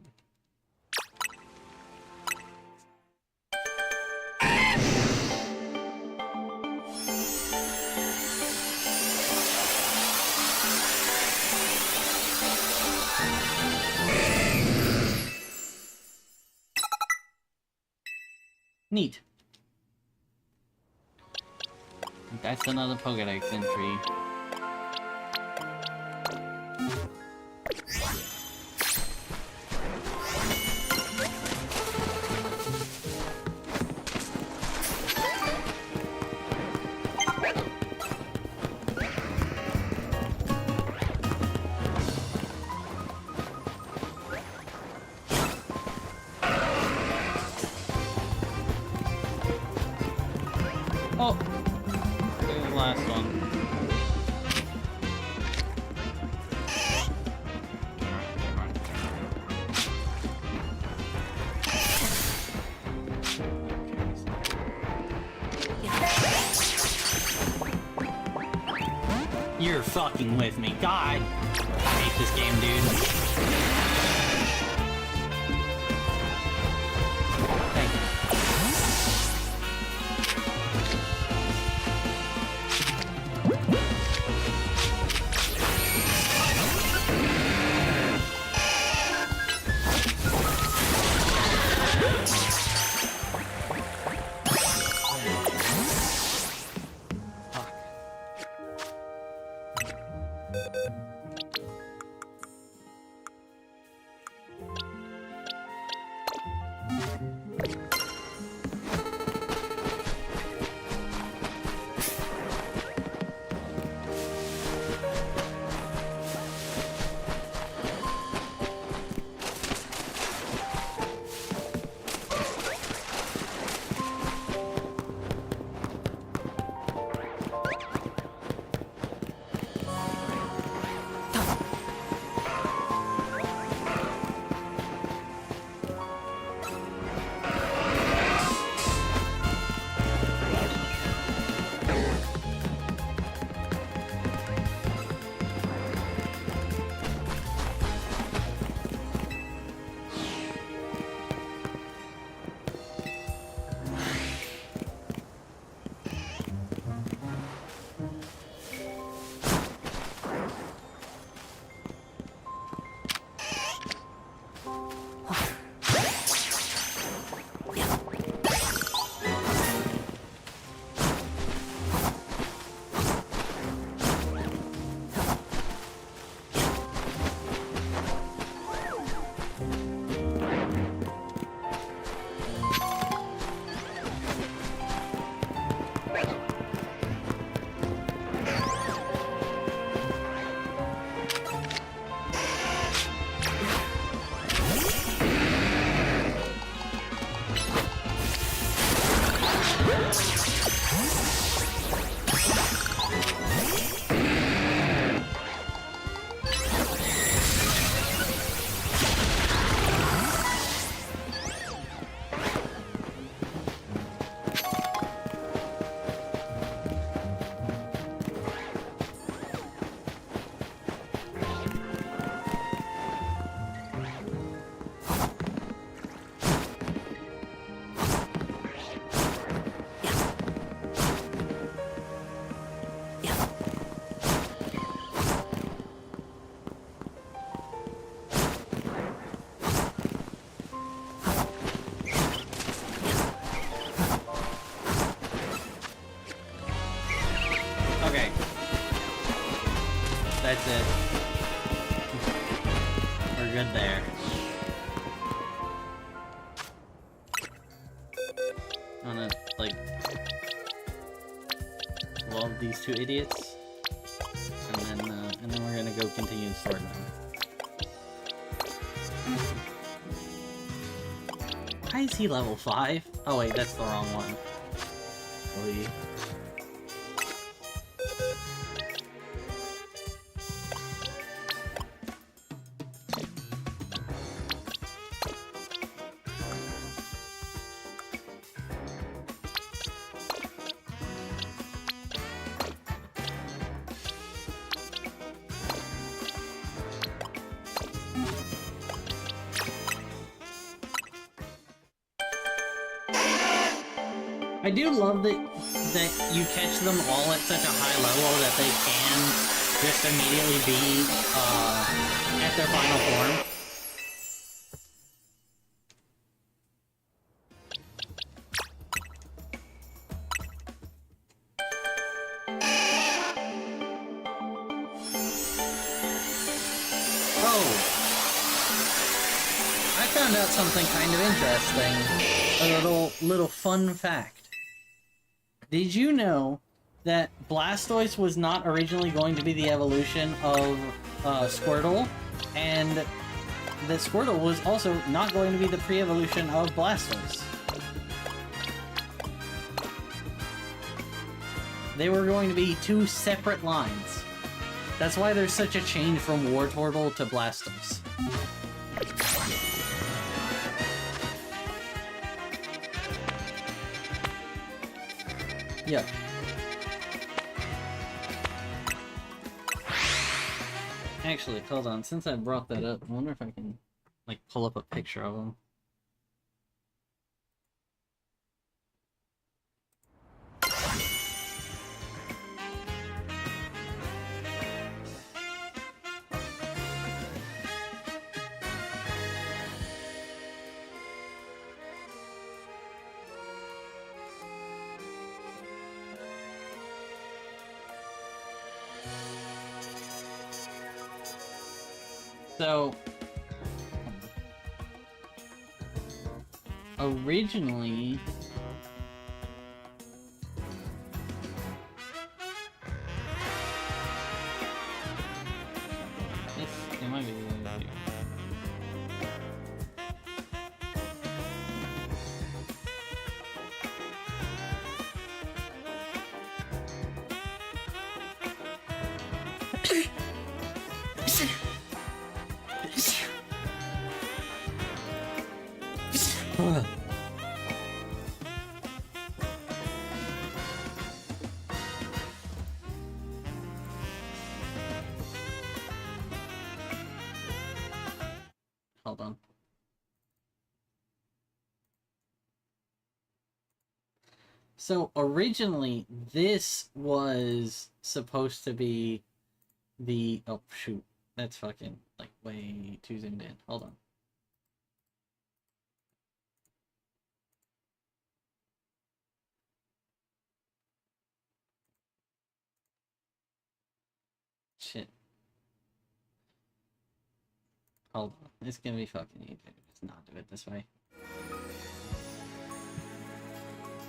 Neat. That's another Pokédex entry. Oh! There's the last one. You're fucking with me. God! I hate this game, dude. Thank you. Okay. That's it. We're good there. I'm gonna, like, love these two idiots. And then we're gonna go continue the sword now. Why is he level 5? Oh wait, that's the wrong one. Oy. I do love that you catch them all at such a high level that they can just immediately be at their final form. Oh, I found out something kind of interesting. A little fun fact. Did you know that Blastoise was not originally going to be the evolution of Squirtle, and that Squirtle was also not going to be the pre-evolution of Blastoise? They were going to be two separate lines. That's why there's such a change from Wartortle to Blastoise. Yep. Actually, hold on. Since I brought that up, I wonder if I can, like, pull up a picture of him. So, originally, it might be the other video. Hold on. So originally, this was supposed to be the... Oh, shoot. That's fucking, like, way too zoomed in. Hold on. Shit. Hold on. It's gonna be fucking easy. Let's not do it this way.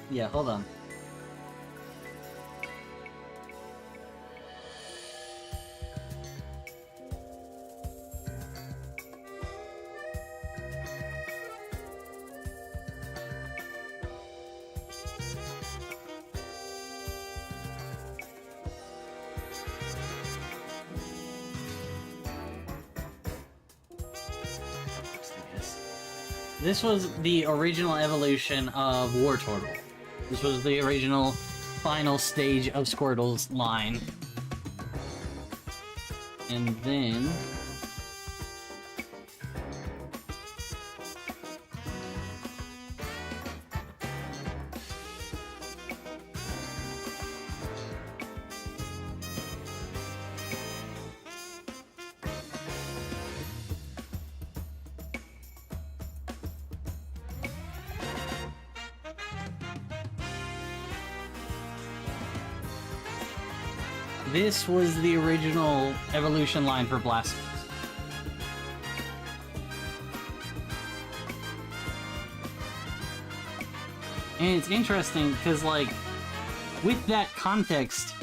Yeah, hold on. This was the original evolution of Wartortle. This was the original final stage of Squirtle's line. And then... this was the original evolution line for Blastoise. And it's interesting because, like, with that context,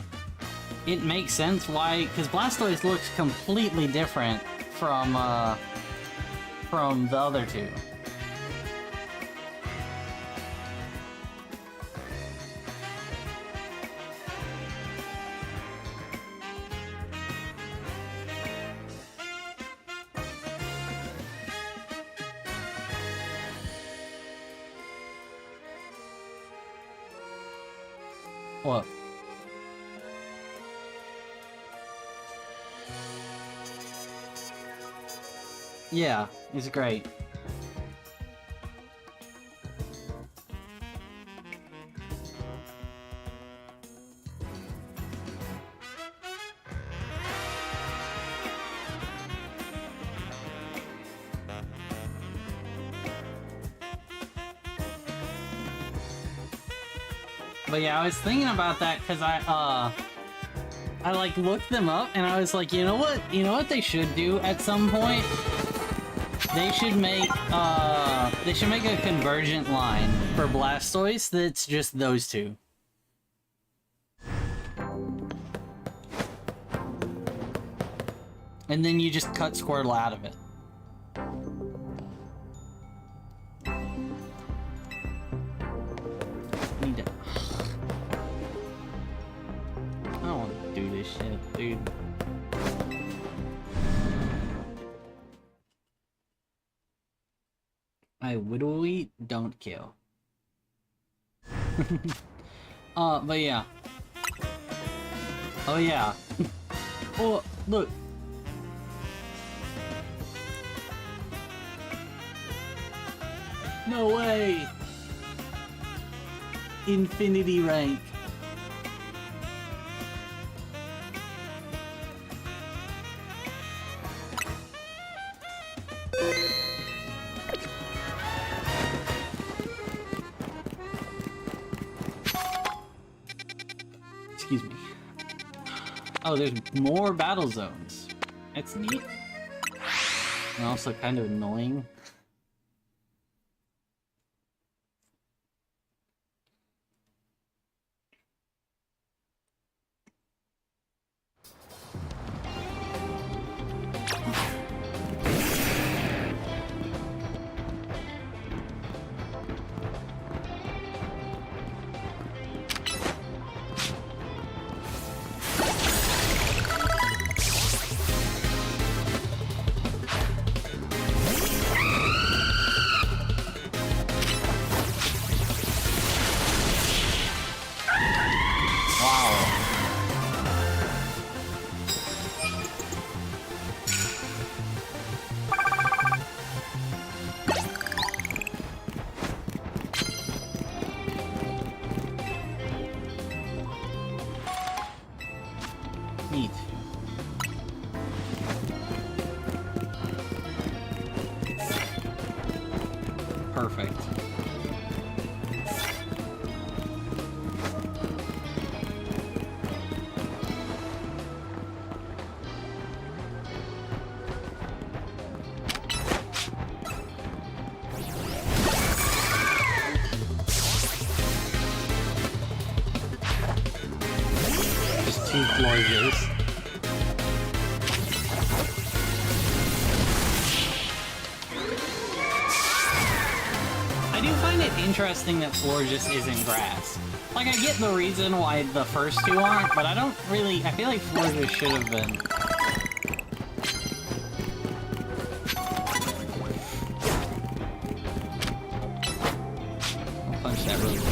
it makes sense why, because Blastoise looks completely different from the other two. What? Yeah, it's great. But yeah, I was thinking about that because I like looked them up and I was like, you know what they should do at some point? They should make a convergent line for Blastoise that's just those two. And then you just cut Squirtle out of it. Need to... I don't want to do this shit, dude. I literally don't kill. But yeah. Oh yeah. Oh, look. No way! Infinity rank. Excuse me. Oh, there's more battle zones. That's neat. And also kind of annoying. Neat. Perfect. Just 2 Florges. I do find it interesting that Florges isn't grass. Like, I get the reason why the first 2 aren't, but I don't really... I feel like Florges should have been. I'll punch that really quick.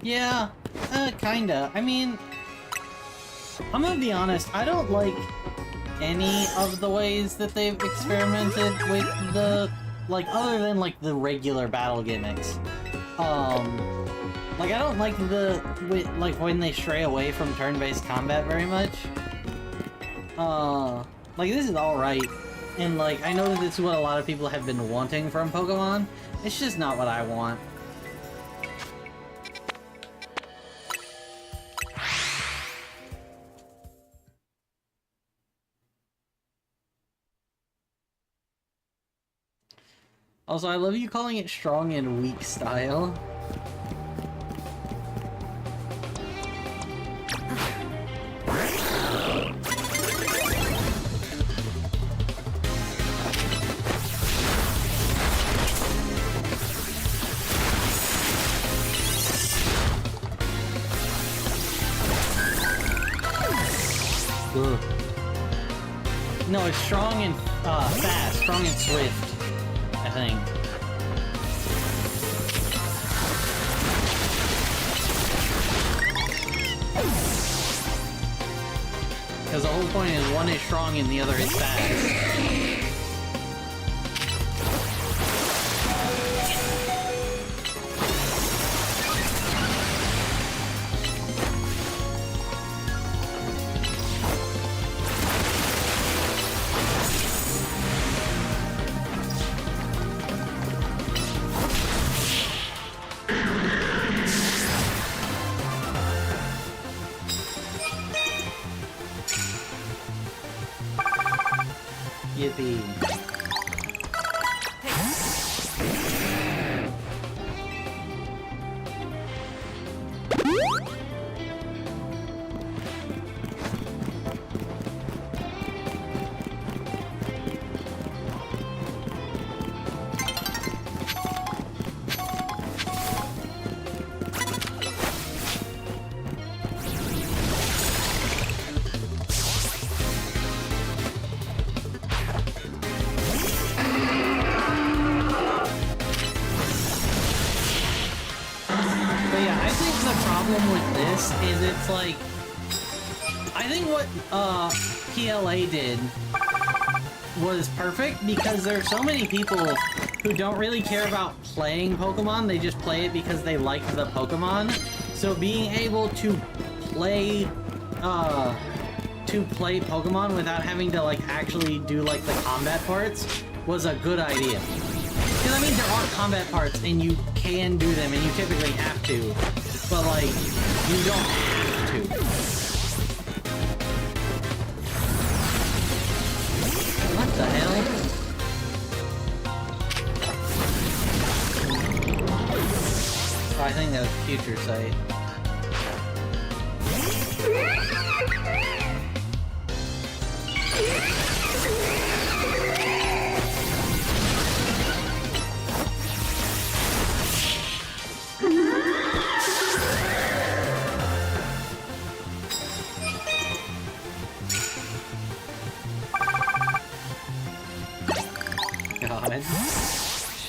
Yeah, kinda. I mean, I'm gonna be honest, I don't like any of the ways that they've experimented with the, like, other than, like, the regular battle gimmicks. Like, I don't like like, when they stray away from turn-based combat very much. Like, this is alright, and, like, I know that this is what a lot of people have been wanting from Pokemon. It's just not what I want. Also, I love you calling it strong and weak style. Ugh. No, it's strong and fast, strong and swift, I think. Because the whole point is one is strong and the other is fast. Yippee. With this is it's like, I think what PLA did was perfect because there are so many people who don't really care about playing Pokemon, they just play it because they like the Pokemon. So being able to play Pokemon without having to like actually do like the combat parts was a good idea. Because I mean there are combat parts and you can do them and you typically have to. But, like, you don't have to. What the hell? Oh, I think that was Future Sight.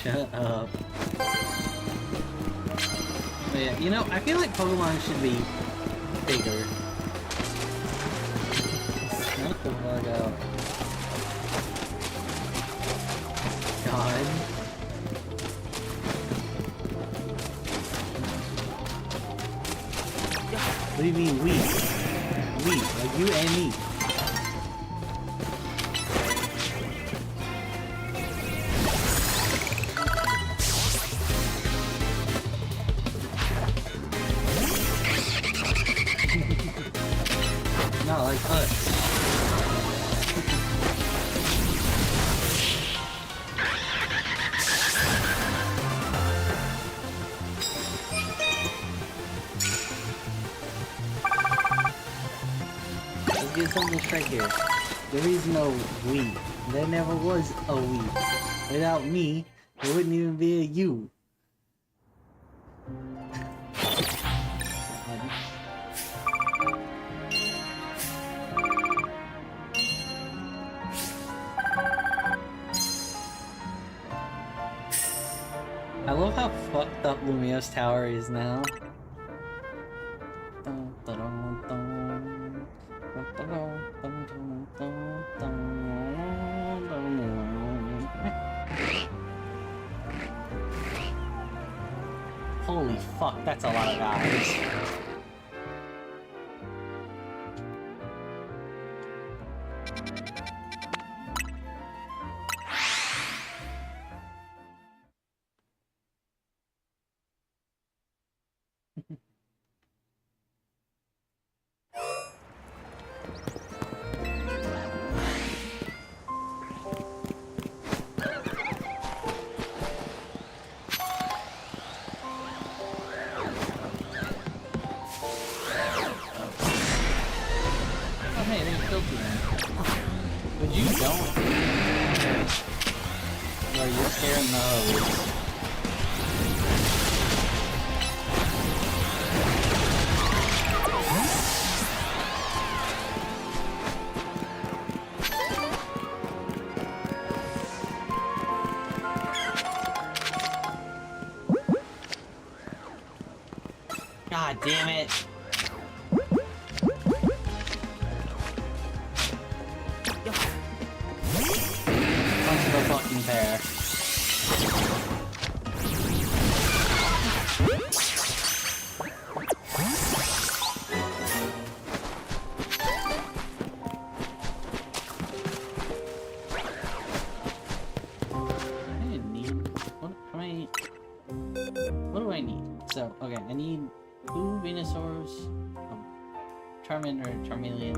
Shut up. But yeah, you know, I feel like Pokemon should be bigger. Shut the fuck up. God. What do you mean we? We, like you and me. Not like us. Let's get something straight here. There is no we. There never was a we. Without me, there wouldn't even be a you. I love how fucked up Lumiose Tower is now. Holy fuck, that's a lot of guys. But you don't. No, you're scaring the hose. God damn it. Fucking pair. I didn't need what do I need? So okay, I need 2 Venusaurs, Charmander, Charmeleon.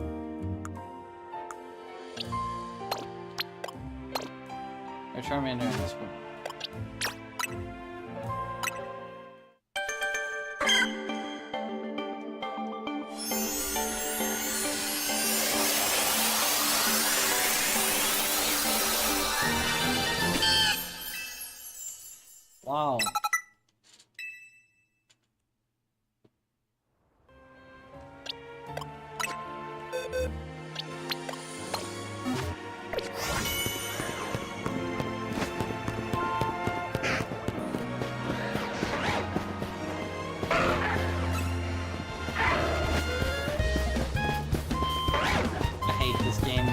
Or Charmander in this one. Wow.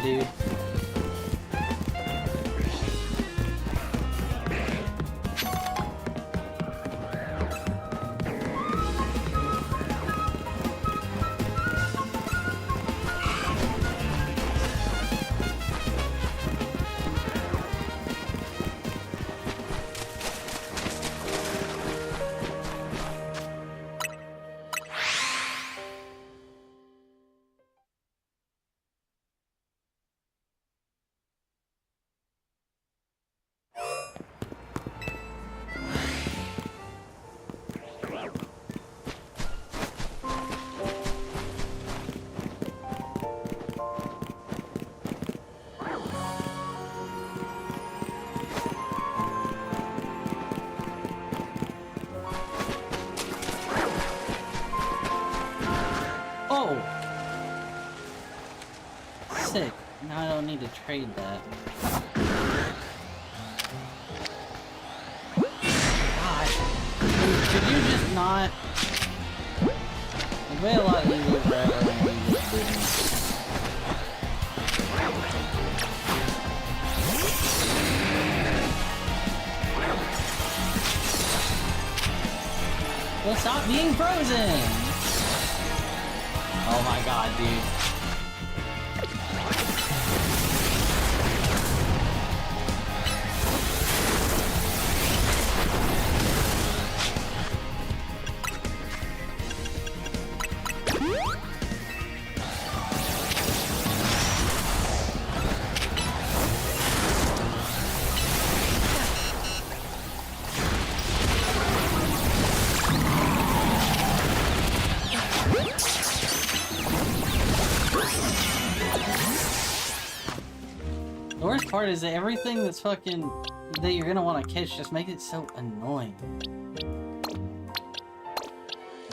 Dude. Oh! Sick. Now I don't need to trade that. God. Could you just not... It'd be a lot easier for everyone when you just didn't. Well, stop being frozen! Oh my god, dude. The worst part is that everything that's fucking... that you're gonna want to catch just makes it so annoying.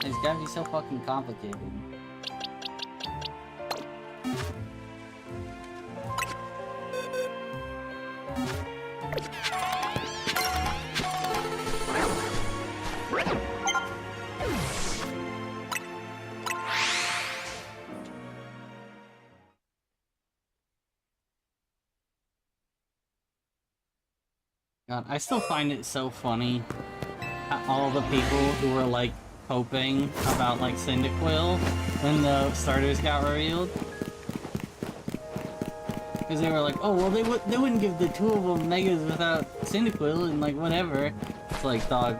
It's gotta be so fucking complicated. God, I still find it so funny all the people who were like hoping about like Cyndaquil when the starters got revealed. Because they were like, oh well, they wouldn't give the two of them megas without Cyndaquil and like whatever. It's like, dog.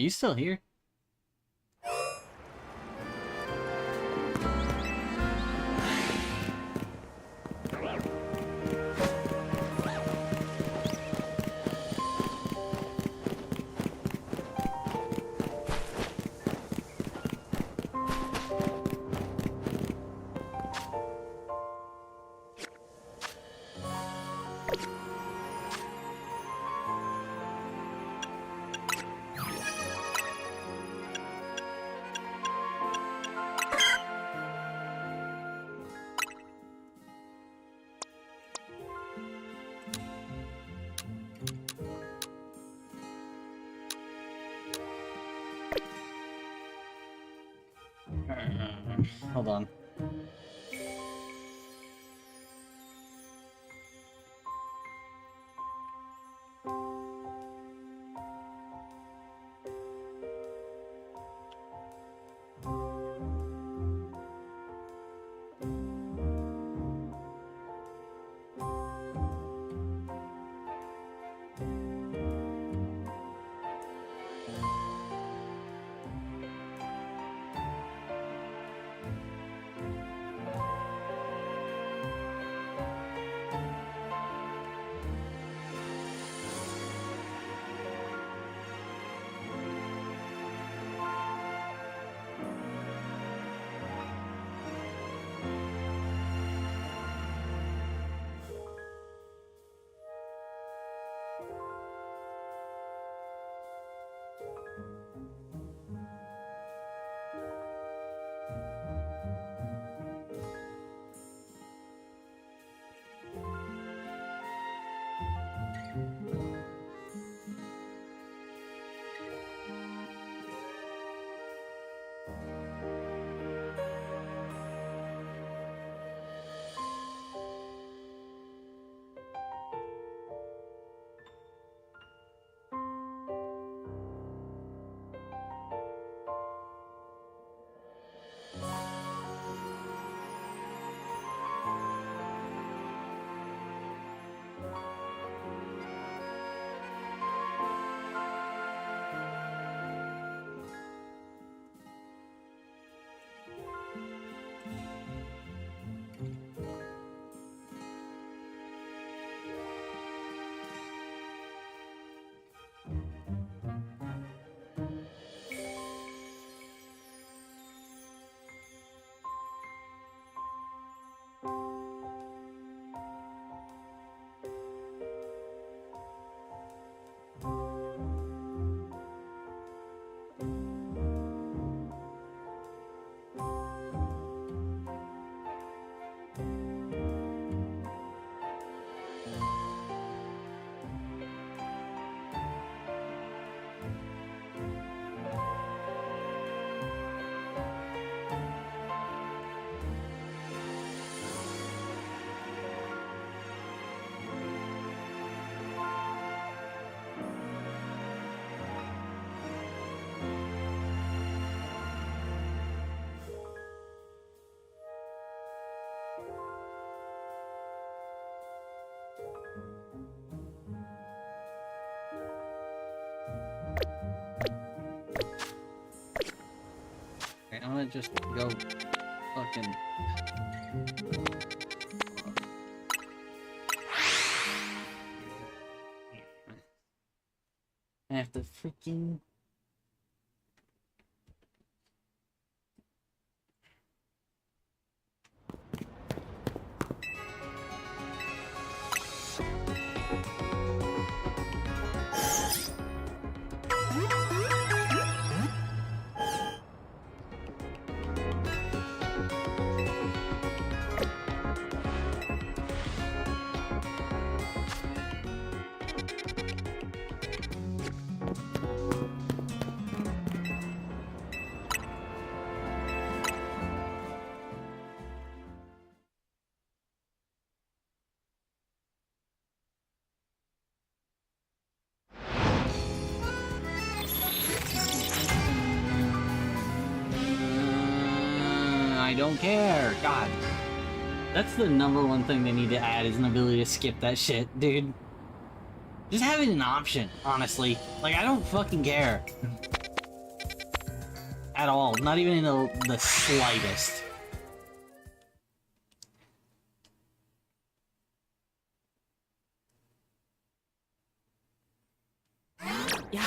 Are you still here? Hold on. Okay, I'm gonna just go fucking... I have to freaking... I don't care. God. That's the number one thing they need to add is an ability to skip that shit, dude. Just have it an option, honestly. Like, I don't fucking care. At all. Not even in the slightest. Yeah.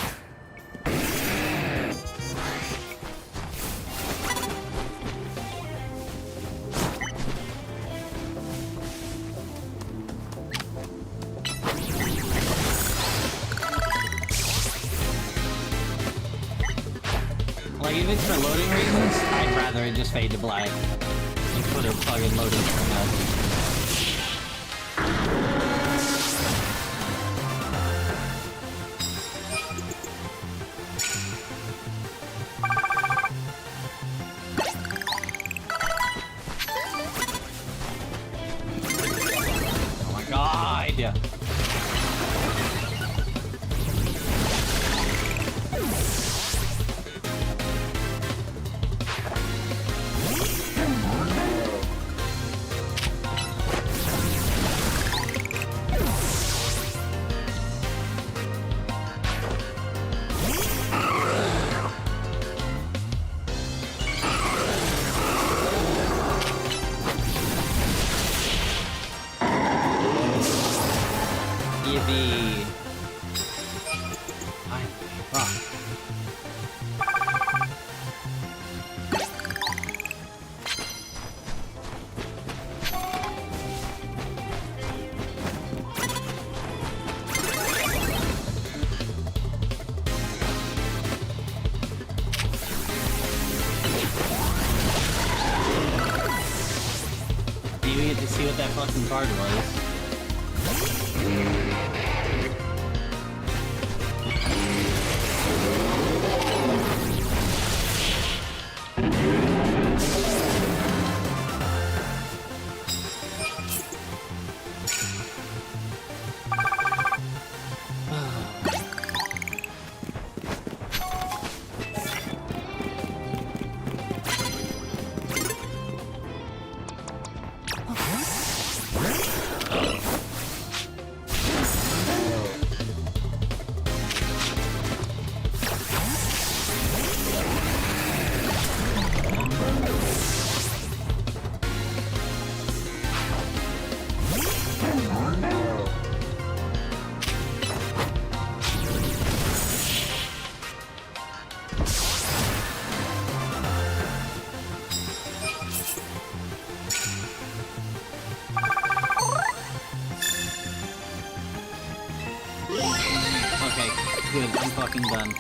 Like, if it's for loading reasons, I'd rather it just fade to black. And put a fucking loading screen up. Oh my god! Yippee. Fuck. Didn't even get to see what that fucking card was. Good, I'm fucking done.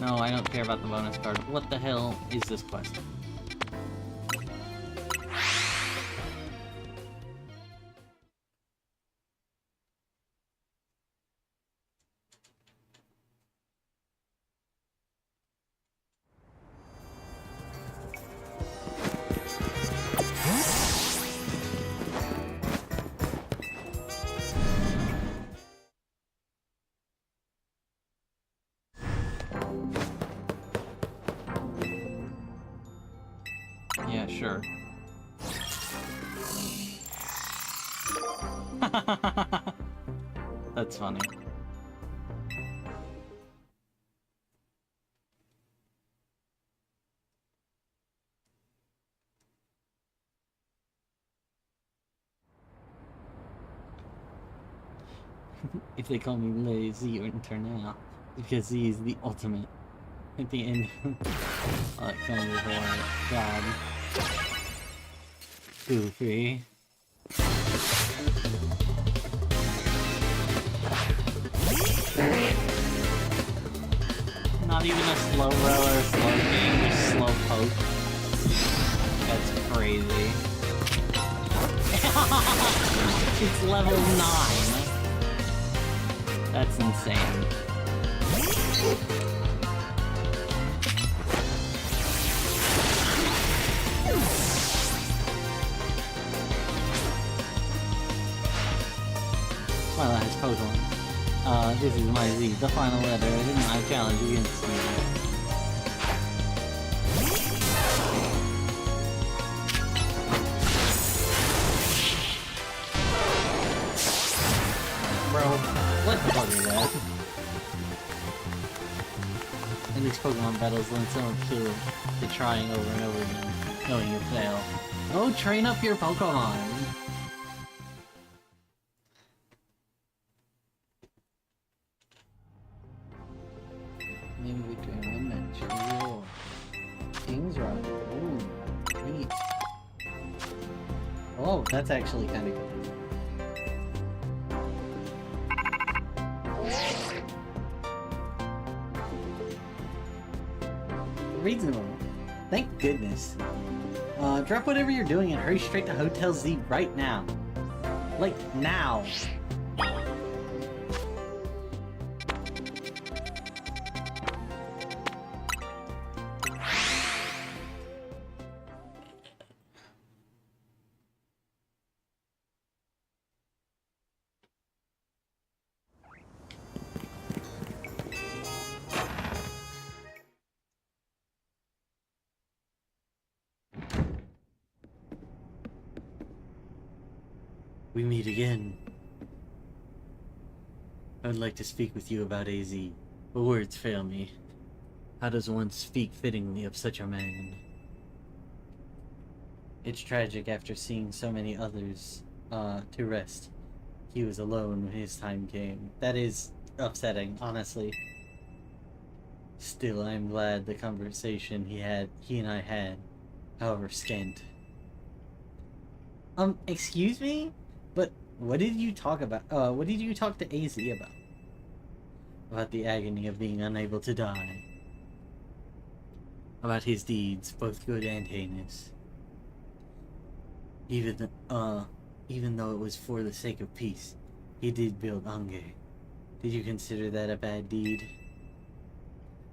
No, I don't care about the bonus card. What the hell is this quest? Yeah, sure. That's funny. If they call me lazy or internal, because he is the ultimate. At the end, oh, that kind of God. Goofy. Not even a slow roll or a slow game, just slow poke. That's crazy. It's level 9. That's insane. My last Pokemon. This is my Z, the final letter in my challenge against you. Pokemon battles lend some appeal to trying over and over again, knowing you'll fail. Oh, train up your Pokemon! Maybe victory in one match. Cool. King's Rock. Ooh, neat. Oh, that's actually kind of good. Reasonable. Thank goodness. Drop whatever you're doing and hurry straight to Hotel Z right now. Like, now. We meet again. I would like to speak with you about AZ, but words fail me. How does one speak fittingly of such a man? It's tragic after seeing so many others to rest. He was alone when his time came. That is upsetting, honestly. Still, I am glad the conversation he and I had, however scant. Excuse me? But what did you talk about? What did you talk to AZ about? About the agony of being unable to die. About his deeds, both good and heinous. Even though it was for the sake of peace, he did build Ange. Did you consider that a bad deed?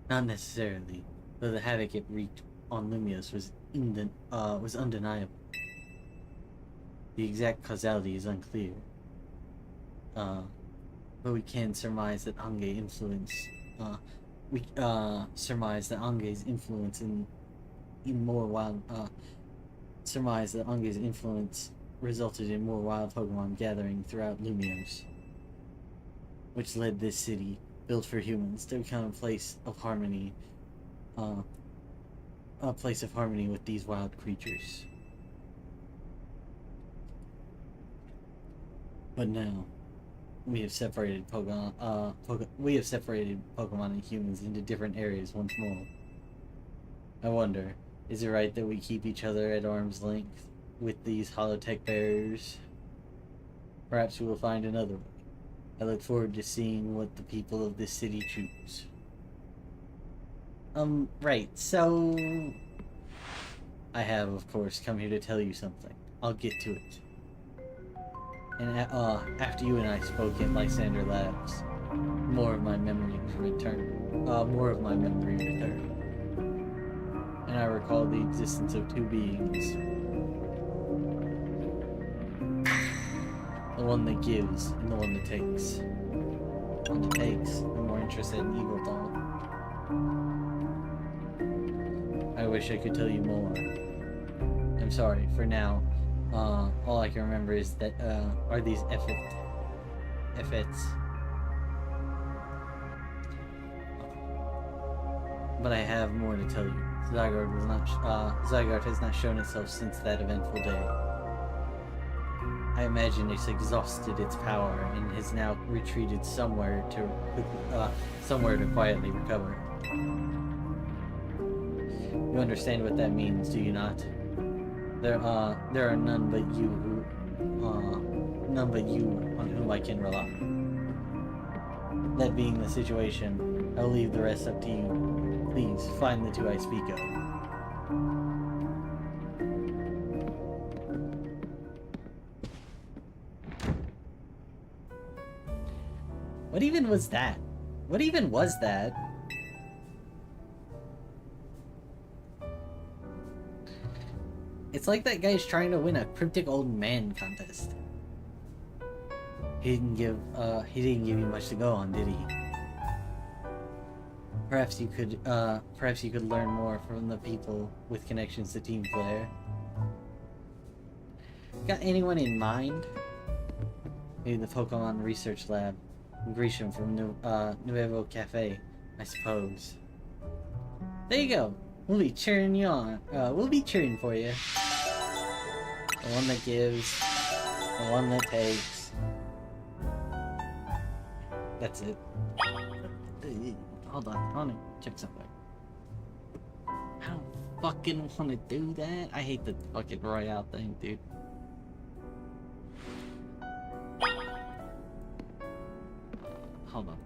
Not necessarily, though the havoc it wreaked on Lumios was undeniable. The exact causality is unclear. But we can surmise that Ange's influence in more wild Ange's influence resulted in more wild Pokemon gathering throughout Lumios, which led this city, built for humans, to become a place of harmony with these wild creatures. But now, we have separated Pokemon and humans into different areas once more. I wonder, is it right that we keep each other at arm's length with these holotech barriers? Perhaps we will find another way. I look forward to seeing what the people of this city choose. Right, so... I have, of course, come here to tell you something. I'll get to it. And after you and I spoke at Lysander Labs, more of my memory returned. And I recalled the existence of two beings. The one that gives and the one that takes. The one that takes, I'm more interested in Yveltal. I wish I could tell you more. I'm sorry, for now. All I can remember is that, are these Effets. But I have more to tell you. Zygarde has not shown itself since that eventful day. I imagine it's exhausted its power and has now retreated somewhere to quietly recover. You understand what that means, do you not? There are none but you on whom I can rely. That being the situation, I'll leave the rest up to you. Please, find the two I speak of. What even was that? What even was that? It's like that guy's trying to win a cryptic old man contest. He didn't give you much to go on, did he? Perhaps you could learn more from the people with connections to Team Flare. Got anyone in mind? Maybe the Pokemon Research Lab. Grisham from Nuevo Cafe, I suppose. There you go. We'll be cheering you on. We'll be cheering for you. The one that gives, the one that takes. That's it. Hold on, I wanna check something. I don't fucking wanna do that. I hate the fucking Royale thing, dude. Hold on.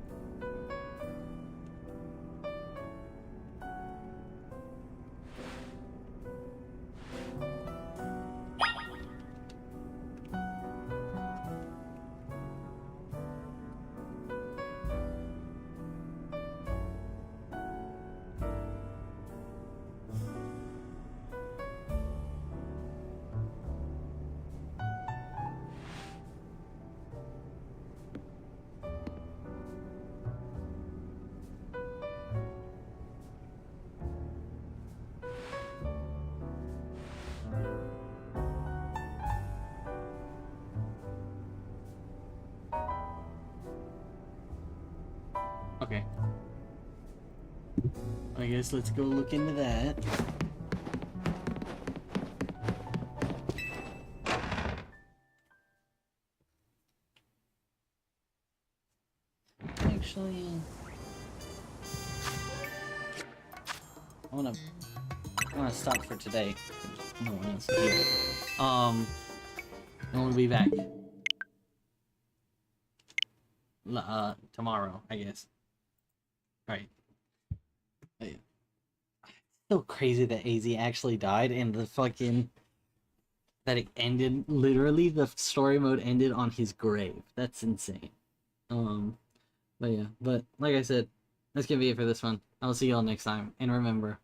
Okay. I guess let's go look into that. Actually, I wanna stop for today. No one else is here. And we'll be back. Tomorrow, I guess. Alright. So crazy that AZ actually died and the fucking... that it ended, literally the story mode ended on his grave. That's insane. But yeah, but like I said, that's gonna be it for this one. I'll see y'all next time. And remember,